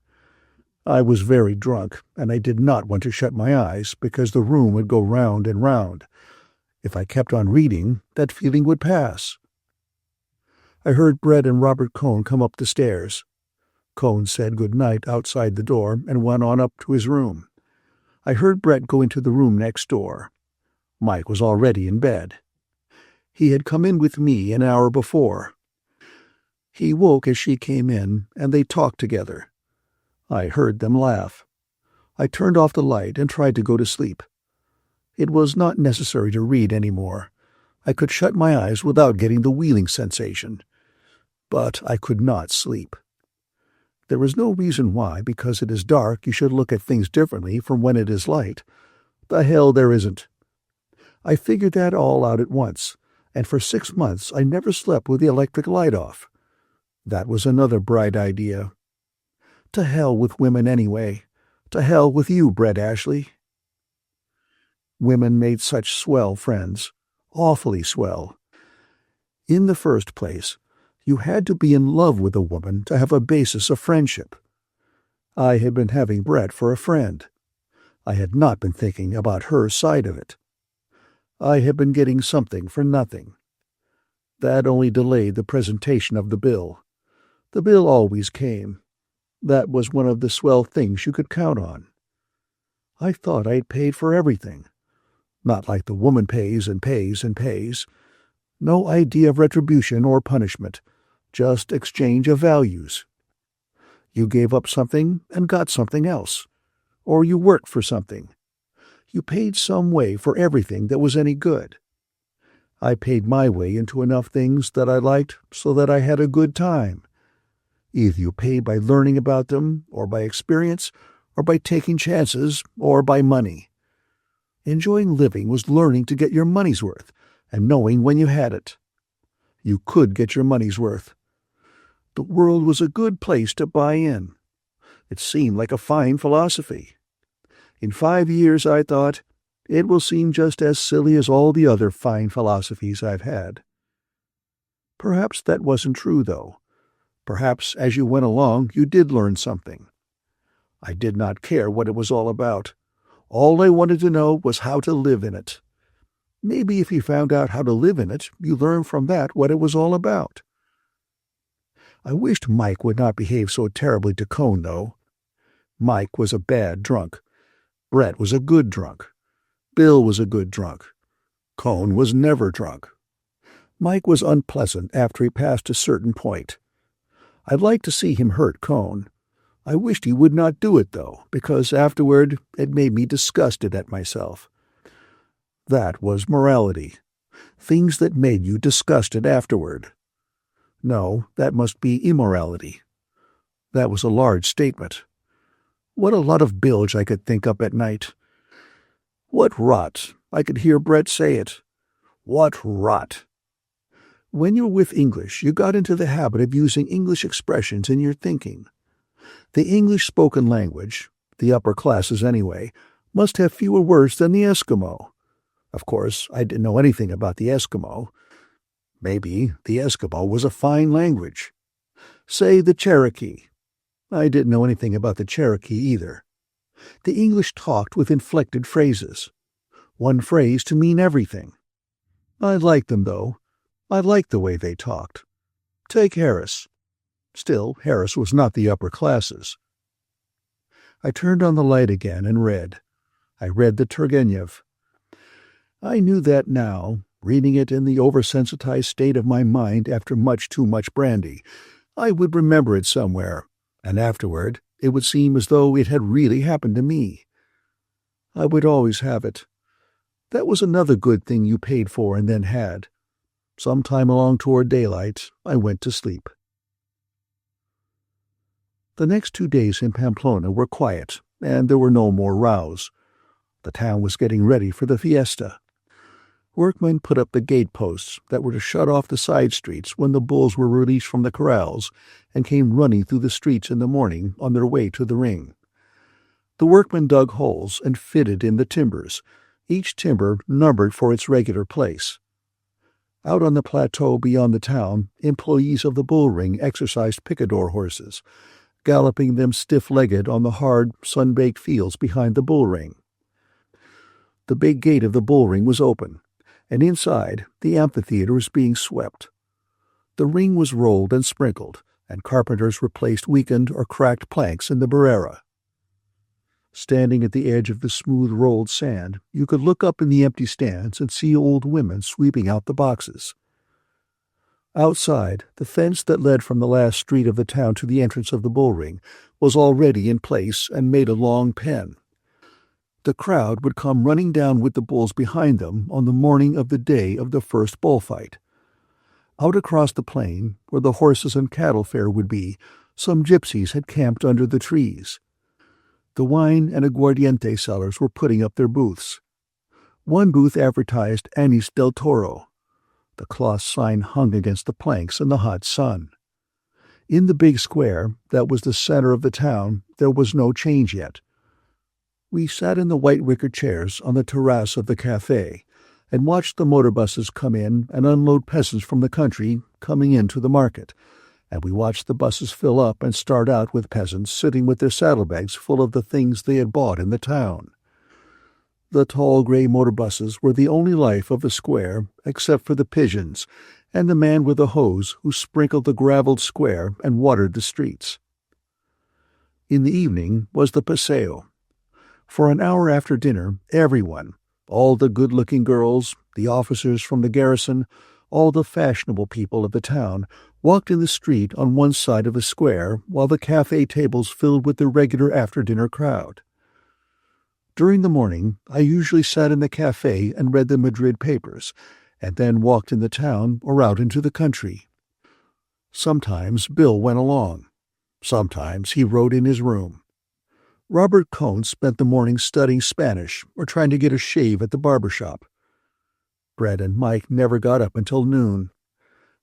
I was very drunk, and I did not want to shut my eyes because the room would go round and round. If I kept on reading, that feeling would pass. I heard Brett and Robert Cohn come up the stairs. Cohn said good night outside the door and went on up to his room. I heard Brett go into the room next door. Mike was already in bed. He had come in with me an hour before. He woke as she came in, and they talked together. I heard them laugh. I turned off the light and tried to go to sleep. It was not necessary to read any more. I could shut my eyes without getting the wheeling sensation. But I could not sleep. There is no reason why, because it is dark, you should look at things differently from when it is light. The hell there isn't. I figured that all out at once, and for 6 months I never slept with the electric light off. That was another bright idea. To hell with women anyway. To hell with you, Brett Ashley. Women made such swell friends. Awfully swell. In the first place, you had to be in love with a woman to have a basis of friendship. I had been having Brett for a friend. I had not been thinking about her side of it. I had been getting something for nothing. That only delayed the presentation of the bill. The bill always came. That was one of the swell things you could count on. I thought I'd paid for everything. Not like the woman pays and pays and pays. No idea of retribution or punishment, just exchange of values. You gave up something and got something else. Or you worked for something. You paid some way for everything that was any good. I paid my way into enough things that I liked so that I had a good time. Either you paid by learning about them, or by experience, or by taking chances, or by money. Enjoying living was learning to get your money's worth, and knowing when you had it. You could get your money's worth. The world was a good place to buy in. It seemed like a fine philosophy. In 5 years, I thought, it will seem just as silly as all the other fine philosophies I've had. Perhaps that wasn't true, though. Perhaps as you went along you did learn something. I did not care what it was all about. All I wanted to know was how to live in it. Maybe if you found out how to live in it, you learned from that what it was all about. I wished Mike would not behave so terribly to Cohn, though. Mike was a bad drunk. Brett was a good drunk. Bill was a good drunk. Cohn was never drunk. Mike was unpleasant after he passed a certain point. I'd like to see him hurt Cohn. I wished he would not do it, though, because afterward it made me disgusted at myself. That was morality. Things that made you disgusted afterward. No, that must be immorality. That was a large statement. What a lot of bilge I could think up at night. What rot! I could hear Brett say it. What rot! When you were with English, you got into the habit of using English expressions in your thinking. The English spoken language, the upper classes anyway, must have fewer words than the Eskimo. Of course, I didn't know anything about the Eskimo. Maybe the Eskimo was a fine language. Say the Cherokee. I didn't know anything about the Cherokee either. The English talked with inflected phrases. One phrase to mean everything. I liked them, though. I liked the way they talked. Take Harris. Still, Harris was not the upper classes. I turned on the light again and read. I read the Turgenev. I knew that now, reading it in the oversensitized state of my mind after much too much brandy, I would remember it somewhere, and afterward it would seem as though it had really happened to me. I would always have it. That was another good thing you paid for and then had. Sometime along toward daylight, I went to sleep. The next 2 days in Pamplona were quiet, and there were no more rows. The town was getting ready for the fiesta. Workmen put up the gateposts that were to shut off the side streets when the bulls were released from the corrals and came running through the streets in the morning on their way to the ring. The workmen dug holes and fitted in the timbers, each timber numbered for its regular place. Out on the plateau beyond the town, employees of the bull ring exercised picador horses, galloping them stiff-legged on the hard, sun-baked fields behind the bull ring. The big gate of the bull ring was open, and inside the amphitheater was being swept. The ring was rolled and sprinkled, and carpenters replaced weakened or cracked planks in the barrera. Standing at the edge of the smooth-rolled sand, you could look up in the empty stands and see old women sweeping out the boxes. Outside, the fence that led from the last street of the town to the entrance of the bull ring was already in place and made a long pen. The crowd would come running down with the bulls behind them on the morning of the day of the first bullfight. Out across the plain, where the horses and cattle fair would be, some gypsies had camped under the trees. The wine and aguardiente sellers were putting up their booths. One booth advertised Anis del Toro. The cloth sign hung against the planks in the hot sun. In the big square, that was the center of the town, there was no change yet. We sat in the white wicker chairs on the terrace of the café and watched the motor buses come in and unload peasants from the country coming into the market, and we watched the buses fill up and start out with peasants sitting with their saddlebags full of the things they had bought in the town. The tall gray motor buses were the only life of the square except for the pigeons and the man with a hose who sprinkled the graveled square and watered the streets. In the evening was the paseo. For an hour after dinner, everyone, all the good-looking girls, the officers from the garrison, all the fashionable people of the town, walked in the street on one side of the square while the café tables filled with the regular after-dinner crowd. During the morning, I usually sat in the café and read the Madrid papers, and then walked in the town or out into the country. Sometimes Bill went along. Sometimes he wrote in his room. Robert Cohn spent the morning studying Spanish or trying to get a shave at the barber shop. Brett and Mike never got up until noon.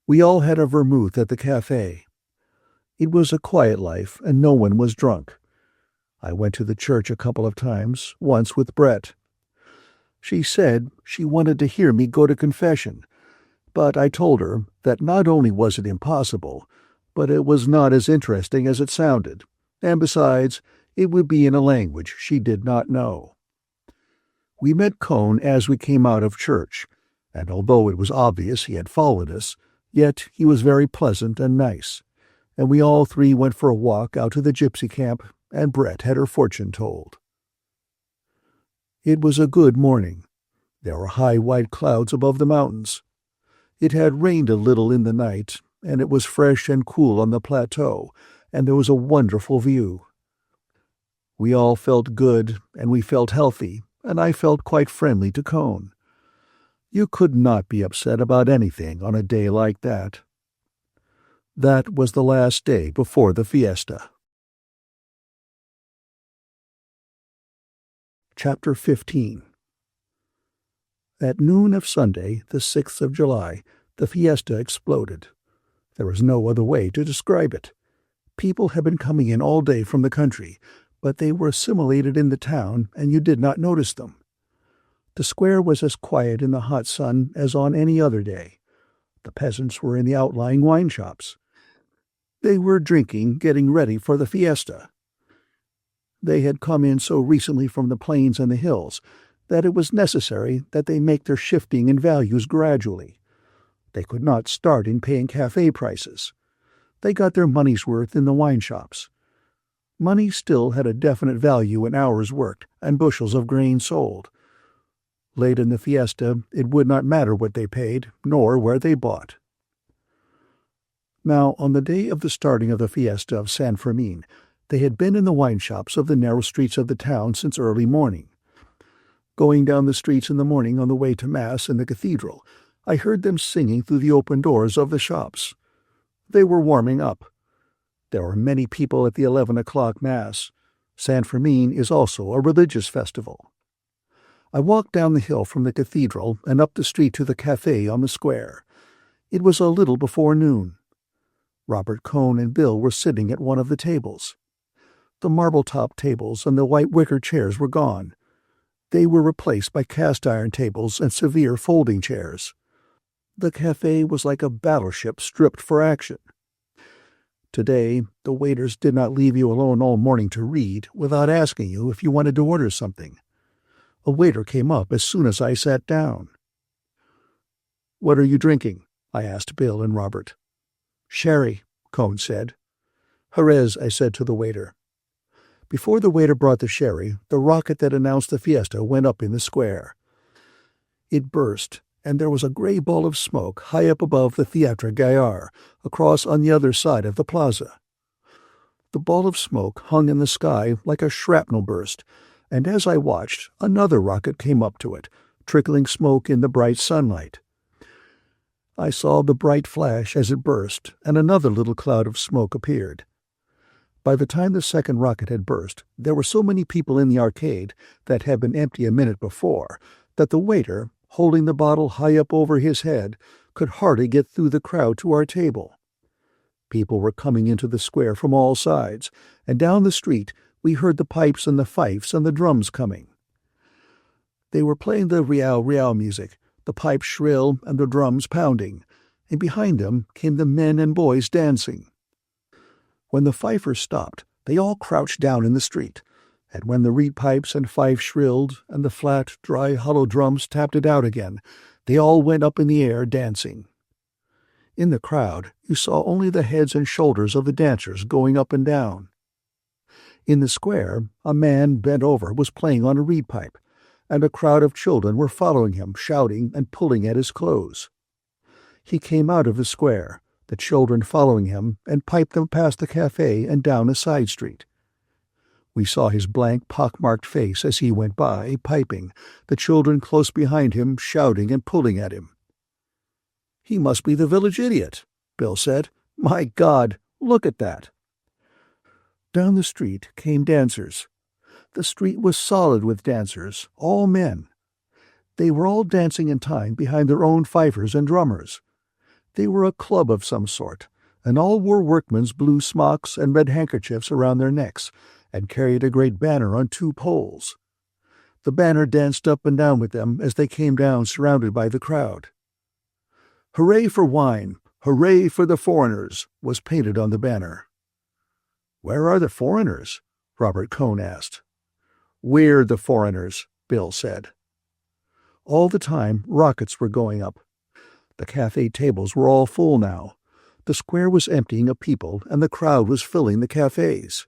We all had a vermouth at the café. It was a quiet life, and no one was drunk. I went to the church a couple of times, once with Brett. She said she wanted to hear me go to confession, but I told her that not only was it impossible, but it was not as interesting as it sounded, and besides, it would be in a language she did not know. We met Cohn as we came out of church, and although it was obvious he had followed us, yet he was very pleasant and nice, and we all three went for a walk out to the gypsy camp, and Brett had her fortune told. It was a good morning. There were high white clouds above the mountains. It had rained a little in the night, and it was fresh and cool on the plateau, and there was a wonderful view. We all felt good, and we felt healthy, and I felt quite friendly to Cohn. You could not be upset about anything on a day like that. That was the last day before the fiesta. Chapter 15. At noon of Sunday, the 6th of July, the fiesta exploded. There was no other way to describe it. People had been coming in all day from the country, but they were assimilated in the town, and you did not notice them. The square was as quiet in the hot sun as on any other day. The peasants were in the outlying wine shops. They were drinking, getting ready for the fiesta. They had come in so recently from the plains and the hills that it was necessary that they make their shifting in values gradually. They could not start in paying café prices. They got their money's worth in the wine shops. Money still had a definite value in hours worked and bushels of grain sold. Late in the fiesta, it would not matter what they paid, nor where they bought. Now, on the day of the starting of the fiesta of San Fermin, they had been in the wine shops of the narrow streets of the town since early morning. Going down the streets in the morning on the way to Mass in the cathedral, I heard them singing through the open doors of the shops. They were warming up. There were many people at the 11 o'clock Mass. San Fermin is also a religious festival. I walked down the hill from the cathedral and up the street to the café on the square. It was a little before noon. Robert Cohn and Bill were sitting at one of the tables. The marble-top tables and the white wicker chairs were gone. They were replaced by cast-iron tables and severe folding chairs. The café was like a battleship stripped for action. Today, the waiters did not leave you alone all morning to read without asking you if you wanted to order something. A waiter came up as soon as I sat down. "What are you drinking?" I asked Bill and Robert. "Sherry," Cohn said. "Jerez," I said to the waiter. Before the waiter brought the sherry, the rocket that announced the fiesta went up in the square. It burst, and there was a gray ball of smoke high up above the Theatre Gaillard, across on the other side of the plaza. The ball of smoke hung in the sky like a shrapnel burst, and as I watched, another rocket came up to it, trickling smoke in the bright sunlight. I saw the bright flash as it burst, and another little cloud of smoke appeared. By the time the second rocket had burst, there were so many people in the arcade that had been empty a minute before that the waiter, holding the bottle high up over his head, could hardly get through the crowd to our table. People were coming into the square from all sides, and down the street we heard the pipes and the fifes and the drums coming. They were playing the rial music, the pipes shrill and the drums pounding, and behind them came the men and boys dancing. When the fifers stopped, they all crouched down in the street, and when the reed pipes and fifes shrilled and the flat, dry, hollow drums tapped it out again, they all went up in the air dancing. In the crowd, you saw only the heads and shoulders of the dancers going up and down. In the square, a man bent over was playing on a reed pipe, and a crowd of children were following him, shouting and pulling at his clothes. He came out of the square, the children following him, and piped them past the café and down a side street. We saw his blank, pock-marked face as he went by, piping, the children close behind him, shouting and pulling at him. "He must be the village idiot," Bill said. "My God, look at that." Down the street came dancers. The street was solid with dancers, all men. They were all dancing in time behind their own fifers and drummers. They were a club of some sort, and all wore workmen's blue smocks and red handkerchiefs around their necks, and carried a great banner on 2 poles. The banner danced up and down with them as they came down surrounded by the crowd. "Hooray for wine! Hooray for the foreigners!" was painted on the banner. "Where are the foreigners?" Robert Cohn asked. "We're the foreigners," Bill said. All the time, rockets were going up. The café tables were all full now. The square was emptying of people, and the crowd was filling the cafés.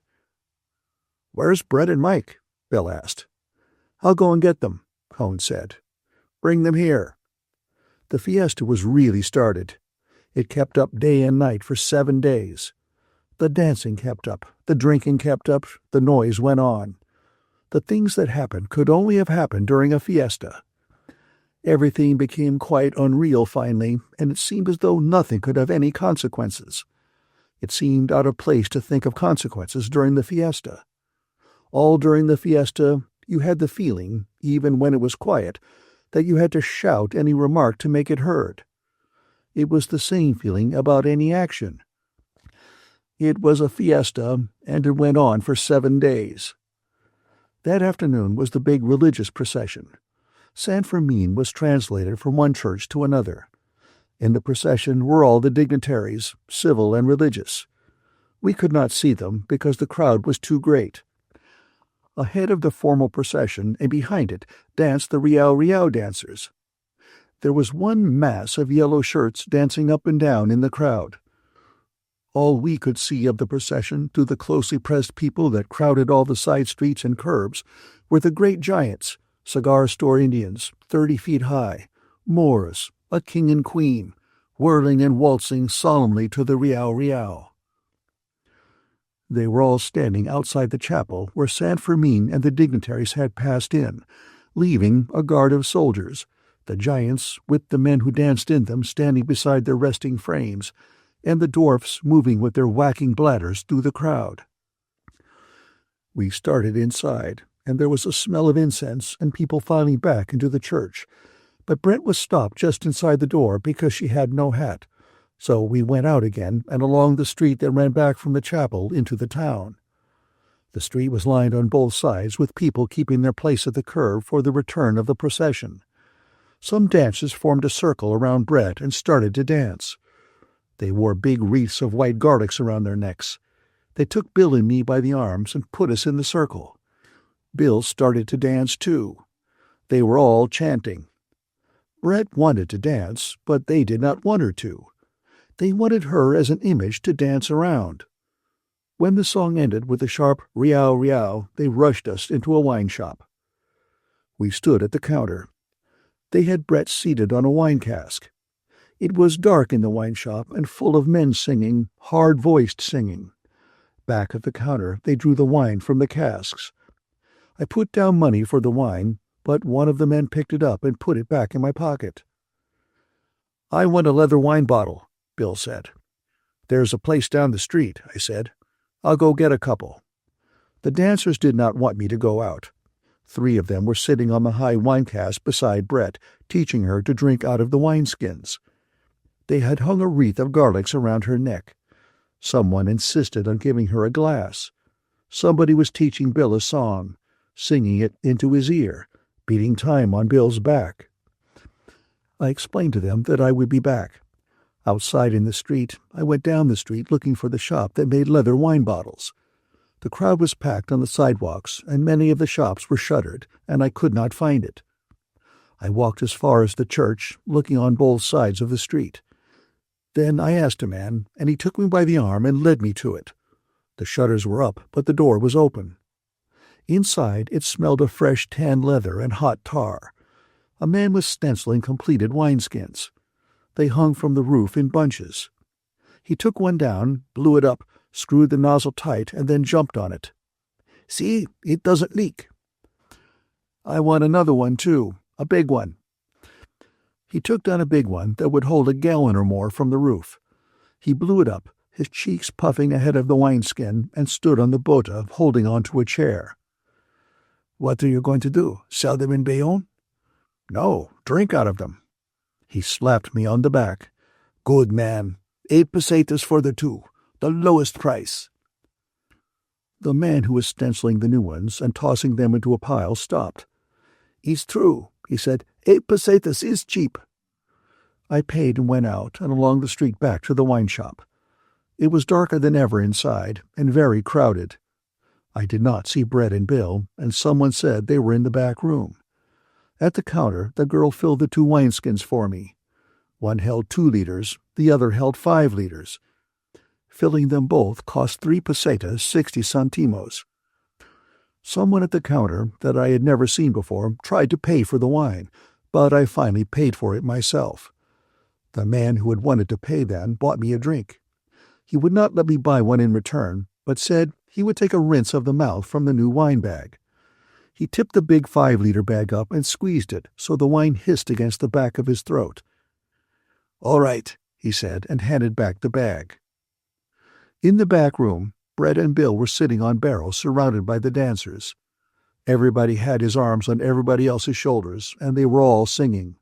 "Where's Brett and Mike?" Bill asked. "I'll go and get them," Cohn said. "Bring them here." The fiesta was really started. It kept up day and night for 7 days. The dancing kept up, the drinking kept up, the noise went on. The things that happened could only have happened during a fiesta. Everything became quite unreal finally, and it seemed as though nothing could have any consequences. It seemed out of place to think of consequences during the fiesta. All during the fiesta, you had the feeling, even when it was quiet, that you had to shout any remark to make it heard. It was the same feeling about any action. It was a fiesta, and it went on for 7 days. That afternoon was the big religious procession. San Fermin was translated from one church to another. In the procession were all the dignitaries, civil and religious. We could not see them because the crowd was too great. Ahead of the formal procession and behind it danced the Riao Riao dancers. There was one mass of yellow shirts dancing up and down in the crowd. All we could see of the procession through the closely pressed people that crowded all the side streets and curbs were the great giants, cigar store Indians, 30 feet high, Moors, a king and queen, whirling and waltzing solemnly to the Riao Riao. They were all standing outside the chapel where San Fermin and the dignitaries had passed in, leaving a guard of soldiers, the giants with the men who danced in them standing beside their resting frames, and the dwarfs moving with their whacking bladders through the crowd. We started inside, and there was a smell of incense and people filing back into the church, but Brett was stopped just inside the door because she had no hat, so we went out again and along the street that ran back from the chapel into the town. The street was lined on both sides with people keeping their place at the curb for the return of the procession. Some dancers formed a circle around Brett and started to dance. They wore big wreaths of white garlics around their necks. They took Bill and me by the arms and put us in the circle. Bill started to dance too. They were all chanting. Brett wanted to dance, but they did not want her to. They wanted her as an image to dance around. When the song ended with a sharp Riao Riao, they rushed us into a wine shop. We stood at the counter. They had Brett seated on a wine cask. It was dark in the wine shop and full of men singing, hard-voiced singing. Back at the counter, they drew the wine from the casks. I put down money for the wine, but one of the men picked it up and put it back in my pocket. "I want a leather wine bottle," Bill said. "There's a place down the street," I said. "I'll go get a couple." The dancers did not want me to go out. 3 of them were sitting on the high wine cask beside Brett, teaching her to drink out of the wineskins. They had hung a wreath of garlics around her neck. Someone insisted on giving her a glass. Somebody was teaching Bill a song, singing it into his ear, beating time on Bill's back. I explained to them that I would be back. Outside in the street, I went down the street looking for the shop that made leather wine bottles. The crowd was packed on the sidewalks, and many of the shops were shuttered, and I could not find it. I walked as far as the church, looking on both sides of the street. Then I asked a man, and he took me by the arm and led me to it. The shutters were up, but the door was open. Inside, it smelled of fresh tanned leather and hot tar. A man was stenciling completed wineskins. They hung from the roof in bunches. He took one down, blew it up, screwed the nozzle tight, and then jumped on it. "See, it doesn't leak." "I want another one, too, a big one." He took down a big one that would hold a gallon or more from the roof. He blew it up, his cheeks puffing ahead of the wineskin, and stood on the bota, holding on to a chair. "What are you going to do, sell them in Bayonne?" "No, drink out of them." He slapped me on the back. "Good man. 8 pesetas for the 2, the lowest price." The man who was stenciling the new ones and tossing them into a pile stopped. "It's true," he said. 8 pesetas is cheap." I paid and went out and along the street back to the wine shop. It was darker than ever inside and very crowded. I did not see Brett and Bill, and someone said they were in the back room. At the counter, the girl filled the 2 wineskins for me. One held 2 liters, the other held 5 liters. Filling them both cost 3 pesetas, 60 centimos. Someone at the counter that I had never seen before tried to pay for the wine, but I finally paid for it myself. The man who had wanted to pay then bought me a drink. He would not let me buy one in return, but said he would take a rinse of the mouth from the new wine bag. He tipped the big 5-liter bag up and squeezed it so the wine hissed against the back of his throat. "All right," he said, and handed back the bag. In the back room, Brett and Bill were sitting on barrels surrounded by the dancers. Everybody had his arms on everybody else's shoulders, and they were all singing.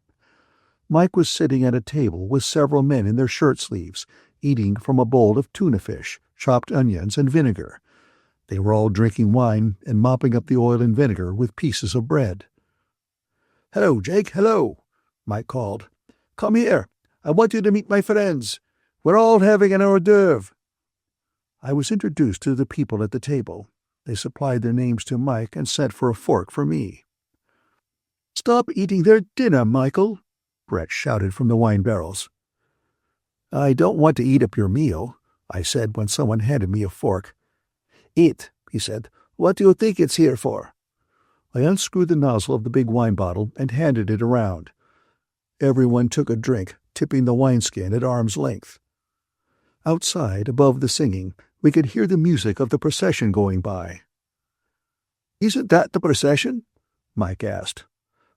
Mike was sitting at a table with several men in their shirt sleeves, eating from a bowl of tuna fish, chopped onions, and vinegar. They were all drinking wine and mopping up the oil and vinegar with pieces of bread. "Hello, Jake, hello," Mike called. "Come here. I want you to meet my friends. We're all having an hors d'oeuvre." I was introduced to the people at the table. They supplied their names to Mike and sent for a fork for me.
"Stop eating their dinner, Michael," Brett shouted from the wine barrels.
"I don't want to eat up your meal," I said when someone handed me a fork.
"Eat," he said. "What do you think it's here for?"
I unscrewed the nozzle of the big wine bottle and handed it around. Everyone took a drink, tipping the wineskin at arm's length. Outside, above the singing, we could hear the music of the procession going by.
"Isn't that the procession?"
Mike asked.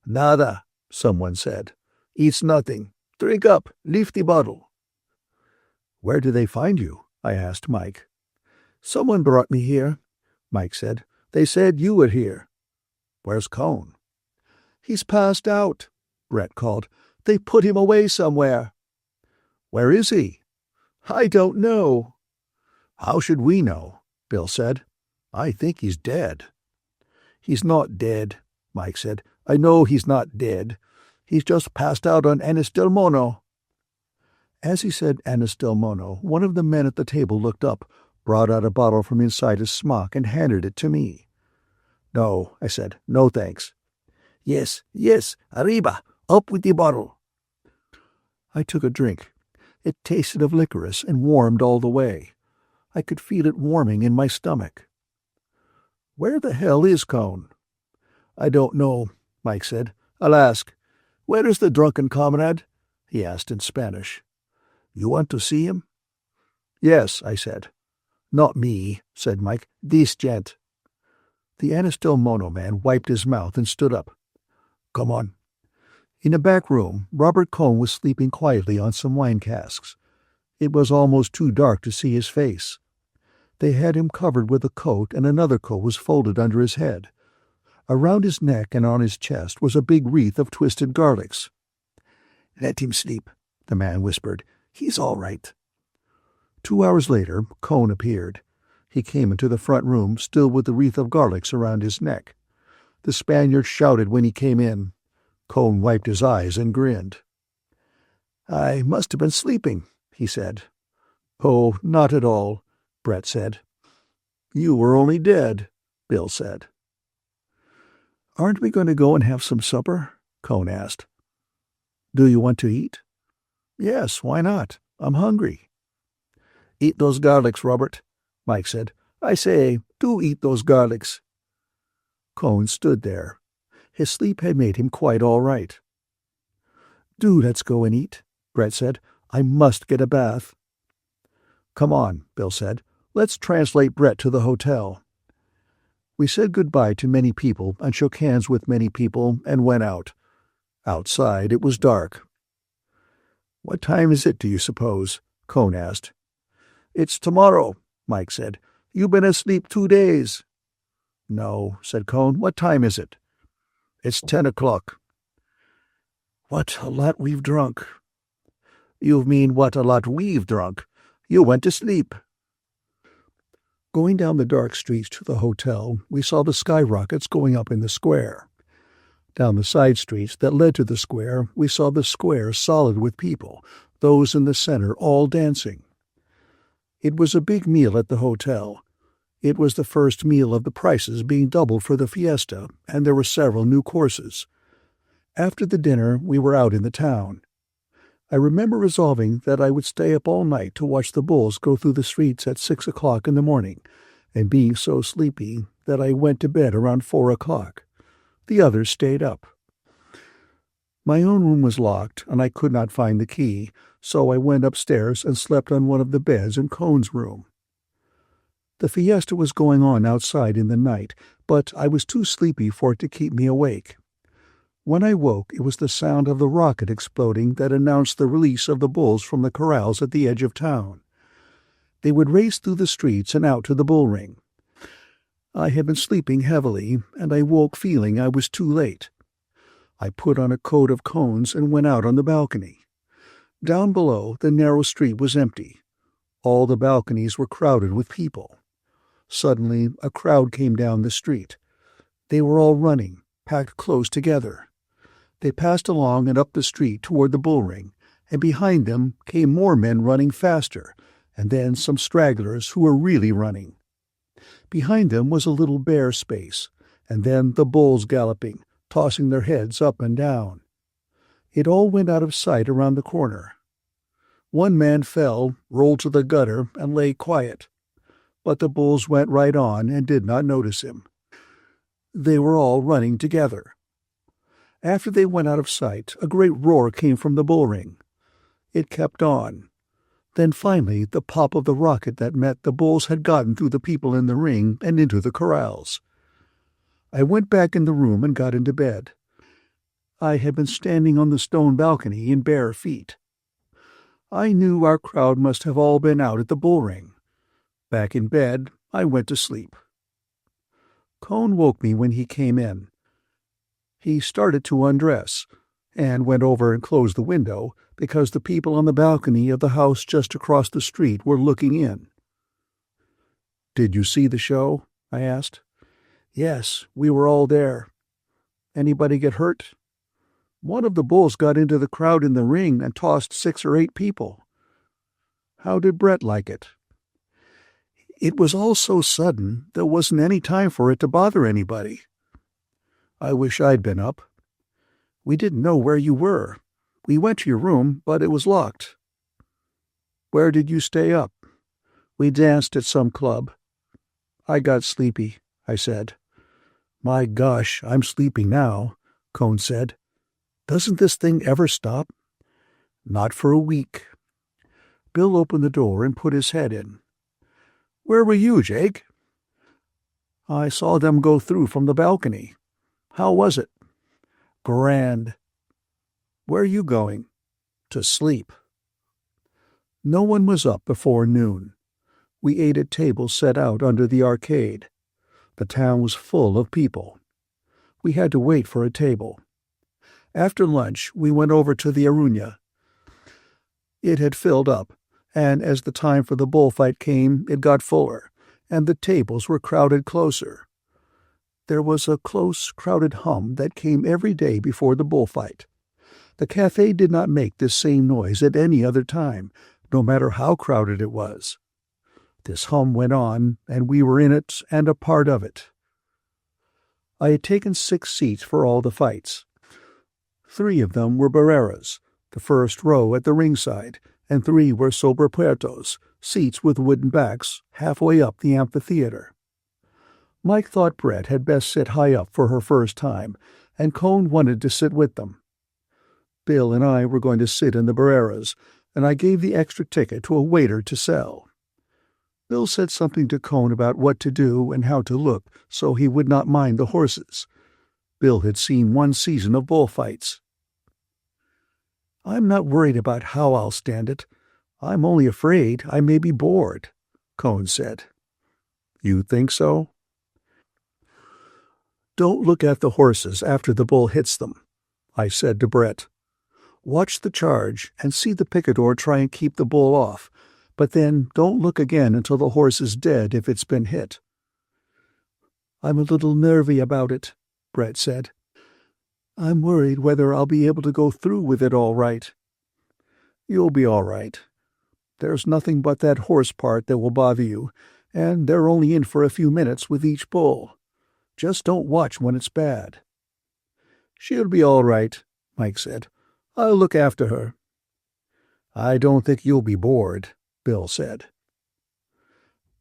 "Nada," someone said. "It's nothing. Drink up. Lift the bottle."
"Where did they find you?" I asked Mike.
"Someone brought me here," Mike said. "They said you were here."
"Where's Cone?"
"He's passed out," Brett called. "They put him away somewhere."
"Where is he?"
"I don't know."
"How should we know?" Bill said. "I think he's dead."
"He's not dead," Mike said. "I know he's not dead. He's just passed out on Anis del Mono."
As he said Anis del Mono, one of the men at the table looked up, brought out a bottle from inside his smock, and handed it to me. "No," I said. "No, thanks."
Yes, arriba, up with the bottle."
I took a drink. It tasted of licorice and warmed all the way. I could feel it warming in my stomach.
"Where the hell is Cone?"
"I don't know," Mike said.
"I'll ask. Where is the drunken comrade?"
he asked in Spanish.
"You want to see him?"
"Yes," I said.
"Not me," said Mike. "This gent."
The Anis del Mono man wiped his mouth and stood up.
"Come on."
In a back room, Robert Cone was sleeping quietly on some wine casks. It was almost too dark to see his face. They had him covered with a coat, and another coat was folded under his head. Around his neck and on his chest was a big wreath of twisted garlics.
"Let him sleep," the man whispered. "He's all right."
2 hours later, Cone appeared. He came into the front room, still with the wreath of garlics around his neck. The Spaniard shouted when he came in. Cone wiped his eyes and grinned.
"I must have been sleeping," he said.
"Oh, not at all," Brett said.
"You were only dead," Bill said.
"Aren't we going to go and have some supper?" Cone asked. "Do you want to eat?"
"Yes, why not? I'm hungry." "Eat those garlics, Robert," Mike said. "I say, do eat those garlics."
Cone stood there. His sleep had made him quite all right.
"Do let's go and eat," Brett said. "I must get a bath."
"Come on," Bill said. "Let's translate Brett to the hotel." We said goodbye to many people and shook hands with many people and went out. Outside it was dark. "What time is it, do you suppose?" Cone asked.
"It's tomorrow," Mike said. "You've been asleep 2 days."
"No," said Cone. "What time is it?"
"It's 10 o'clock.
"What a lot we've drunk."
"You mean what a lot we've drunk. You went to sleep."
Going down the dark streets to the hotel, we saw the skyrockets going up in the square. Down the side streets that led to the square, we saw the square solid with people, those in the center all dancing. It was a big meal at the hotel. It was the first meal of the prices being doubled for the fiesta, and there were several new courses. After the dinner, we were out in the town. I remember resolving that I would stay up all night to watch the bulls go through the streets at 6 o'clock in the morning, and being so sleepy that I went to bed around 4 o'clock. The others stayed up. My own room was locked, and I could not find the key, so I went upstairs and slept on one of the beds in Cone's room. The fiesta was going on outside in the night, but I was too sleepy for it to keep me awake. When I woke, it was the sound of the rocket exploding that announced the release of the bulls from the corrals at the edge of town. They would race through the streets and out to the bull ring. I had been sleeping heavily, and I woke feeling I was too late. I put on a coat of Cone's and went out on the balcony. Down below, the narrow street was empty. All the balconies were crowded with people. Suddenly, a crowd came down the street. They were all running, packed close together. They passed along and up the street toward the bull ring, and behind them came more men running faster, and then some stragglers who were really running. Behind them was a little bare space, and then the bulls galloping, tossing their heads up and down. It all went out of sight around the corner. One man fell, rolled to the gutter, and lay quiet, but the bulls went right on and did not notice him. They were all running together. After they went out of sight, a great roar came from the bull ring. It kept on. Then finally the pop of the rocket that meant the bulls had gotten through the people in the ring and into the corrals. I went back in the room and got into bed. I had been standing on the stone balcony in bare feet. I knew our crowd must have all been out at the bull ring. Back in bed, I went to sleep. Cone woke me when he came in. He started to undress, and went over and closed the window because the people on the balcony of the house just across the street were looking in. "Did you see the show?" I asked. "Yes, we were all there." "Anybody get hurt?" "One of the bulls got into the crowd in the ring and tossed 6 or 8 people." "How did Brett like it?" "It was all so sudden, there wasn't any time for it to bother anybody." "I wish I'd been up." "We didn't know where you were. We went to your room, but it was locked." "Where did you stay up?" "We danced at some club." "I got sleepy," I said. "My gosh, I'm sleeping now," Cone said. "Doesn't this thing ever stop?" "Not for a week." Bill opened the door and put his head in. "Where were you, Jake?" "I saw them go through from the balcony. How was it?" "Grand." "Where are you going?" "To sleep." No one was up before noon. We ate at tables set out under the arcade. The town was full of people. We had to wait for a table. After lunch, we went over to the Aruña. It had filled up, and as the time for the bullfight came, it got fuller, and the tables were crowded closer. There was a close, crowded hum that came every day before the bullfight. The café did not make this same noise at any other time, no matter how crowded it was. This hum went on, and we were in it and a part of it. I had taken 6 seats for all the fights. 3 of them were barreras, the first row at the ringside, and 3 were sobrepuertos, seats with wooden backs, halfway up the amphitheater. Mike thought Brett had best sit high up for her first time, and Cone wanted to sit with them. Bill and I were going to sit in the barreras, and I gave the extra ticket to a waiter to sell. Bill said something to Cone about what to do and how to look so he would not mind the horses. Bill had seen 1 season of bullfights. "I'm not worried about how I'll stand it. I'm only afraid I may be bored," Cone said. "You think so?" "Don't look at the horses after the bull hits them," I said to Brett. "Watch the charge and see the picador try and keep the bull off, but then don't look again until the horse is dead if it's been hit." "I'm a little nervy about it," Brett said. "I'm worried whether I'll be able to go through with it all right." "You'll be all right. There's nothing but that horse part that will bother you, and they're only in for a few minutes with each bull. Just don't watch when it's bad." "She'll be all right," Mike said. "I'll look after her." "I don't think you'll be bored," Bill said.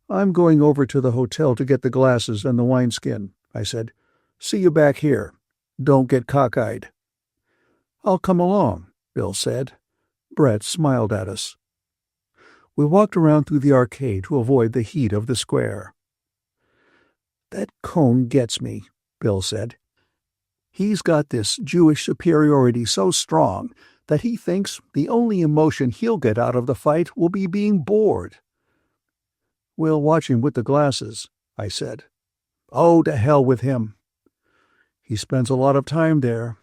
"I'm going over to the hotel to get the glasses and the wineskin," I said. "See you back here. Don't get cockeyed." "I'll come along," Bill said. Brett smiled at us. We walked around through the arcade to avoid the heat of the square. "That Cone gets me," Bill said. "He's got this Jewish superiority so strong that he thinks the only emotion he'll get out of the fight will be being bored." "We'll watch him with the glasses," I said. "Oh, to hell with him. He spends a lot of time there.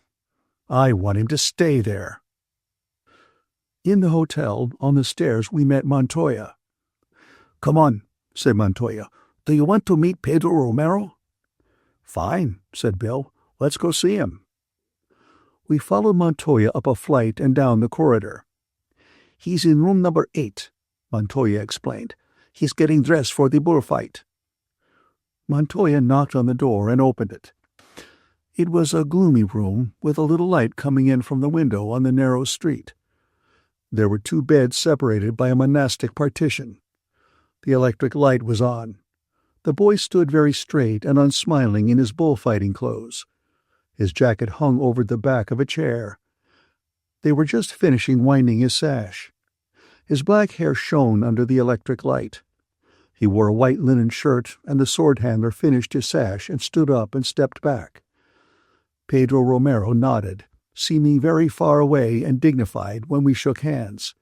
I want him to stay there." In the hotel, on the stairs, we met Montoya. "Come on," said Montoya. "Do you want to meet Pedro Romero?" "Fine," said Bill. "Let's go see him." We followed Montoya up a flight and down the corridor. "He's in room number 8, Montoya explained. "He's getting dressed for the bullfight."
Montoya knocked on the door and opened it. It was a gloomy room with a little light coming in from the window on the narrow street. There were 2 beds separated by a monastic partition. The electric light was on. The boy stood very straight and unsmiling in his bullfighting clothes. His jacket hung over the back of a chair. They were just finishing winding his sash. His black hair shone under the electric light. He wore a white linen shirt, and the sword handler finished his sash and stood up and stepped back. Pedro Romero nodded, seeming very far away and dignified when we shook hands.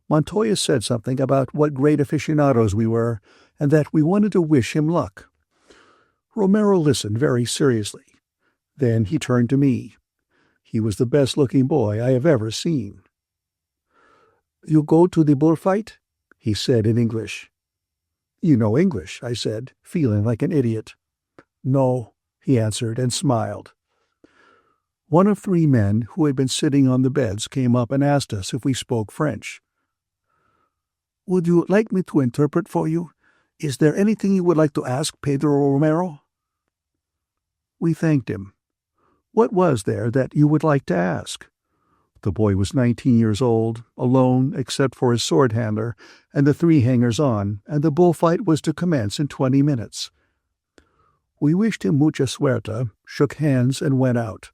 Montoya said something about what great aficionados we were, and that we wanted to wish him luck. Romero listened very seriously. Then he turned to me. He was the best-looking boy I have ever seen. "You go to the bullfight?" he said in English. "You know English," I said, feeling like an idiot. "No," he answered and smiled. One of 3 men who had been sitting on the beds came up and asked us if we spoke French. "Would you like me to interpret for you? Is there anything you would like to ask Pedro Romero?" We thanked him. What was there that you would like to ask? The boy was 19 years old, alone except for his sword handler and the 3 hangers-on, and the bullfight was to commence in 20 minutes. We wished him mucha suerte, shook hands, and went out.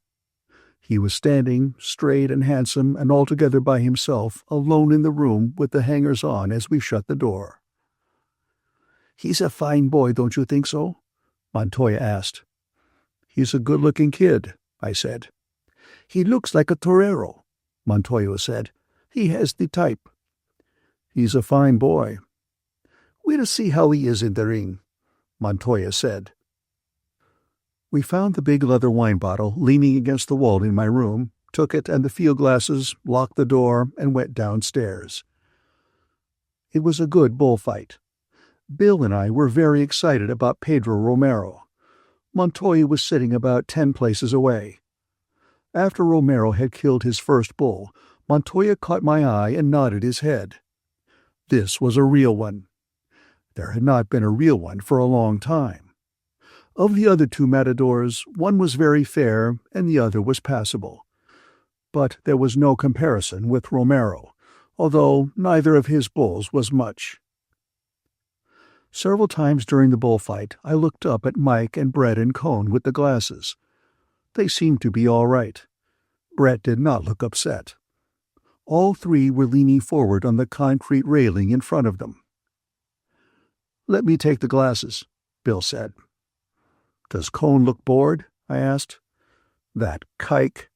He was standing, straight and handsome and altogether by himself, alone in the room with the hangers-on as we shut the door. "He's a fine boy, don't you think so?" Montoya asked. "He's a good-looking kid," I said. "He looks like a torero," Montoya said. "He has the type." "He's a fine boy." "We'll see how he is in the ring," Montoya said. We found the big leather wine bottle leaning against the wall in my room, took it and the field glasses, locked the door, and went downstairs. It was a good bullfight. Bill and I were very excited about Pedro Romero. Montoya was sitting about 10 places away. After Romero had killed his first bull, Montoya caught my eye and nodded his head. This was a real one. There had not been a real one for a long time. Of the other 2 matadors, one was very fair and the other was passable. But there was no comparison with Romero, although neither of his bulls was much. Several times during the bullfight, I looked up at Mike and Brett and Cone with the glasses. They seemed to be all right. Brett did not look upset. All 3 were leaning forward on the concrete railing in front of them. "Let me take the glasses," Bill said. "Does Cone look bored?" I asked. "That kike."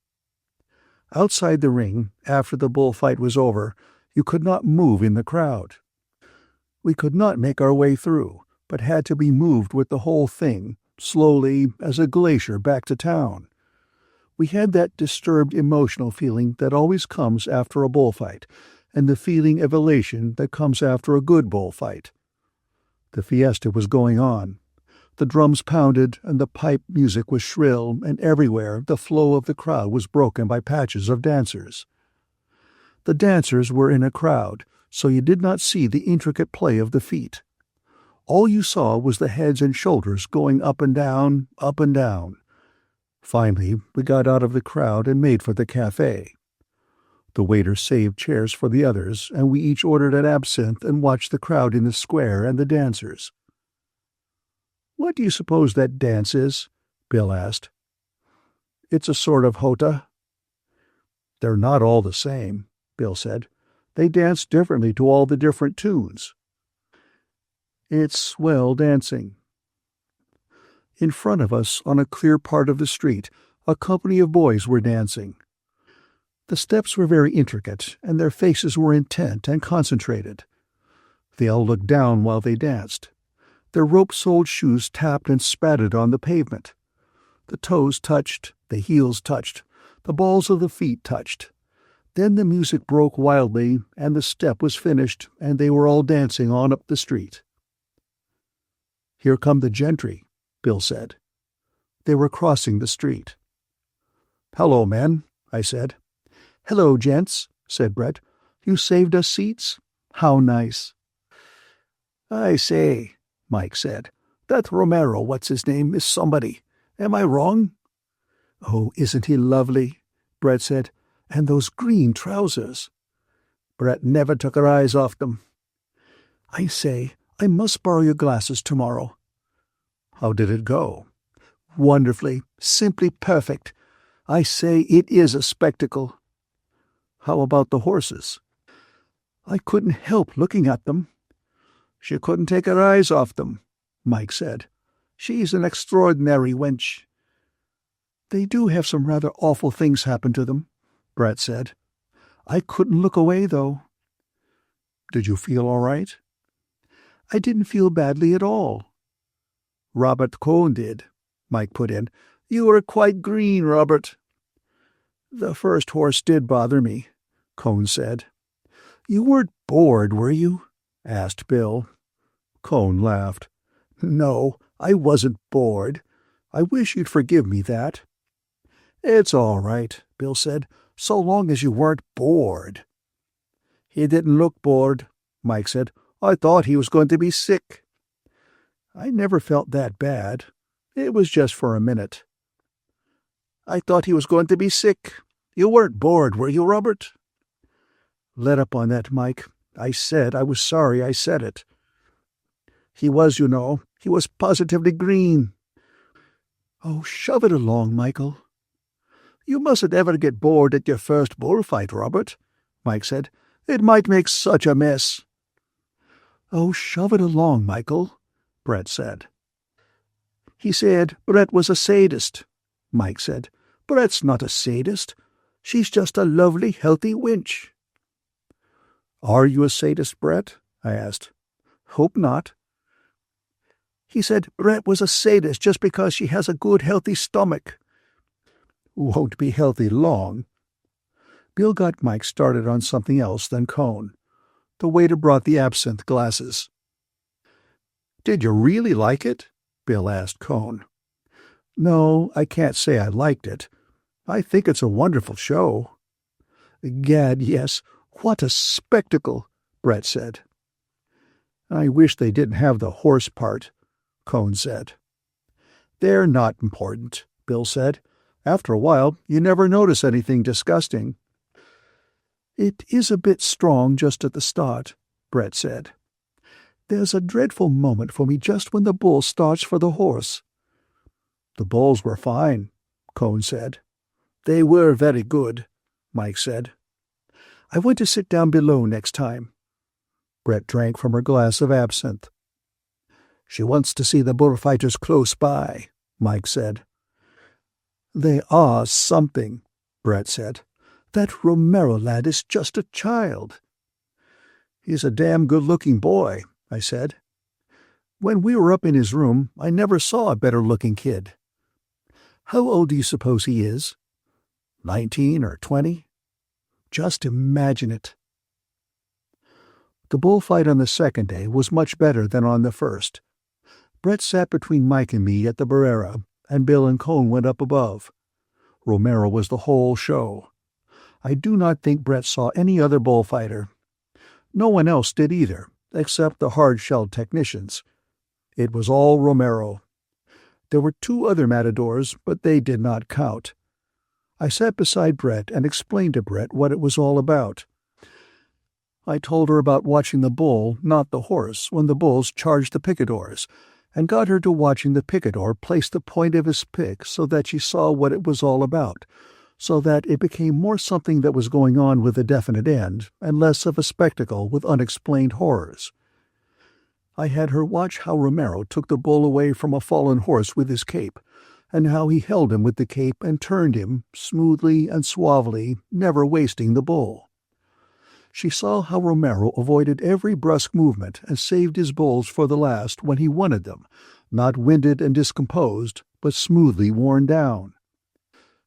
Outside the ring, after the bullfight was over, you could not move in the crowd. We could not make our way through, but had to be moved with the whole thing, slowly, as a glacier back to town. We had that disturbed emotional feeling that always comes after a bullfight, and the feeling of elation that comes after a good bullfight. The fiesta was going on. The drums pounded, and the pipe music was shrill, and everywhere the flow of the crowd was broken by patches of dancers. The dancers were in a crowd, so you did not see the intricate play of the feet. All you saw was the heads and shoulders going up and down, up and down. Finally, we got out of the crowd and made for the café. The waiter saved chairs for the others, and we each ordered an absinthe and watched the crowd in the square and the dancers. "What do you suppose that dance is?" Bill asked. "It's a sort of jota." "They're not all the same," Bill said. "They dance differently to all the different tunes." "It's swell dancing." In front of us, on a clear part of the street, a company of boys were dancing. The steps were very intricate, and their faces were intent and concentrated. They all looked down while they danced. Their rope-soled shoes tapped and spatted on the pavement. The toes touched, the heels touched, the balls of the feet touched. Then the music broke wildly, and the step was finished, and they were all dancing on up the street. "Here come the gentry," Bill said. They were crossing the street. "Hello, men," I said. "Hello, gents," said Brett. "You saved us seats? How nice." "I say," Mike said, That Romero, what's his name, is somebody. Am I wrong?" "Oh, isn't he lovely?" Brett said. "And those green trousers." Brett never took her eyes off them. "I say, I must borrow your glasses tomorrow."
"How did it go?"
"Wonderfully. Simply perfect. I say, it is a spectacle."
"How about the horses?"
"I couldn't help looking at them."
"She couldn't take her eyes off them,"
Mike said. "She's an extraordinary wench." "They do have some rather awful things happen to them," Brett said. "I couldn't look away, though."
"Did you feel all right?"
"I didn't feel badly at all."
"Robert Cohn did," Mike put in.
"You were quite green, Robert."
"The first horse did bother me," Cohn said.
"You weren't bored, were you?"
asked Bill. Cohn laughed.
"No, I wasn't bored. I wish you'd forgive me that."
"It's all right," Bill said, "so long as you weren't bored."
"He didn't look bored," Mike said. "I thought he was going to be sick."
"I never felt that bad. It was just for a minute."
"I thought he was going to be sick. You weren't bored, were you, Robert?"
"Let up on that, Mike. I said I was sorry I said it."
"He was, you know. He was positively green."
"Oh, shove it along, Michael."
"You mustn't ever get bored at your first bullfight, Robert," Mike said. "It might make such a mess."
"Oh, shove it along, Michael," Brett said.
"He said Brett was a sadist," Mike said. "Brett's not a sadist. She's just a lovely, healthy wench."
"Are you a sadist, Brett?" I asked.
"Hope not." "He said Brett was a sadist just because she has a good, healthy stomach."
"Won't be healthy long." Bill got Mike started on something else than Cohn. The waiter brought the absinthe glasses. "Did you really like it?" Bill asked Cohn.
"No, I can't say I liked it. I think it's a wonderful show."
"Gad, yes. What a spectacle," Brett said. "I wish they didn't have the horse part," Cohn said. "They're not important," Bill said. "After a while, you never notice anything disgusting."
"It is a bit strong just at the start," Brett said. "There's a dreadful moment for me just when the bull starts for the horse."
"The bulls were fine," Cohn said.
"They were very good," Mike said.
"I want to sit down below next time." Brett drank from her glass of absinthe.
"She wants to see the bullfighters close by," Mike said.
"They are something," Brett said.
"That Romero lad is just a child."
"He's a damn good-looking boy," I said.
"When we were up in his room, I never saw a better-looking kid."
"How old do you suppose he is?"
19 or 20.
Just imagine it. The bullfight on the second day was much better than on the first. Brett sat between Mike and me at the Barrera, and Bill and Cohn went up above. Romero was the whole show. I do not think Brett saw any other bullfighter. No one else did either, except the hard-shelled technicians. It was all Romero. There were 2 other matadors, but they did not count. I sat beside Brett and explained to Brett what it was all about. I told her about watching the bull, not the horse, when the bulls charged the picadors, and got her to watching the picador place the point of his pick so that she saw what it was all about, so that it became more something that was going on with a definite end, and less of a spectacle with unexplained horrors. I had her watch how Romero took the bull away from a fallen horse with his cape, and how he held him with the cape and turned him, smoothly and suavely, never wasting the bull. She saw how Romero avoided every brusque movement and saved his bulls for the last when he wanted them, not winded and discomposed, but smoothly worn down.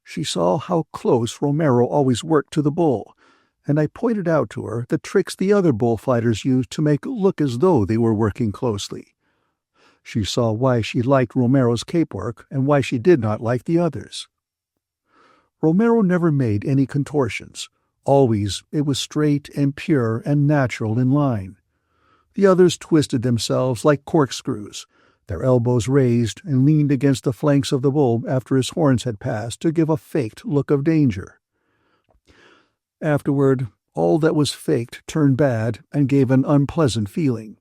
She saw how close Romero always worked to the bull, and I pointed out to her the tricks the other bullfighters used to make it look as though they were working closely. She saw why she liked Romero's cape work and why she did not like the others. Romero never made any contortions. Always it was straight and pure and natural in line. The others twisted themselves like corkscrews, their elbows raised, and leaned against the flanks of the bull after his horns had passed to give a faked look of danger. Afterward, all that was faked turned bad and gave an unpleasant feeling.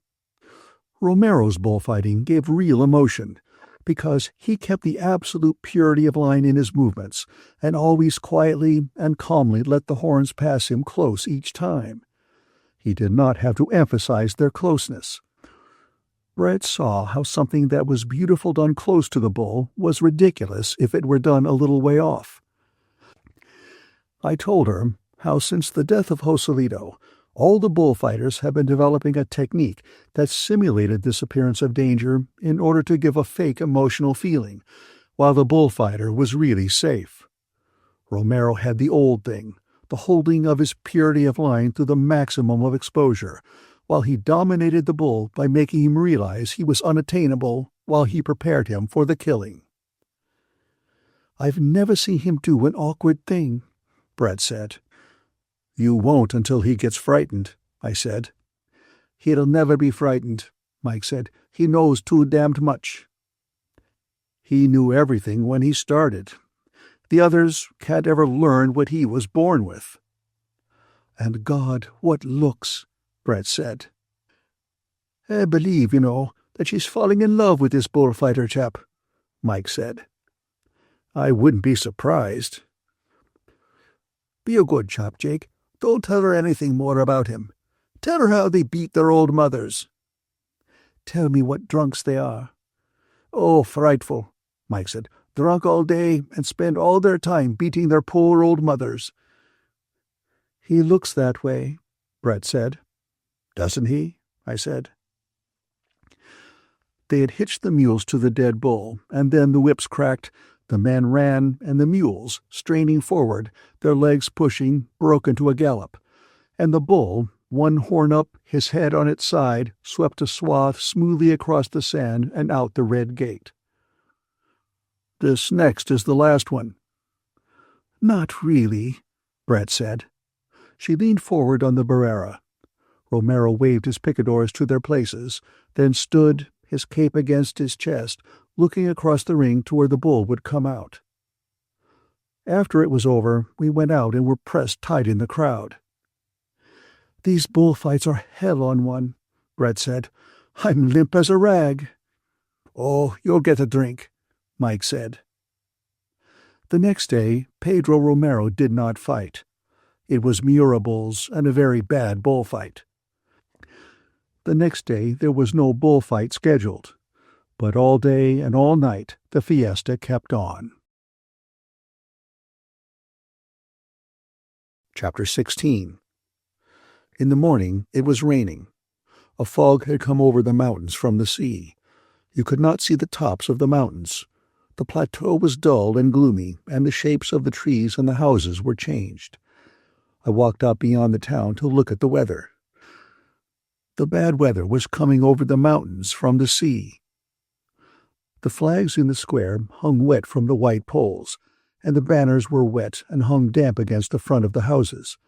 Romero's bullfighting gave real emotion, because he kept the absolute purity of line in his movements, and always quietly and calmly let the horns pass him close each time. He did not have to emphasize their closeness. Brett saw how something that was beautiful done close to the bull was ridiculous if it were done a little way off. I told her how since the death of Joselito, all the bullfighters have been developing a technique that simulated this appearance of danger in order to give a fake emotional feeling, while the bullfighter was really safe. Romero had the old thing, the holding of his purity of line through the maximum of exposure, while he dominated the bull by making him realize he was unattainable while he prepared him for the killing. "I've never seen him do an awkward thing," Brett said. "You won't until he gets frightened," I said. "He'll never be frightened," Mike said. "He knows too damned much." "He knew everything when he started. The others can't ever learn what he was born with." "And God, what looks," Brett said. "I believe, that she's falling in love with this bullfighter chap," Mike said. "I wouldn't be surprised." "Be a good chap, Jake. Don't tell her anything more about him. Tell her how they beat their old mothers." "Tell me what drunks they are." "Oh, frightful," Mike said. "Drunk all day and spend all their time beating their poor old mothers." "He looks that way," Brett said. "Doesn't he?" I said. They had hitched the mules to the dead bull, and then the whips cracked, the men ran, and the mules, straining forward, their legs pushing, broke into a gallop, and the bull, one horn up, his head on its side, swept a swath smoothly across the sand and out the red gate. "This next is the last one." "Not really," Brett said. She leaned forward on the Barrera. Romero waved his picadors to their places, then stood, his cape against his chest, looking across the ring to where the bull would come out. After it was over, we went out and were pressed tight in the crowd. "These bullfights are hell on one," Brett said. "I'm limp as a rag." "Oh, you'll get a drink," Mike said. The next day, Pedro Romero did not fight. It was Miura bulls and a very bad bullfight. The next day there was no bullfight scheduled, but all day and all night the fiesta kept on. Chapter 16. In the morning it was raining. A fog had come over the mountains from the sea. You could not see the tops of the mountains. The plateau was dull and gloomy, and the shapes of the trees and the houses were changed. I walked up beyond the town to look at the weather. The bad weather was coming over the mountains from the sea. The flags in the square hung wet from the white poles, and the banners were wet and hung damp against the front of the houses.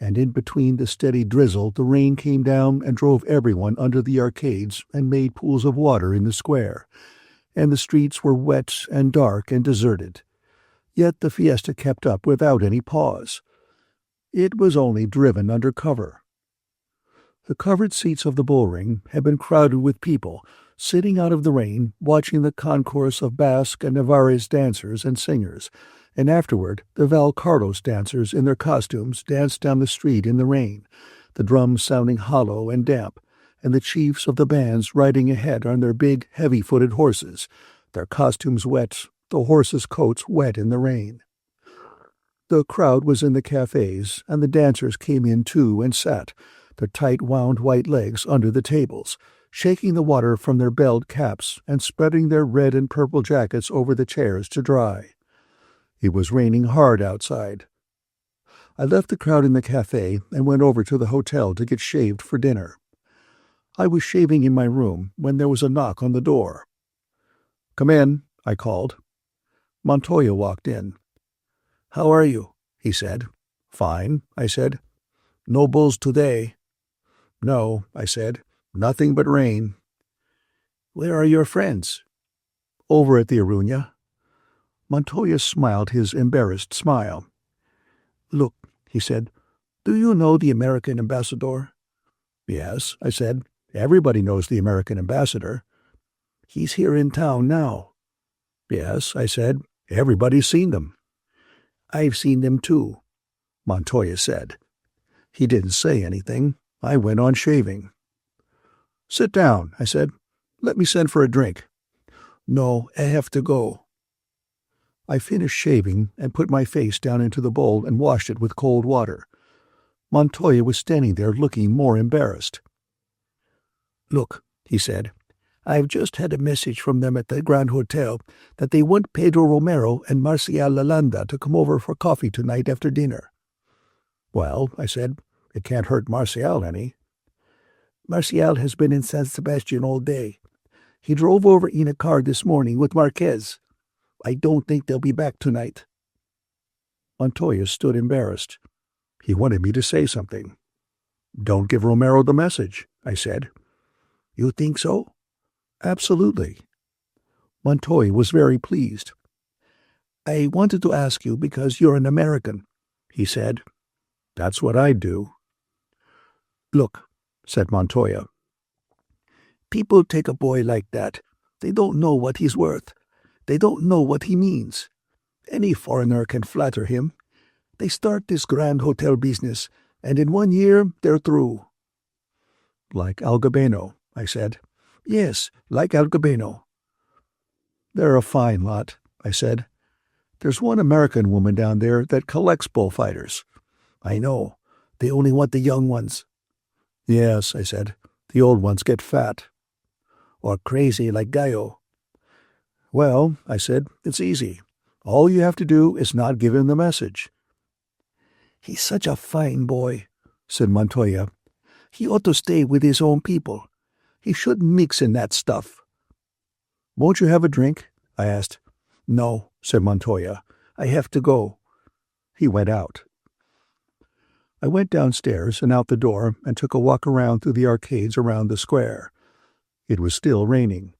And in between the steady drizzle the rain came down and drove everyone under the arcades and made pools of water in the square, and the streets were wet and dark and deserted. Yet the fiesta kept up without any pause. It was only driven under cover. The covered seats of the bullring had been crowded with people, sitting out of the rain, watching the concourse of Basque and Navarrese dancers and singers, and afterward the Val Carlos dancers in their costumes danced down the street in the rain, the drums sounding hollow and damp, and the chiefs of the bands riding ahead on their big, heavy-footed horses, their costumes wet, the horses' coats wet in the rain. The crowd was in the cafés, and the dancers came in too and sat, their tight-wound white legs under the tables, shaking the water from their belled caps and spreading their red and purple jackets over the chairs to dry. It was raining hard outside. I left the crowd in the café and went over to the hotel to get shaved for dinner. I was shaving in my room when there was a knock on the door. "Come in," I called. Montoya walked in. "How are you?" he said. "Fine," I said. "No bulls today." "No," I said. "Nothing but rain."
Where are your friends?"
"Over at the Aruña." Montoya smiled his embarrassed smile.
"Look," he said, "do you know the American ambassador?"
"Yes," I said. "Everybody knows the American ambassador."
"He's here in town now."
"Yes," I said. "Everybody's seen them."
"I've seen them too,"
Montoya said. He didn't say anything. I went on shaving. "Sit down," I said. "Let me send for a drink."
"No, I have to go."
I finished shaving and put my face down into the bowl and washed it with cold water. Montoya was standing there looking more embarrassed.
"Look," he said, "I've just had a message from them at the Grand Hotel that they want Pedro Romero and Marcial Lalanda to come over for coffee tonight after dinner."
"Well," I said, "it can't hurt Marcial any."
"Marcial has been in San Sebastian all day. He drove over in a car this morning with Marquez. I don't think they'll be back tonight."
Montoya stood embarrassed. He wanted me to say something. "Don't give Romero the message," I said.
"You think so?"
"Absolutely." Montoya was very pleased.
"I wanted to ask you because you're an American," he said.
"That's what I'd do."
"Look,"
said Montoya.
"People take a boy like that. They don't know what he's worth. They don't know what he means. Any foreigner can flatter him. They start this Grand Hotel business, and in 1 year they're through."
"Like Algabeno," I said.
"Yes, like Algabeno."
"They're a fine lot," I said. "There's one American woman down there that collects bullfighters."
"I know. They only want the young ones."
"Yes," I said. "The old ones get fat."
"Or crazy like Gallo."
"Well," I said, "it's easy. All you have to do is not give him the message."
"He's such a fine boy," said Montoya. "He ought to stay with his own people. He shouldn't mix in that stuff."
"Won't you have a drink?" I asked.
"No," said Montoya. "I have to go."
He went out. I went downstairs and out the door and took a walk around through the arcades around the square. It was still raining.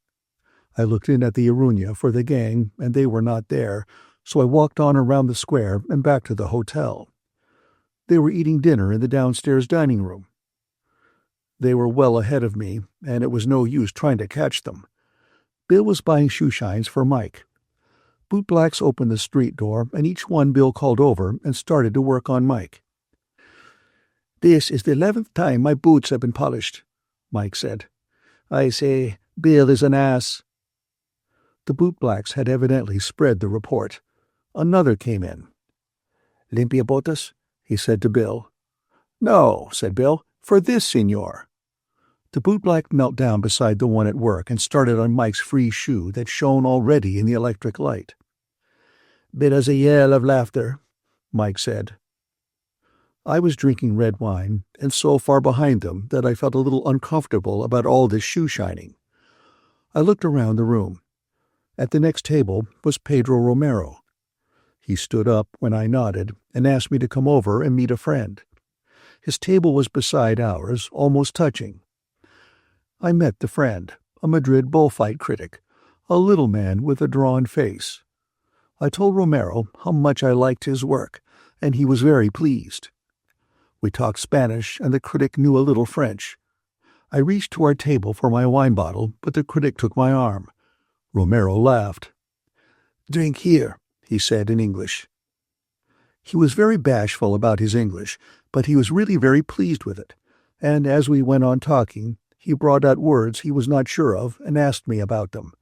I looked in at the Aruña for the gang, and they were not there, so I walked on around the square and back to the hotel. They were eating dinner in the downstairs dining room. They were well ahead of me, and it was no use trying to catch them. Bill was buying shoe shines for Mike. Bootblacks opened the street door, and each one Bill called over and started to work on Mike.
"This is the 11th time my boots have been polished," Mike said. "I say, Bill is an ass."
The bootblacks had evidently spread the report. Another came in.
"Limpia botas?" he said to Bill.
"No," said Bill, "for this, senor." The bootblack knelt down beside the one at work and started on Mike's free shoe that shone already in the electric light.
"There's a yell of laughter," Mike said.
I was drinking red wine, and so far behind them that I felt a little uncomfortable about all this shoe shining. I looked around the room. At the next table was Pedro Romero. He stood up when I nodded and asked me to come over and meet a friend. His table was beside ours, almost touching. I met the friend, a Madrid bullfight critic, a little man with a drawn face. I told Romero how much I liked his work, and he was very pleased. We talked Spanish, and the critic knew a little French. I reached to our table for my wine bottle, but the critic took my arm. Romero laughed.
"Drink here," he said in English.
He was very bashful about his English, but he was really very pleased with it, and as we went on talking, he brought out words he was not sure of and asked me about them.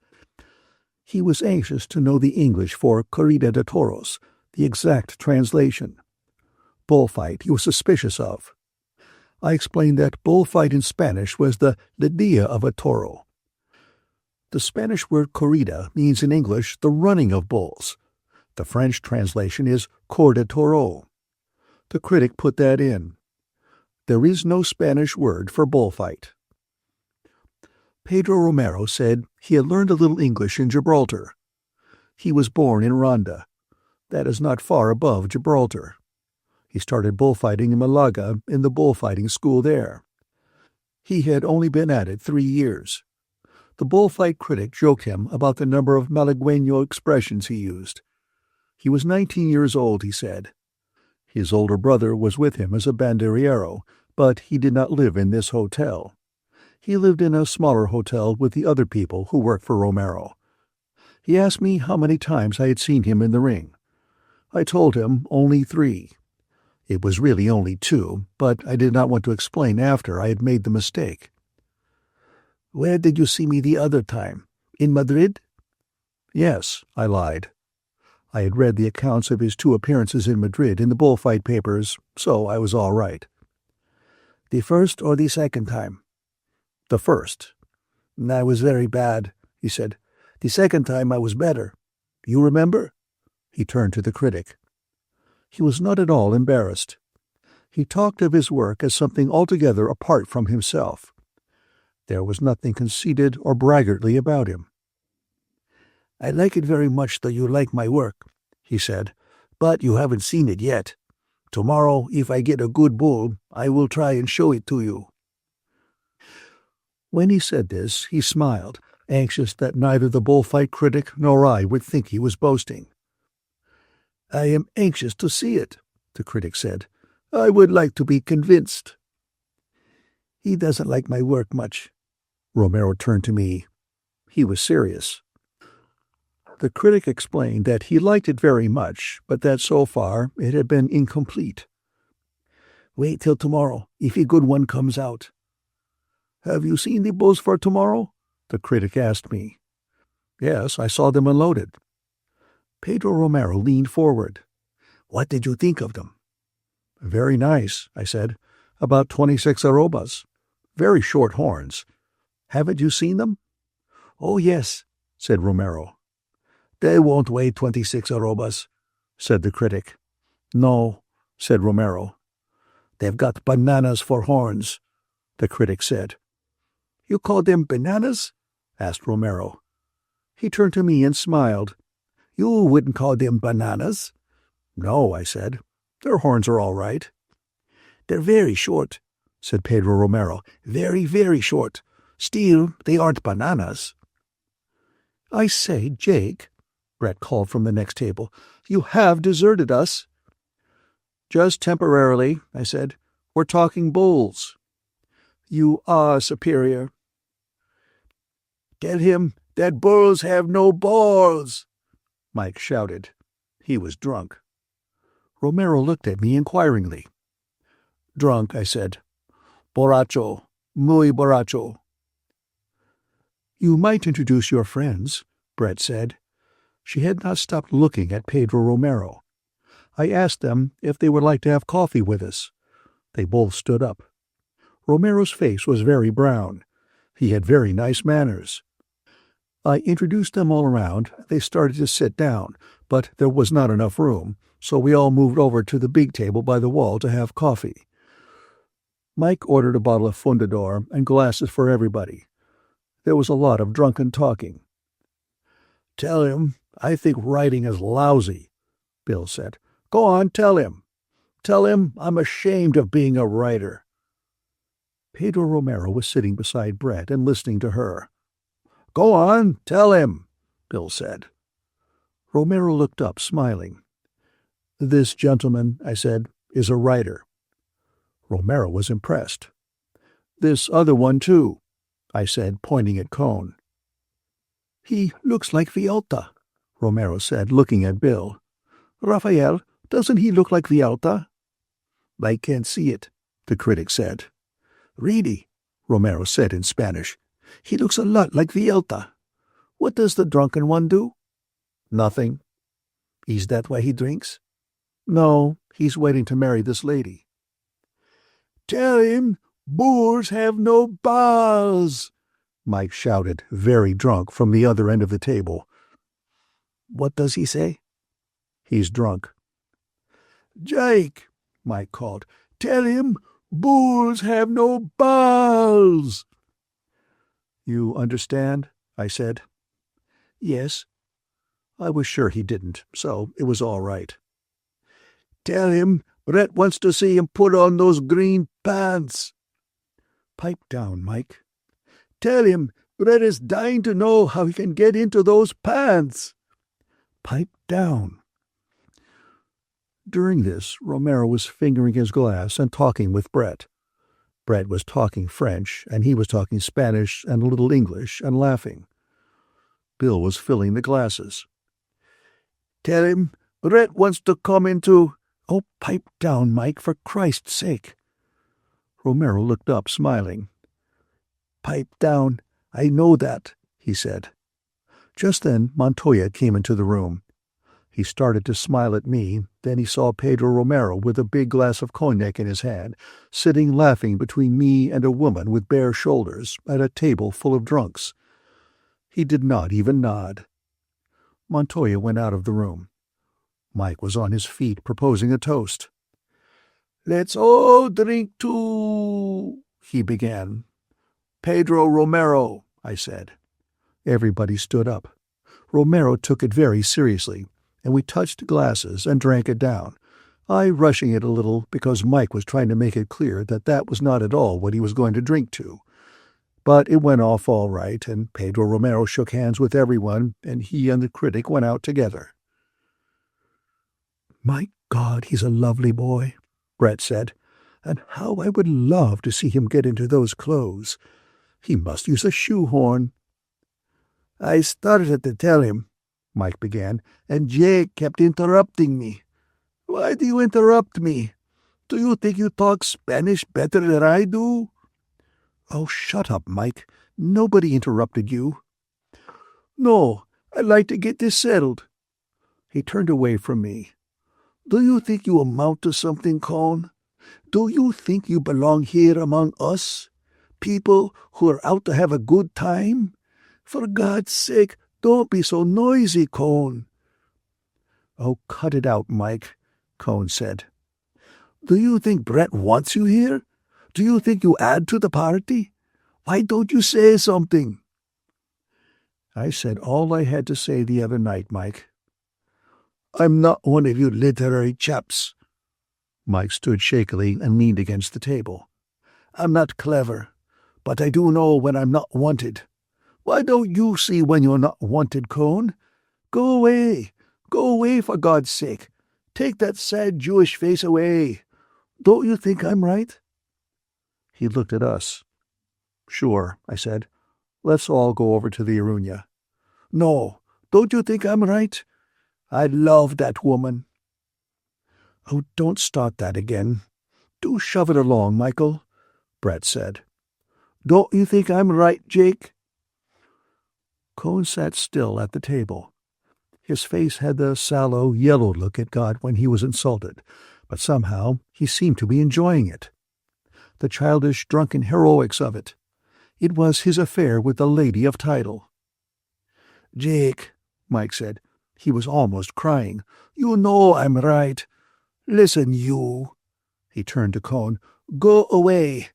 He was anxious to know the English for corrida de toros, the exact translation. Bullfight he was suspicious of. I explained that bullfight in Spanish was the lidia of a toro. The Spanish word corrida means in English the running of bulls. The French translation is cor de toro. The critic put that in. There is no Spanish word for bullfight. Pedro Romero said he had learned a little English in Gibraltar. He was born in Ronda. That is not far above Gibraltar. He started bullfighting in Malaga in the bullfighting school there. He had only been at it 3 years. The bullfight critic joked him about the number of Malagueño expressions he used. He was 19 years old, he said. His older brother was with him as a banderillero, but he did not live in this hotel. He lived in a smaller hotel with the other people who worked for Romero. He asked me how many times I had seen him in the ring. I told him only 3. It was really only 2, but I did not want to explain after I had made the mistake. "Where did you see me the other time? In Madrid?" "Yes," I lied. I had read the accounts of his 2 appearances in Madrid in the bullfight papers, so I was all right. "The first or the second time?" "The first." "I was very bad," he said. "The second time I was better. You remember?" He turned to the critic. He was not at all embarrassed. He talked of his work as something altogether apart from himself. There was nothing conceited or braggartly about him. "I like it very much that you like my work," he said, "but you haven't seen it yet. Tomorrow, if I get a good bull, I will try and show it to you." When he said this, he smiled, anxious that neither the bullfight critic nor I would think he was boasting. "I am anxious to see it," the critic said. "I would like to be convinced." "He doesn't like my work much." Romero turned to me. He was serious. The critic explained that he liked it very much, but that so far it had been incomplete. "Wait till tomorrow, if a good one comes out." "Have you seen the bulls for tomorrow?" the critic asked me. "Yes, I saw them unloaded." Pedro Romero leaned forward. "What did you think of them?" "Very nice," I said. "About 26 arrobas. Very short horns. Haven't you seen them?" "Oh, yes," said Romero. "They won't weigh 26 arrobas," said the critic. "No," said Romero. "They've got bananas for horns," the critic said. "You call them bananas?" asked Romero. He turned to me and smiled. "You wouldn't call them bananas?" "No," I said. "Their horns are all right." "They're very short," said Pedro Romero. "Very, very short. Still, they aren't bananas." "I say, Jake," Brett called from the next table, "you have deserted us." "Just temporarily," I said. "We're talking bulls." "You are superior." "Tell him that bulls have no balls," Mike shouted. He was drunk. Romero looked at me inquiringly. "Drunk," I said. "Borracho. Muy borracho." "You might introduce your friends," Brett said. She had not stopped looking at Pedro Romero. I asked them if they would like to have coffee with us. They both stood up. Romero's face was very brown. He had very nice manners. I introduced them all around. They started to sit down, but there was not enough room, so we all moved over to the big table by the wall to have coffee. Mike ordered a bottle of Fundador and glasses for everybody. There was a lot of drunken talking. "Tell him I think writing is lousy," Bill said. "Go on, tell him. Tell him I'm ashamed of being a writer." Pedro Romero was sitting beside Brett and listening to her. "Go on, tell him," Bill said. Romero looked up, smiling. "This gentleman," I said, "is a writer." Romero was impressed. "This other one, too," I said, pointing at Cone. "He looks like Vialta," Romero said, looking at Bill. "Rafael, doesn't he look like Vialta?" "I can't see it," the critic said. "Really," Romero said in Spanish, "he looks a lot like Vialta. What does the drunken one do?" "Nothing." "Is that why he drinks?" "No, he's waiting to marry this lady." "Tell him boors have no balls," Mike shouted, very drunk, from the other end of the table. "What does he say?" "He's drunk." "Jake," Mike called, "tell him boors have no balls." "You understand?" I said. "Yes." I was sure he didn't, so it was all right. "Tell him Brett wants to see him put on those green pants." "Pipe down, Mike." "Tell him
Brett is dying to know how he can get into those pants."
"Pipe down." During this, Romero was fingering his glass and talking with Brett. Brett was talking French, and he was talking Spanish and a little English and laughing. Bill was filling the glasses.
"Tell him Brett wants to come into—"
"Oh, pipe down, Mike, for Christ's sake." Romero looked up, smiling.
"Pipe down. I know that," he said.
Just then Montoya came into the room. He started to smile at me, then he saw Pedro Romero with a big glass of cognac in his hand, sitting laughing between me and a woman with bare shoulders at a table full of drunks. He did not even nod. Montoya went out of the room. Mike was on his feet proposing a toast.
"Let's all drink to—" he began. "Pedro Romero," I said.
Everybody stood up. Romero took it very seriously, and we touched glasses and drank it down, I rushing it a little because Mike was trying to make it clear that that was not at all what he was going to drink to. But it went off all right, and Pedro Romero shook hands with everyone, and he and the critic went out together. "My God, he's a lovely boy," Brett said, "and how I would love to see him get into those clothes. He must use a shoehorn."
"I started to tell him," Mike began, "and Jake kept interrupting me. Why do you interrupt me? Do you think you talk Spanish better than I do?"
"Oh, shut up, Mike. Nobody interrupted you."
"No, I'd like to get this settled."
He turned away from me.
"Do you think you amount to something, Cone? Do you think you belong here among us? People who are out to have a good time? For God's sake, don't be so noisy, Cone."
"Oh, cut it out, Mike," Cone said.
"Do you think Brett wants you here? Do you think you add to the party? Why don't you say something?"
"I said all I had to say the other night, Mike."
"I'm not one of you literary chaps."
Mike stood shakily and leaned against the table.
"I'm not clever, but I do know when I'm not wanted. Why don't you see when you're not wanted, Cone? Go away. Go away, for God's sake. Take that sad Jewish face away. Don't you think I'm right?"
He looked at us. "Sure," I said. "Let's all go over to the Arunia."
"No, don't you think I'm right? I love that woman."
"Oh, don't start that again. Do shove it along, Michael," Brett said.
"Don't you think I'm right, Jake?"
Cone sat still at the table. His face had the sallow, yellow look it got when he was insulted, but somehow he seemed to be enjoying it. The childish, drunken heroics of it. It was his affair with the lady of title.
"Jake," Mike said. He was almost crying. "You know I'm right. Listen, you." He turned to Cone. "Go away.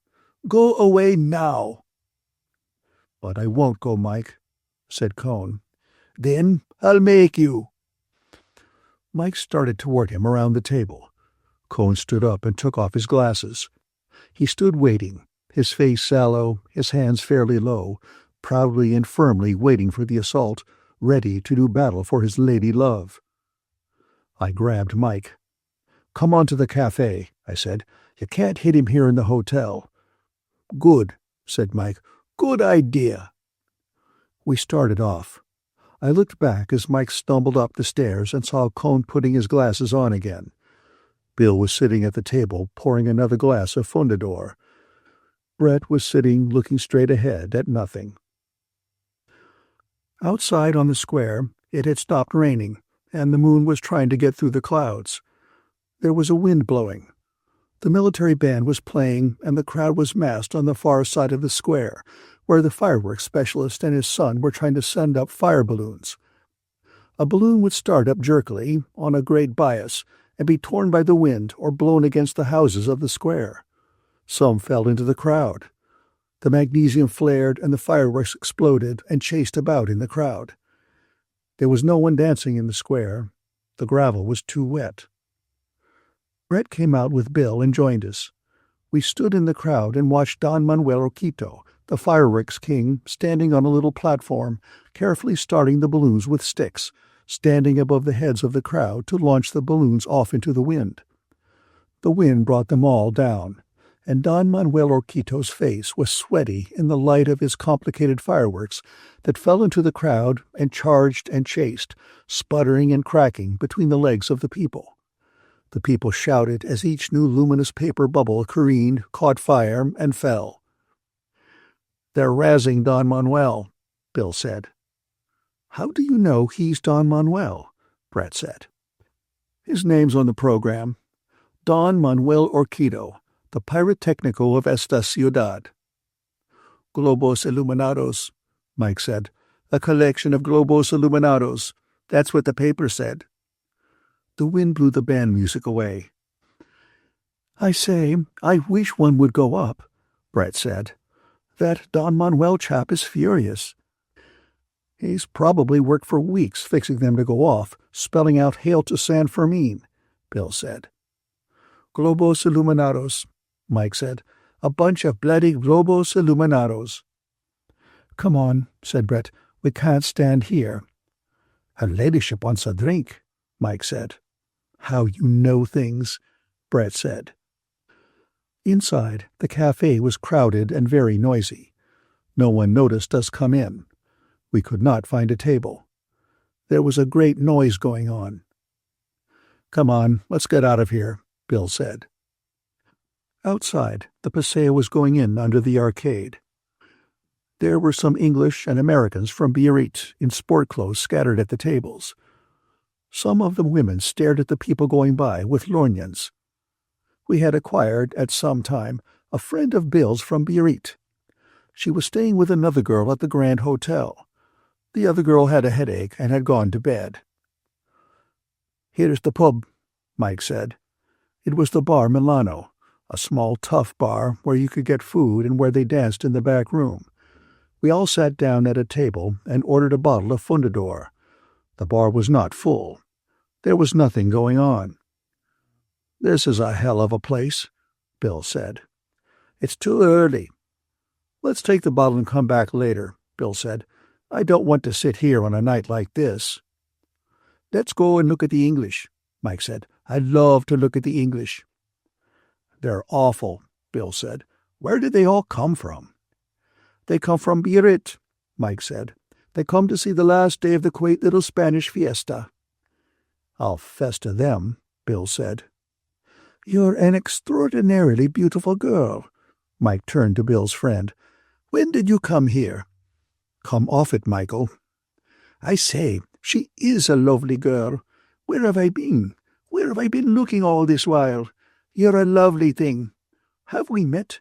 Go away now."
"But I won't go, Mike," said Cone.
"Then I'll make you."
Mike started toward him around the table. Cone stood up and took off his glasses. He stood waiting, his face sallow, his hands fairly low, proudly and firmly waiting for the assault, ready to do battle for his lady love. I grabbed Mike. "Come on to the café," I said. "You can't hit him here in the hotel."
"Good," said Mike. "Good idea."
We started off. I looked back as Mike stumbled up the stairs and saw Cone putting his glasses on again. Bill was sitting at the table pouring another glass of Fundador. Brett was sitting looking straight ahead at nothing. Outside on the square, it had stopped raining, and the moon was trying to get through the clouds. There was a wind blowing. The military band was playing, and the crowd was massed on the far side of the square, where the fireworks specialist and his son were trying to send up fire balloons. A balloon would start up jerkily, on a great bias, and be torn by the wind or blown against the houses of the square. Some fell into the crowd. The magnesium flared and the fireworks exploded and chased about in the crowd. There was no one dancing in the square. The gravel was too wet. Brett came out with Bill and joined us. We stood in the crowd and watched Don Manuel Oquito, the fireworks king standing on a little platform, carefully starting the balloons with sticks, standing above the heads of the crowd to launch the balloons off into the wind. The wind brought them all down, and Don Manuel Orquito's face was sweaty in the light of his complicated fireworks that fell into the crowd and charged and chased, sputtering and cracking between the legs of the people. The people shouted as each new luminous paper bubble careened, caught fire, and fell. "They're razzing Don Manuel," Bill said. "How do you know he's Don Manuel?" Brett said. "His name's on the program. Don Manuel Orquito, the pirate technico of esta ciudad." "Globos illuminados," Mike said. "A collection of globos illuminados. That's what the paper said." The wind blew the band music away. "I say, I wish one would go up," Brett said. "That Don Manuel chap is furious." "He's probably worked for weeks fixing them to go off, spelling out Hail to San Fermin," Bill said. "Globos illuminados," Mike said. "A bunch of bloody globos illuminados." "Come on," said Brett. "We can't stand here." "Her ladyship wants a drink," Mike said. "How you know things," Brett said. Inside, the café was crowded and very noisy. No one noticed us come in. We could not find a table. There was a great noise going on. "Come on, let's get out of here," Bill said. Outside, the paseo was going in under the arcade. There were some English and Americans from Biarritz in sport clothes scattered at the tables. Some of the women stared at the people going by with lorgnons. We had acquired, at some time, a friend of Bill's from Biarritz. She was staying with another girl at the Grand Hotel. The other girl had a headache and had gone to bed. "Here's the pub," Mike said. It was the Bar Milano, a small, tough bar where you could get food and where they danced in the back room. We all sat down at a table and ordered a bottle of Fundador. The bar was not full. There was nothing going on. "This is a hell of a place," Bill said. "It's too early." "Let's take the bottle and come back later," Bill said. "I don't want to sit here on a night like this." "Let's go and look at the English," Mike said. "I love to look at the English." "They're awful," Bill said. "Where did they all come from?" "They come from Biarritz," Mike said. "They come to see the last day of the quaint little Spanish fiesta." "I'll festa them," Bill said. "You're an extraordinarily beautiful girl." Mike turned to Bill's friend. "When did you come here?" "Come off it, Michael." "I say, she is a lovely girl. Where have I been? Where have I been looking all this while? You're a lovely thing. Have we met?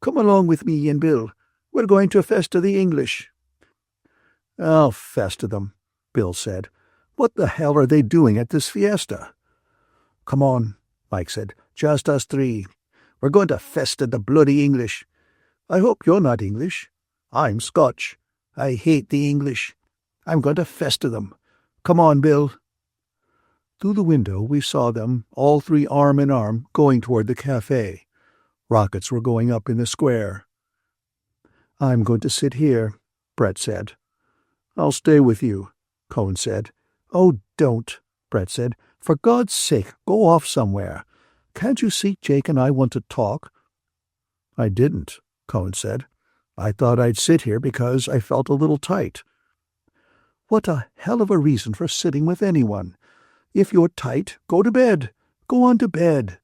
Come along with me and Bill. We're going to festa the English." "I'll festa them," Bill said. "What the hell are they doing at this fiesta?" "Come on," Mike said. "Just us three. We're going to festa the bloody English. I hope you're not English. I'm Scotch. I hate the English. I'm going to festa them. Come on, Bill." Through the window we saw them, all three arm in arm, going toward the café. Rockets were going up in the square. "I'm going to sit here," Brett said. "I'll stay with you," Cohn said. "Oh, don't," Brett said. "For God's sake, go off somewhere. Can't you see Jake and I want to talk?" "I didn't," Cohn said. "I thought I'd sit here because I felt a little tight." "What a hell of a reason for sitting with anyone. If you're tight, go to bed. Go on to bed."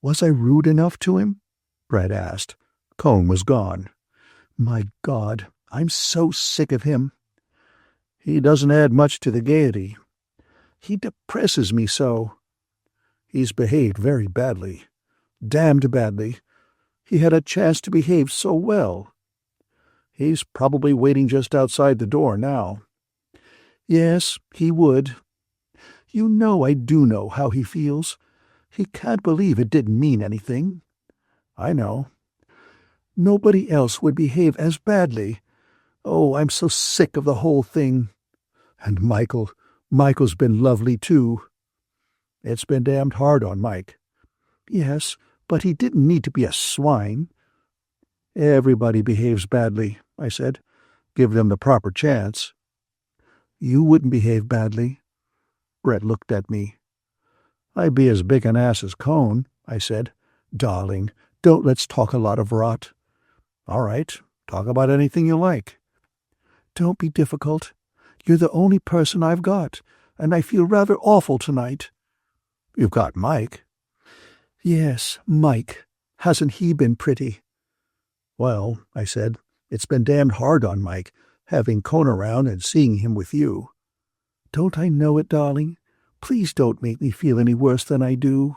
"Was I rude enough to him?" Brett asked. Cohn was gone. "My God, I'm so sick of him." "He doesn't add much to the gaiety." "He depresses me so." "He's behaved very badly. Damned badly. He had a chance to behave so well." "He's probably waiting just outside the door now." "Yes, he would. You know I do know how he feels. He can't believe it didn't mean anything." "I know." "Nobody else would behave as badly. Oh, I'm so sick of the whole thing. And Michael's been lovely too." "It's been damned hard on Mike." "Yes, but he didn't need to be a swine." Everybody behaves badly, I said. Give them the proper chance.
You wouldn't behave badly.
Brett looked at me. I'd be as big an ass as Cone, I said.
Darling, don't let's talk a lot of rot.
All right, talk about anything you like.
Don't be difficult. You're the only person I've got, and I feel rather awful tonight.
You've got Mike.
Yes, Mike. Hasn't he been pretty?
Well, I said, it's been damned hard on Mike, having Cone around and seeing him with you.
Don't I know it, darling? Please don't make me feel any worse than I do.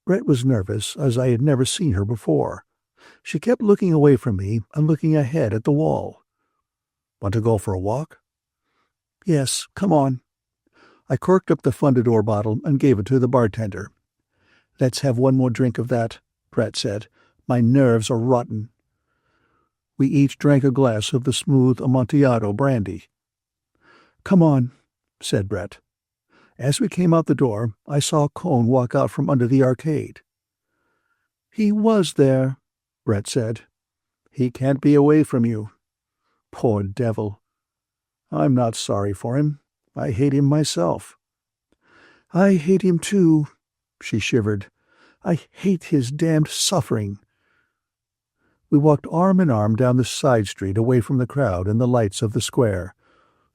Brett was nervous, as I had never seen her before. She kept looking away from me and looking ahead at the wall. Want to go for a walk?
Yes, come on.
I corked up the Fundador bottle and gave it to the bartender.
Let's have one more drink of that, Brett said. My nerves are rotten.
We each drank a glass of the smooth Amontillado brandy.
Come on,
said Brett. As we came out the door, I saw Cone walk out from under the arcade.
He was there, Brett said.
He can't be away from you.
Poor devil.
I'm not sorry for him. I hate him myself.
I hate him too, she shivered. I hate his damned suffering.
We walked arm in arm down the side street away from the crowd and the lights of the square.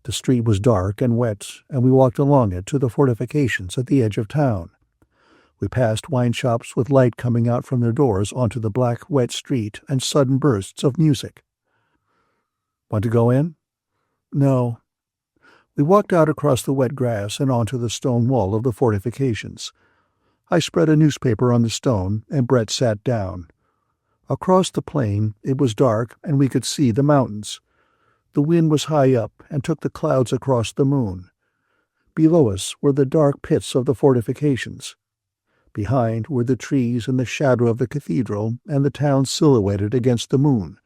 The street was dark and wet, and we walked along it to the fortifications at the edge of town. We passed wine shops with light coming out from their doors onto the black, wet street and sudden bursts of music. Want to go in?
No.
We walked out across the wet grass and onto the stone wall of the fortifications. I spread a newspaper on the stone, and Brett sat down. Across the plain it was dark, and we could see the mountains. The wind was high up and took the clouds across the moon. Below us were the dark pits of the fortifications. Behind were the trees and the shadow of the cathedral and the town silhouetted against the moon.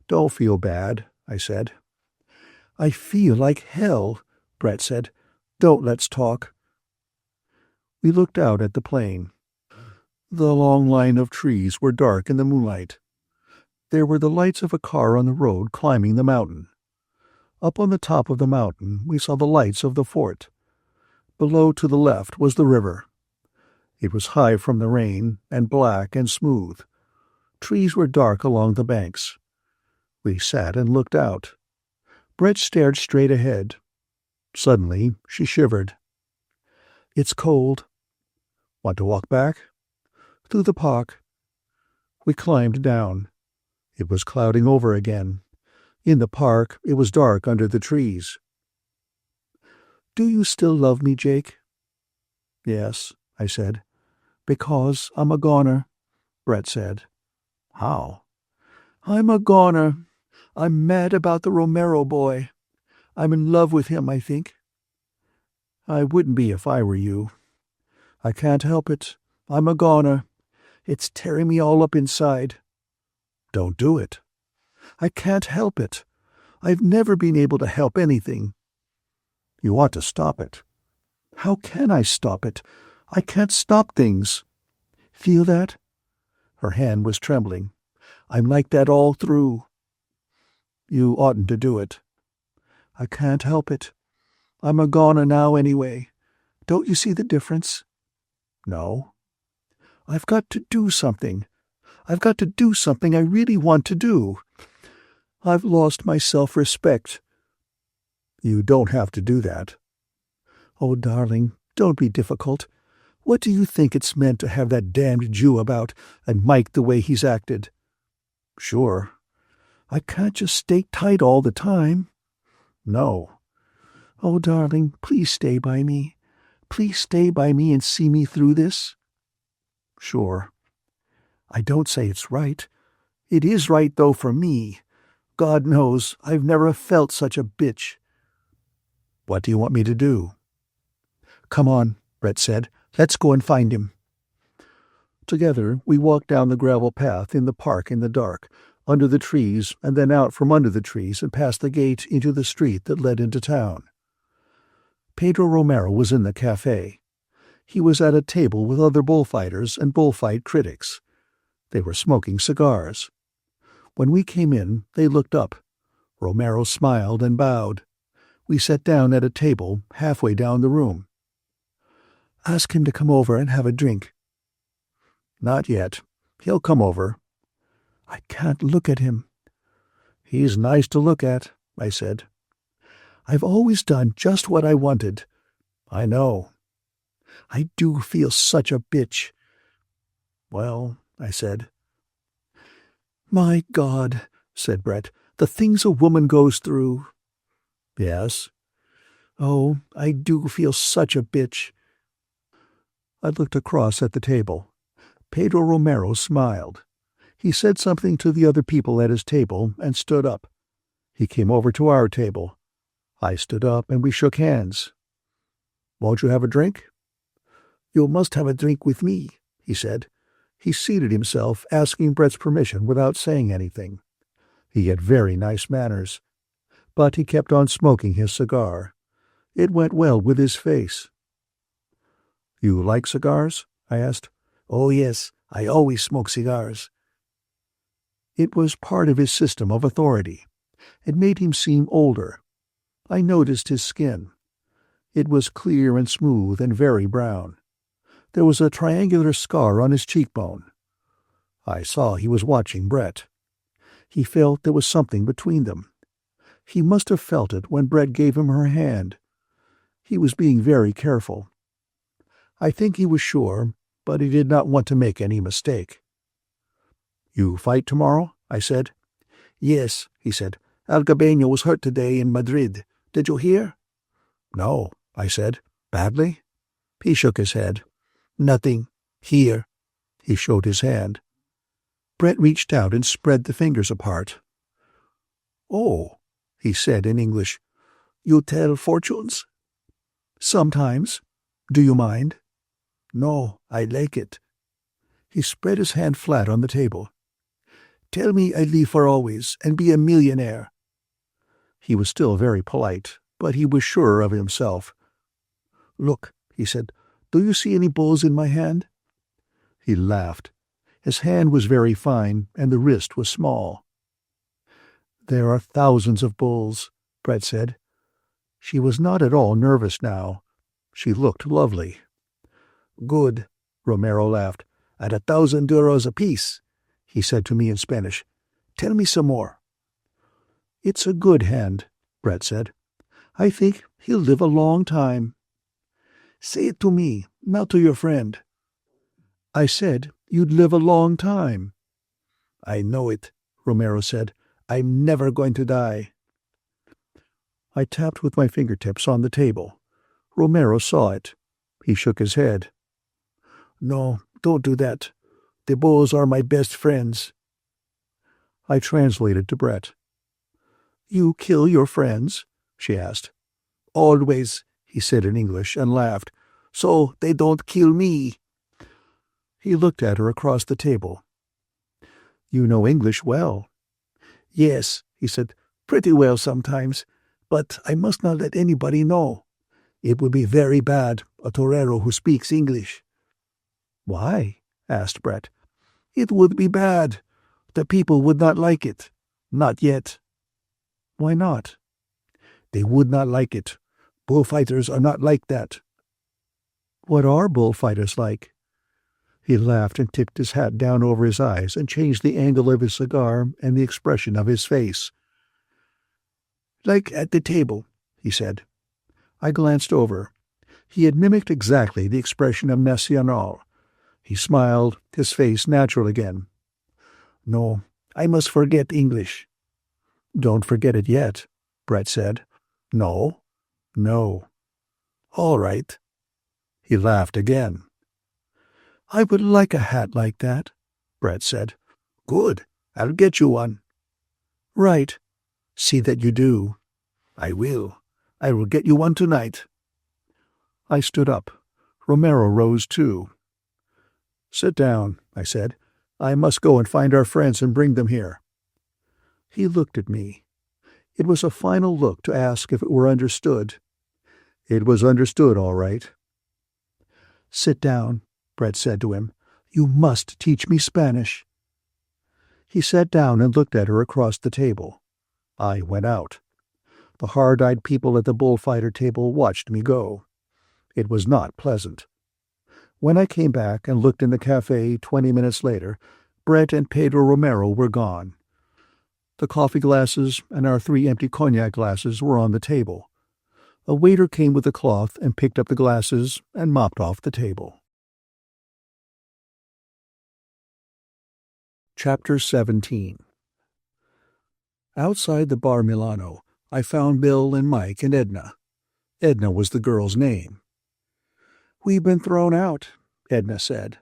Don't feel bad, I said.
I feel like hell, Brett said. Don't let's talk.
We looked out at the plain. The long line of trees were dark in the moonlight. There were the lights of a car on the road climbing the mountain. Up on the top of the mountain we saw the lights of the fort. Below to the left was the river. It was high from the rain and black and smooth. Trees were dark along the banks. We sat and looked out. Brett stared straight ahead. Suddenly she shivered.
It's cold.
Want to walk back?
Through the park.
We climbed down. It was clouding over again. In the park it was dark under the trees.
Do you still love me, Jake?
Yes, I said.
Because I'm a goner, Brett said.
How?
I'm a goner. I'm mad about the Romero boy. I'm in love with him, I think.
I wouldn't be if I were you.
I can't help it. I'm a goner. It's tearing me all up inside.
Don't do it.
I can't help it. I've never been able to help anything.
You ought to stop it.
How can I stop it? I can't stop things. Feel that?
Her hand was trembling.
I'm like that all through.
You oughtn't to do it.
I can't help it. I'm a goner now anyway. Don't you see the difference?
No.
I've got to do something. I've got to do something I really want to do. I've lost my self-respect.
You don't have to do that.
Oh, darling, don't be difficult. What do you think it's meant to have that damned Jew about, and Mike the way he's acted?
Sure.
I can't just stay tight all the time.
No.
Oh, darling, please stay by me. Please stay by me and see me through this.
Sure.
I don't say it's right. It is right, though, for me. God knows I've never felt such a bitch.
What do you want me to do?
Come on, Brett said. Let's go and find him.
Together we walked down the gravel path in the park in the dark, under the trees, and then out from under the trees and past the gate into the street that led into town. Pedro Romero was in the café. He was at a table with other bullfighters and bullfight critics. They were smoking cigars. When we came in, they looked up. Romero smiled and bowed. We sat down at a table halfway down the room.
"Ask him to come over and have a drink."
"Not yet. He'll come over."
"I can't look at him."
"He's nice to look at," I said.
"I've always done just what I wanted."
"I know."
"I do feel such a bitch."
"Well," I said.
"My God," said Brett, "the things a woman goes through."
"Yes."
"Oh, I do feel such a bitch."
I looked across at the table. Pedro Romero smiled. He said something to the other people at his table and stood up. He came over to our table. I stood up and we shook hands. "Won't you have a drink?"
"You must have a drink with me,"
he said. He seated himself, asking Brett's permission without saying anything. He had very nice manners. But he kept on smoking his cigar. It went well with his face. "You like cigars?" I asked.
"Oh, yes, I always smoke cigars."
It was part of his system of authority. It made him seem older. I noticed his skin. It was clear and smooth and very brown. There was a triangular scar on his cheekbone. I saw he was watching Brett. He felt there was something between them. He must have felt it when Brett gave him her hand. He was being very careful. I think he was sure, but he did not want to make any mistake. "You fight tomorrow?" I said.
"Yes," he said. "Algabeño was hurt today in Madrid. Did you hear?"
"No," I said. "Badly?" He shook his head.
"Nothing. Here."
He showed his hand. Brett reached out and spread the fingers apart. "Oh," he said in English.
"You tell fortunes?"
"Sometimes. Do you mind?"
"No, I like it."
He spread his hand flat on the table.
"Tell me I live for always and be a millionaire."
He was still very polite, but he was sure of himself.
"Look," he said, "do you see any bulls in my hand?"
He laughed. His hand was very fine, and the wrist was small. "There are thousands of bulls," Brett said. She was not at all nervous now. She looked lovely.
"Good," Romero laughed. "At €1,000 apiece," he said to me in Spanish. "Tell me some more."
"It's a good hand," Brett said. "I think he'll live a long time."
"Say it to me, not to your friend."
"I said you'd live a long time."
"I know it," Romero said. "I'm never going to die."
I tapped with my fingertips on the table. Romero saw it. He shook his head.
"No, don't do that. The bulls are my best friends."
I translated to Brett. "You kill your friends?" she asked.
"Always," he said in English and laughed. "So they don't kill me."
He looked at her across the table. "You know English well."
"Yes," he said, "pretty well sometimes, but I must not let anybody know. It would be very bad, a torero who speaks English."
"Why?" asked Brett.
"It would be bad. The people would not like it. Not yet."
"Why not?"
"They would not like it. Bullfighters are not like that."
"What are bullfighters like?" He laughed and tipped his hat down over his eyes and changed the angle of his cigar and the expression of his face.
"Like at the table," he said.
I glanced over. He had mimicked exactly the expression of Nacional. He smiled, his face natural again.
"No, I must forget English."
"Don't forget it yet," Brett said.
"No?"
"No."
"All right."
He laughed again. "I would like a hat like that," Brett said.
"Good. I'll get you one."
"Right. See that you do."
"I will. I will get you one tonight."
I stood up. Romero rose too. "Sit down," I said. "I must go and find our friends and bring them here." He looked at me. It was a final look to ask if it were understood. It was understood, all right. "Sit down," Brett said to him. "You must teach me Spanish." He sat down and looked at her across the table. I went out. The hard-eyed people at the bullfighter table watched me go. It was not pleasant. When I came back and looked in the café 20 minutes later, Brett and Pedro Romero were gone. The coffee glasses and our 3 empty cognac glasses were on the table. A waiter came with a cloth and picked up the glasses and mopped off the table. Chapter 17. Outside the Bar Milano, I found Bill and Mike and Edna. Edna was the girl's name. "We've been thrown out," Edna said.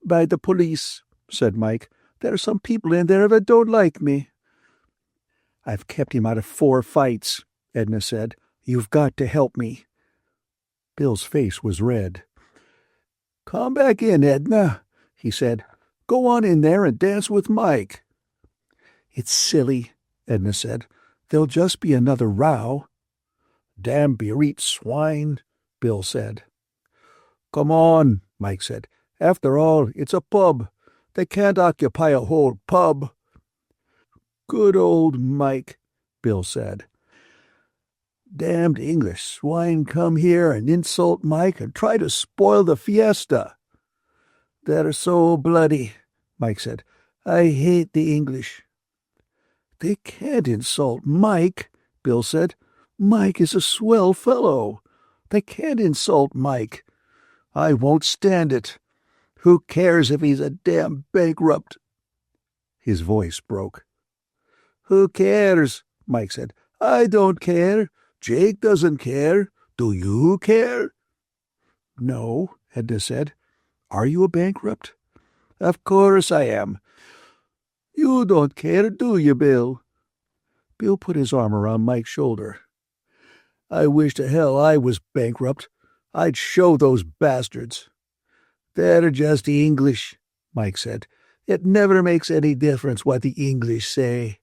"By the police," said Mike. "There are some people in there that don't like me." "I've kept him out of 4 fights," Edna said. "You've got to help me." Bill's face was red. "Come back in, Edna," he said. "Go on in there and dance with Mike." "It's silly," Edna said. "There'll just be another row." "Damn Biarritz swine," Bill said. "Come on," Mike said. "After all, it's a pub. They can't occupy a whole pub." "Good old Mike," Bill said. "Damned English swine come here and insult Mike and try to spoil the fiesta." "They're so bloody," Mike said. "I hate the English." "They can't insult Mike," Bill said. "Mike is a swell fellow. They can't insult Mike. I won't stand it. Who cares if he's a damn bankrupt?" His voice broke. "Who cares?" Mike said. "I don't care. Jake doesn't care. Do you care?" "No," Edna said. "Are you a bankrupt?" "Of course I am." "You don't care, do you, Bill?" Bill put his arm around Mike's shoulder. "I wish to hell I was bankrupt. I'd show those bastards." "They're just English," Mike said. "It never makes any difference what the English say."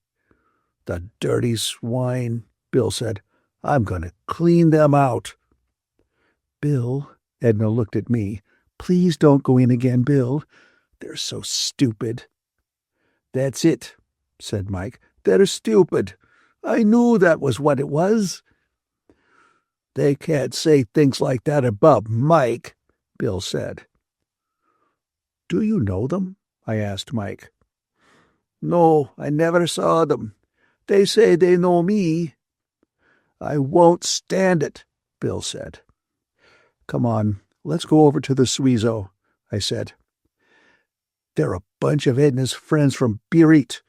"The dirty swine," Bill said. "I'm going to clean them out." "Bill," Edna looked at me. "Please don't go in again, Bill. They're so stupid." "That's it," said Mike. "They're stupid. I knew that was what it was." "They can't say things like that about Mike," Bill said. "Do you know them?" I asked Mike. "No, I never saw them. They say they know me." "I won't stand it," Bill said. "Come on, let's go over to the Suizo," I said. "They're a bunch of Edna's friends from Biarritz,"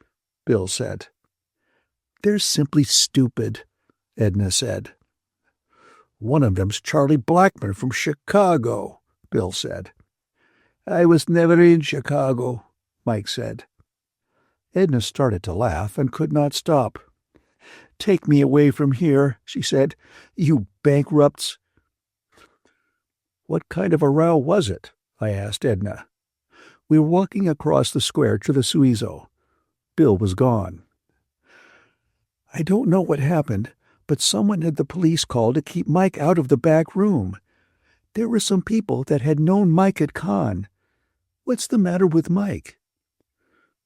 Bill said. "They're simply stupid," Edna said. "One of them's Charlie Blackman from Chicago," Bill said. "I was never in Chicago," Mike said. Edna started to laugh and could not stop. "Take me away from here," she said. "You bankrupts." "What kind of a row was it?" I asked Edna. We were walking across the square to the Suizo. Bill was gone. "I don't know what happened, but someone had the police call to keep Mike out of the back room. There were some people that had known Mike at Cannes. What's the matter with Mike?"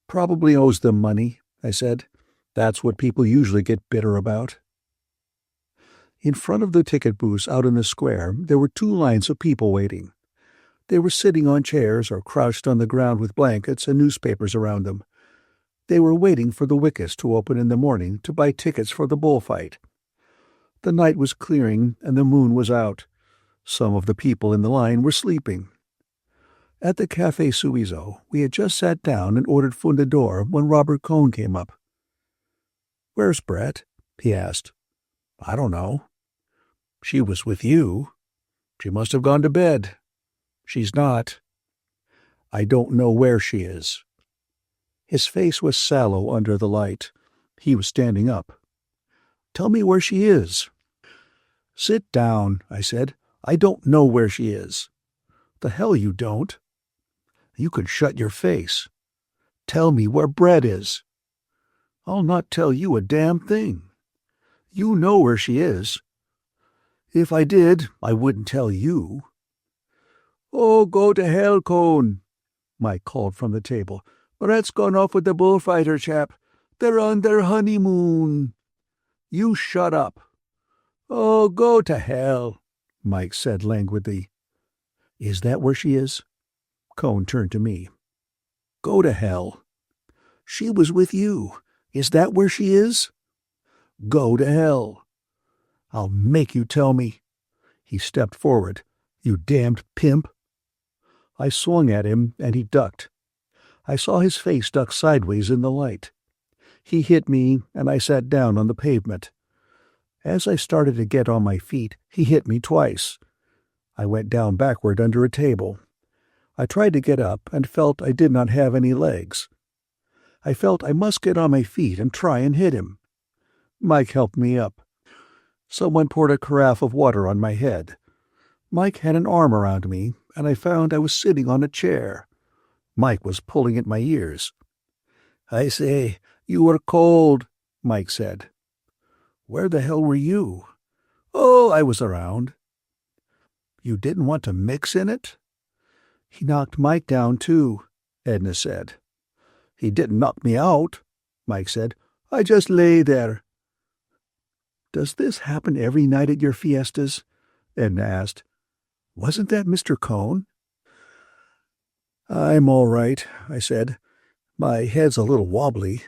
"Probably owes them money," I said. "That's what people usually get bitter about." In front of the ticket booths out in the square, there were 2 lines of people waiting. They were sitting on chairs or crouched on the ground with blankets and newspapers around them. They were waiting for the wickets to open in the morning to buy tickets for the bullfight. The night was clearing and the moon was out. Some of the people in the line were sleeping. At the Café Suizo, we had just sat down and ordered Fundador when Robert Cohn came up. "Where's Brett?" he asked. "I don't know." "She was with you. She must have gone to bed." "She's not." "I don't know where she is." His face was sallow under the light. He was standing up. "Tell me where she is." "Sit down," I said. "I don't know where she is." "The hell you don't." "You can shut your face." "Tell me where Brett is." "I'll not tell you a damn thing." "You know where she is." "If I did, I wouldn't tell you." "Oh, go to hell, Cohn," Mike called from the table.
Brett's gone off with the bullfighter chap. They're on their honeymoon." "You shut up." "Oh, go to hell," Mike said languidly. "Is that where she is?" Cone turned to me. "Go to hell." "She was with you. Is that where she is?" "Go to hell." "I'll make you tell me." He stepped forward. "You damned pimp." I swung at him, and he ducked. I saw his face duck sideways in the light. He hit me, and I sat down on the pavement. As I started to get on my feet, he hit me twice. I went down backward under a table. I tried to get up and felt I did not have any legs. I felt I must get on my feet and try and hit him. Mike helped me up. Someone poured a carafe of water on my head. Mike had an arm around me, and I found I was sitting on a chair. Mike was pulling at my ears. "I say, you were cold," Mike said. "Where the hell were you?" "Oh, I was around." "You didn't want to mix in it?" "He knocked Mike down, too," Edna said. "He didn't knock me out," Mike said. "I just lay there." "Does this happen every night at your fiestas?" Edna asked. "Wasn't that Mr. Cone?" "I'm all right," I said. "My head's a little wobbly."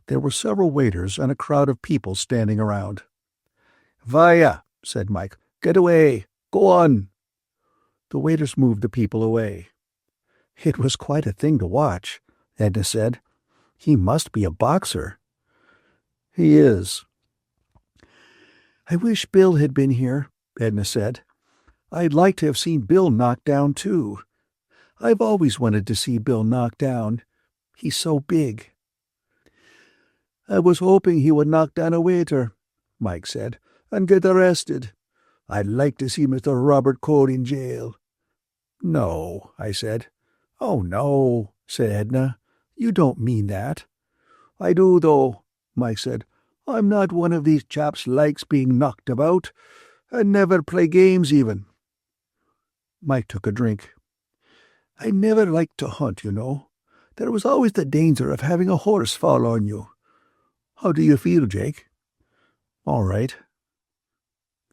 There were several waiters and a crowd of people standing around. "Vaya," said Mike. "Get away. Go on." The waiters moved the people away. "It was quite a thing to watch," Edna said. "He must be a boxer." "He is." "I wish Bill had been here," Edna said. "I'd like to have seen Bill knocked down, too. I've always wanted to see Bill knocked down. He's so big." "I was hoping he would knock down a waiter," Mike said, "and get arrested. I'd like to see Mr. Robert Cone in jail." "No," I said. "Oh, no," said Edna. "You don't mean that." "I do, though," Mike said. "I'm not one of these chaps likes being knocked about, and never play games even." Mike took a drink. "I never liked to hunt, you know. There was always the danger of having a horse fall on you. How do you feel, Jake?" "All right."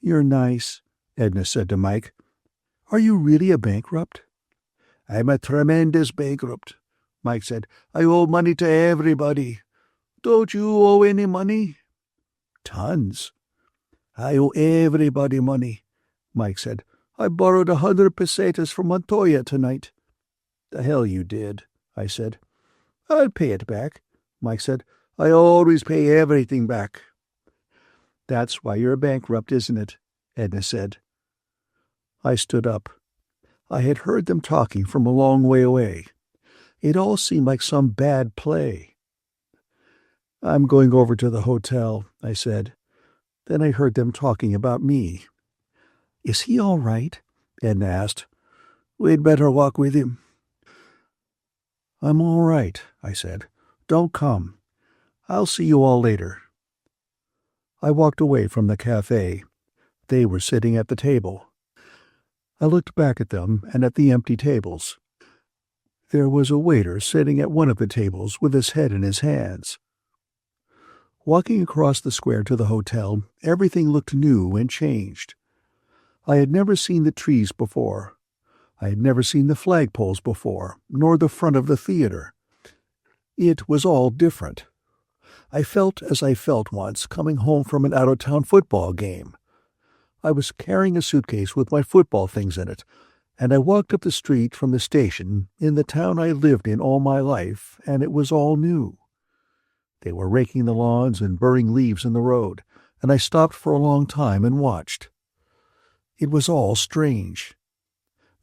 "You're nice," Edna said to Mike. "Are you really a bankrupt?" "I'm a tremendous bankrupt," Mike said. "I owe money to everybody. Don't you owe any money?" "Tons." "I owe everybody money," Mike said. "I borrowed 100 pesetas from Montoya tonight." "The hell you did," I said. "I'll pay it back," Mike said. "I always pay everything back." "That's why you're a bankrupt, isn't it?" Edna said. I stood up. I had heard them talking from a long way away. It all seemed like some bad play. "I'm going over to the hotel," I said. Then I heard them talking about me. "Is he all right?" Edna asked. "We'd better walk with him." "I'm all right," I said. "Don't come. I'll see you all later." I walked away from the café. They were sitting at the table. I looked back at them and at the empty tables. There was a waiter sitting at one of the tables with his head in his hands. Walking across the square to the hotel, everything looked new and changed. I had never seen the trees before. I had never seen the flagpoles before, nor the front of the theater. It was all different. I felt as I felt once coming home from an out-of-town football game. I was carrying a suitcase with my football things in it, and I walked up the street from the station in the town I lived in all my life, and it was all new. They were raking the lawns and burning leaves in the road, and I stopped for a long time and watched. It was all strange.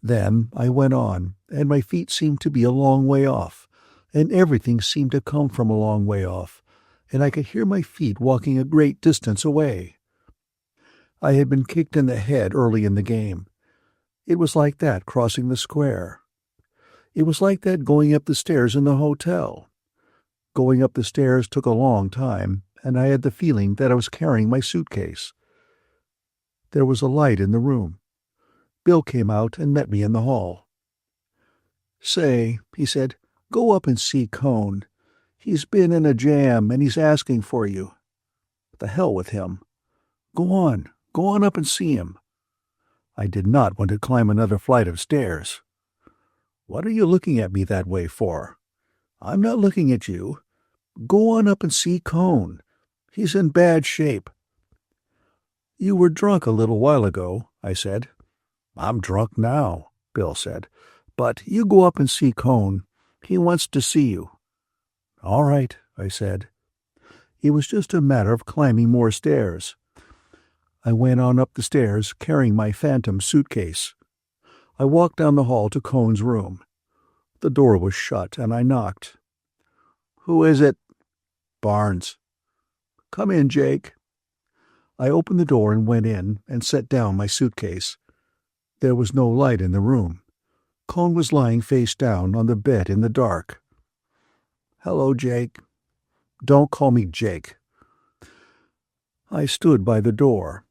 Then I went on, and my feet seemed to be a long way off, and everything seemed to come from a long way off, and I could hear my feet walking a great distance away. I had been kicked in the head early in the game. It was like that crossing the square. It was like that going up the stairs in the hotel. Going up the stairs took a long time, and I had the feeling that I was carrying my suitcase. There was a light in the room. Bill came out and met me in the hall. "Say," he said, Go up and see Cone. He's been in a jam, and he's asking for you. The hell with him. Go on up and see him. I did not want to climb another flight of stairs. What are you looking at me that way for? I'm not looking at you. Go on up and see Cone. He's in bad shape. You were drunk a little while ago, I said. I'm drunk now, Bill said. But you go up and see Cone. He wants to see you. All right, I said. It was just a matter of climbing more stairs. I went on up the stairs, carrying my phantom suitcase. I walked down the hall to Cone's room. The door was shut, and I knocked. Who is it? Barnes. Come in, Jake. I opened the door and went in and set down my suitcase. There was no light in the room. Cone was lying face down on the bed in the dark. Hello, Jake. Don't call me Jake. I stood by the door.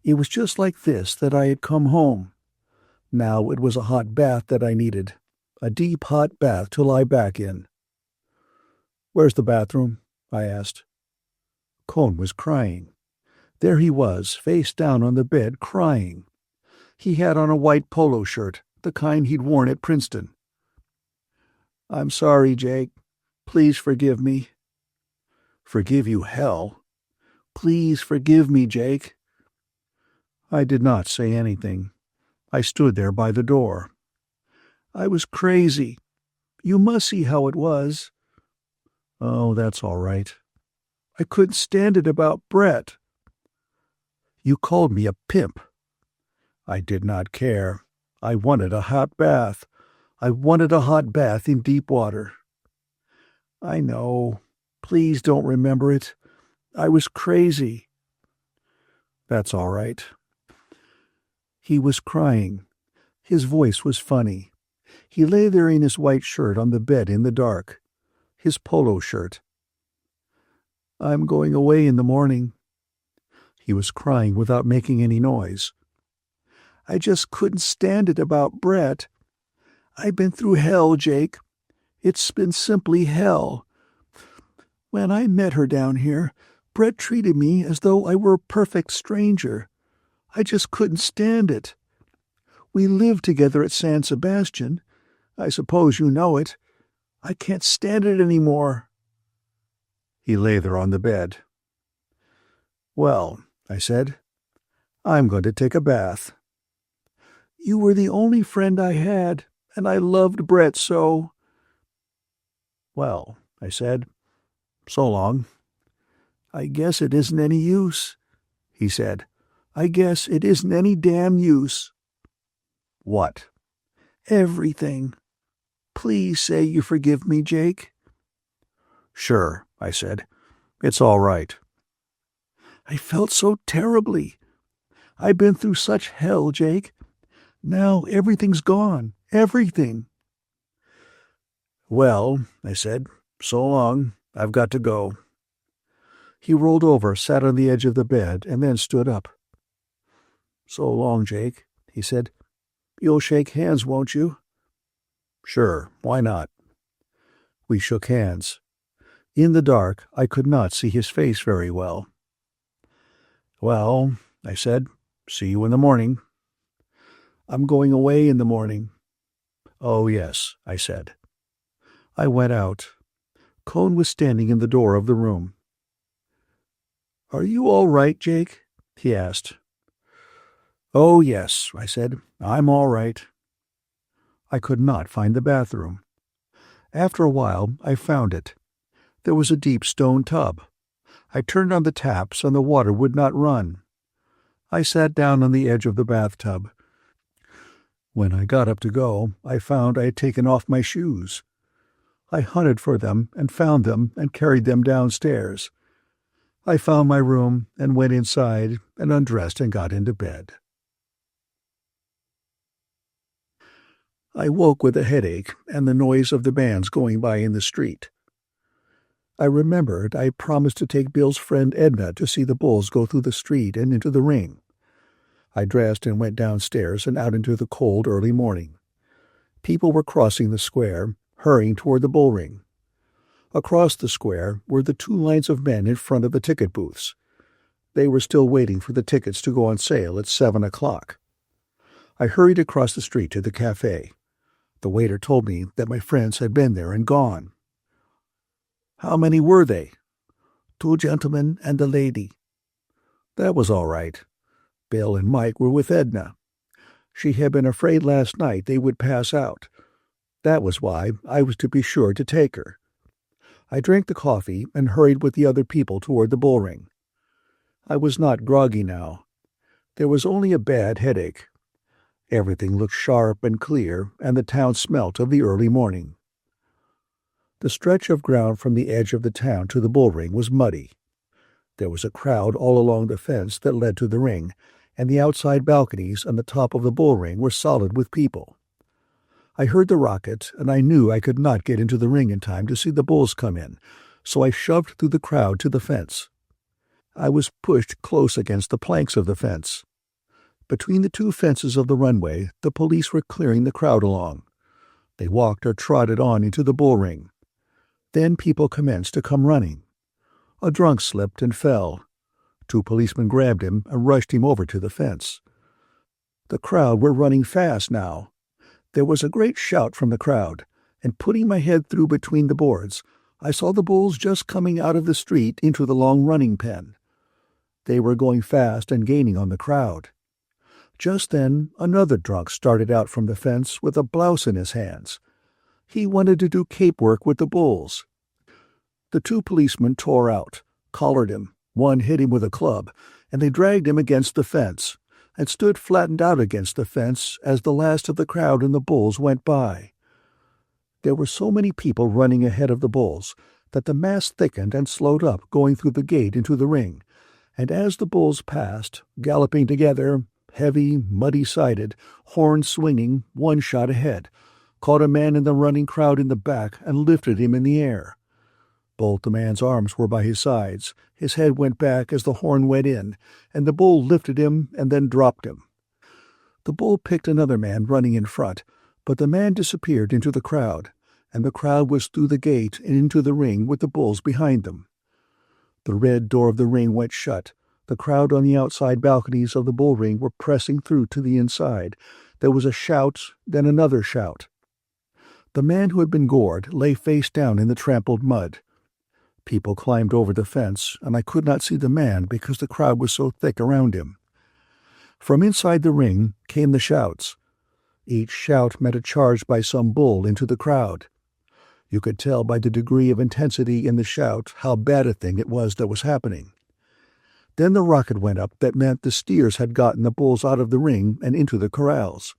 It was just like this that I had come home. Now it was a hot bath that I needed, a deep hot bath to lie back in. Where's the bathroom? I asked. Cone was crying. There he was, face down on the bed, crying. He had on a white polo shirt, the kind he'd worn at Princeton. I'm sorry, Jake. Please forgive me. Forgive you, hell. Please forgive me, Jake. I did not say anything. I stood there by the door. I was crazy. You must see how it was. Oh, that's all right. I couldn't stand it about Brett. You called me a pimp. I did not care. I wanted a hot bath. I wanted a hot bath in deep water. I know. Please don't remember it. I was crazy. That's all right. He was crying. His voice was funny. He lay there in his white shirt on the bed in the dark. His polo shirt. I'm going away in the morning. He was crying without making any noise. I just couldn't stand it about Brett. I've been through hell, Jake. It's been simply hell. When I met her down here, Brett treated me as though I were a perfect stranger. I just couldn't stand it. We lived together at San Sebastian. I suppose you know it. I can't stand it any more. He lay there on the bed. Well, I said, I'm going to take a bath. You were the only friend I had, and I loved Brett so. Well, I said, so long. I guess it isn't any use, he said. I guess it isn't any damn use. What? Everything. Please say you forgive me, Jake. Sure, I said. It's all right. I felt so terribly. I've been through such hell, Jake. Now everything's gone. Everything. Well, I said, so long. I've got to go. He rolled over, sat on the edge of the bed, and then stood up. So long, Jake, he said. You'll shake hands, won't you? Sure, why not? We shook hands. In the dark, I could not see his face very well. Well, I said, see you in the morning. I'm going away in the morning. Oh, yes, I said. I went out. Cone was standing in the door of the room. Are you all right, Jake? He asked. Oh, yes, I said. I'm all right. I could not find the bathroom. After a while, I found it. There was a deep stone tub. I turned on the taps, and the water would not run. I sat down on the edge of the bathtub. When I got up to go, I found I had taken off my shoes. I hunted for them and found them and carried them downstairs. I found my room and went inside and undressed and got into bed. I woke with a headache and the noise of the bands going by in the street. I remembered I promised to take Bill's friend Edna to see the bulls go through the street and into the ring. I dressed and went downstairs and out into the cold early morning. People were crossing the square.
hurrying toward the bullring. Across the square were the 2 lines of men in front of the ticket booths. They were still waiting for the tickets to go on sale at 7 o'clock. I hurried across the street to the café. The waiter told me that my friends had been there and gone.
How many were they? 2 gentlemen and a lady.
That was all right. Bill and Mike were with Edna. She had been afraid last night they would pass out. That was why I was to be sure to take her. I drank the coffee and hurried with the other people toward the bullring. I was not groggy now. There was only a bad headache. Everything looked sharp and clear, and the town smelt of the early morning. The stretch of ground from the edge of the town to the bullring was muddy. There was a crowd all along the fence that led to the ring, and the outside balconies on the top of the bullring were solid with people. I heard the rocket, and I knew I could not get into the ring in time to see the bulls come in, so I shoved through the crowd to the fence. I was pushed close against the planks of the fence. Between the 2 fences of the runway, the police were clearing the crowd along. They walked or trotted on into the bullring. Then people commenced to come running. A drunk slipped and fell. 2 policemen grabbed him and rushed him over to the fence. The crowd were running fast now. There was a great shout from the crowd, and putting my head through between the boards, I saw the bulls just coming out of the street into the long running pen. They were going fast and gaining on the crowd. Just then another drunk started out from the fence with a blouse in his hands. He wanted to do cape work with the bulls. The 2 policemen tore out, collared him, one hit him with a club, and they dragged him against the fence, and stood flattened out against the fence as the last of the crowd and the bulls went by. There were so many people running ahead of the bulls that the mass thickened and slowed up going through the gate into the ring, and as the bulls passed, galloping together, heavy, muddy-sided, horns swinging, one shot ahead, caught a man in the running crowd in the back and lifted him in the air. Both the man's arms were by his sides, his head went back as the horn went in, and the bull lifted him and then dropped him. The bull picked another man running in front, but the man disappeared into the crowd, and the crowd was through the gate and into the ring with the bulls behind them. The red door of the ring went shut. The crowd on the outside balconies of the bullring were pressing through to the inside. There was a shout, then another shout. The man who had been gored lay face down in the trampled mud. People climbed over the fence, and I could not see the man because the crowd was so thick around him. From inside the ring came the shouts. Each shout meant a charge by some bull into the crowd. You could tell by the degree of intensity in the shout how bad a thing it was that was happening. Then the rocket went up that meant the steers had gotten the bulls out of the ring and into the corrals.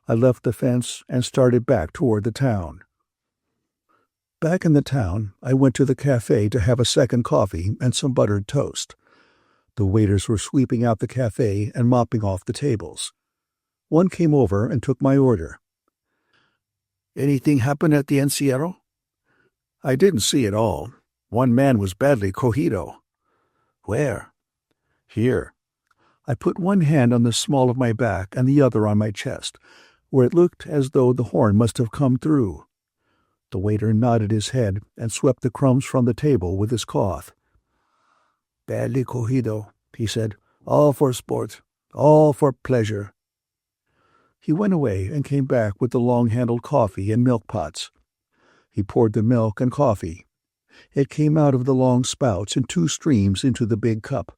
I left the fence and started back toward the town. Back in the town, I went to the café to have a second coffee and some buttered toast. The waiters were sweeping out the café and mopping off the tables. One came over and took my order.
Anything happen at the encierro?
I didn't see it all. One man was badly cogido.
Where?
Here. I put one hand on the small of my back and the other on my chest, where it looked as though the horn must have come through. The waiter nodded his head and swept the crumbs from the table with his cloth.
Badly cogido, he said. All for sport. All for pleasure.
He went away and came back with the long-handled coffee and milk pots. He poured the milk and coffee. It came out of the long spouts in 2 streams into the big cup.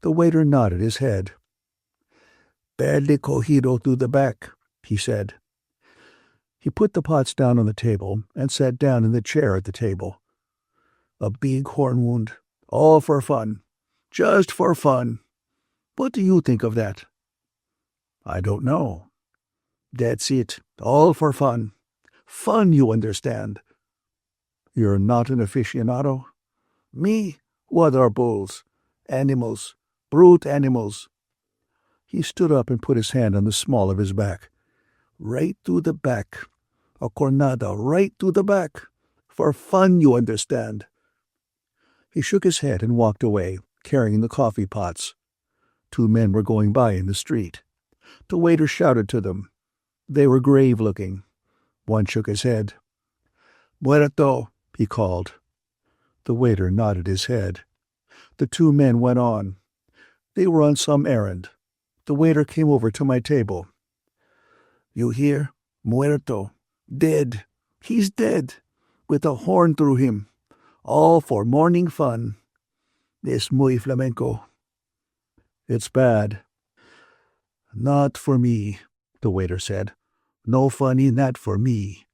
The waiter nodded his head.
Badly cogido through the back, he said.
He put the pots down on the table and sat down in the chair at the table.
A big horn wound. All for fun. Just for fun. What do you think of that?
I don't know.
That's it. All for fun. Fun, you understand.
You're not an aficionado?
Me? What are bulls? Animals. Brute animals.
He stood up and put his hand on the small of his back.
Right through the back. A cornada right through the back. For fun, you understand.
He shook his head and walked away, carrying the coffee pots. 2 men were going by in the street. The waiter shouted to them. They were grave-looking. One shook his head. "Muerto," he called. The waiter nodded his head. The two men went on. They were on some errand. The waiter came over to my table. "You hear? Muerto. Dead. He's dead. With a horn through him. All for morning fun. Es muy flamenco." "It's bad." "Not for me," the waiter said. "No fun in that for me."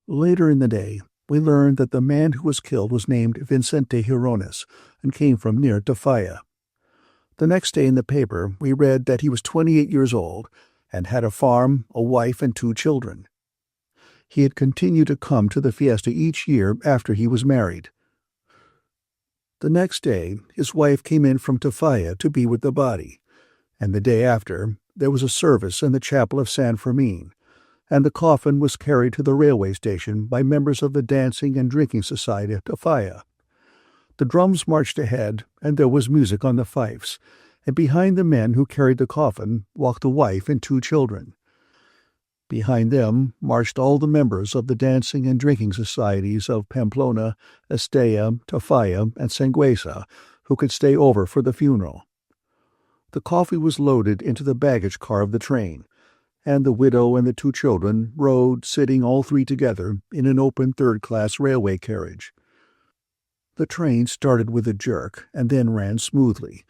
Later in the day, we learned that the man who was killed was named Vicente Girones and came from near Tafalla. The next day in the paper, we read that he was 28 years old and had a farm, a wife, and 2 children. He had continued to come to the fiesta each year after he was married. The next day, his wife came in from Tafalla to be with the body, and the day after, there was a service in the chapel of San Fermin, and the coffin was carried to the railway station by members of the Dancing and Drinking Society of Tafalla. The drums marched ahead, and there was music on the fifes, and behind the men who carried the coffin walked the wife and 2 children. Behind them marched all the members of the Dancing and Drinking Societies of Pamplona, Estella, Tafalla, and Sangüesa, who could stay over for the funeral. The coffee was loaded into the baggage car of the train, and the widow and the 2 children rode, sitting all 3 together, in an open third-class railway carriage. The train started with a jerk and then ran smoothly,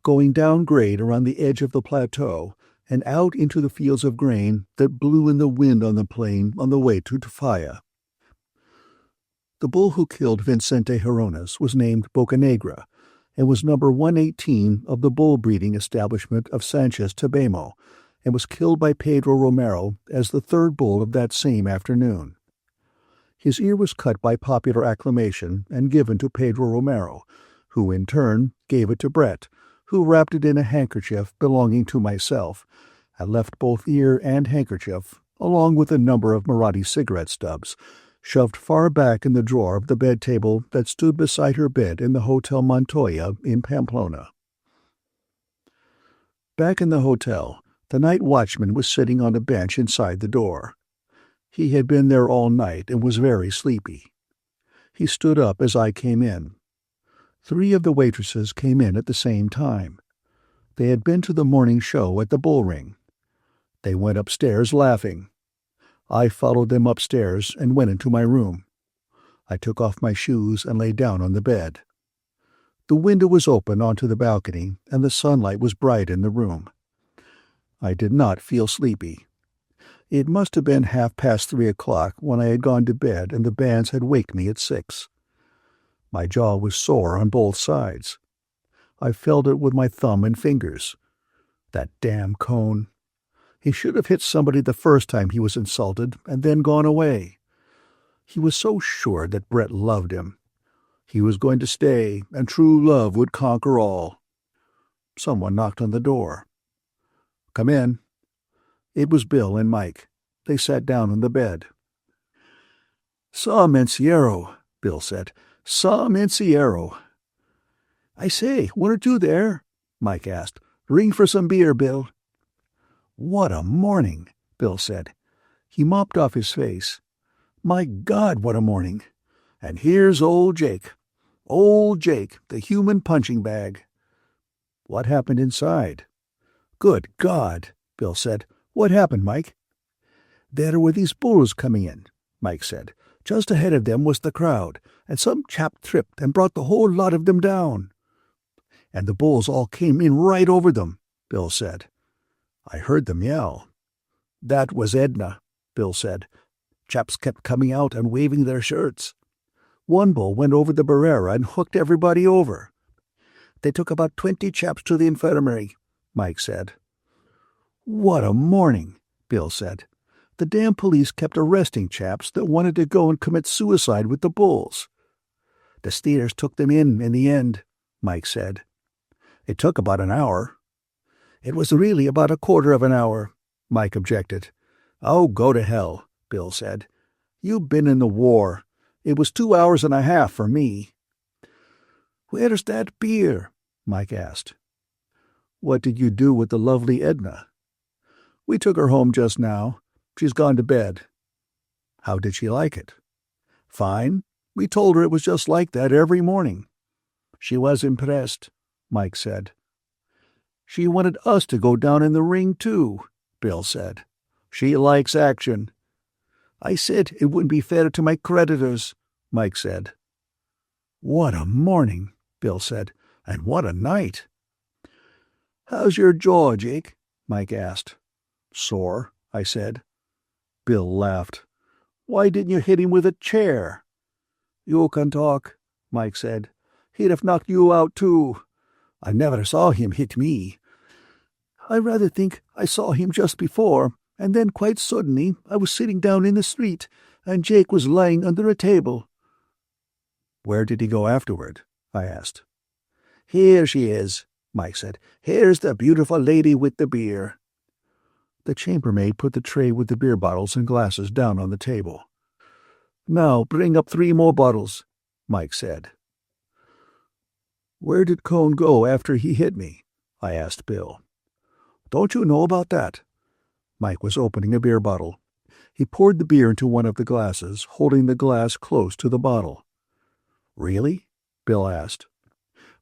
going down grade around the edge of the plateau and out into the fields of grain that blew in the wind on the plain on the way to Tafalla. The bull who killed Vicente Girones was named Bocanegra and was number 118 of the bull breeding establishment of Sanchez Tabemo, and was killed by Pedro Romero as the 3rd bull of that same afternoon. His ear was cut by popular acclamation and given to Pedro Romero, who in turn gave it to Brett, who wrapped it in a handkerchief belonging to myself, and left both ear and handkerchief, along with a number of Marathi cigarette stubs, shoved far back in the drawer of the bed table that stood beside her bed in the Hotel Montoya in Pamplona. Back in the hotel, the night watchman was sitting on a bench inside the door. He had been there all night and was very sleepy. He stood up as I came in. 3 of the waitresses came in at the same time. They had been to the morning show at the Bull Ring. They went upstairs laughing. I followed them upstairs and went into my room. I took off my shoes and lay down on the bed. The window was open onto the balcony, and the sunlight was bright in the room. I did not feel sleepy. It must have been 3:30 when I had gone to bed and the bands had waked me at 6. My jaw was sore on both sides. I felt it with my thumb and fingers. That damn Cone. He should have hit somebody the first time he was insulted and then gone away. He was so sure that Brett loved him. He was going to stay, and true love would conquer all. Someone knocked on the door. "Come in." It was Bill and Mike. They sat down on the bed. "Some encierro," Bill said. "Some encierro." "I say, 1 or 2 there?" Mike asked. "Ring for some beer, Bill." "What a morning," Bill said. He mopped off his face. "My God, what a morning. And here's old Jake. Old Jake, the human punching bag." "What happened inside?" "Good God," Bill said. "What happened, Mike?" "There were these bulls coming in," Mike said. "Just ahead of them was the crowd, and some chap tripped and brought the whole lot of them down." "And the bulls all came in right over them," Bill said. "I heard them yell." "That was Edna," Bill said. "Chaps kept coming out and waving their shirts. One bull went over the barrera and hooked everybody over. They took about 20 chaps to the infirmary," Mike said. "What a morning," Bill said. "The damn police kept arresting chaps that wanted to go and commit suicide with the bulls." "The steers took them in the end," Mike said. "It took about an hour." "It was really about a quarter of an hour," Mike objected. "Oh, go to hell," Bill said. "You've been in the war. It was 2 hours and a half for me." "Where's that beer?" Mike asked. "What did you do with the lovely Edna?" "We took her home just now. She's gone to bed." "How did she like it?" "Fine. We told her it was just like that every morning." "She was impressed," Mike said. "She wanted us to go down in the ring, too," Bill said. "She likes action." "I said it wouldn't be fair to my creditors," Mike said. "What a morning," Bill said. "And what a night." "How's your jaw, Jake?" Mike asked. "Sore," I said. Bill laughed. "Why didn't you hit him with a chair?" "You can talk," Mike said. "He'd have knocked you out, too. I never saw him hit me. I rather think I saw him just before, and then quite suddenly I was sitting down in the street, and Jake was lying under a table." "Where did he go afterward?" I asked. "Here she is," Mike said. "Here's the beautiful lady with the beer." The chambermaid put the tray with the beer bottles and glasses down on the table. "Now bring up 3 more bottles," Mike said. "Where did Cone go after he hit me?" I asked Bill. "Don't you know about that?" Mike was opening a beer bottle. He poured the beer into one of the glasses, holding the glass close to the bottle. "Really?" Bill asked.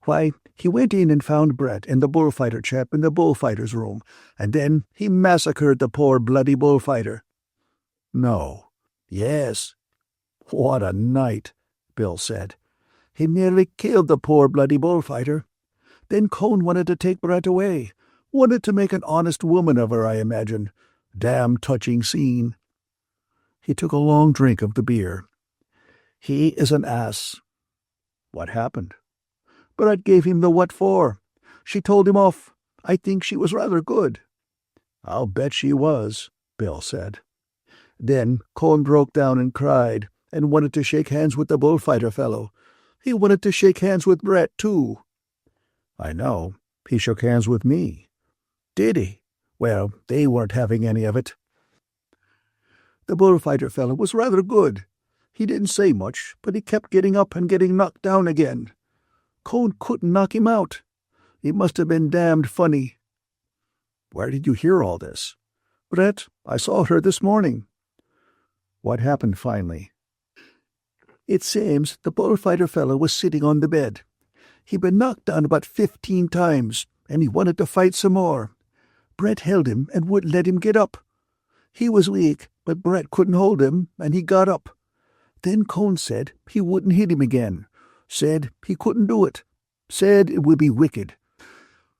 "Why, he went in and found Brett and the bullfighter chap in the bullfighter's room, and then he massacred the poor bloody bullfighter." "No." "Yes." "What a night," Bill said. "He nearly killed the poor bloody bullfighter. Then Cone wanted to take Brett away. Wanted to make an honest woman of her, I imagine. Damn touching scene." He took a long drink of the beer. "He is an ass." "What happened?" "Brett gave him the what for. She told him off. I think she was rather good." "I'll bet she was," Bill said. "Then Cone broke down and cried, and wanted to shake hands with the bullfighter fellow. He wanted to shake hands with Brett, too." "I know. He shook hands with me." "Did he? Well, they weren't having any of it. The bullfighter fellow was rather good. He didn't say much, but he kept getting up and getting knocked down again. Cone couldn't knock him out. It must have been damned funny." "Where did you hear all this?" "Brett, I saw her this morning." "What happened finally?" "It seems the bullfighter fellow was sitting on the bed. He'd been knocked down about 15 times, and he wanted to fight some more. Brett held him and wouldn't let him get up. He was weak, but Brett couldn't hold him, and he got up. Then Cone said he wouldn't hit him again. Said he couldn't do it. Said it would be wicked.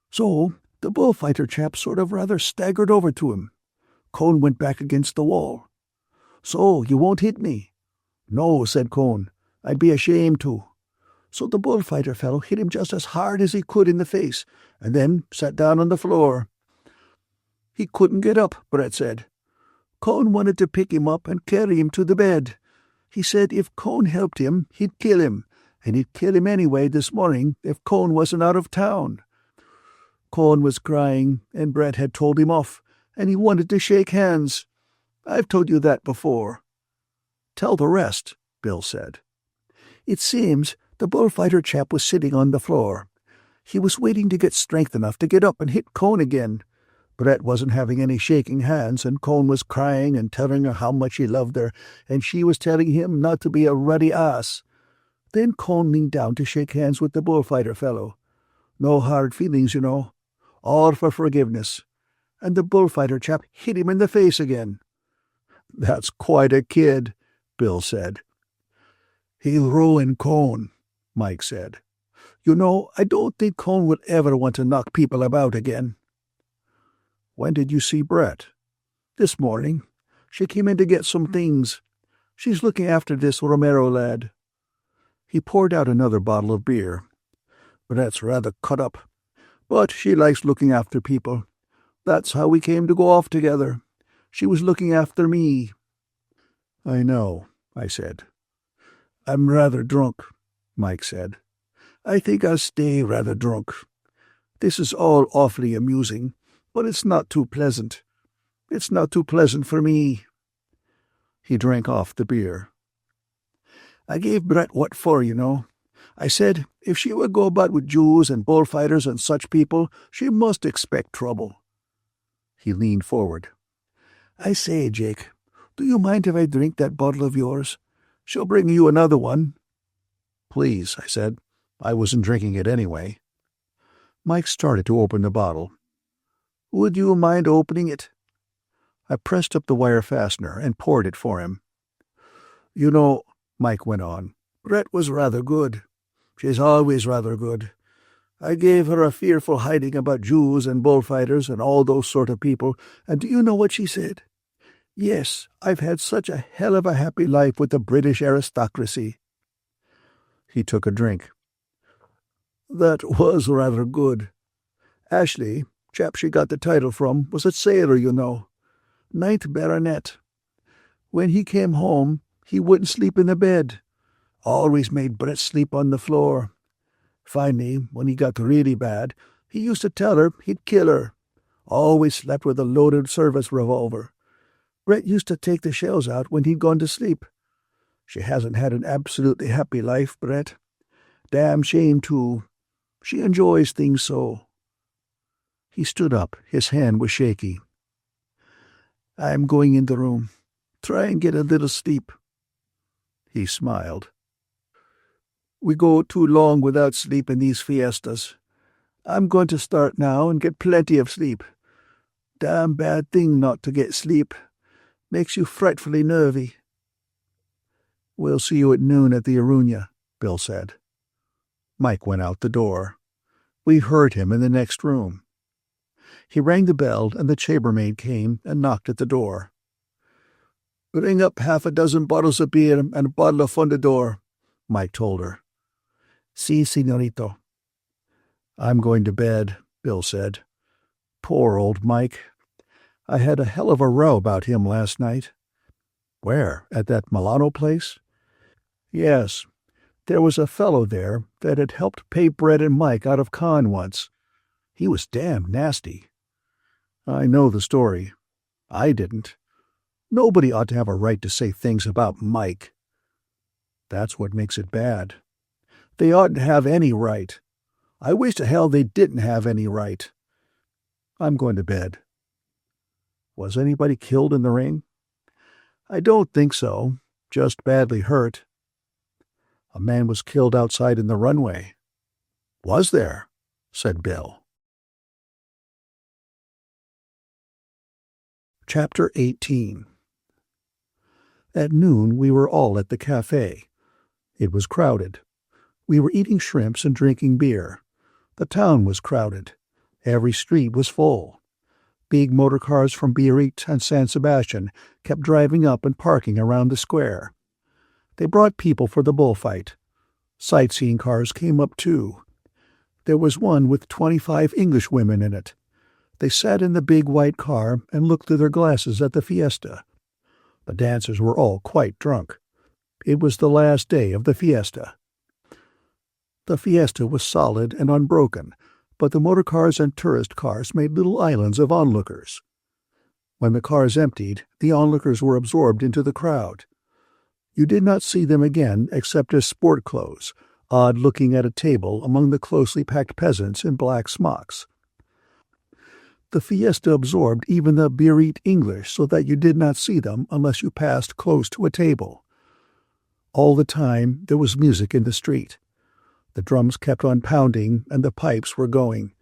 So the bullfighter chap sort of rather staggered over to him. Cone went back against the wall. 'So you won't hit me?' 'No,' said Cone. 'I'd be ashamed to.' So the bullfighter fellow hit him just as hard as he could in the face, and then sat down on the floor. He couldn't get up, Brett said. Cone wanted to pick him up and carry him to the bed. He said if Cone helped him, he'd kill him, and he'd kill him anyway this morning if Cone wasn't out of town. Cone was crying, and Brett had told him off, and he wanted to shake hands. I've told you that before." "Tell the rest," Bill said. "It seems the bullfighter chap was sitting on the floor. He was waiting to get strength enough to get up and hit Cone again. Brett wasn't having any shaking hands, and Cone was crying and telling her how much he loved her, and she was telling him not to be a ruddy ass. Then Cone leaned down to shake hands with the bullfighter fellow. No hard feelings, you know. All for forgiveness. And the bullfighter chap hit him in the face again." "That's quite a kid," Bill said. "He'll ruin Cone," Mike said. "You know, I don't think Cone will ever want to knock people about again." "When did you see Brett?" "This morning. She came in to get some things. She's looking after this Romero lad." He poured out another bottle of beer. "Brett's rather cut up, but she likes looking after people. That's how we came to go off together. She was looking after me." "I know," I said. "I'm rather drunk," Mike said. "I think I'll stay rather drunk. This is all awfully amusing, but it's not too pleasant. It's not too pleasant for me." He drank off the beer. "I gave Brett what for, you know. I said if she would go about with Jews and bullfighters and such people, she must expect trouble." He leaned forward.
I say, Jake, do you mind if I drink that bottle of yours? She'll bring you another one.
Please, I said. I wasn't drinking it anyway. Mike started to open the bottle.
Would you mind opening it?
I pressed up the wire fastener and poured it for him.
You know,
Mike went on,
Brett was rather good. She's always rather good. I gave her a fearful hiding about Jews and bullfighters and all those sort of people, and do you know what she said? Yes, I've had such a hell of a happy life with the British aristocracy.
He took a drink.
That was rather good. Ashley, chap she got the title from, was a sailor, you know. 9th Baronet. When he came home, he wouldn't sleep in the bed. Always made Brett sleep on the floor. Finally, when he got really bad, he used to tell her he'd kill her. Always slept with a loaded service revolver. Brett used to take the shells out when he'd gone to sleep. She hasn't had an absolutely happy life, Brett. Damn shame, too. She enjoys things so.
He stood up. His hand was shaky.
I'm going in the room. Try and get a little sleep.
He smiled.
We go too long without sleep in these fiestas. I'm going to start now and get plenty of sleep. Damn bad thing not to get sleep. Makes you frightfully nervy.
We'll see you at noon at the Arunia, Bill said. Mike went out the door. We heard him in the next room. He rang the bell, and the chambermaid came and knocked at the door.
Bring up 6 bottles of beer and a bottle of Fundador, Mike told her. Si, señorito.
I'm going to bed, Bill said. Poor old Mike. I had a hell of a row about him last night. Where? At that Milano place?
Yes. There was a fellow there that had helped pay Brett and Mike out of Cannes once.
He was damned nasty. I know the story. I didn't. Nobody ought to have a right to say things about Mike. That's what makes it bad.
They oughtn't have any right. I wish to hell they didn't have any right.
I'm going to bed. Was anybody killed in the ring?
I don't think so. Just badly hurt.
A man was killed outside in the runway.
Was there? Said Bill.
Chapter 18. At noon we were all at the café. It was crowded. We were eating shrimps and drinking beer. The town was crowded. Every street was full. Big motor cars from Biarritz and San Sebastian kept driving up and parking around the square. They brought people for the bullfight. Sightseeing cars came up too. There was one with 25 English women in it. They sat in the big white car and looked through their glasses at the fiesta. The dancers were all quite drunk. It was the last day of the fiesta. The fiesta was solid and unbroken, but the motor cars and tourist cars made little islands of onlookers. When the cars emptied, the onlookers were absorbed into the crowd. You did not see them again except as sport clothes, odd-looking at a table among the closely packed peasants in black smocks. The fiesta absorbed even the Biarritz English so that you did not see them unless you passed close to a table. All the time there was music in the street. The drums kept on pounding and the pipes were going.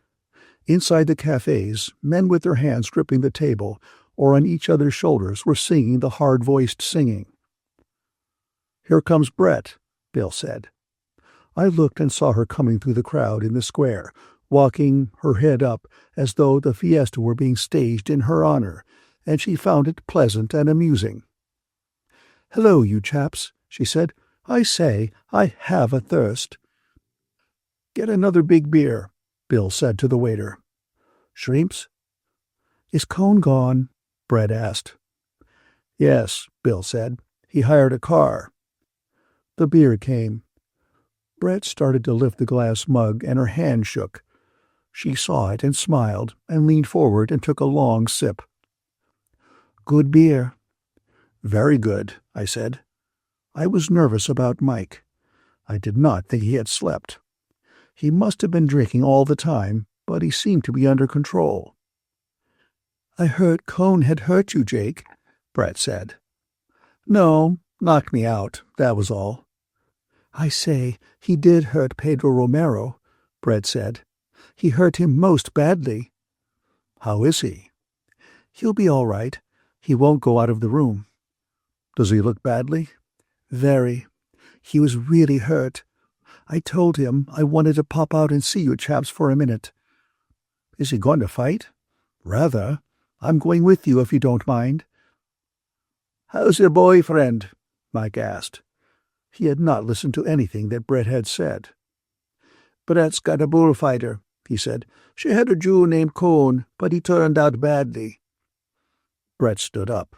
Inside the cafés, men with their hands gripping the table or on each other's shoulders were singing the hard-voiced singing. "Here comes Brett," Bill said. I looked and saw her coming through the crowd in the square, walking, her head up, as though the fiesta were being staged in her honor, and she found it pleasant and amusing. "Hello, you chaps," she said. "I say, I have a thirst." "Get another big beer," Bill said to the waiter. "Shrimps?" "Is Cone gone?" Brett asked. "Yes," Bill said. "He hired a car." The beer came. Brett started to lift the glass mug, and her hand shook. She saw it and smiled, and leaned forward and took a long sip. "Good beer." "Very good," I said. I was nervous about Mike. I did not think he had slept. He must have been drinking all the time, but he seemed to be under control.
I heard Cohn had hurt you, Jake, Brett said. No, knocked me out, that was all. I say, he did hurt Pedro Romero, Brett said. He hurt him most badly.
How is he?
He'll be all right. He won't go out of the room.
Does he look badly?
Very. He was really hurt. I told him I wanted to pop out and see you chaps for a minute.
Is he going to fight?
Rather. I'm going with you if you don't mind.
How's your boyfriend? Mike asked. He had not listened to anything that Brett had said.
Brett's got a bullfighter, he said. She had a Jew named Cohn, but he turned out badly.
Brett stood up.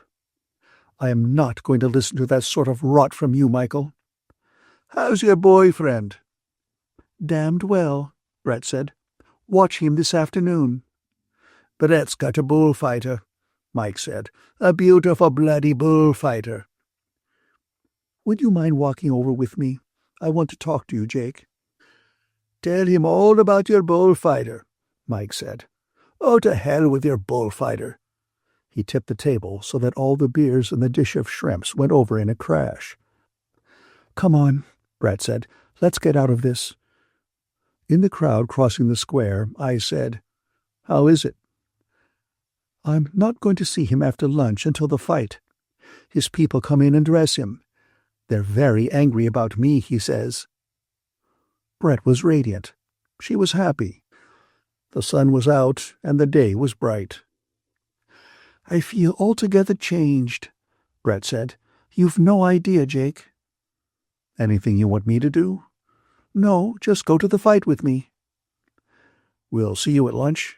I am not going to listen to that sort of rot from you, Michael.
How's your boyfriend?
Damned well, Brett said. Watch him this afternoon.
Brett's got a bullfighter, Mike said. A beautiful bloody bullfighter.
Would you mind walking over with me? I want to talk to you, Jake.
Tell him all about your bullfighter, Mike said. Oh, to hell with your bullfighter.
He tipped the table so that all the beers and the dish of shrimps went over in a crash. Come on, Brett said. Let's get out of this. In the crowd crossing the square, I said, How is it? I'm not going to see him after lunch until the fight. His people come in and dress him. They're very angry about me, he says. Brett was radiant. She was happy. The sun was out and the day was bright. I feel altogether changed, Brett said. You've no idea, Jake. Anything you want me to do? No, just go to the fight with me. We'll see you at lunch?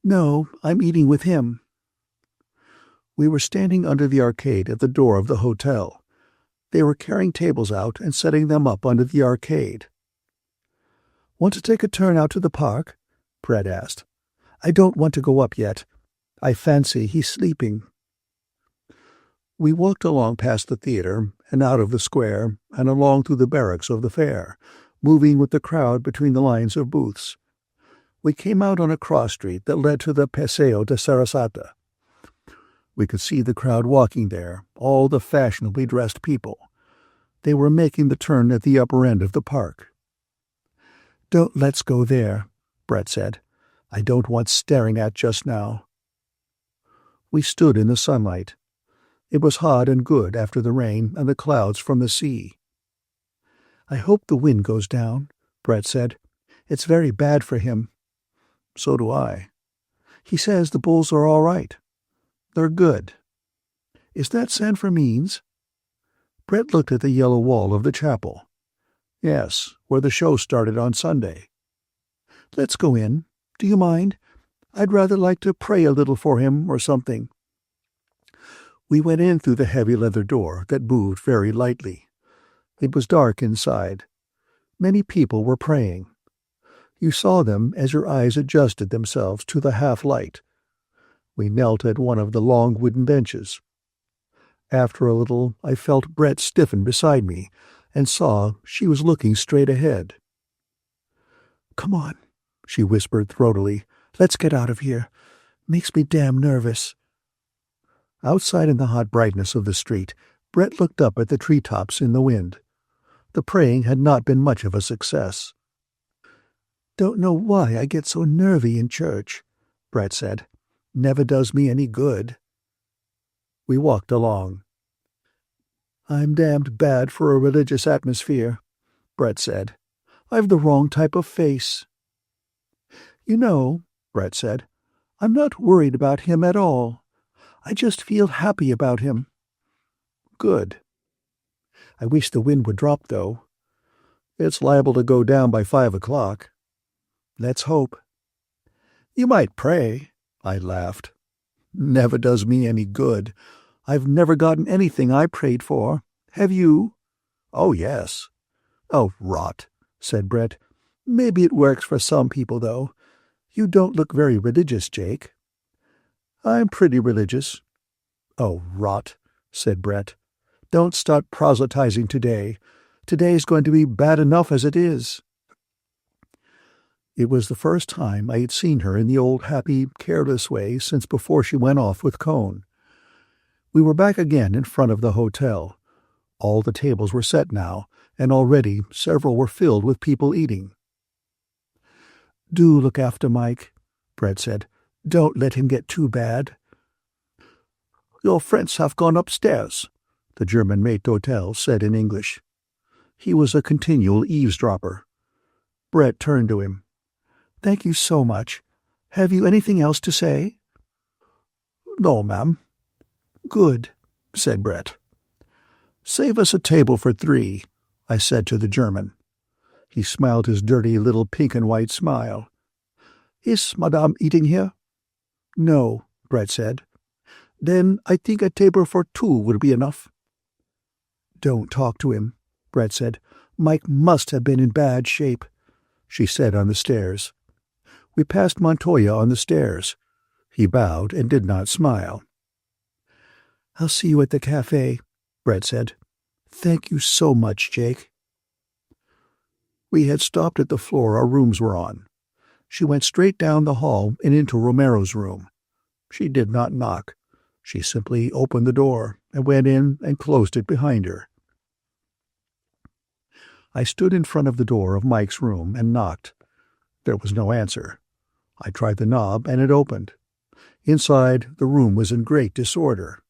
No, I'm eating with him. We were standing under the arcade at the door of the hotel. They were carrying tables out and setting them up under the arcade. Want to take a turn out to the park? Brett asked. I don't want to go up yet. I fancy he's sleeping. We walked along past the theater and out of the square and along through the barracks of the fair, moving with the crowd between the lines of booths. We came out on a cross street that led to the Paseo de Sarasata. We could see the crowd walking there, all the fashionably dressed people. They were making the turn at the upper end of the park. Don't let's go there, Brett said. I don't want staring at just now. We stood in the sunlight. It was hot and good after the rain and the clouds from the sea. I hope the wind goes down, Brett said. It's very bad for him. So do I. He says the bulls are all right. They're good. Is that San Fermin's? Brett looked at the yellow wall of the chapel. Yes, where the show started on Sunday. Let's go in. Do you mind? I'd rather like to pray a little for him or something. We went in through the heavy leather door that moved very lightly. It was dark inside. Many people were praying. You saw them as your eyes adjusted themselves to the half-light. We knelt at one of the long wooden benches. After a little, I felt Brett stiffen beside me and saw she was looking straight ahead. Come on, she whispered throatily. Let's get out of here. Makes me damn nervous. Outside in the hot brightness of the street, Brett looked up at the treetops in the wind. The praying had not been much of a success. Don't know why I get so nervy in church, Brett said. Never does me any good. We walked along. I'm damned bad for a religious atmosphere, Brett said. I've the wrong type of face. You know, Brett said, I'm not worried about him at all. I just feel happy about him. Good. I wish the wind would drop, though. It's liable to go down by 5 o'clock. Let's hope. You might pray, I laughed. Never does me any good. I've never gotten anything I prayed for. Have you? Oh, yes. Oh, rot, said Brett. Maybe it works for some people, though. You don't look very religious, Jake. I'm pretty religious. Oh, rot, said Brett. Don't start proselytizing today. Today's going to be bad enough as it is. It was the first time I had seen her in the old happy, careless way since before she went off with Cone. We were back again in front of the hotel. All the tables were set now, and already several were filled with people eating.
"Do look after Mike," Brett said. "Don't let him get too bad."
"Your friends have gone upstairs," the German mate d'hotel said in English. He was a continual eavesdropper. Brett turned to him.
"Thank you so much. Have you anything else to say?"
"No, ma'am."
"Good," said Brett.
"Save us a table for 3, I said to the German. He smiled his dirty little pink and white smile. "Is Madame eating here?"
"No," Brett said.
"Then I think a table for 2 will be enough."
"Don't talk to him," Brett said. "Mike must have been in bad shape," she said on the stairs.
We passed Montoya on the stairs. He bowed and did not smile.
"I'll see you at the café," Brett said. "Thank you so much, Jake."
We had stopped at the floor our rooms were on. She went straight down the hall and into Romero's room. She did not knock. She simply opened the door and went in and closed it behind her. I stood in front of the door of Mike's room and knocked. There was no answer. I tried the knob and it opened. Inside, the room was in great disorder.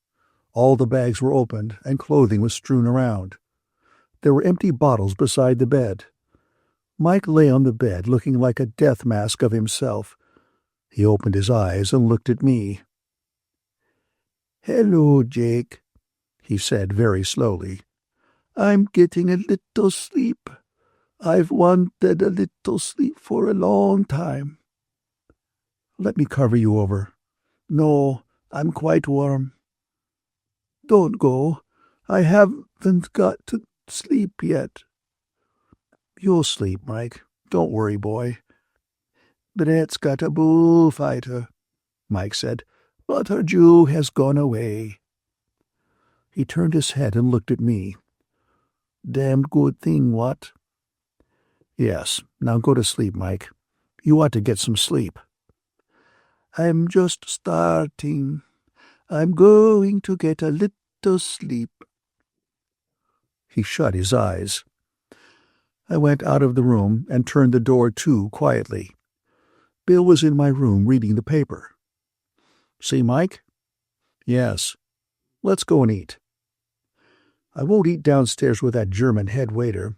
All the bags were opened and clothing was strewn around. There were empty bottles beside the bed. Mike lay on the bed looking like a death mask of himself. He opened his eyes and looked at me.
"Hello, Jake,"
he said very slowly.
"I'm getting a little sleep. I've wanted a little sleep for a long time."
"Let me cover you over."
"No, I'm quite warm." "Don't go. I haven't got to sleep yet."
"You'll sleep, Mike. Don't worry, boy."
"Brett's got a bullfighter," Mike said, "but her Jew has gone away."
He turned his head and looked at me.
"Damned good thing, what?"
"Yes. Now go to sleep, Mike. You ought to get some sleep."
"I'm just starting. I'm going to get a little sleep."
He shut his eyes. I went out of the room and turned the door to quietly. Bill was in my room reading the paper. "See, Mike?" "Yes." "Let's go and eat." "I won't eat downstairs with that German head waiter.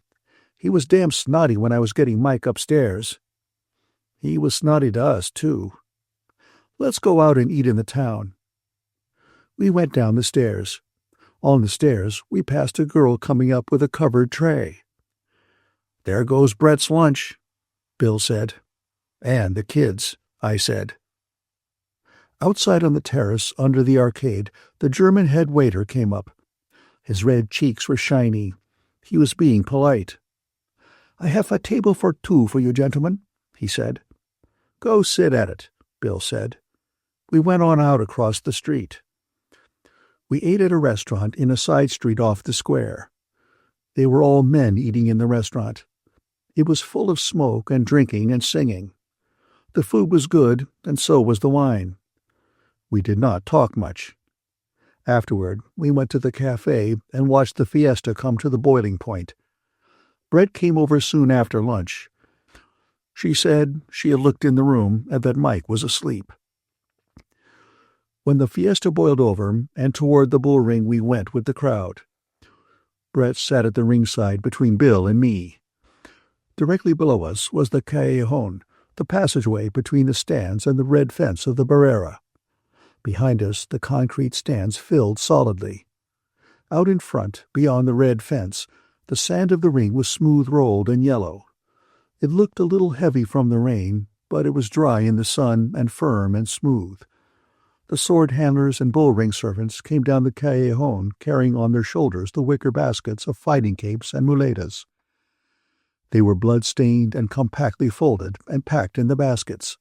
He was damn snotty when I was getting Mike upstairs." "He was snotty to us, too." "Let's go out and eat in the town." We went down the stairs. On the stairs, we passed a girl coming up with a covered tray. "There goes Brett's lunch," Bill said. "And the kids," I said. Outside on the terrace, under the arcade, the German head waiter came up. His red cheeks were shiny. He was being polite. "I have a table for 2 for you gentlemen," he said. "Go sit at it," Bill said. We went on out across the street. We ate at a restaurant in a side street off the square. They were all men eating in the restaurant. It was full of smoke and drinking and singing. The food was good, and so was the wine. We did not talk much. Afterward, we went to the café and watched the fiesta come to the boiling point. Brett came over soon after lunch. She said she had looked in the room and that Mike was asleep. When the fiesta boiled over, and toward the bull ring we went with the crowd. Brett sat at the ringside between Bill and me. Directly below us was the callejon, the passageway between the stands and the red fence of the barrera. Behind us, the concrete stands filled solidly. Out in front, beyond the red fence, the sand of the ring was smooth-rolled and yellow. It looked a little heavy from the rain, but it was dry in the sun and firm and smooth. The sword handlers and bull-ring servants came down the callejon carrying on their shoulders the wicker baskets of fighting capes and muletas. They were blood-stained and compactly folded and packed in the baskets.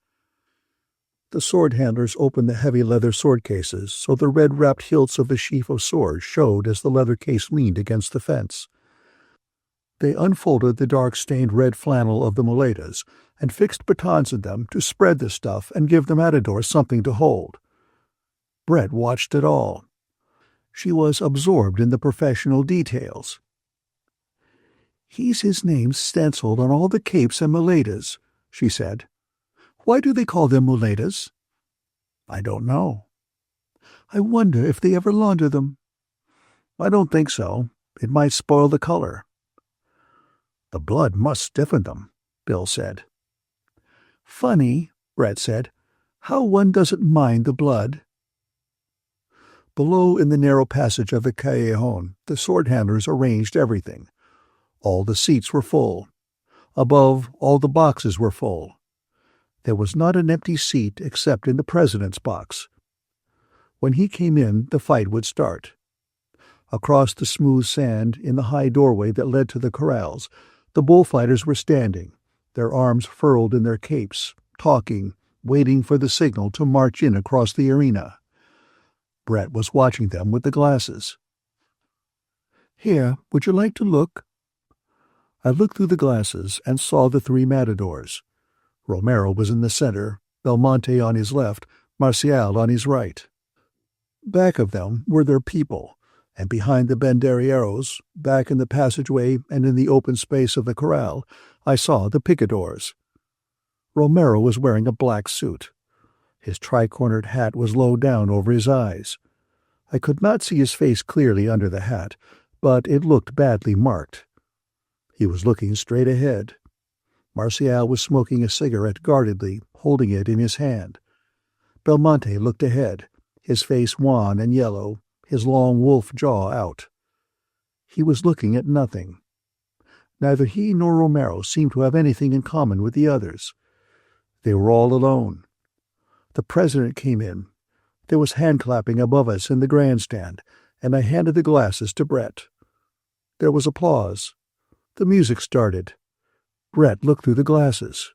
The sword handlers opened the heavy leather sword cases so the red-wrapped hilts of the sheath of swords showed as the leather case leaned against the fence. They unfolded the dark-stained red flannel of the muletas and fixed batons in them to spread the stuff and give the matador something to hold. Brett watched it all. She was absorbed in the professional details.
"He's his name stenciled on all the capes and muletas," she said. "Why do they call them muletas?"
"I don't know."
"I wonder if they ever launder them."
"I don't think so. It might spoil the color." "The blood must stiffen them," Bill said.
"Funny," Brett said, "how one doesn't mind the blood."
Below in the narrow passage of the callejon, the sword handlers arranged everything. All the seats were full. Above, all the boxes were full. There was not an empty seat except in the president's box. When he came in, the fight would start. Across the smooth sand, in the high doorway that led to the corrals, the bullfighters were standing, their arms furled in their capes, talking, waiting for the signal to march in across the arena. Brett was watching them with the glasses.
"Here, would you like to look?"
I looked through the glasses and saw the three matadors. Romero was in the center, Belmonte on his left, Marcial on his right. Back of them were their people, and behind the banderilleros, back in the passageway and in the open space of the corral, I saw the picadors. Romero was wearing a black suit. His tri-cornered hat was low down over his eyes. I could not see his face clearly under the hat, but it looked badly marked. He was looking straight ahead. Marcial was smoking a cigarette guardedly, holding it in his hand. Belmonte looked ahead, his face wan and yellow, his long wolf jaw out. He was looking at nothing. Neither he nor Romero seemed to have anything in common with the others. They were all alone. The president came in. There was hand-clapping above us in the grandstand, and I handed the glasses to Brett. There was applause. The music started. Brett looked through the glasses.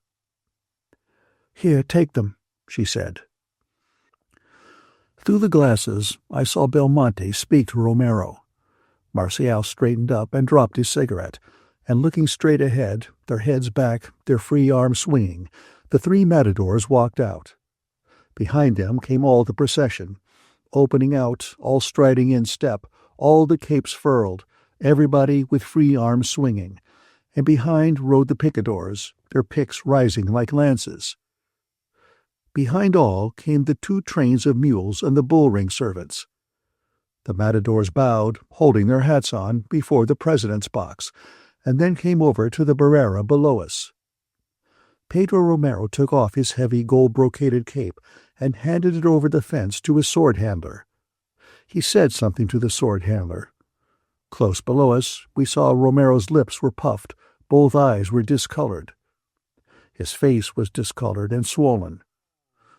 "Here, take them," she said.
Through the glasses, I saw Belmonte speak to Romero. Marcial straightened up and dropped his cigarette, and looking straight ahead, their heads back, their free arms swinging, the three matadors walked out. Behind them came all the procession, opening out, all striding in step, all the capes furled, everybody with free arms swinging, and behind rode the picadors, their picks rising like lances. Behind all came the 2 trains of mules and the bull-ring servants. The matadors bowed, holding their hats on, before the president's box, and then came over to the barrera below us. Pedro Romero took off his heavy gold-brocaded cape and handed it over the fence to his sword handler. He said something to the sword handler. Close below us, we saw Romero's lips were puffed, both eyes were discolored. His face was discolored and swollen.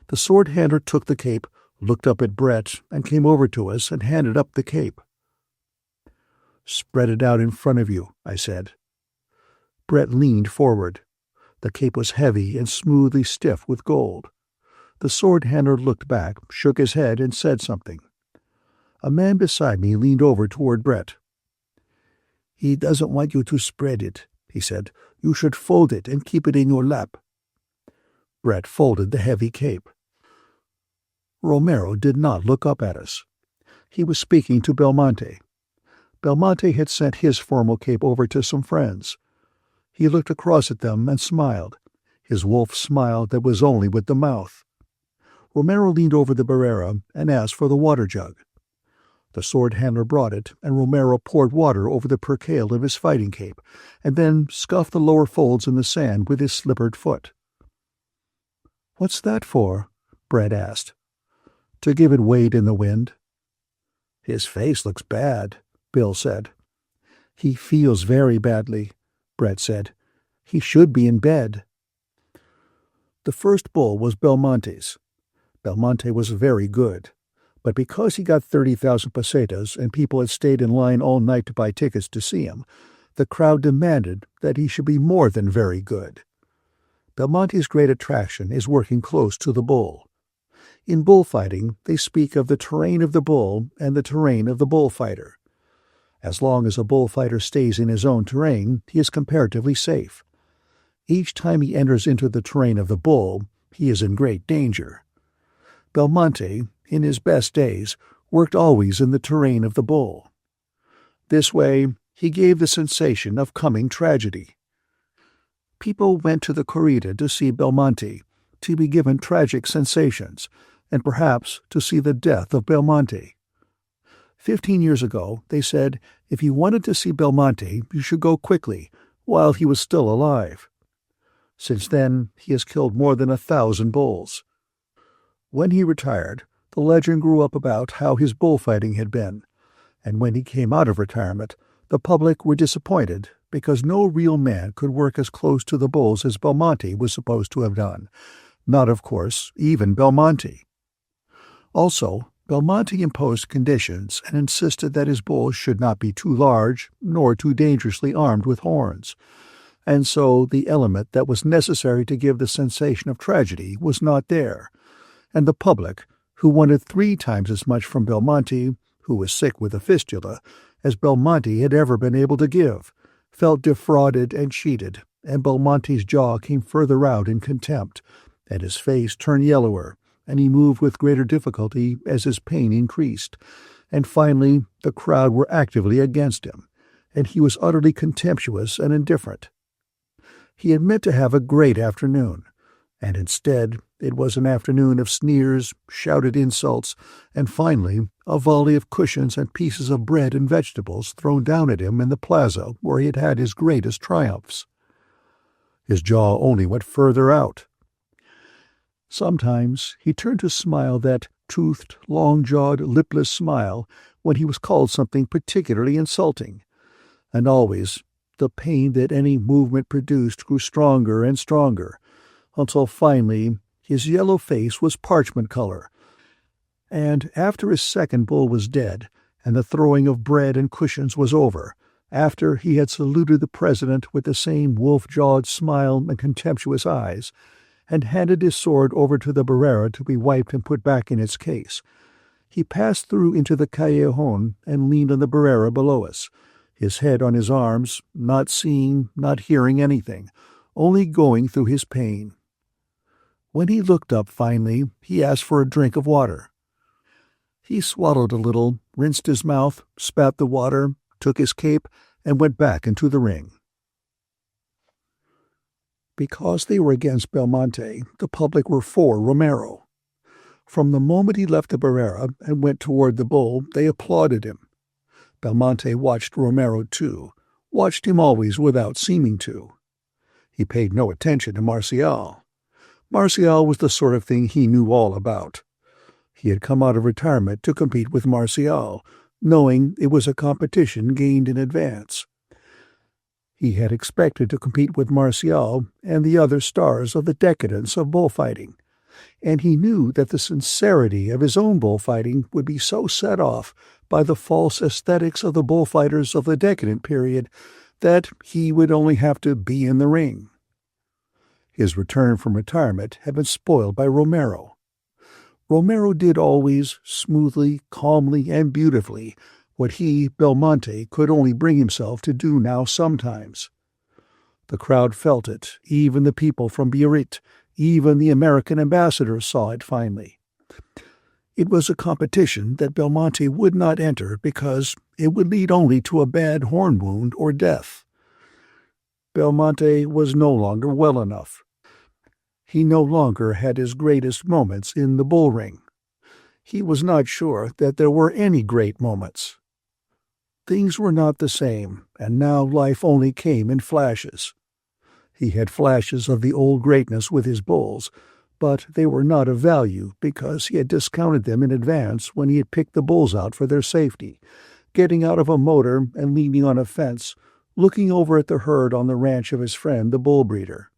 The sword handler took the cape, looked up at Brett, and came over to us and handed up the cape. "Spread it out in front of you," I said. Brett leaned forward. The cape was heavy and smoothly stiff with gold. The sword handler looked back, shook his head, and said something. A man beside me leaned over toward Brett. "He doesn't want you to spread it," he said. "You should fold it and keep it in your lap." Brett folded the heavy cape. Romero did not look up at us. He was speaking to Belmonte. Belmonte had sent his formal cape over to some friends. He looked across at them and smiled, his wolf smile that was only with the mouth. Romero leaned over the barrera and asked for the water jug. The sword handler brought it, and Romero poured water over the percale of his fighting cape, and then scuffed the lower folds in the sand with his slippered foot. "What's that for?" Brett asked. "To give it weight in the wind." "His face looks bad," Bill said. "He feels very badly," Brett said. "He should be in bed." The first bull was Belmonte's. Belmonte was very good, but because he got 30,000 pesetas and people had stayed in line all night to buy tickets to see him, the crowd demanded that he should be more than very good. Belmonte's great attraction is working close to the bull. In bullfighting, they speak of the terrain of the bull and the terrain of the bullfighter. As long as a bullfighter stays in his own terrain, he is comparatively safe. Each time he enters into the terrain of the bull, he is in great danger. Belmonte, in his best days, worked always in the terrain of the bull. This way, he gave the sensation of coming tragedy. People went to the corrida to see Belmonte, to be given tragic sensations, and perhaps to see the death of Belmonte. 15 years ago, they said, if you wanted to see Belmonte, you should go quickly, while he was still alive. Since then, he has killed more than 1,000 bulls. When he retired, the legend grew up about how his bullfighting had been, and when he came out of retirement, the public were disappointed because no real man could work as close to the bulls as Belmonte was supposed to have done. Not, of course, even Belmonte. Also, Belmonte imposed conditions and insisted that his bulls should not be too large nor too dangerously armed with horns, and so the element that was necessary to give the sensation of tragedy was not there, and the public, who wanted 3 times as much from Belmonte, who was sick with a fistula, as Belmonte had ever been able to give, felt defrauded and cheated, and Belmonte's jaw came further out in contempt, and his face turned yellower, and he moved with greater difficulty as his pain increased, and finally the crowd were actively against him, and he was utterly contemptuous and indifferent. He had meant to have a great afternoon, and instead it was an afternoon of sneers, shouted insults, and finally a volley of cushions and pieces of bread and vegetables thrown down at him in the plaza where he had had his greatest triumphs. His jaw only went further out. Sometimes he turned to smile that toothed, long-jawed, lipless smile when he was called something particularly insulting, and always the pain that any movement produced grew stronger and stronger, until finally his yellow face was parchment color, and after his second bull was dead and the throwing of bread and cushions was over, after he had saluted the president with the same wolf-jawed smile and contemptuous eyes, and handed his sword over to the barrera to be wiped and put back in its case, he passed through into the callejon and leaned on the barrera below us, his head on his arms, not seeing, not hearing anything, only going through his pain. When he looked up finally, he asked for a drink of water. He swallowed a little, rinsed his mouth, spat the water, took his cape, and went back into the ring. Because they were against Belmonte, the public were for Romero. From the moment he left the barrera and went toward the bull, they applauded him. Belmonte watched Romero too, watched him always without seeming to. He paid no attention to Marcial. Marcial was the sort of thing he knew all about. He had come out of retirement to compete with Marcial, knowing it was a competition gained in advance. He had expected to compete with Marcial and the other stars of the decadence of bullfighting, and he knew that the sincerity of his own bullfighting would be so set off by the false aesthetics of the bullfighters of the decadent period that he would only have to be in the ring. His return from retirement had been spoiled by Romero. Romero did always, smoothly, calmly, and beautifully, what he, Belmonte, could only bring himself to do now sometimes. The crowd felt it, even the people from Biarritz, even the American ambassador saw it finally. It was a competition that Belmonte would not enter because it would lead only to a bad horn wound or death. Belmonte was no longer well enough. He no longer had his greatest moments in the bull ring. He was not sure that there were any great moments. Things were not the same, and now life only came in flashes. He had flashes of the old greatness with his bulls, but they were not of value because he had discounted them in advance when he had picked the bulls out for their safety, getting out of a motor and leaning on a fence, looking over at the herd on the ranch of his friend the bull breeder.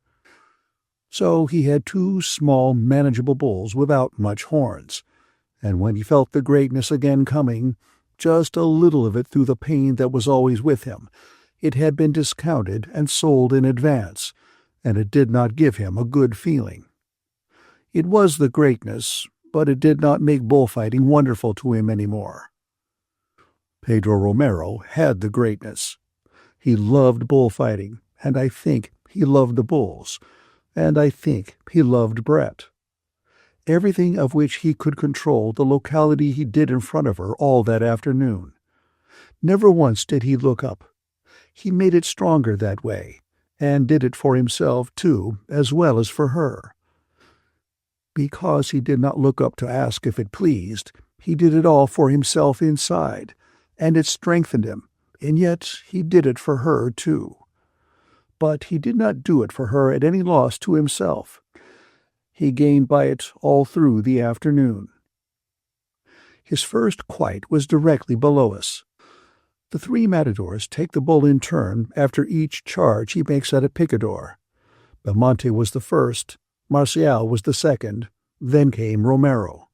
So he had 2 small, manageable bulls without much horns, and when he felt the greatness again coming, just a little of it through the pain that was always with him, it had been discounted and sold in advance, and it did not give him a good feeling. It was the greatness, but it did not make bullfighting wonderful to him any more. Pedro Romero had the greatness. He loved bullfighting, and I think he loved the bulls, and I think he loved Brett. Everything of which he could control the locality he did in front of her all that afternoon. Never once did he look up. He made it stronger that way, and did it for himself, too, as well as for her. Because he did not look up to ask if it pleased, he did it all for himself inside, and it strengthened him, and yet he did it for her, too. But he did not do it for her at any loss to himself. He gained by it all through the afternoon. His first quite was directly below us. The 3 matadors take the bull in turn after each charge he makes at a picador. Belmonte was the first, Marcial was the second, then came Romero.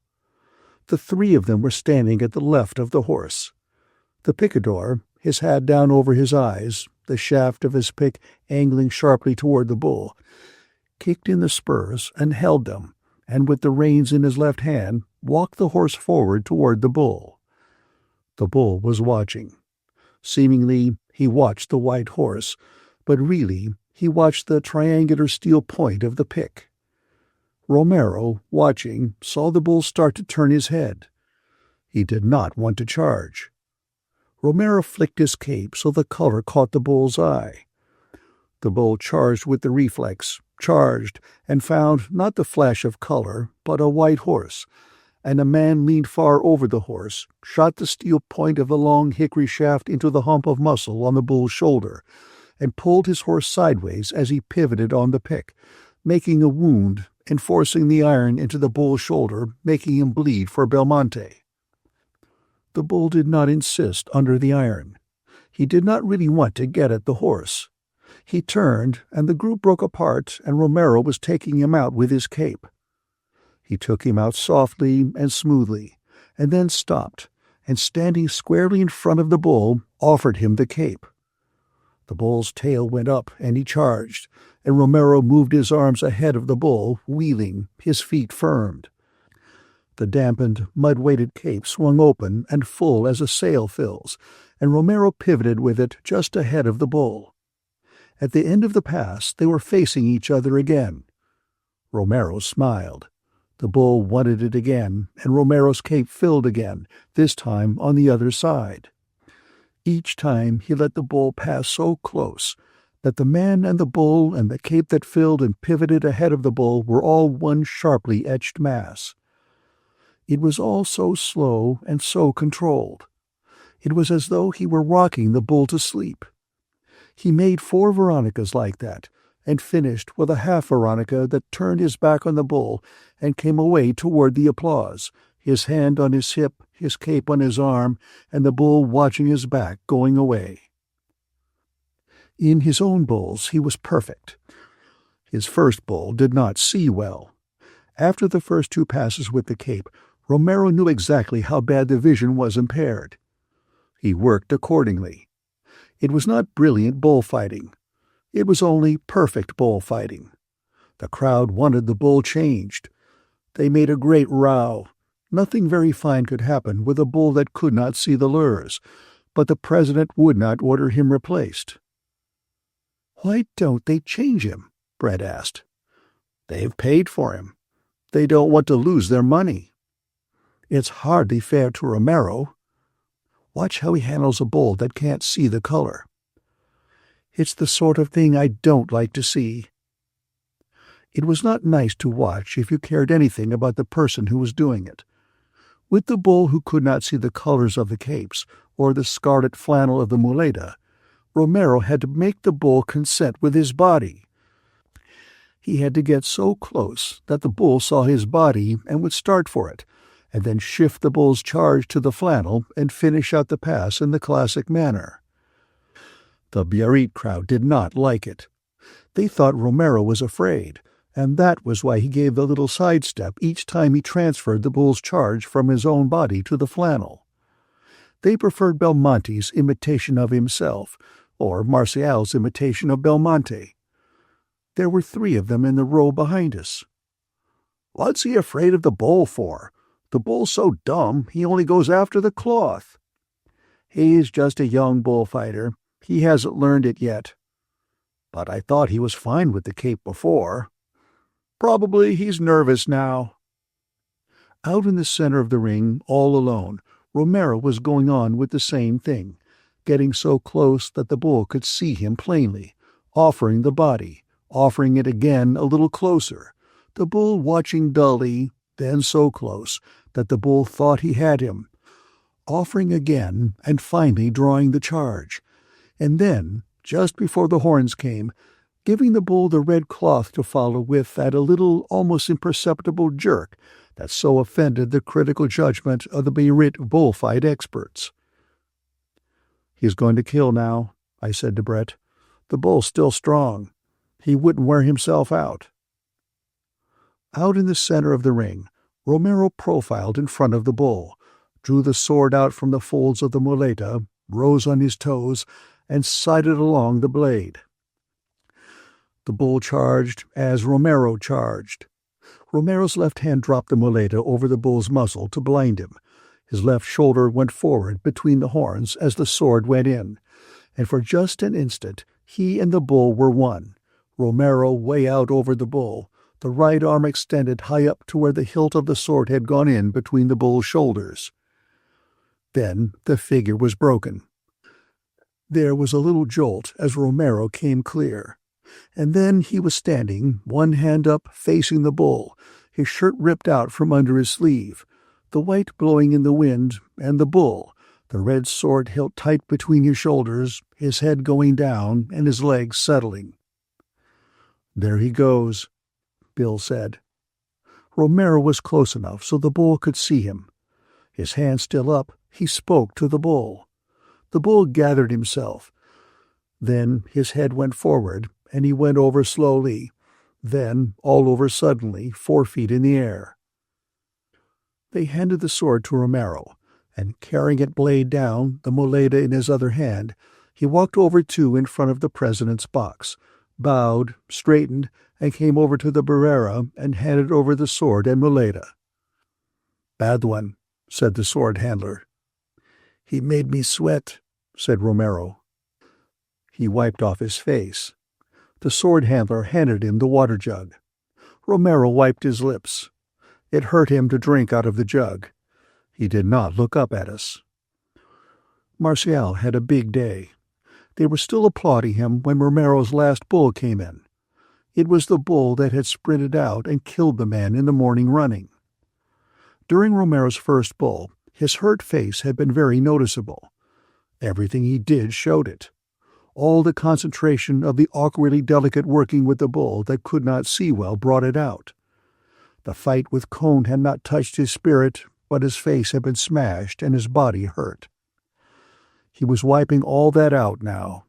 The 3 of them were standing at the left of the horse. The picador, his hat down over his eyes, the shaft of his pick angling sharply toward the bull, kicked in the spurs and held them, and with the reins in his left hand, walked the horse forward toward the bull. The bull was watching. Seemingly, he watched the white horse, but really, he watched the triangular steel point of the pick. Romero, watching, saw the bull start to turn his head. He did not want to charge. Romero flicked his cape so the color caught the bull's eye. The bull charged with the reflex, charged, and found not the flash of color, but a white horse, and a man leaned far over the horse, shot the steel point of the long hickory shaft into the hump of muscle on the bull's shoulder, and pulled his horse sideways as he pivoted on the pick, making a wound and forcing the iron into the bull's shoulder, making him bleed for Belmonte. The bull did not insist under the iron. He did not really want to get at the horse. He turned, and the group broke apart, and Romero was taking him out with his cape. He took him out softly and smoothly, and then stopped, and standing squarely in front of the bull, offered him the cape. The bull's tail went up, and he charged, and Romero moved his arms ahead of the bull, wheeling, his feet firmed. The dampened, mud-weighted cape swung open and full as a sail fills, and Romero pivoted with it just ahead of the bull. At the end of the pass, they were facing each other again. Romero smiled. The bull wanted it again, and Romero's cape filled again, this time on the other side. Each time he let the bull pass so close that the man and the bull and the cape that filled and pivoted ahead of the bull were all one sharply etched mass. It was all so slow and so controlled. It was as though he were rocking the bull to sleep. He made 4 Veronicas like that, and finished with a half Veronica that turned his back on the bull and came away toward the applause, his hand on his hip, his cape on his arm, and the bull watching his back going away. In his own bulls he was perfect. His first bull did not see well. After the first 2 passes with the cape, Romero knew exactly how bad the vision was impaired. He worked accordingly. It was not brilliant bullfighting. It was only perfect bullfighting. The crowd wanted the bull changed. They made a great row. Nothing very fine could happen with a bull that could not see the lures, but the president would not order him replaced. "Why don't they change him?" Brett asked. "They've paid for him. They don't want to lose their money." "It's hardly fair to Romero. Watch how he handles a bull that can't see the color." "It's the sort of thing I don't like to see." It was not nice to watch if you cared anything about the person who was doing it. With the bull who could not see the colors of the capes or the scarlet flannel of the muleta, Romero had to make the bull consent with his body. He had to get so close that the bull saw his body and would start for it, and then shift the bull's charge to the flannel and finish out the pass in the classic manner. The Biarritz crowd did not like it. They thought Romero was afraid, and that was why he gave the little sidestep each time he transferred the bull's charge from his own body to the flannel. They preferred Belmonte's imitation of himself, or Marcial's imitation of Belmonte. There were 3 of them in the row behind us. "What's he afraid of the bull for? The bull's so dumb he only goes after the cloth." He's just a young bullfighter. He hasn't learned it yet. But I thought he was fine with the cape before. Probably he's nervous now. Out in the center of the ring, all alone, Romero was going on with the same thing, getting so close that the bull could see him plainly, offering the body, offering it again a little closer, the bull watching dully, then so close that the bull thought he had him, offering again and finally drawing the charge, and then, just before the horns came, giving the bull the red cloth to follow with that a little, almost imperceptible jerk that so offended the critical judgment of the Beirut bullfight experts. "He's going to kill now," I said to Brett. "The bull's still strong. He wouldn't wear himself out." Out in the center of the ring, Romero profiled in front of the bull, drew the sword out from the folds of the muleta, rose on his toes, and sighted along the blade. The bull charged as Romero charged. Romero's left hand dropped the muleta over the bull's muzzle to blind him. His left shoulder went forward between the horns as the sword went in, and for just an instant he and the bull were one, Romero way out over the bull, the right arm extended high up to where the hilt of the sword had gone in between the bull's shoulders. Then the figure was broken. There was a little jolt as Romero came clear, and then he was standing, one hand up, facing the bull, his shirt ripped out from under his sleeve, the white blowing in the wind, and the bull, the red sword hilt tight between his shoulders, his head going down and his legs settling. "There he goes," Bill said. Romero was close enough so the bull could see him. His hand still up, he spoke to the bull. The bull gathered himself. Then his head went forward, and he went over slowly, then all over suddenly, 4 feet in the air. They handed the sword to Romero, and carrying it blade down, the muleta in his other hand, he walked over to in front of the president's box, bowed, straightened, and came over to the Barrera and handed over the sword and muleta. "Bad one," said the sword handler. "He made me sweat," said Romero. He wiped off his face. The sword handler handed him the water jug. Romero wiped his lips. It hurt him to drink out of the jug. He did not look up at us. Marcial had a big day. They were still applauding him when Romero's last bull came in. It was the bull that had sprinted out and killed the man in the morning running. During Romero's first bull, his hurt face had been very noticeable. Everything he did showed it. All the concentration of the awkwardly delicate working with the bull that could not see well brought it out. The fight with Cone had not touched his spirit, but his face had been smashed and his body hurt. He was wiping all that out now.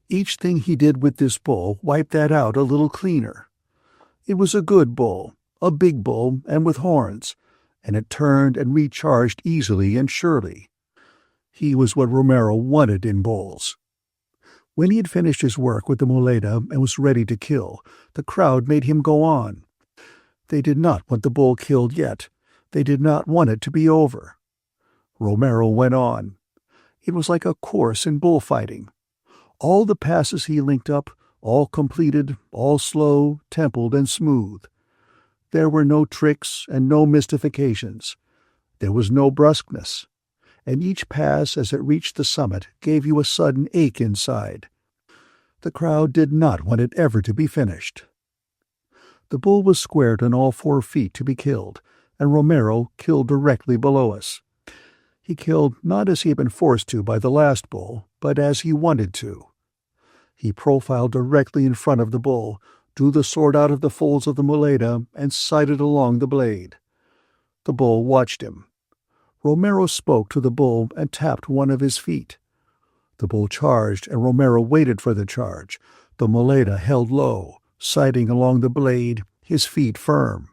Each thing he did with this bull wiped that out a little cleaner. It was a good bull, a big bull and with horns, and it turned and recharged easily and surely. He was what Romero wanted in bulls. When he had finished his work with the muleta and was ready to kill, the crowd made him go on. They did not want the bull killed yet. They did not want it to be over. Romero went on. It was like a course in bullfighting. All the passes he linked up, all completed, all slow, templed, and smooth. There were no tricks and no mystifications. There was no brusqueness. And each pass as it reached the summit gave you a sudden ache inside. The crowd did not want it ever to be finished. The bull was squared on all 4 feet to be killed, and Romero killed directly below us. He killed not as he had been forced to by the last bull, but as he wanted to. He profiled directly in front of the bull, drew the sword out of the folds of the muleta, and sighted along the blade. The bull watched him. Romero spoke to the bull and tapped one of his feet. The bull charged, and Romero waited for the charge, the muleta held low, sighting along the blade, his feet firm.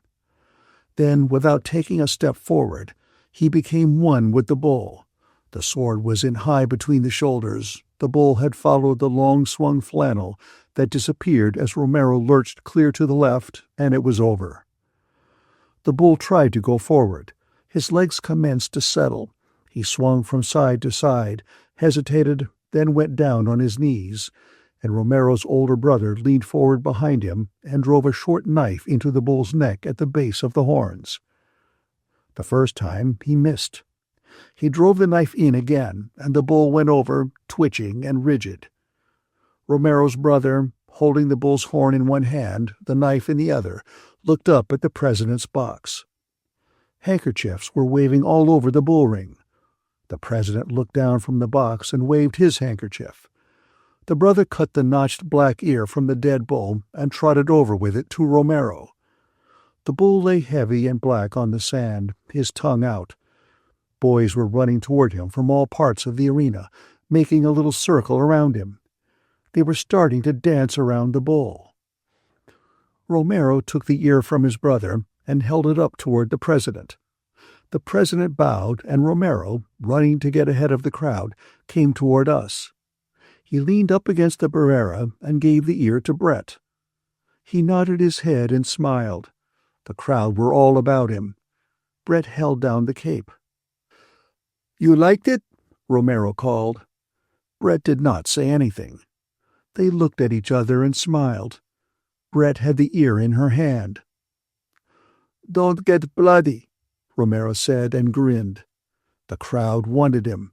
Then, without taking a step forward, he became one with the bull. The sword was in high between the shoulders. The bull had followed the long-swung flannel that disappeared as Romero lurched clear to the left, and it was over. The bull tried to go forward. His legs commenced to settle. He swung from side to side, hesitated, then went down on his knees, and Romero's older brother leaned forward behind him and drove a short knife into the bull's neck at the base of the horns. The first time he missed. He drove the knife in again, and the bull went over, twitching and rigid. Romero's brother, holding the bull's horn in one hand, the knife in the other, looked up at the president's box. Handkerchiefs were waving all over the bull ring. The president looked down from the box and waved his handkerchief. The brother cut the notched black ear from the dead bull and trotted over with it to Romero. The bull lay heavy and black on the sand, his tongue out. Boys were running toward him from all parts of the arena, making a little circle around him. They were starting to dance around the bull. Romero took the ear from his brother and held it up toward the president. The president bowed, and Romero, running to get ahead of the crowd, came toward us. He leaned up against the barrera and gave the ear to Brett. He nodded his head and smiled. The crowd were all about him. Brett held down the cape. "You liked it?" Romero called. Brett did not say anything. They looked at each other and smiled. Brett had the ear in her hand. "Don't get bloody," Romero said and grinned. The crowd wanted him.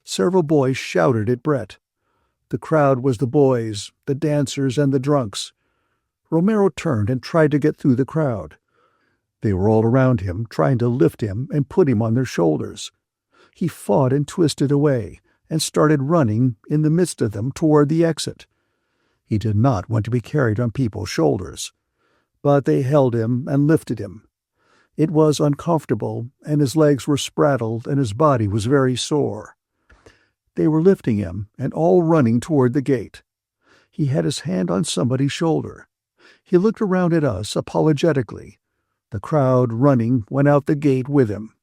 Several boys shouted at Brett. The crowd was the boys, the dancers, and the drunks. Romero turned and tried to get through the crowd. They were all around him, trying to lift him and put him on their shoulders. He fought and twisted away, and started running in the midst of them toward the exit. He did not want to be carried on people's shoulders. But they held him and lifted him. It was uncomfortable, and his legs were spraddled, and his body was very sore. They were lifting him, and all running toward the gate. He had his hand on somebody's shoulder. He looked around at us apologetically. The crowd, running, went out the gate with him.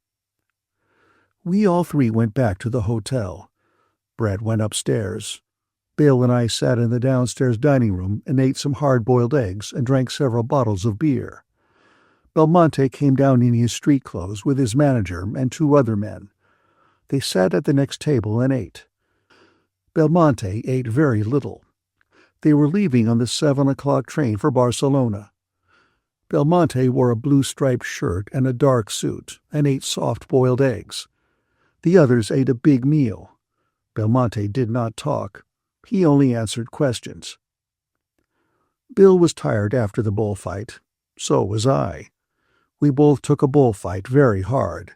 We all three went back to the hotel. Brett went upstairs. Bill and I sat in the downstairs dining room and ate some hard-boiled eggs and drank several bottles of beer. Belmonte came down in his street clothes with his manager and 2 other men. They sat at the next table and ate. Belmonte ate very little. They were leaving on the 7 o'clock train for Barcelona. Belmonte wore a blue-striped shirt and a dark suit and ate soft-boiled eggs. The others ate a big meal. Belmonte did not talk. He only answered questions. Bill was tired after the bullfight. So was I. We both took a bullfight very hard.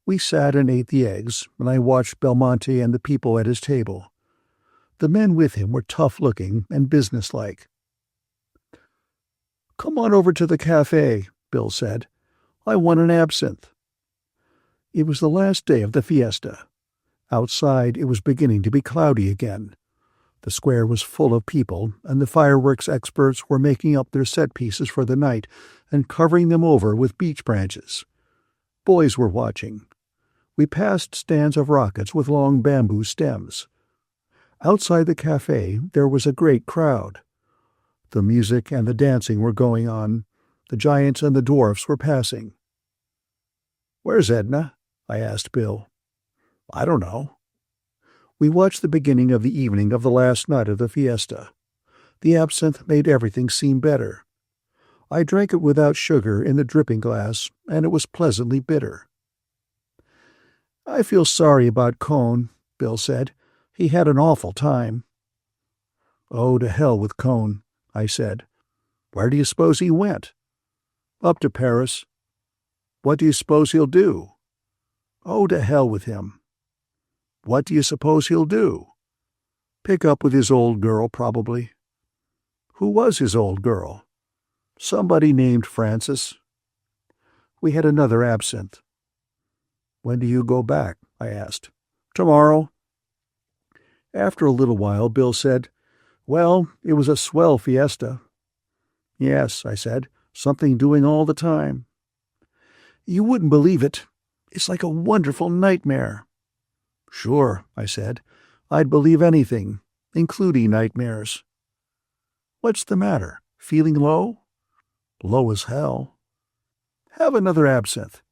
We sat and ate the eggs, and I watched Belmonte and the people at his table. The men with him were tough-looking and businesslike. "Come on over to the café," Bill said. "I want an absinthe." It was the last day of the fiesta. Outside it was beginning to be cloudy again. The square was full of people, and the fireworks experts were making up their set pieces for the night and covering them over with beech branches. Boys were watching. We passed stands of rockets with long bamboo stems. Outside the café there was a great crowd. The music and the dancing were going on. The giants and the dwarfs were passing. "Where's Edna?" I asked Bill. "I don't know." We watched the beginning of the evening of the last night of the fiesta. The absinthe made everything seem better. I drank it without sugar in the dripping glass, and it was pleasantly bitter. "I feel sorry about Cone," Bill said. "He had an awful time." "Oh, to hell with Cone," I said. "Where do you suppose he went?" "Up to Paris." "What do you suppose he'll do?" "Oh, to hell with him." "What do you suppose he'll do?" "Pick up with his old girl, probably." "Who was his old girl?" "Somebody named Frances." We had another absinthe. "When do you go back?" I asked. "Tomorrow." After a little while, Bill said, "Well, it was a swell fiesta." "Yes," I said, "something doing all the time." "You wouldn't believe it. It's like a wonderful nightmare." "Sure," I said. "I'd believe anything, including nightmares." "What's the matter? Feeling low?" "Low as hell." "Have another absinthe.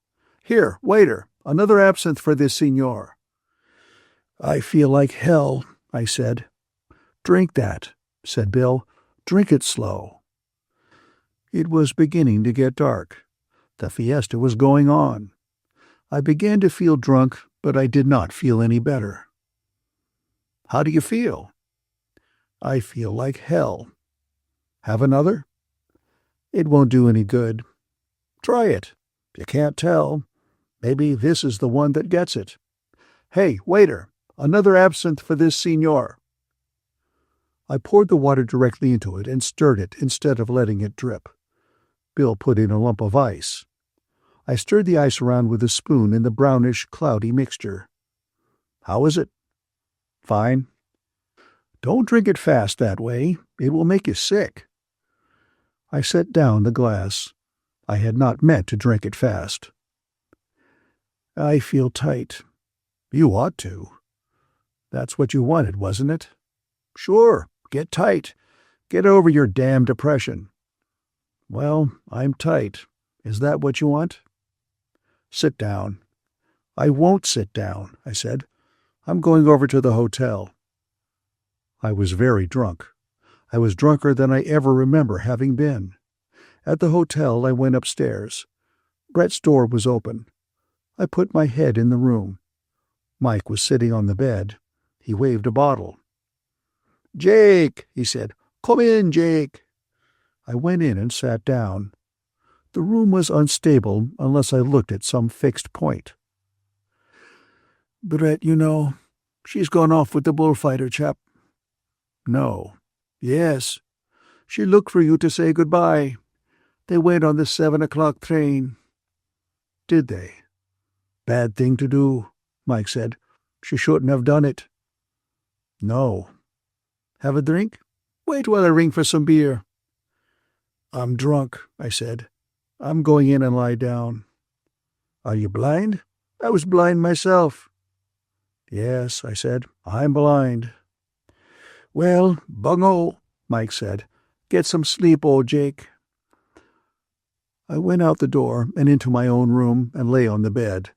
Here, waiter,
Another absinthe for this, signor."
"I feel like hell," I said.
"Drink that," said Bill. "Drink it slow." It was beginning to get dark. The fiesta was going on. I began to feel drunk, but I did not feel any better. "How do you feel?"
"I feel like hell."
"Have another?"
"It won't do any good."
"Try it. You can't tell. Maybe this is the one that gets it. Hey, waiter, another absinthe for this signor." I poured the water directly into it and stirred it instead of letting it drip. Bill put in a lump of ice. I stirred the ice around with a spoon in the brownish, cloudy mixture. "How is it?"
"Fine."
"Don't drink it fast that way. It will make you sick." I set down the glass. I had not meant to drink it fast.
"I feel tight."
"You ought to."
"That's what you wanted, wasn't it?"
"Sure. Get tight. Get over your damn depression."
"Well, I'm tight. Is that what you want?"
"Sit down."
"I won't sit down," I said. "I'm going over to the hotel." I was very drunk. I was drunker than I ever remember having been. At the hotel, I went upstairs. Brett's door was open. I put my head in the room. Mike was sitting on the bed. He waved a bottle.
"Jake," he said. "Come in, Jake."
I went in and sat down. The room was unstable unless I looked at some fixed point.
"Brett, you know, she's gone off with the bullfighter chap."
"No."
"Yes. She looked for you to say goodbye. They went on the 7 o'clock train."
"Did they?"
"Bad thing to do," Mike said. "She shouldn't have done it."
"No."
"Have a drink? Wait while I ring for some beer."
"I'm drunk," I said. "I'm going in and lie down."
"Are you blind? I was blind myself."
"Yes," I said. "I'm blind."
"Well, bungo," Mike said. "Get some sleep, old Jake."
I went out the door and into my own room and lay on the bed.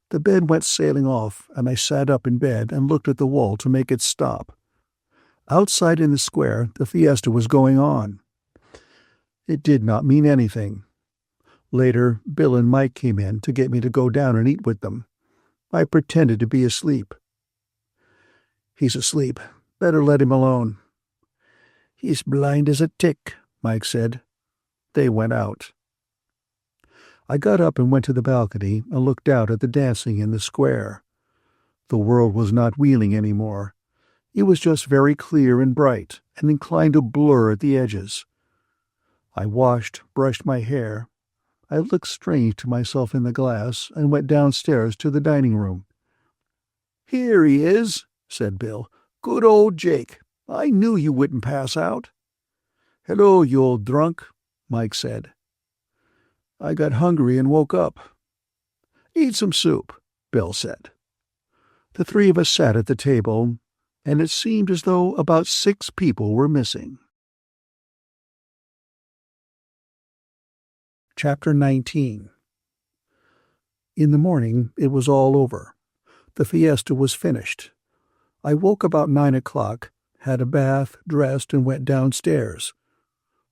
The bed went sailing off, and I sat up in bed and looked at the wall to make it stop. Outside in the square, the fiesta was going on. It did not mean anything. Later, Bill and Mike came in to get me to go down and eat with them. I pretended to be asleep.
"He's asleep. Better let him alone."
"He's blind as a tick," Mike said. They went out. I got up and went to the balcony and looked out at the dancing in the square. The world was not wheeling any more. It was just very clear and bright and inclined to blur at the edges. I washed, brushed my hair. I looked strange to myself in the glass and went downstairs to the dining room.
"Here he is," said Bill. "Good old Jake. I knew you wouldn't pass out."
"Hello, you old drunk," Mike said. "I got hungry and woke up."
"Eat some soup," Bill said.
The three of us sat at the table, and it seemed as though about 6 people were missing. Chapter 19. In the morning, it was all over. The fiesta was finished. I woke about 9 o'clock, had a bath, dressed, and went downstairs.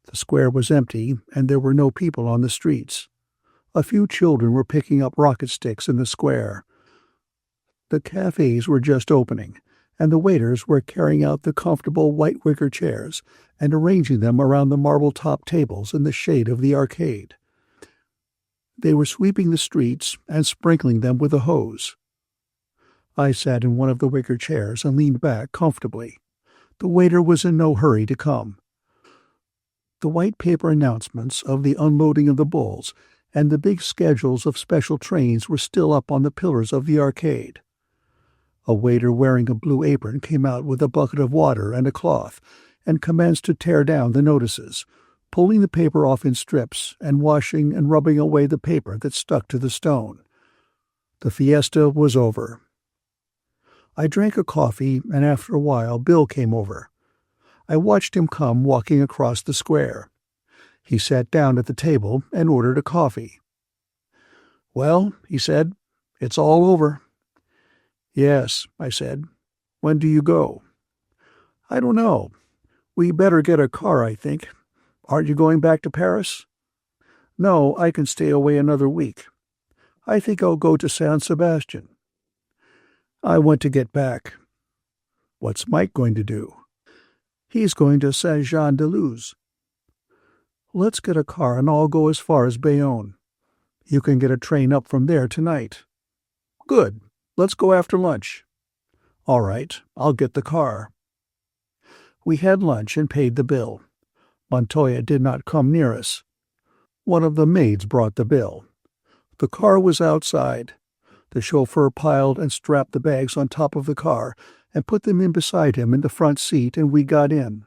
The square was empty, and there were no people on the streets. A few children were picking up rocket sticks in the square. The cafés were just opening, and the waiters were carrying out the comfortable white wicker chairs and arranging them around the marble-top tables in the shade of the arcade. They were sweeping the streets and sprinkling them with a hose. I sat in one of the wicker chairs and leaned back comfortably. The waiter was in no hurry to come. The white paper announcements of the unloading of the bulls and the big schedules of special trains were still up on the pillars of the arcade. A waiter wearing a blue apron came out with a bucket of water and a cloth and commenced to tear down the notices, pulling the paper off in strips and washing and rubbing away the paper that stuck to the stone. The fiesta was over. I drank a coffee, and after a while Bill came over. I watched him come walking across the square. He sat down at the table and ordered a coffee. "Well," he said, It's all over." "Yes," I said. "When do you go?" "I don't know. We better get a car, I think. Aren't you going back to Paris?" "No, I can stay away another week. I think I'll go to San Sebastian." I went to get back. "What's Mike going to do?" "He's going to Saint-Jean-de-Luz." "Let's get a car and I'll go as far as Bayonne. You can get a train up from there tonight." "Good. Let's go after lunch." "All right, I'll get the car." We had lunch and paid the bill. Montoya did not come near us. One of the maids brought the bill. The car was outside. The chauffeur piled and strapped the bags on top of the car and put them in beside him in the front seat, and we got in.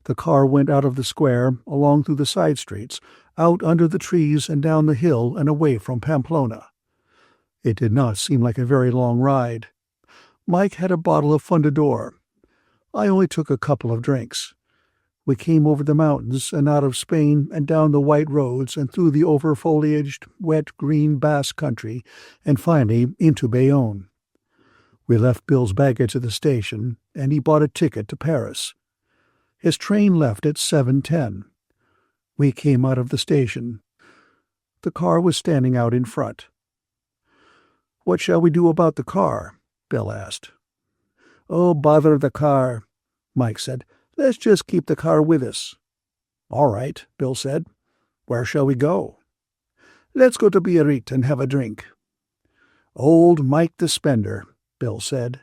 The car went out of the square, along through the side streets, out under the trees and down the hill and away from Pamplona. It did not seem like a very long ride. Mike had a bottle of Fundador. I only took a couple of drinks. We came over the mountains and out of Spain and down the white roads and through the over-foliaged, wet, green Basque country and finally into Bayonne. We left Bill's baggage at the station, and he bought a ticket to Paris. His train left at 7:10. We came out of the station. The car was standing out in front. "What shall we do about the car?" Bill asked. "Oh, bother the car," Mike said. "Let's just keep the car with us." "All right," Bill said. "Where shall we go?" "Let's go to Biarritz and have a drink." "Old Mike the Spender," Bill said.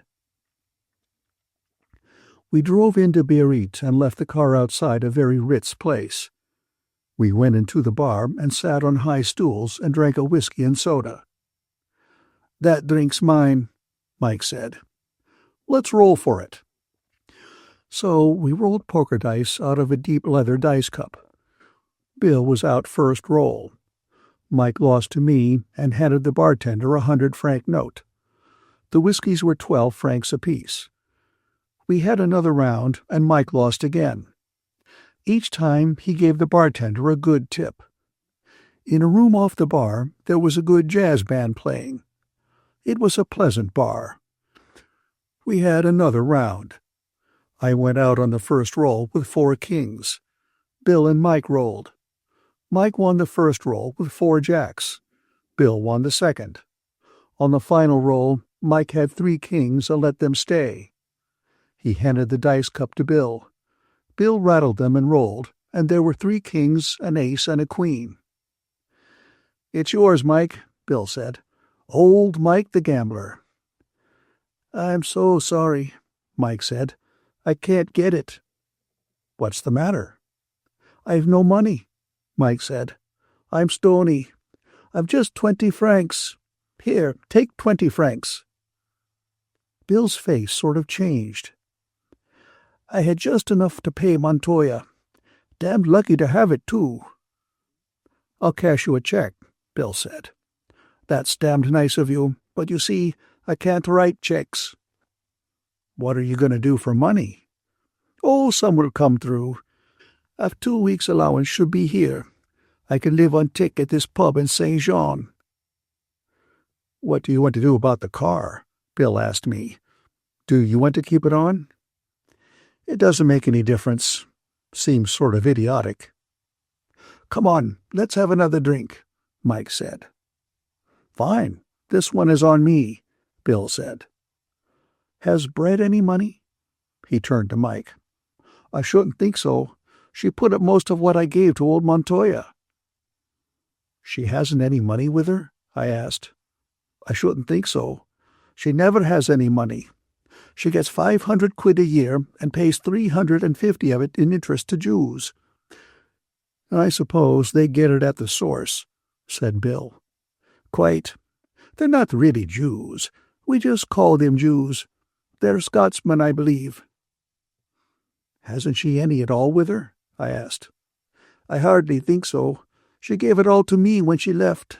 We drove into Biarritz and left the car outside a very Ritz place. We went into the bar and sat on high stools and drank a whiskey and soda. "That drink's mine," Mike said. "Let's roll for it." So we rolled poker dice out of a deep leather dice cup. Bill was out first roll. Mike lost to me and handed the bartender a 100-franc note. The whiskeys were 12 francs apiece. We had another round, and Mike lost again. Each time he gave the bartender a good tip. In a room off the bar, there was a good jazz band playing. It was a pleasant bar. We had another round. I went out on the first roll with 4 kings. Bill and Mike rolled. Mike won the first roll with 4 jacks. Bill won the second. On the final roll, Mike had 3 kings and let them stay. He handed the dice cup to Bill. Bill rattled them and rolled, and there were 3 kings, an ace, and a queen. "It's yours, Mike," Bill said. "Old Mike the gambler." "I'm so sorry," Mike said. "I can't get it." "What's the matter?" "I've no money," Mike said. "I'm stony. I've just 20 francs. Here, take 20 francs. Bill's face sort of changed. "I had just enough to pay Montoya. Damned lucky to have it, too." "I'll cash you a check," Bill said. "That's damned nice of you, but you see, I can't write checks." "What are you going to do for money?" "Oh, some will come through. I've 2 weeks' allowance should be here. I can live on tick at this pub in Saint Jean." "What do you want to do about the car?" Bill asked me. "Do you want to keep it on?" "It doesn't make any difference. Seems sort of idiotic." "Come on, let's have another drink," Mike said. "Fine, this one is on me," Bill said. "Has Brett any money?" He turned to Mike. "I shouldn't think so. She put up most of what I gave to old Montoya." "She hasn't any money with her?" I asked. "I shouldn't think so. She never has any money. She gets 500 quid a year and pays 350 of it in interest to Jews." "I suppose they get it at the source," said Bill. "Quite. They're not really Jews. We just call them Jews. They're Scotsmen, I believe." "Hasn't she any at all with her?" I asked. "I hardly think so. She gave it all to me when she left."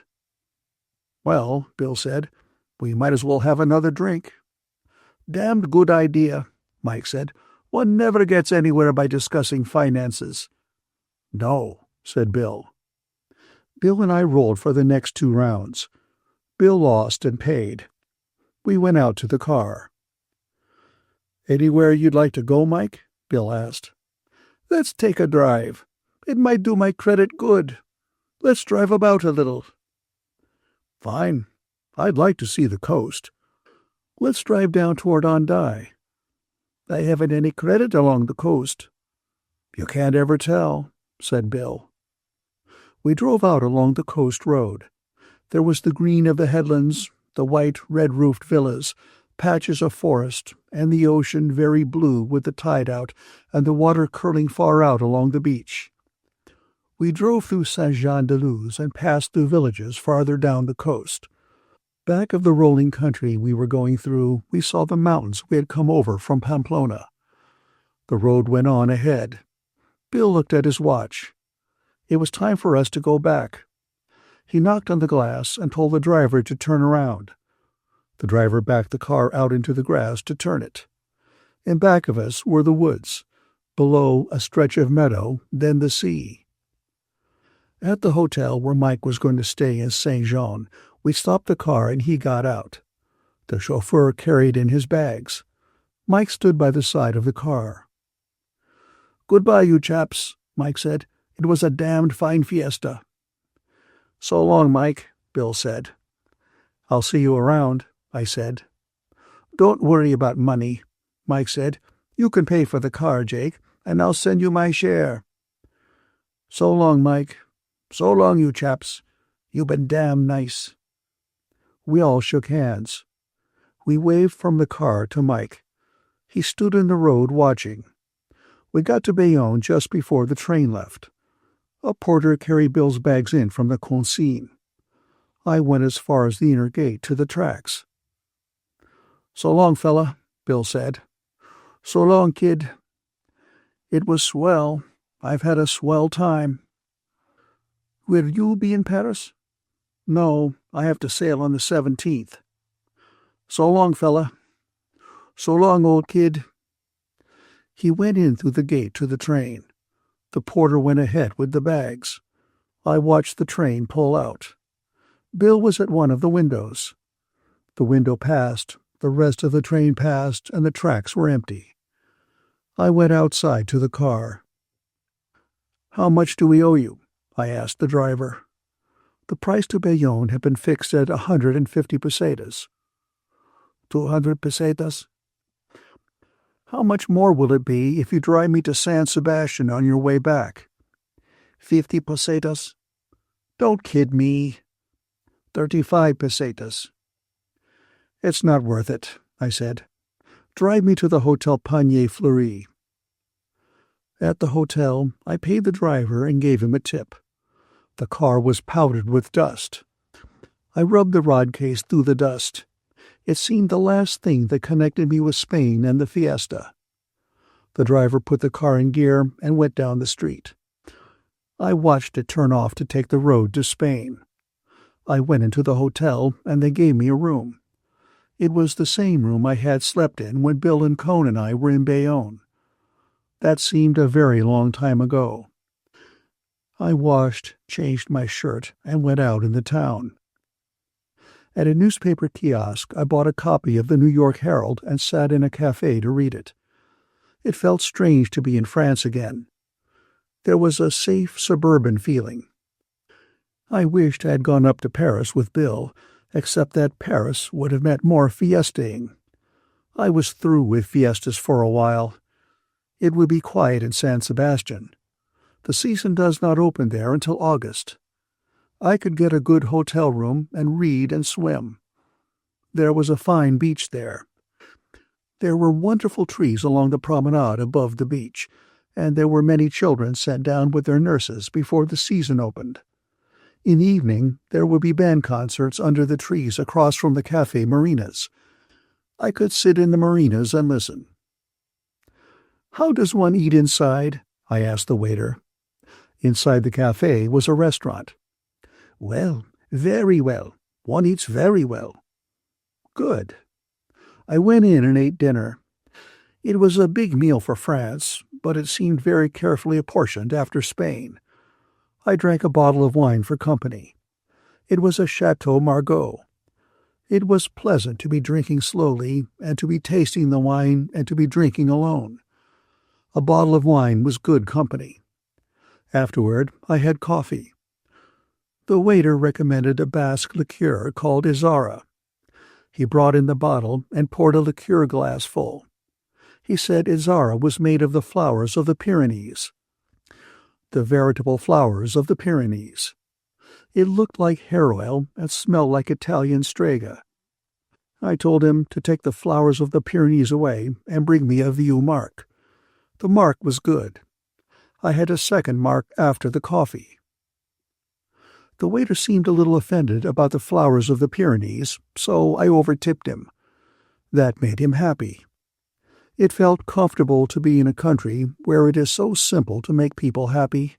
"Well," Bill said, "we might as well have another drink." "Damned good idea," Mike said. "One never gets anywhere by discussing finances." "No," said Bill. Bill and I rolled for the next 2 rounds. Bill lost and paid. We went out to the car. "Anywhere you'd like to go, Mike?" Bill asked.
"Let's take a drive. It might do my credit good. Let's drive about a little."
"Fine. I'd like to see the coast.
Let's drive down toward Andai. I haven't any credit along the coast."
"You can't ever tell," said Bill.
We drove out along the coast road. There was the green of the headlands, the white, red-roofed villas, patches of forest, and the ocean very blue with the tide out and the water curling far out along the beach. We drove through Saint-Jean-de-Luz and passed through villages farther down the coast. Back of the rolling country we were going through, we saw the mountains we had come over from Pamplona. The road went on ahead. Bill looked at his watch. It was time for us to go back. He knocked on the glass and told the driver to turn around. The driver backed the car out into the grass to turn it. In back of us were the woods, below a stretch of meadow, then the sea. At the hotel where Mike was going to stay in Saint-Jean, we stopped the car and he got out. The chauffeur carried in his bags. Mike stood by the side of the car. "Goodbye, you chaps," Mike said. "It was a damned fine fiesta."
"So long, Mike," Bill said.
"I'll see you around," I said.
"Don't worry about money," Mike said. "You can pay for the car, Jake, and I'll send you my share."
"So long, Mike."
"So long, you chaps. You've been damn nice."
We all shook hands. We waved from the car to Mike. He stood in the road watching. We got to Bayonne just before the train left. A porter carried Bill's bags in from the consigne. I went as far as the inner gate to the tracks.
"So long, fella," Bill said.
"So long, kid."
"It was swell. I've had a swell time."
"Will you be in Paris?"
"No, I have to sail on the 17th.
"So long, fella."
"So long, old kid."
He went in through the gate to the train. The porter went ahead with the bags. I watched the train pull out. Bill was at one of the windows. The window passed, the rest of the train passed, and the tracks were empty. I went outside to the car.
"How much do we owe you?" I asked the driver.
The price to Bayonne had been fixed at 150 pesetas.
200 pesetas?
"How much more will it be if you drive me to San Sebastian on your way back?"
50 pesetas?
"Don't kid me."
35 pesetas.
"It's not worth it," I said. "Drive me to the Hotel Panier Fleuri." At the hotel, I paid the driver and gave him a tip. The car was powdered with dust. I rubbed the rod case through the dust. It seemed the last thing that connected me with Spain and the fiesta. The driver put the car in gear and went down the street. I watched it turn off to take the road to Spain. I went into the hotel and they gave me a room. It was the same room I had slept in when Bill and Cone and I were in Bayonne. That seemed a very long time ago. I washed, changed my shirt, and went out in the town. At a newspaper kiosk, I bought a copy of the New York Herald and sat in a café to read it. It felt strange to be in France again. There was a safe, suburban feeling. I wished I had gone up to Paris with Bill, except that Paris would have meant more fiestaing. I was through with fiestas for a while. It would be quiet in San Sebastian. The season does not open there until August. I could get a good hotel room and read and swim. There was a fine beach there. There were wonderful trees along the promenade above the beach, and there were many children sent down with their nurses before the season opened. In the evening, there would be band concerts under the trees across from the Café Marinas. I could sit in the marinas and listen. "How does one eat inside?" I asked the waiter. Inside the café was a restaurant.
"Well, very well. One eats very well."
"Good." I went in and ate dinner. It was a big meal for France, but it seemed very carefully apportioned after Spain. I drank a bottle of wine for company. It was a Chateau Margaux.
It was pleasant to be drinking slowly, and to be tasting the wine, and to be drinking alone. A bottle of wine was good company. Afterward, I had coffee. The waiter recommended a Basque liqueur called Izara. He brought in the bottle and poured a liqueur glass full. He said Izara was made of the flowers of the Pyrenees. The veritable flowers of the Pyrenees. It looked like hair oil and smelled like Italian strega. I told him to take the flowers of the Pyrenees away and bring me a Vieux mark. The mark was good. I had a second mark after the coffee. The waiter seemed a little offended about the flowers of the Pyrenees, so I overtipped him. That made him happy. It felt comfortable to be in a country where it is so simple to make people happy.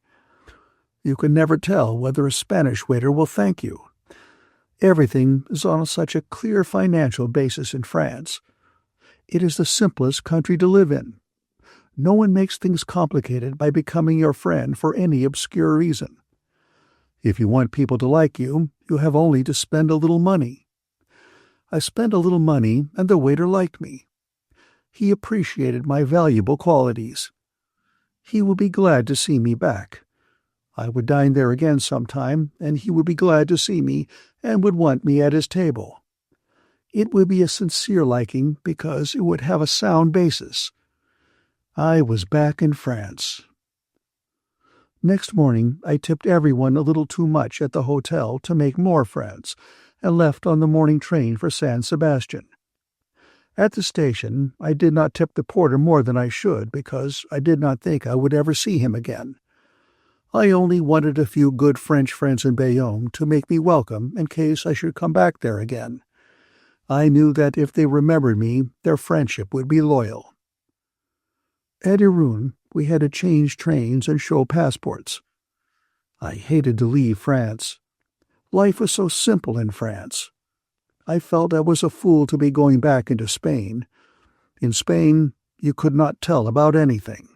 You can never tell whether a Spanish waiter will thank you. Everything is on such a clear financial basis in France. It is the simplest country to live in. No one makes things complicated by becoming your friend for any obscure reason. If you want people to like you, you have only to spend a little money. I spent a little money, and the waiter liked me. He appreciated my valuable qualities. He would be glad to see me back. I would dine there again sometime, and he would be glad to see me and would want me at his table. It would be a sincere liking because it would have a sound basis. I was back in France. Next morning, I tipped everyone a little too much at the hotel to make more friends, and left on the morning train for San Sebastian. At the station, I did not tip the porter more than I should because I did not think I would ever see him again. I only wanted a few good French friends in Bayonne to make me welcome in case I should come back there again. I knew that if they remembered me, their friendship would be loyal. At Irun, we had to change trains and show passports. I hated to leave France. Life was so simple in France. I felt I was a fool to be going back into Spain. In Spain, you could not tell about anything.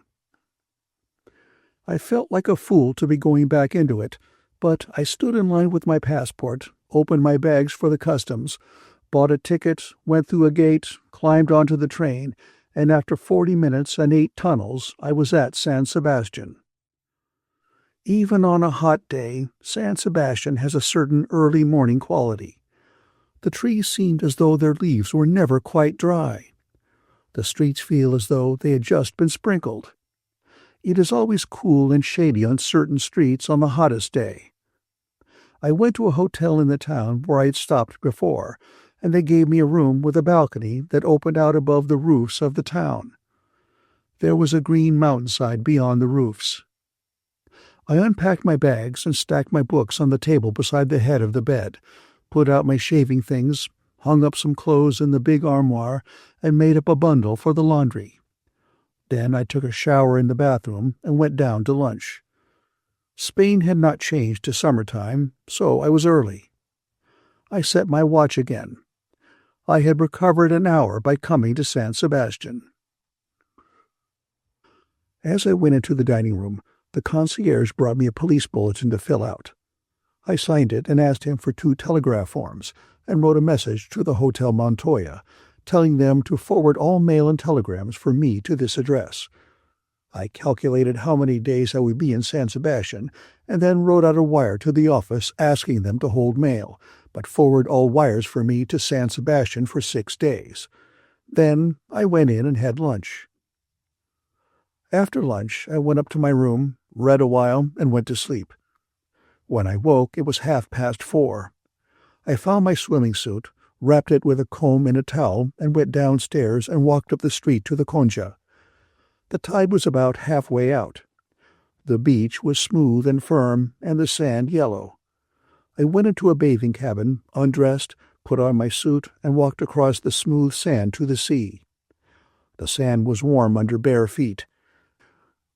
I felt like a fool to be going back into it, but I stood in line with my passport, opened my bags for the customs, bought a ticket, went through a gate, climbed onto the train, and after 40 minutes and 8 tunnels, I was at San Sebastian. Even on a hot day, San Sebastian has a certain early morning quality. The trees seemed as though their leaves were never quite dry. The streets feel as though they had just been sprinkled. It is always cool and shady on certain streets on the hottest day. I went to a hotel in the town where I had stopped before, and they gave me a room with a balcony that opened out above the roofs of the town. There was a green mountainside beyond the roofs. I unpacked my bags and stacked my books on the table beside the head of the bed, put out my shaving things, hung up some clothes in the big armoire, and made up a bundle for the laundry. Then I took a shower in the bathroom and went down to lunch. Spain had not changed to summertime, so I was early. I set my watch again. I had recovered an hour by coming to San Sebastian. As I went into the dining room, the concierge brought me a police bulletin to fill out. I signed it and asked him for 2 telegraph forms and wrote a message to the Hotel Montoya, telling them to forward all mail and telegrams for me to this address. I calculated how many days I would be in San Sebastian and then wrote out a wire to the office asking them to hold mail, but forward all wires for me to San Sebastian for 6 days. Then I went in and had lunch. After lunch, I went up to my room, read a while, and went to sleep. When I woke, it was 4:30. I found my swimming suit, wrapped it with a comb in a towel, and went downstairs and walked up the street to the Concha. The tide was about halfway out. The beach was smooth and firm, and the sand yellow. I went into a bathing cabin, undressed, put on my suit, and walked across the smooth sand to the sea. The sand was warm under bare feet.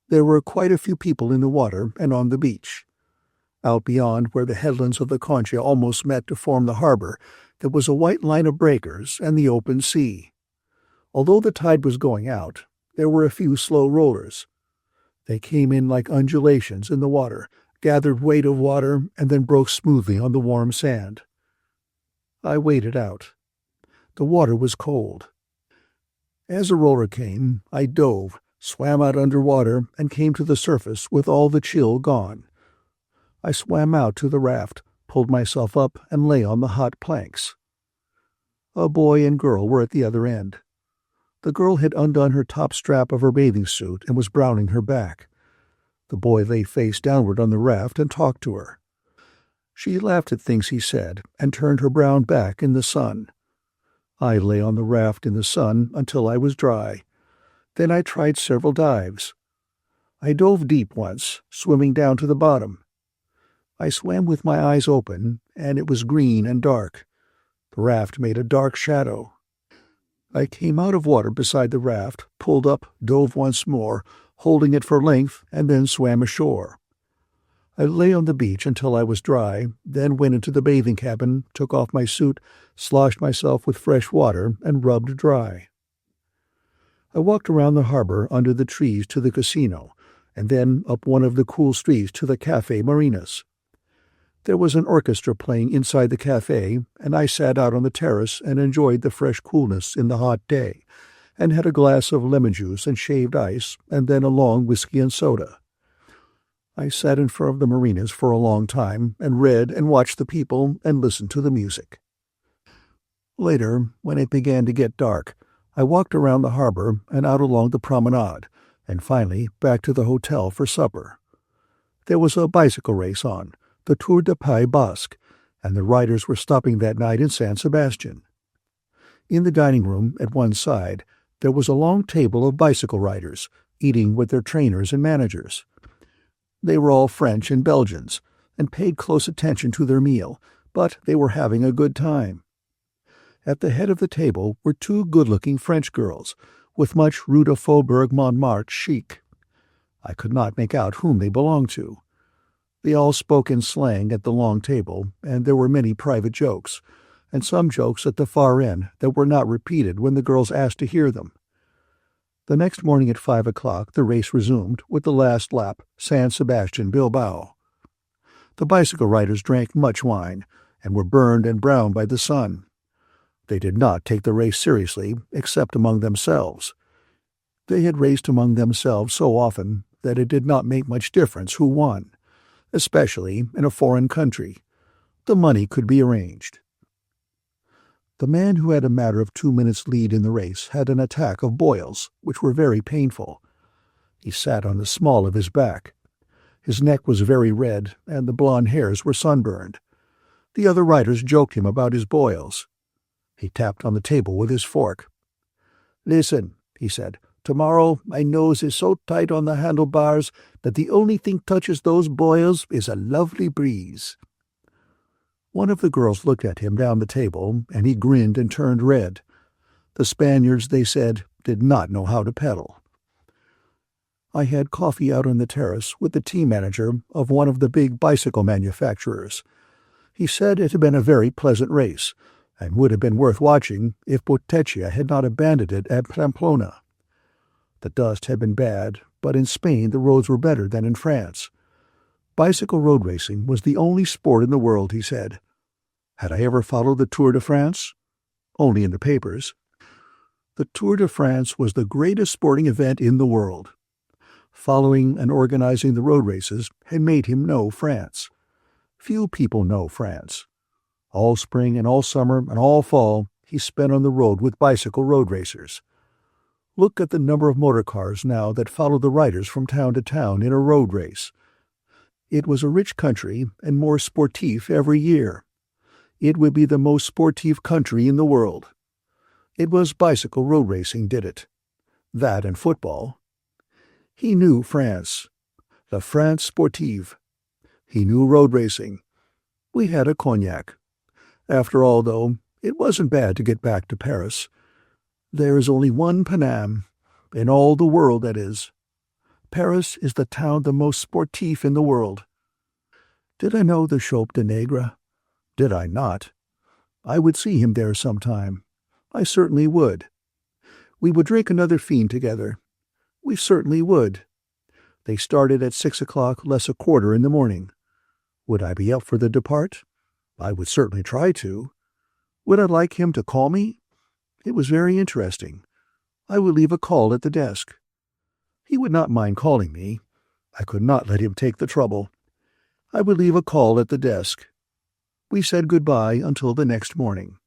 There were quite a few people in the water and on the beach. Out beyond, where the headlands of the Concha almost met to form the harbor, there was a white line of breakers and the open sea. Although the tide was going out, there were a few slow rollers. They came in like undulations in the water, gathered weight of water, and then broke smoothly on the warm sand. I waded out. The water was cold. As a roller came, I dove, swam out underwater, and came to the surface with all the chill gone. I swam out to the raft, pulled myself up, and lay on the hot planks. A boy and girl were at the other end. The girl had undone her top strap of her bathing suit and was browning her back. The boy lay face downward on the raft and talked to her. She laughed at things he said and turned her brown back in the sun. I lay on the raft in the sun until I was dry. Then I tried several dives. I dove deep once, swimming down to the bottom. I swam with my eyes open, and it was green and dark. The raft made a dark shadow. I came out of water beside the raft, pulled up, dove once more, holding it for length, and then swam ashore. I lay on the beach until I was dry, then went into the bathing cabin, took off my suit, sloshed myself with fresh water, and rubbed dry. I walked around the harbor under the trees to the casino, and then up one of the cool streets to the Café Marinas. There was an orchestra playing inside the café, and I sat out on the terrace and enjoyed the fresh coolness in the hot day, and had a glass of lemon juice and shaved ice, and then a long whiskey and soda. I sat in front of the marinas for a long time, and read and watched the people and listened to the music. Later, when it began to get dark, I walked around the harbor and out along the promenade, and finally back to the hotel for supper. There was a bicycle race on, the Tour de Pays Basque, and the riders were stopping that night in San Sebastian. In the dining room at one side, there was a long table of bicycle riders, eating with their trainers and managers. They were all French and Belgians, and paid close attention to their meal, but they were having a good time. At the head of the table were two good-looking French girls, with much Rue de Faubourg Montmartre chic. I could not make out whom they belonged to. They all spoke in slang at the long table, and there were many private jokes, and some jokes at the far end that were not repeated when the girls asked to hear them. The next morning at 5 o'clock the race resumed with the last lap, San Sebastian-Bilbao. The bicycle riders drank much wine, and were burned and browned by the sun. They did not take the race seriously, except among themselves. They had raced among themselves so often that it did not make much difference who won, especially in a foreign country. The money could be arranged. The man who had a matter of 2 minutes' lead in the race had an attack of boils, which were very painful. He sat on the small of his back. His neck was very red, and the blond hairs were sunburned. The other riders joked him about his boils. He tapped on the table with his fork. "Listen," he said, "tomorrow my nose is so tight on the handlebars that the only thing touches those boils is a lovely breeze." One of the girls looked at him down the table, and he grinned and turned red. The Spaniards, they said, did not know how to pedal. I had coffee out on the terrace with the team manager of one of the big bicycle manufacturers. He said it had been a very pleasant race, and would have been worth watching if Bottecchia had not abandoned it at Pamplona. The dust had been bad, but in Spain the roads were better than in France. Bicycle road racing was the only sport in the world, he said. Had I ever followed the Tour de France? Only in the papers. The Tour de France was the greatest sporting event in the world. Following and organizing the road races had made him know France. Few people know France. All spring and all summer and all fall he spent on the road with bicycle road racers. Look at the number of motor cars now that follow the riders from town to town in a road race. It was a rich country and more sportif every year. It would be the most sportive country in the world. It was bicycle road racing did it. That and football. He knew France. La France sportive. He knew road racing. We had a cognac. After all, though, it wasn't bad to get back to Paris. There is only one Paname, in all the world, that is. Paris is the town the most sportif in the world. Did I know the Chope de Negre? Did I not? I would see him there sometime. I certainly would. We would drink another fiend together. We certainly would. They started at 6 o'clock less a quarter in the morning. Would I be up for the depart? I would certainly try to. Would I like him to call me? It was very interesting. I would leave a call at the desk. He would not mind calling me. I could not let him take the trouble. I would leave a call at the desk. We said goodbye until the next morning.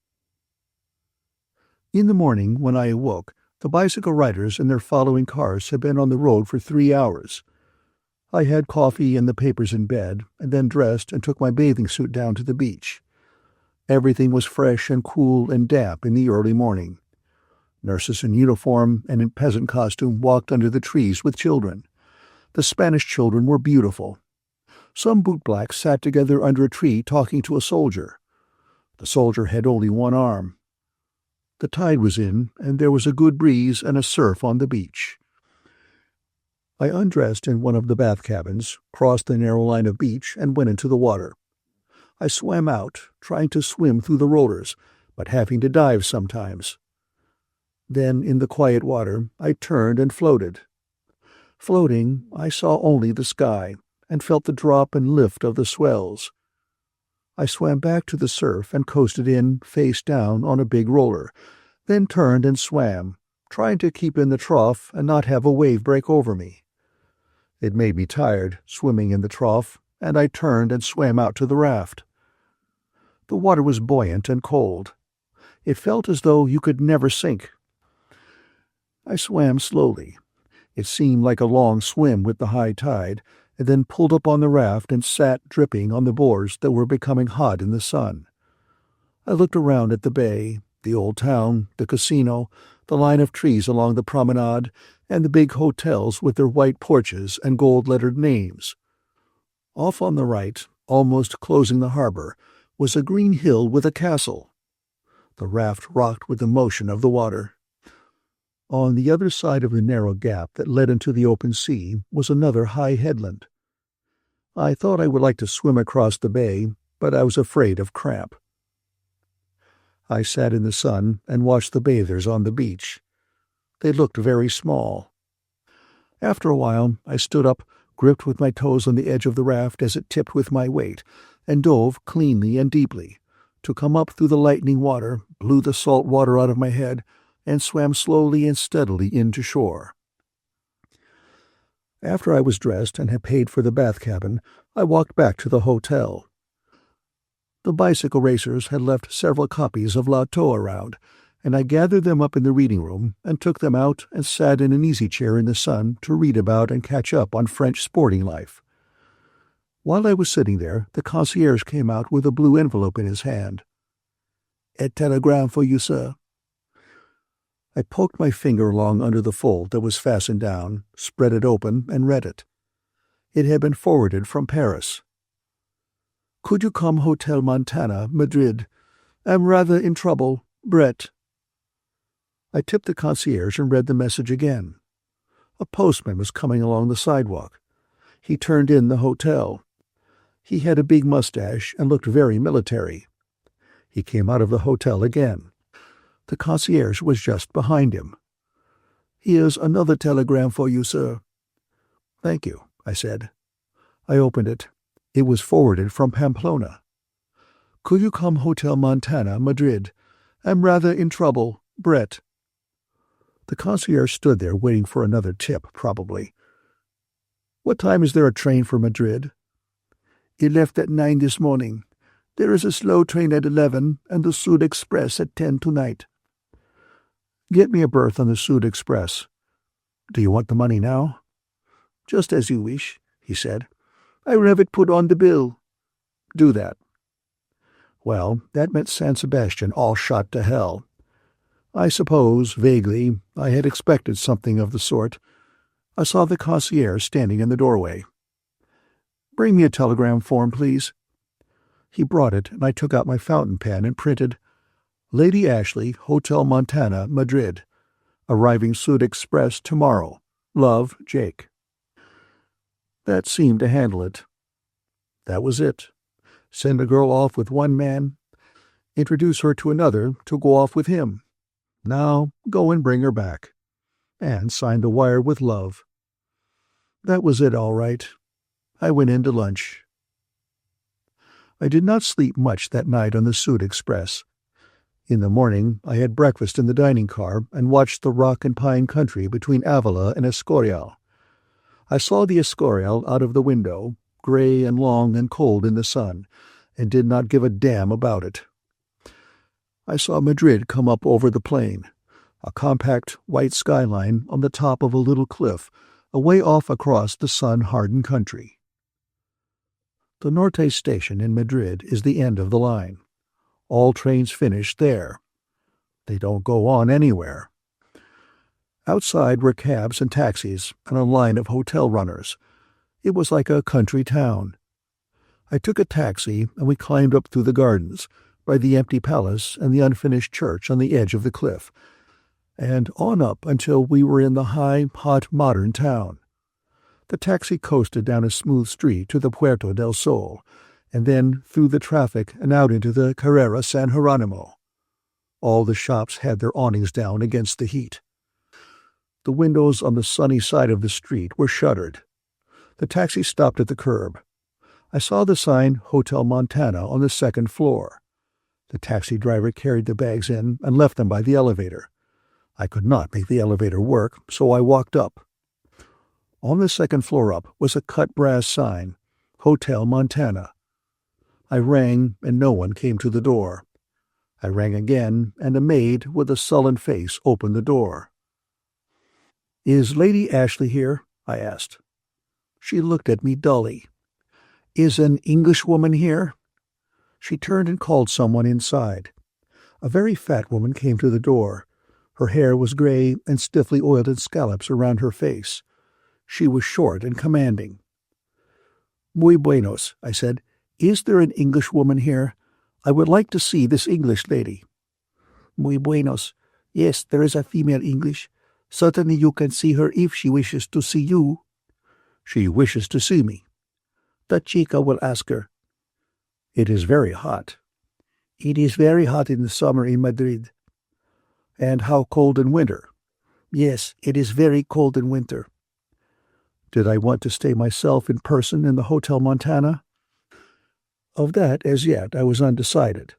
In the morning, when I awoke, the bicycle riders and their following cars had been on the road for 3 hours. I had coffee and the papers in bed, and then dressed and took my bathing suit down to the beach. Everything was fresh and cool and damp in the early morning. Nurses in uniform and in peasant costume walked under the trees with children. The Spanish children were beautiful. Some bootblacks sat together under a tree talking to a soldier. The soldier had only one arm. The tide was in, and there was a good breeze and a surf on the beach. I undressed in one of the bath cabins, crossed the narrow line of beach, and went into the water. I swam out, trying to swim through the rollers, but having to dive sometimes. Then, in the quiet water, I turned and floated. Floating, I saw only the sky, and felt the drop and lift of the swells. I swam back to the surf and coasted in, face down, on a big roller, then turned and swam, trying to keep in the trough and not have a wave break over me. It made me tired, swimming in the trough, and I turned and swam out to the raft. The water was buoyant and cold. It felt as though you could never sink. I swam slowly. It seemed like a long swim with the high tide, and then pulled up on the raft and sat dripping on the boards that were becoming hot in the sun. I looked around at the bay, the old town, the casino, the line of trees along the promenade, and the big hotels with their white porches and gold-lettered names. Off on the right, almost closing the harbor, was a green hill with a castle. The raft rocked with the motion of the water. On the other side of the narrow gap that led into the open sea was another high headland. I thought I would like to swim across the bay, but I was afraid of cramp. I sat in the sun and watched the bathers on the beach. They looked very small. After a while, I stood up, gripped with my toes on the edge of the raft as it tipped with my weight, and dove cleanly and deeply, to come up through the lightning water, blew the salt water out of my head, and swam slowly and steadily into shore. After I was dressed and had paid for the bath cabin, I walked back to the hotel. The bicycle racers had left several copies of Lautoa around, and I gathered them up in the reading room and took them out and sat in an easy chair in the sun to read about and catch up on French sporting life. While I was sitting there, the concierge came out with a blue envelope in his hand. "A telegram for you, sir." I poked my finger along under the fold that was fastened down, spread it open, and read it. It had been forwarded from Paris. "Could you come Hotel Montana, Madrid? Am rather in trouble. Brett." I tipped the concierge and read the message again. A postman was coming along the sidewalk. He turned in the hotel. He had a big mustache and looked very military. He came out of the hotel again. The concierge was just behind him. "Here's another telegram for you, sir." "Thank you," I said. I opened it. It was forwarded from Pamplona. "Could you come Hotel Montana, Madrid? Am rather in trouble. Brett." The concierge stood there waiting for another tip, probably. "What time is there a train for Madrid?" "It left at 9 this morning. There is a slow train at 11 and the Sud Express at 10 tonight." "Get me a berth on the Sud Express." "Do you want the money now?" "Just as you wish," he said. "I will have it put on the bill." "Do that." Well, that meant San Sebastian all shot to hell. I suppose, vaguely, I had expected something of the sort. I saw the concierge standing in the doorway. "Bring me a telegram form, please." He brought it, and I took out my fountain pen and printed, "Lady Ashley, Hotel Montana, Madrid. Arriving Sud Express tomorrow. Love, Jake." That seemed to handle it. That was it. Send a girl off with one man, introduce her to another to go off with him. Now go and bring her back. And sign the wire with love. That was it, all right. I went in to lunch. I did not sleep much that night on the Sud Express. In the morning, I had breakfast in the dining car and watched the rock and pine country between Avila and Escorial. I saw the Escorial out of the window, gray and long and cold in the sun, and did not give a damn about it. I saw Madrid come up over the plain, a compact white skyline on the top of a little cliff, away off across the sun-hardened country. The Norte station in Madrid is the end of the line. All trains finish there. They don't go on anywhere. Outside were cabs and taxis and a line of hotel runners. It was like a country town. I took a taxi and we climbed up through the gardens, by the empty palace and the unfinished church on the edge of the cliff, and on up until we were in the high, hot, modern town. The taxi coasted down a smooth street to the Puerto del Sol, and then through the traffic and out into the Carrera San Jeronimo. All the shops had their awnings down against the heat. The windows on the sunny side of the street were shuttered. The taxi stopped at the curb. I saw the sign Hotel Montana on the second floor. The taxi driver carried the bags in and left them by the elevator. I could not make the elevator work, so I walked up. On the second floor up was a cut brass sign, Hotel Montana. I rang, and no one came to the door. I rang again, and a maid with a sullen face opened the door. "Is Lady Ashley here?" I asked. She looked at me dully. "Is an Englishwoman here?" She turned and called someone inside. A very fat woman came to the door. Her hair was gray and stiffly oiled in scallops around her face. She was short and commanding. "Muy buenos," I said. "Is there an Englishwoman here? I would like to see this English lady." "Muy buenos. Yes, there is a female English. Certainly you can see her if she wishes to see you." "She wishes to see me." "The chica will ask her." "It is very hot." "It is very hot in the summer in Madrid." "And how cold in winter?" "Yes, it is very cold in winter." Did I want to stay myself in person in the Hotel Montana? Of that, as yet, I was undecided,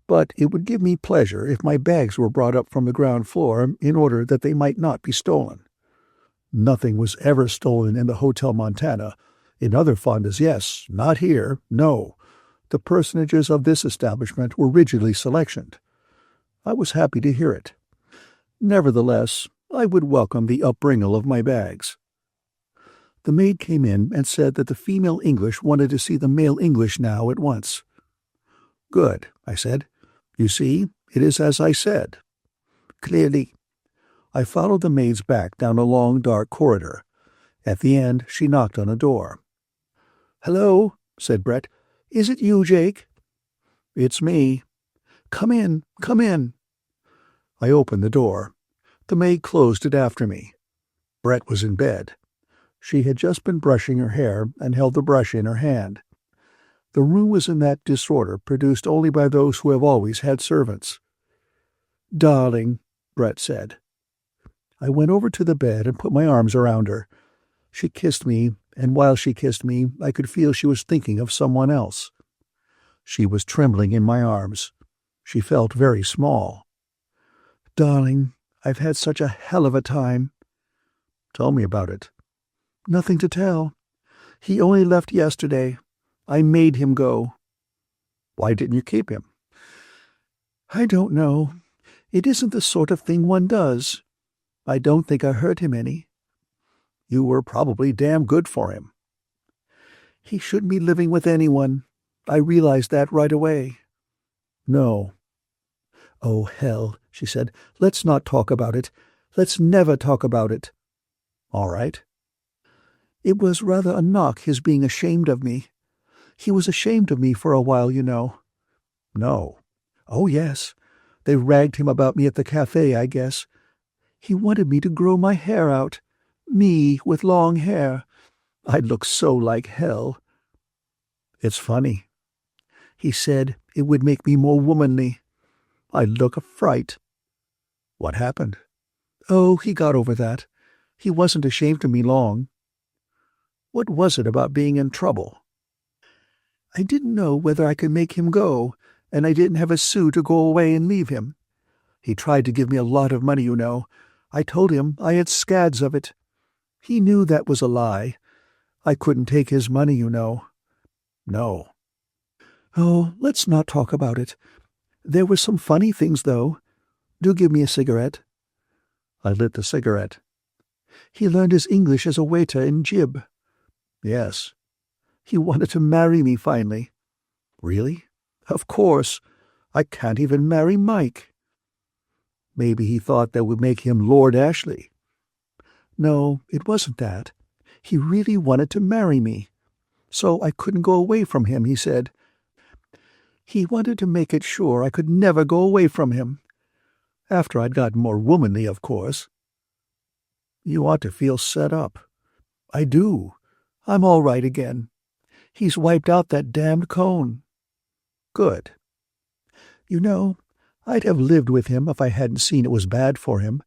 but it would give me pleasure if my bags were brought up from the ground floor in order that they might not be stolen. Nothing was ever stolen in the Hotel Montana. In other fondas, yes. Not here, no. The personages of this establishment were rigidly selectioned. I was happy to hear it. Nevertheless, I would welcome the upbringal of my bags. The maid came in and said that the female English wanted to see the male English now at once. "Good," I said. "You see, it is as I said." "Clearly." I followed the maid's back down a long, dark corridor. At the end, she knocked on a door. "Hello," said Brett. "Is it you, Jake?" "It's me." "Come in, come in." I opened the door. The maid closed it after me. Brett was in bed. She had just been brushing her hair and held the brush in her hand. The room was in that disorder produced only by those who have always had servants. "Darling," Brett said. I went over to the bed and put my arms around her. She kissed me, and while she kissed me, I could feel she was thinking of someone else. She was trembling in my arms. She felt very small. "Darling, I've had such a hell of a time." "Tell me about it." "Nothing to tell. He only left yesterday. I made him go." "Why didn't you keep him?" "I don't know. It isn't the sort of thing one does. I don't think I hurt him any." "You were probably damn good for him." "He shouldn't be living with anyone. I realized that right away." "No." "Oh, hell," she said. "Let's not talk about it. Let's never talk about it." "All right." "It was rather a knock, his being ashamed of me. He was ashamed of me for a while, you know." "No." "Oh, yes. They ragged him about me at the café, I guess. He wanted me to grow my hair out. Me, with long hair. I'd look so like hell." "It's funny." "He said it would make me more womanly. I'd look a fright." "What happened?" "Oh, he got over that. He wasn't ashamed of me long." "What was it about being in trouble?" "I didn't know whether I could make him go,
and I didn't have a sou to go away and leave him. He tried to give me a lot of money, you know. I told him I had scads of it. He knew that was a lie. I couldn't take his money, you know.
No.
Oh, let's not talk about it. There were some funny things, though. Do give me a cigarette.
I lit the cigarette.
He learned his English as a waiter in Jib.
Yes.
He wanted to marry me finally.
Really?
Of course. I can't even marry Mike.
Maybe he thought that would make him Lord Ashley.
No, it wasn't that. He really wanted to marry me. So I couldn't go away from him, he said. He wanted to make it sure I could never go away from him. After I'd gotten more womanly, of course.
You ought to feel set up.
I do. I'm all right again. He's wiped out that damned cone.
Good.
You know, I'd have lived with him if I hadn't seen it was bad for him.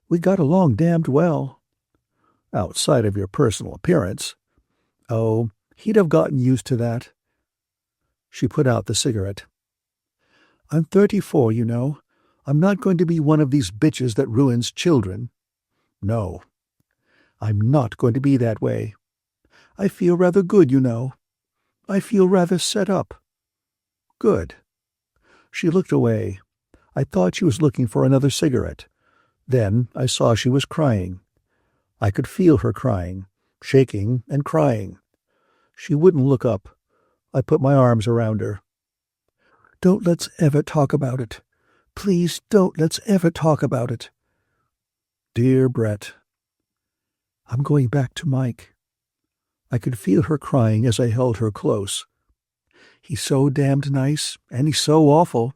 We got along damned well.
Outside of your personal appearance.
Oh, he'd have gotten used to that.
She put out the cigarette.
I'm 34, you know. I'm not going to be one of these bitches that ruins children.
No.
I'm not going to be that way. I feel rather good, you know. I feel rather set up.
Good.
She looked away. I thought she was looking for another cigarette. Then I saw she was crying. I could feel her crying, shaking and crying. She wouldn't look up. I put my arms around her. Don't let's ever talk about it. Please don't let's ever talk about it.
Dear Brett.
I'm going back to Mike. I could feel her crying as I held her close. He's so damned nice, and he's so awful.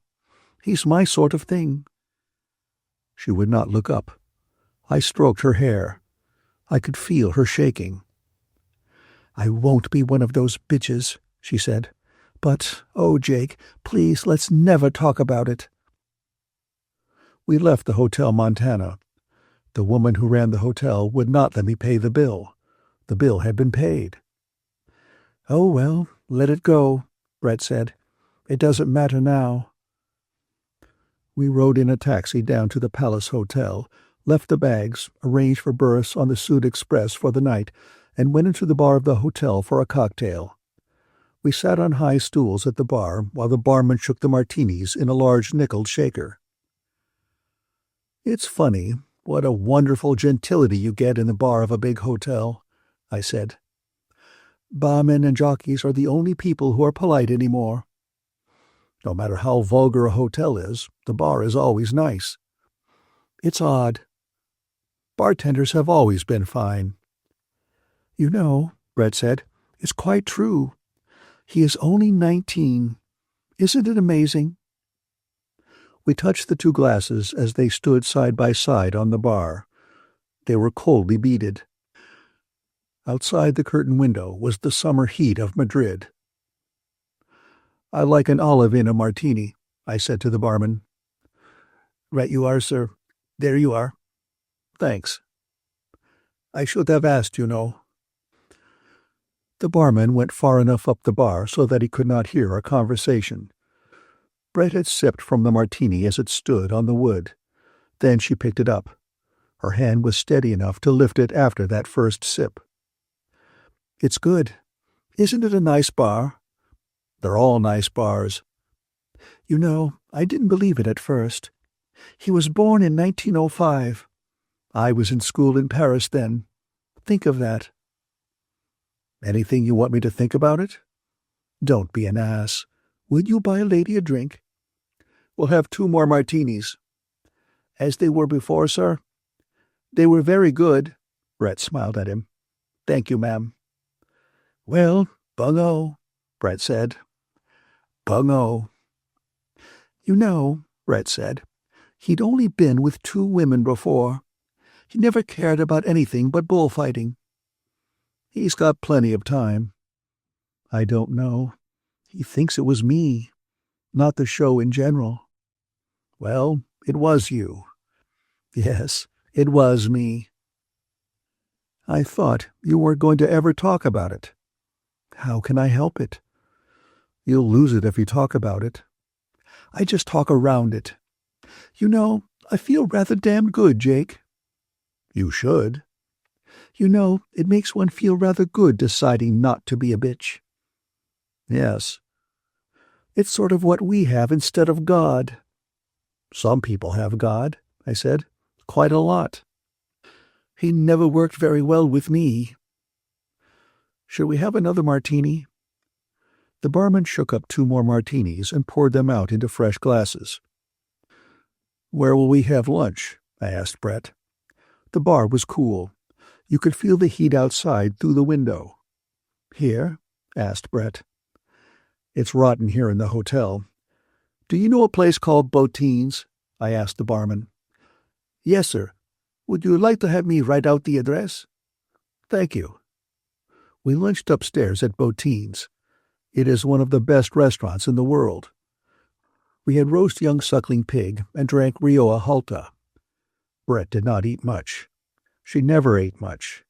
He's my sort of thing.
She would not look up. I stroked her hair. I could feel her shaking.
I won't be one of those bitches, she said. But, oh, Jake, please, let's never talk about it.
We left the Hotel Montana. The woman who ran the hotel would not let me pay the bill. The bill had been paid.
Oh, well, let it go, Brett said. It doesn't matter now.
We rode in a taxi down to the Palace Hotel, left the bags, arranged for berths on the Sud Express for the night, and went into the bar of the hotel for a cocktail. We sat on high stools at the bar while the barman shook the martinis in a large nickeled shaker.
It's funny what a wonderful gentility you get in the bar of a big hotel, I said. Barmen and jockeys are the only people who are polite anymore.
No matter how vulgar a hotel is, the bar is always nice.
It's odd.
Bartenders have always been fine.
You know, Brett said, it's quite true. He is only 19. Isn't it amazing?
We touched the two glasses as they stood side by side on the bar. They were coldly beaded. Outside the curtained window was the summer heat of Madrid.
I like an olive in a martini, I said to the barman.
Right you are, sir. There you are. Thanks.
I should have asked, you know.
The barman went far enough up the bar so that he could not hear our conversation. Brett had sipped from the martini as it stood on the wood. Then she picked it up. Her hand was steady enough to lift it after that first sip.
It's good. Isn't it a nice bar?
They're all nice bars.
You know, I didn't believe it at first. He was born in 1905. I was in school in Paris then. Think of that.
Anything you want me to think about it?
Don't be an ass. Will you buy a lady a drink?
We'll have 2 more martinis.
As they were before, sir?
They were very good. Brett smiled at him. Thank you, ma'am.
Well, bungo, Brett said.
Bungo.
You know, Brett said, he'd only been with 2 women before. He never cared about anything but bullfighting.
He's got plenty of time.
I don't know. He thinks it was me, not the show in general.
Well, it was you.
Yes, it was me.
I thought you weren't going to ever talk about it.
How can I help it?
You'll lose it if you talk about it.
I just talk around it. You know, I feel rather damned good, Jake.
You should.
You know, it makes one feel rather good deciding not to be a bitch.
Yes.
It's sort of what we have instead of God.
Some people have God, I said. Quite a lot.
He never worked very well with me.
Should we have another martini? The barman shook up 2 more martinis and poured them out into fresh glasses. Where will we have lunch? I asked Brett. The bar was cool. You could feel the heat outside through the window.
Here?
Asked Brett. It's rotten here in the hotel. Do you know a place called Botine's? I asked the barman.
Yes, sir. Would you like to have me write out the address?
Thank you. We lunched upstairs at Botine's. It is one of the best restaurants in the world. We had roast young suckling pig and drank Rioja Halta. Brett did not eat much. She never ate much.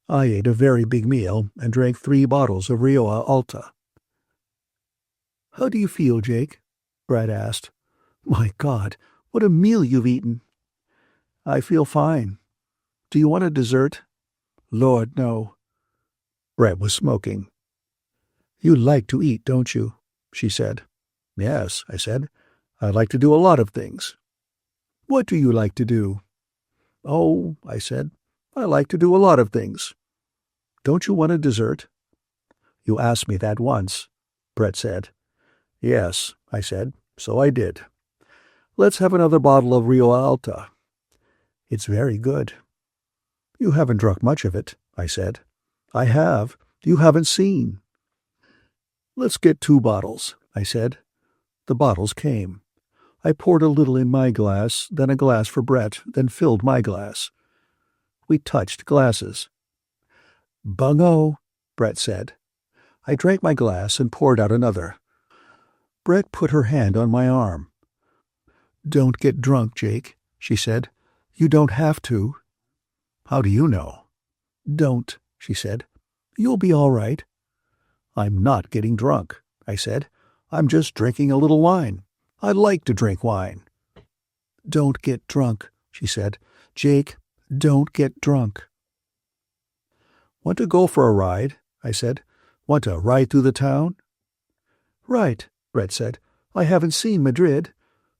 I ate a very big meal and drank 3 bottles of Rioja Alta.
How do you feel, Jake? Brett asked. My God, what a meal you've eaten.
I feel fine. Do you want a dessert?
Lord, no.
Brett was smoking. You like to eat, don't you? She said. Yes, I said. I like to do a lot of things.
What do you like to do?
Oh, I said, I like to do a lot of things. Don't you want a dessert? You asked me that once, Brett said. Yes, I said, so I did. Let's have another bottle of Rio Alta. It's very good. You haven't drunk much of it, I said. I have. You haven't seen. Let's get 2 bottles, I said. The bottles came. I poured a little in my glass, then a glass for Brett, then filled my glass. We touched glasses. Bungo, Brett said. I drank my glass and poured out another. Brett put her hand on my arm. Don't get drunk, Jake, she said. You don't have to. How do you know? Don't, she said. You'll be all right. I'm not getting drunk, I said. I'm just drinking a little wine. I like to drink wine. Don't get drunk, she said. Jake, don't get drunk. Want to go for a ride? I said. Want to ride through the town? Right, Brett said. I haven't seen Madrid.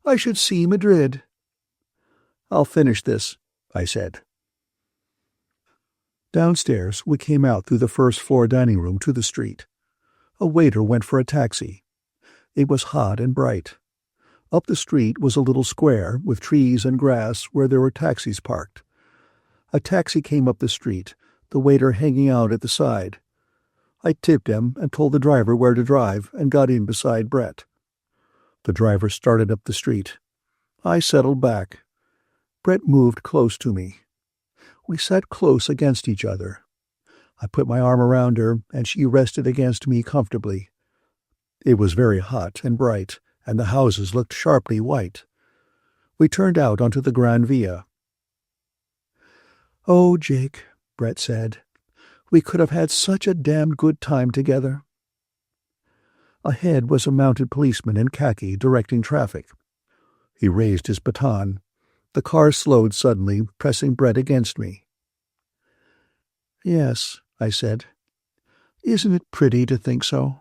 I should see Madrid. I'll finish this, I said. Downstairs, we came out through the first-floor dining room to the street. A waiter went for a taxi. It was hot and bright. Up the street was a little square with trees and grass where there were taxis parked. A taxi came up the street, the waiter hanging out at the side. I tipped him and told the driver where to drive and got in beside Brett. The driver started up the street. I settled back. Brett moved close to me. We sat close against each other. I put my arm around her, and she rested against me comfortably. It was very hot and bright, and the houses looked sharply white. We turned out onto the Gran Via. Oh, Jake, Brett said, we could have had such a damned good time together. Ahead was a mounted policeman in khaki directing traffic. He raised his baton. The car slowed suddenly, pressing Brett against me. Yes, I said. Isn't it pretty to think so?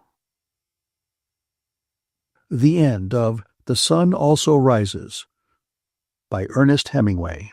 The end of The Sun Also Rises by Ernest Hemingway.